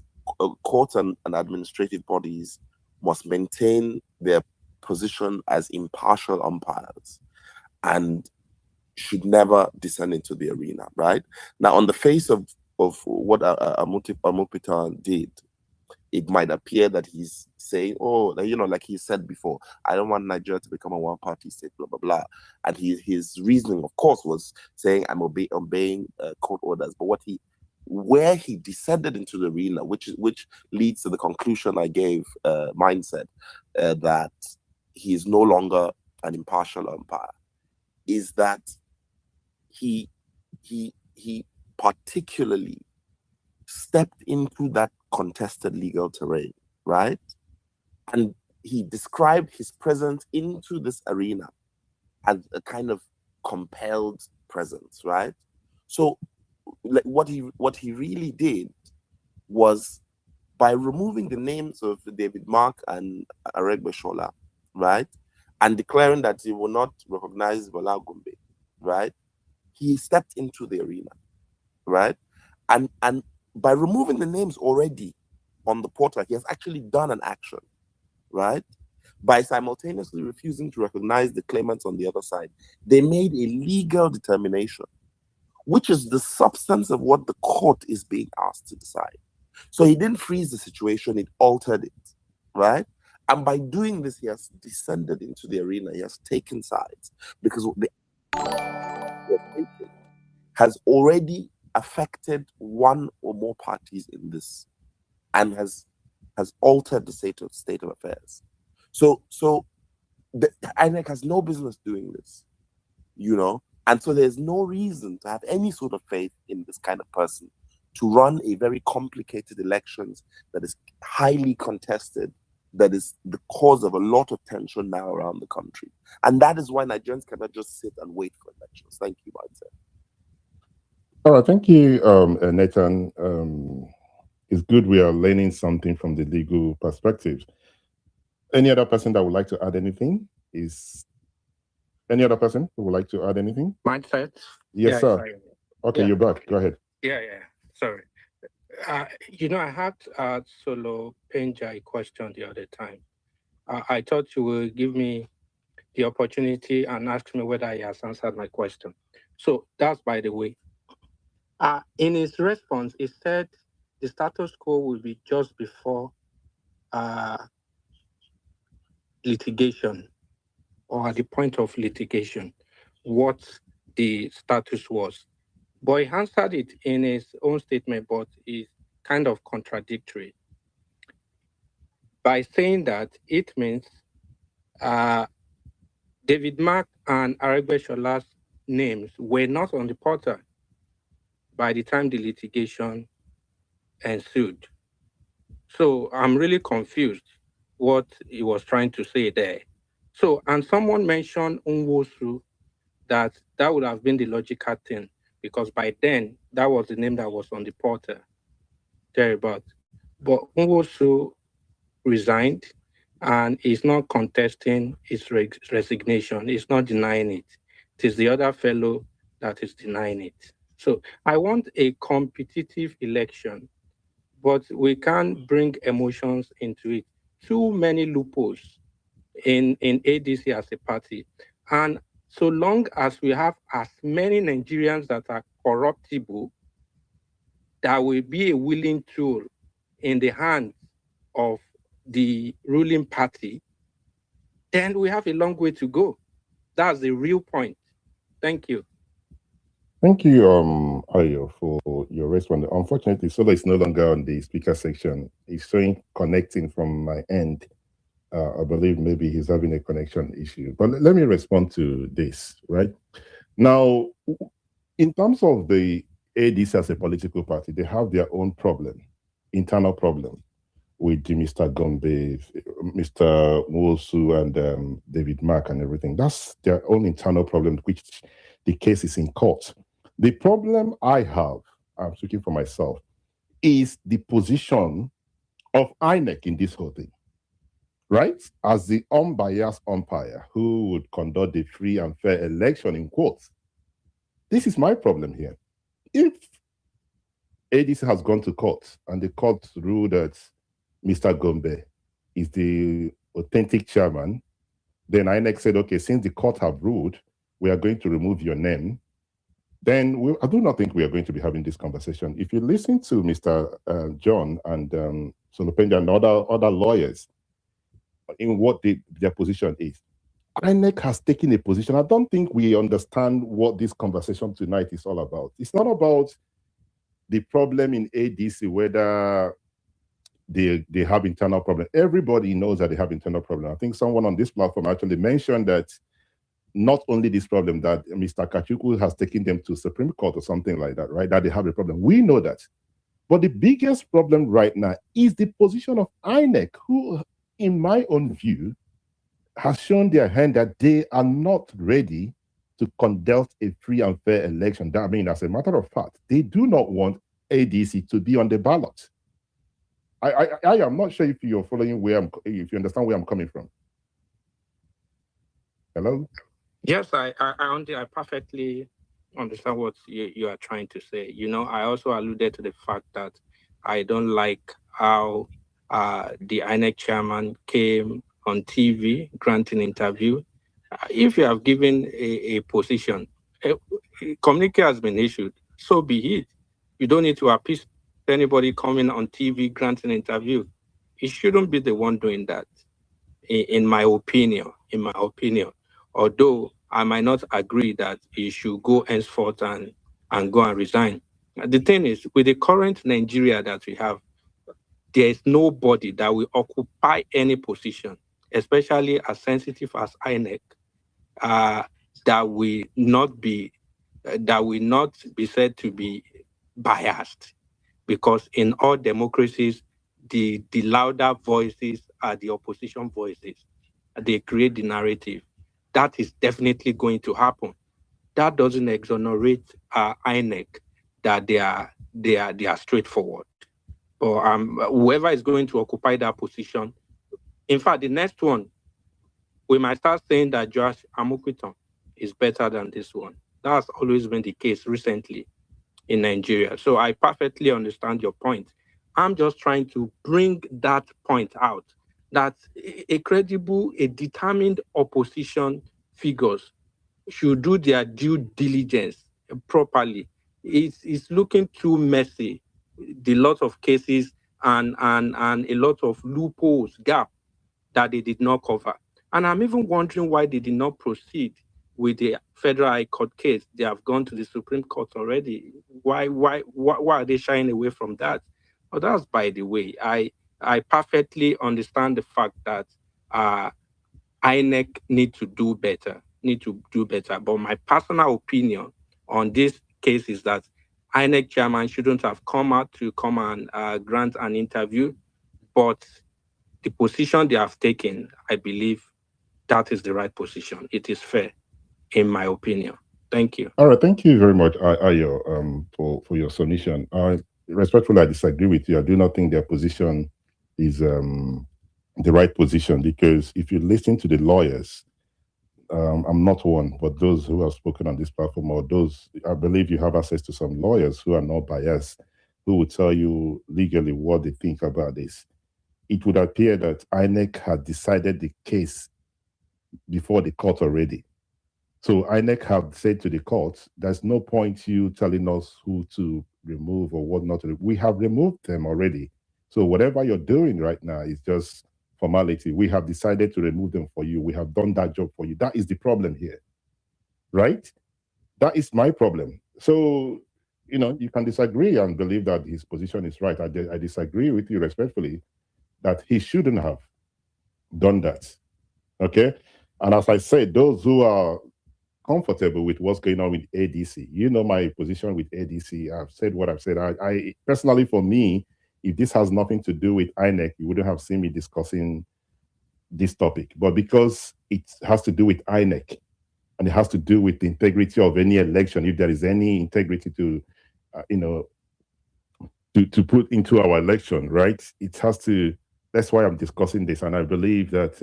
courts and administrative bodies must maintain their position as impartial umpires and should never descend into the arena, right? Now, on the face of what Amupitan did, it might appear that he's saying, oh, you know, like he said before, I don't want Nigeria to become a one-party state, blah, blah, blah. And his reasoning, of course, was saying, I'm obeying court orders. But where he descended into the arena, which leads to the conclusion I gave, Mindset, that he is no longer an impartial umpire, is that he particularly stepped into that contested legal terrain, right? And he described his presence into this arena as a kind of compelled presence, right? So like what he really did was, by removing the names of David Mark and Aregbesola, right, and declaring that he will not recognize Bola Gombe, right, he stepped into the arena, right, and by removing the names already on the portal, he has actually done an action, right? By simultaneously refusing to recognize the claimants on the other side, they made a legal determination, which is the substance of what the court is being asked to decide. So he didn't freeze the situation, it altered it, right? And by doing this, he has descended into the arena, he has taken sides, because the has already affected one or more parties in this and has altered the state of affairs. So the INEC has no business doing this, you know, and so there's no reason to have any sort of faith in this kind of person to run a very complicated elections that is highly contested that is the cause of a lot of tension now around the country. And that is why Nigerians cannot just sit and wait for elections. Thank you, Martin. All right, thank you, Nathan. It's good we are learning something from the legal perspective. Any other person that would like to add anything? Is any other person who would like to add anything? Mindset? Yes, Yeah, sir. sorry. Okay, Yeah. you're back. Go ahead. Yeah. Sorry. I had Solo Penja a question the other time. I thought you would give me the opportunity and ask me whether he has answered my question. So that's by the way. In his response, he said the status quo will be just before litigation or at the point of litigation, what the status was. But he answered it in his own statement, but it's kind of contradictory by saying that it means David Mark and Aregbesol's names were not on the portal by the time the litigation ensued. So I'm really confused what he was trying to say there. So, and someone mentioned Nwosu, that would have been the logical thing, because by then that was the name that was on the portal, thereabout. But Nwosu resigned and is not contesting his resignation. He's not denying it. It is the other fellow that is denying it. So I want a competitive election, but we can't bring emotions into it. Too many loopholes in ADC as a party. And so long as we have as many Nigerians that are corruptible, that will be a willing tool in the hands of the ruling party, then we have a long way to go. That's the real point. Thank you. Thank you, Ayo, for your response. Unfortunately, Solo is no longer on the speaker section. He's showing connecting from my end. I believe maybe he's having a connection issue. But let me respond to this, right? Now, in terms of the ADC as a political party, they have their own problem, internal problem, with Mr. Gombe, Mr. Nwosu, and David Mark and everything. That's their own internal problem, which the case is in court. The problem I have, I'm speaking for myself, is the position of INEC in this whole thing, right? As the unbiased umpire who would conduct a free and fair election, in quotes. This is my problem here. If ADC has gone to court and the court ruled that Mr. Gombe is the authentic chairman, then INEC said, okay, since the court have ruled, we are going to remove your name, then I do not think we are going to be having this conversation. If you listen to Mr. John and Solopenda and other lawyers in what their position is, INEC has taken a position. I don't think we understand what this conversation tonight is all about. It's not about the problem in ADC, whether they have internal problem. Everybody knows that they have internal problem. I think someone on this platform actually mentioned that not only this problem, that Mr. Kachuku has taken them to Supreme Court or something like that, right? That they have a problem. We know that. But the biggest problem right now is the position of INEC, who, in my own view, has shown their hand that they are not ready to conduct a free and fair election. That means, as a matter of fact, they do not want ADC to be on the ballot. I am not sure if you're following if you understand where I'm coming from. Hello? Yes, I perfectly understand what you are trying to say. I also alluded to the fact that I don't like how the INEC chairman came on TV granting interview. If you have given a position, a communique has been issued, so be it. You don't need to appease anybody coming on TV granting interview. He shouldn't be the one doing that, in my opinion. Although I might not agree that he should go henceforth and go and resign. The thing is, with the current Nigeria that we have, there is nobody that will occupy any position, especially as sensitive as INEC, that will not be said to be biased, because in all democracies, the louder voices the opposition voices. They create the narrative. That is definitely going to happen. That doesn't exonerate INEC that they are straightforward. But whoever is going to occupy that position, in fact, the next one, we might start saying that Josh Amukuton is better than this one. That's always been the case recently in Nigeria. So I perfectly understand your point. I'm just trying to bring that point out, that a credible, a determined opposition figures should do their due diligence properly. It's looking too messy. The lot of cases and a lot of loopholes, gap that they did not cover. And I'm even wondering why they did not proceed with the Federal High Court case. They have gone to the Supreme Court already. Why are they shying away from that? Well, that's by the way. I perfectly understand the fact that INEC need to do better. But my personal opinion on this case is that INEC chairman shouldn't have come out to come and grant an interview, but the position they have taken, I believe that is the right position. It is fair, in my opinion. Thank you. All right, thank you very much, Ayo, for your submission. Respectfully, I disagree with you. I do not think their position is the right position, because if you listen to the lawyers, I'm not one, but those who have spoken on this platform, or those, I believe you have access to some lawyers who are not biased, who will tell you legally what they think about this. It would appear that INEC had decided the case before the court already. So INEC have said to the court, there's no point you telling us who to remove or what not to remove. We have removed them already. So whatever you're doing right now is just formality. We have decided to remove them for you. We have done that job for you. That is the problem here, right? That is my problem. So, you can disagree and believe that his position is right. I disagree with you respectfully that he shouldn't have done that, okay? And as I said, those who are comfortable with what's going on with ADC, my position with ADC. I've said what I've said. I personally, for me, if this has nothing to do with INEC, you wouldn't have seen me discussing this topic. But because it has to do with INEC, and it has to do with the integrity of any election, if there is any integrity to, to put into our election, right? It has to. That's why I'm discussing this, and I believe that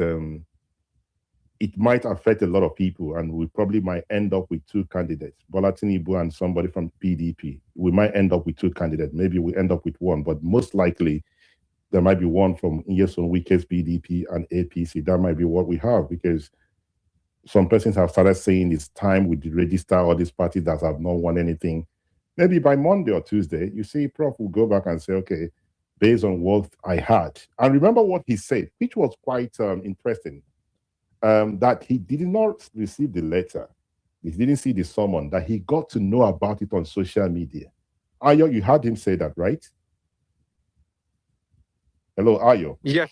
it might affect a lot of people, and we probably might end up with two candidates, Bola Tinubu and somebody from PDP. We might end up with two candidates. Maybe we end up with one, but most likely there might be one from Nyesom Wike's PDP and APC. That might be what we have, because some persons have started saying it's time we register all these parties that have not won anything. Maybe by Monday or Tuesday, you see, Prof will go back and say, okay, based on what I had. And remember what he said, which was quite interesting. That he did not receive the letter, he didn't see the summon, that he got to know about it on social media. Ayo, you heard him say that, right? Hello, Ayo. Yes.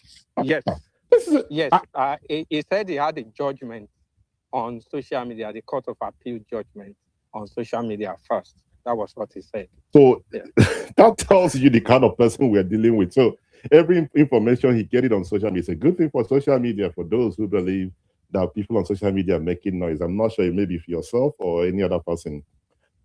He said he had a judgment on social media, the Court of Appeal judgment on social media first. That was what he said. So that tells you the kind of person we're dealing with. So every information he get it on social media. It's a good thing for social media, for those who believe that people on social media are making noise. I'm not sure, maybe if yourself or any other person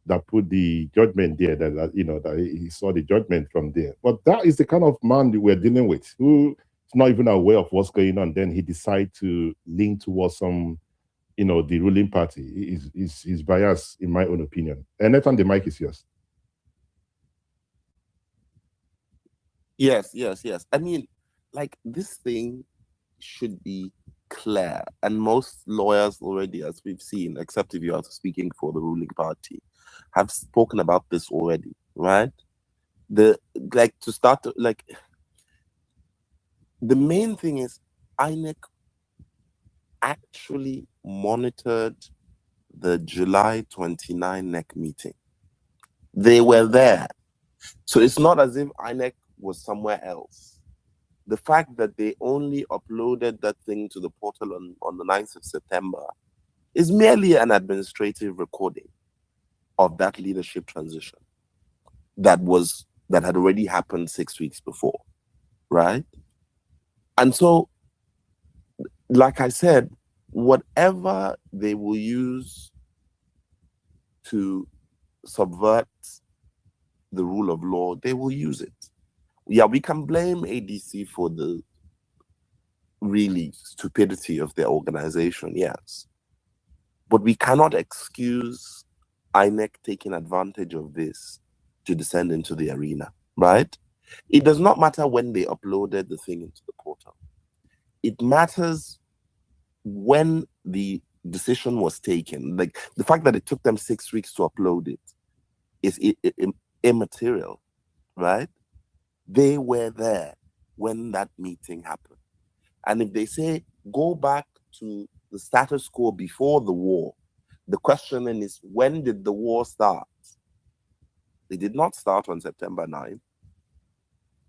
that put the judgment there, that he saw the judgment from there. But that is the kind of man that we're dealing with, who is not even aware of what's going on. Then he decides to lean towards some, the ruling party. Is biased, in my own opinion. And Nathan, the mic is yours. Yes. I mean, this thing should be clear. And most lawyers already, as we've seen, except if you are speaking for the ruling party, have spoken about this already, right? The main thing is INEC actually monitored the July 29 NEC meeting. They were there. So it's not as if INEC was somewhere else. The fact that they only uploaded that thing to the portal on the 9th of September is merely an administrative recording of that leadership transition that had already happened 6 weeks before, right? And so like I said, whatever they will use to subvert the rule of law, they will use it. Yeah, we can blame ADC for the really stupidity of their organization, yes. But we cannot excuse INEC taking advantage of this to descend into the arena, right? It does not matter when they uploaded the thing into the portal. It matters when the decision was taken. Like the fact that it took them 6 weeks to upload it is immaterial, right? They were there when that meeting happened. And if they say, go back to the status quo before the war, the question then is, when did the war start? It did not start on September 9.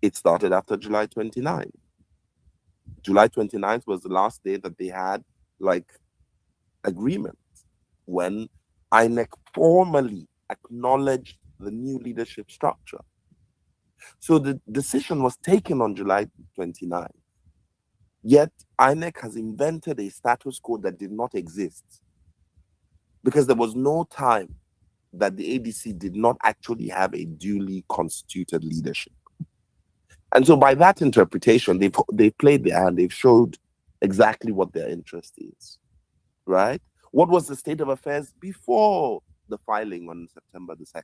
It started after July 29. July 29th was the last day that they had like agreement when INEC formally acknowledged the new leadership structure. So the decision was taken on July 29. Yet INEC has invented a status quo that did not exist because there was no time that the ADC did not actually have a duly constituted leadership. And so by that interpretation, they've played their hand, they've showed exactly what their interest is, right? What was the state of affairs before the filing on September the 2nd?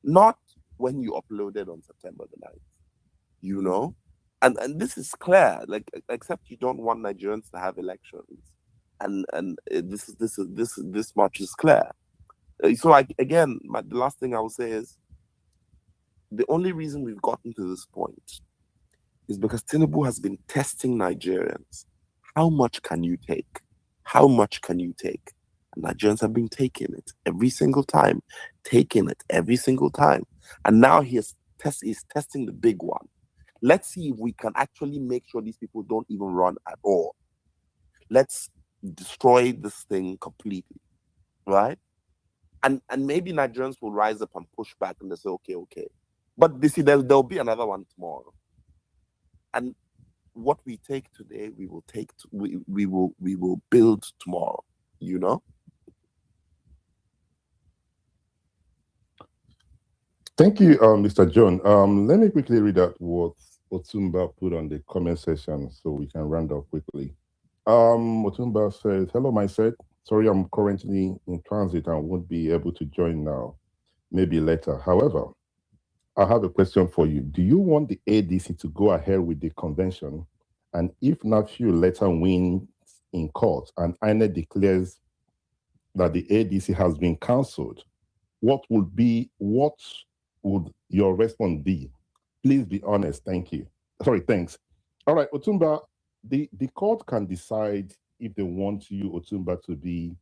Not when you uploaded on September the 9th, you know? And this is clear, like, except you don't want Nigerians to have elections. And this much is clear. So again, the last thing I will say is, the only reason we've gotten to this point is because Tinubu has been testing Nigerians. How much can you take? How much can you take? And Nigerians have been taking it every single time, taking it every single time. And now he's testing the big one. Let's see if we can actually make sure these people don't even run at all. Let's destroy this thing completely, right? And maybe Nigerians will rise up and push back and they say, okay. But they see there'll be another one tomorrow. And what we take today, we will build tomorrow, you know? Thank you, Mr. John. Let me quickly read out what Otumba put on the comment section so we can round up quickly. Otumba says, hello, my set. Sorry, I'm currently in transit and won't be able to join now, maybe later. However, I have a question for you. Do you want the ADC to go ahead with the convention? And if Nephew later wins in court and INEC declares that the ADC has been cancelled, what would your response be? Please be honest. Thank you. Sorry, thanks. All right, Otumba, the court can decide if they want you, Otumba, to be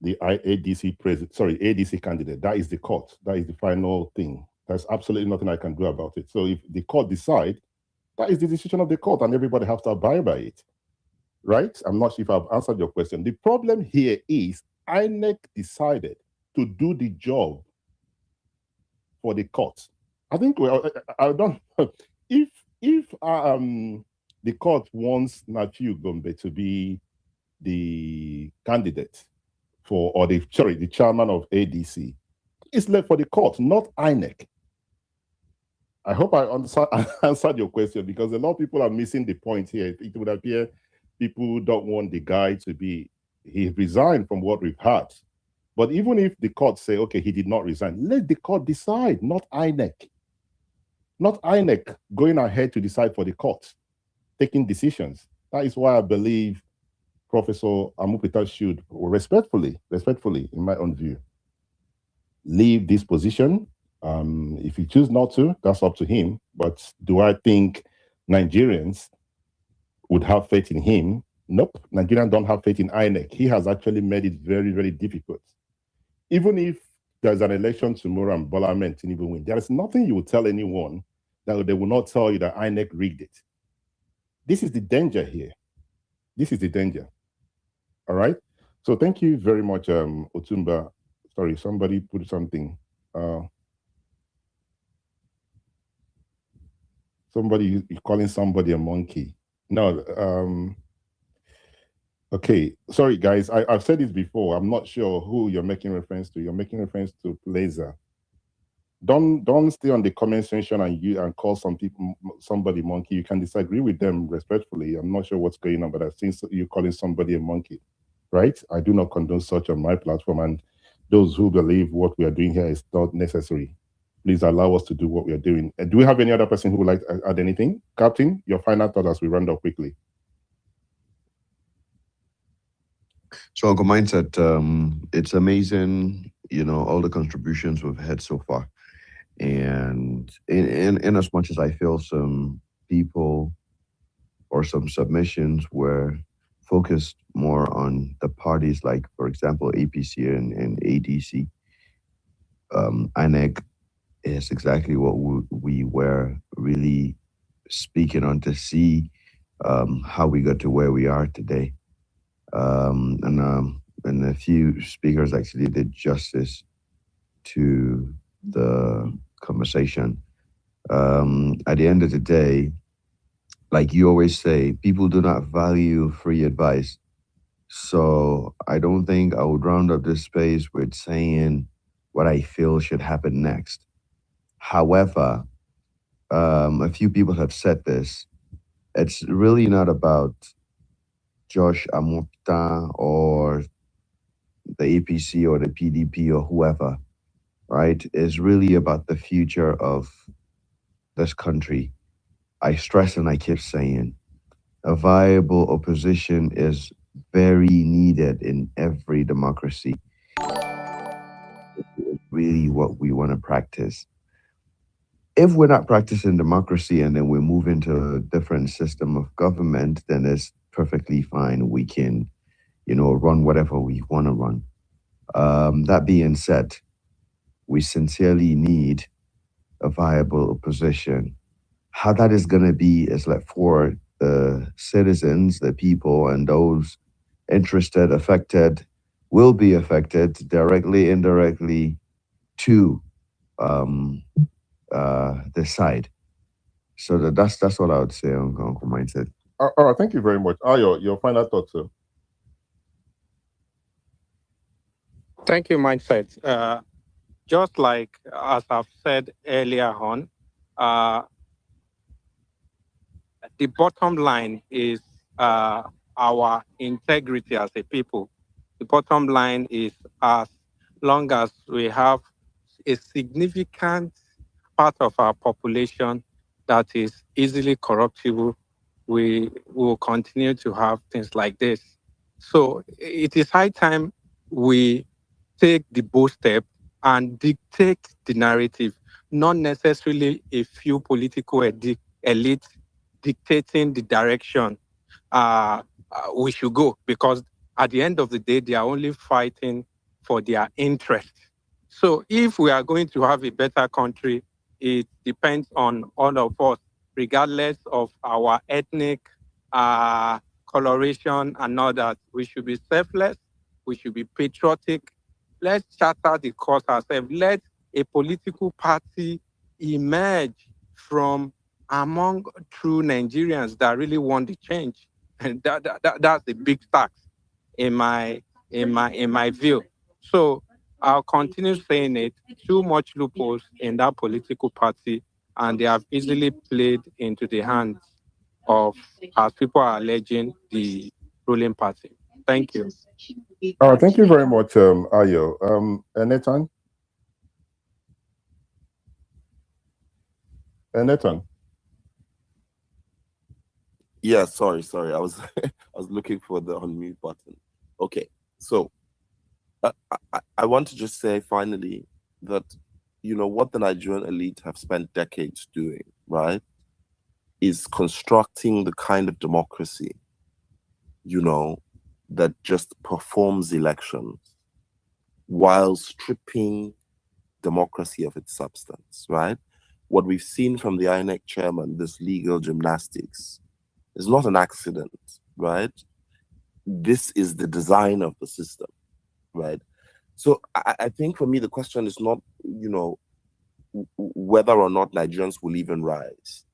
the ADC candidate. That is the court. That is the final thing. There's absolutely nothing I can do about it. So if the court decides, that is the decision of the court and everybody has to abide by it, right? I'm not sure if I've answered your question. The problem here is INEC decided to do the job for the court. I think I don't. If the court wants Nafiu Gombe to be the candidate the chairman of ADC, it's left for the court, not INEC. I hope I answered your question because a lot of people are missing the point here. It would appear people don't want the guy to be. He resigned from what we've had. But even if the court say, okay, he did not resign, let the court decide, not INEC. Not INEC going ahead to decide for the court, taking decisions. That is why I believe Professor Amupita should respectfully, in my own view, leave this position. If he chooses not to, that's up to him. But do I think Nigerians would have faith in him? Nope. Nigerians don't have faith in INEC. He has actually made it very, very difficult. Even if there's an election tomorrow and Bola Ahmed Tinubu win, there is nothing you will tell anyone that they will not tell you that INEC rigged it. This is the danger here. This is the danger. All right? So thank you very much, Otumba. Sorry, somebody put something. Somebody is calling somebody a monkey. No, Okay, sorry guys, I've said this before. I'm not sure who you're making reference to. You're making reference to Plaza. Don't stay on the comment section and call somebody monkey. You can disagree with them respectfully. I'm not sure what's going on, but I've seen you calling somebody a monkey, right? I do not condone such on my platform, and those who believe what we are doing here is not necessary, please allow us to do what we are doing. Do we have any other person who would like to add anything? Captain, your final thought as we round up quickly. So, Uncle Mindset, it's amazing, all the contributions we've had so far. And in as much as I feel some people or some submissions were focused more on the parties, like, for example, APC and ADC, INEC is exactly what we were really speaking on to see how we got to where we are today. And a few speakers actually did justice to the conversation. At the end of the day, like you always say, people do not value free advice. So I don't think I would round up this space with saying what I feel should happen next. However, a few people have said this. It's really not about Josh Amokta or the APC or the PDP or whoever, right? It's really about the future of this country. I stress and I keep saying, a viable opposition is very needed in every democracy. It's really what we want to practice. If we're not practicing democracy and then we move into a different system of government, then it's perfectly fine. We can, run whatever we want to run. That being said, we sincerely need a viable opposition. How that is going to be is like for the citizens, the people, and those interested, affected, will be affected directly, indirectly to decide. So that's what I would say, Uncle Mindset. All right, thank you very much. Ayo, your final thoughts, sir. Thank you, Mindset. Just like as I've said earlier on, the bottom line is our integrity as a people. The bottom line is as long as we have a significant part of our population that is easily corruptible, we will continue to have things like this. So it is high time we take the bold step and dictate the narrative, not necessarily a few political elites dictating the direction we should go, because at the end of the day, they are only fighting for their interest. So if we are going to have a better country, it depends on all of us, regardless of our ethnic coloration and all that. We should be selfless. We should be patriotic. Let's charter the course ourselves. Let a political party emerge from among true Nigerians that really want the change, and that's a big task in my view. So I'll continue saying it. Too much loopholes in that political party, and they have easily played into the hands of, as people are alleging, the ruling party. Thank you. Thank you very much, Ayo. Nathan? Nathan? Yeah, sorry. I was I was looking for the unmute button. Okay, so I want to just say finally that what the Nigerian elite have spent decades doing, right, is constructing the kind of democracy, that just performs elections while stripping democracy of its substance, right? What we've seen from the INEC chairman, this legal gymnastics, is not an accident, right? This is the design of the system, right? So I think for me, the question is not, whether or not Nigerians will even rise,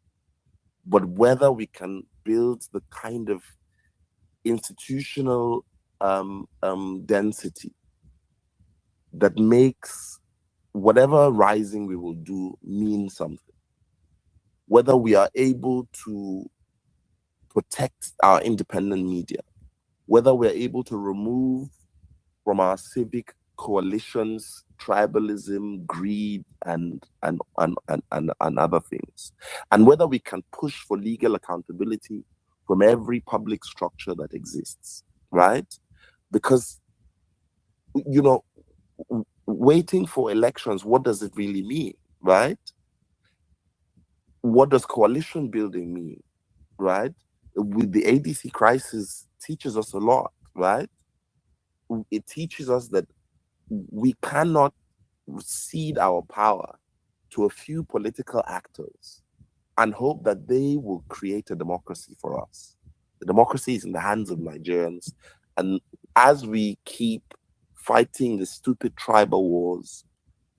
but whether we can build the kind of institutional density that makes whatever rising we will do mean something. Whether we are able to protect our independent media, whether we're able to remove from our civic coalitions tribalism, greed, and other things, and whether we can push for legal accountability from every public structure that exists, right? Because, you know, waiting for elections, what does it really mean, right? What does coalition building mean, right? With the ADC crisis teaches us a lot, right? It teaches us that we cannot cede our power to a few political actors and hope that they will create a democracy for us. The democracy is in the hands of Nigerians. And as we keep fighting the stupid tribal wars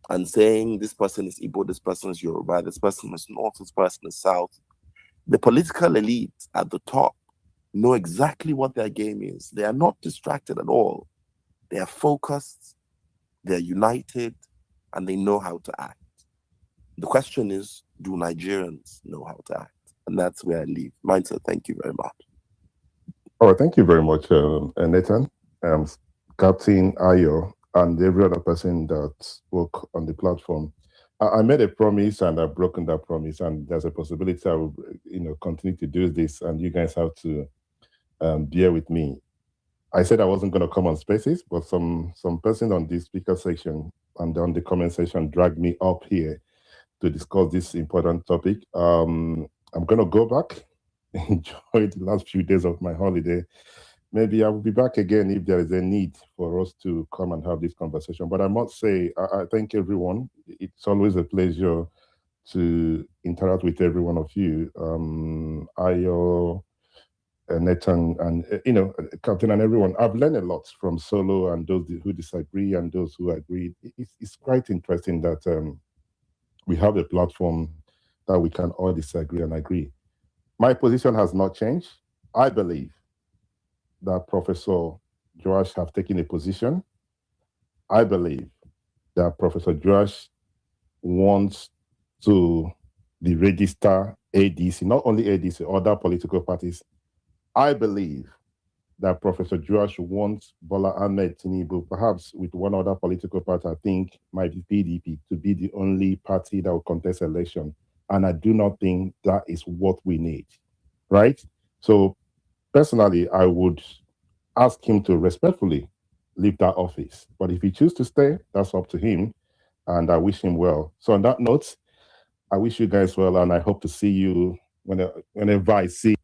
and saying this person is Igbo, this person is Yoruba, this person is North, this person is South, the political elite at the top know exactly what their game is. They are not distracted at all. They are focused, they're united, and they know how to act. The question is, do Nigerians know how to act? And that's where I leave. Mindset, thank you very much. All right, thank you very much, Nathan, Captain Ayo, and every other person that spoke on the platform. I made a promise and I've broken that promise, and there's a possibility I will, continue to do this, and you guys have to bear with me. I said I wasn't going to come on Spaces, but some person on the speaker section and on the comment section dragged me up here to discuss this important topic. I'm going to go back, enjoy the last few days of my holiday. Maybe I will be back again if there is a need for us to come and have this conversation. But I must say, I thank everyone. It's always a pleasure to interact with every one of you. Ayo, Nathan, and Captain, and everyone. I've learned a lot from Solo and those who disagree and those who agree. It's quite interesting that we have a platform that we can all disagree and agree. My position has not changed. I believe that Professor Joash have taken a position. I believe that Professor Joash wants to deregister ADC, not only ADC, other political parties. I believe that Professor Joash wants Bola Ahmed Tinubu, perhaps with one other political party, I think might be PDP, to be the only party that will contest election. And I do not think that is what we need, right? So personally, I would ask him to respectfully leave that office. But if he chooses to stay, that's up to him. And I wish him well. So on that note, I wish you guys well, and I hope to see you whenever I see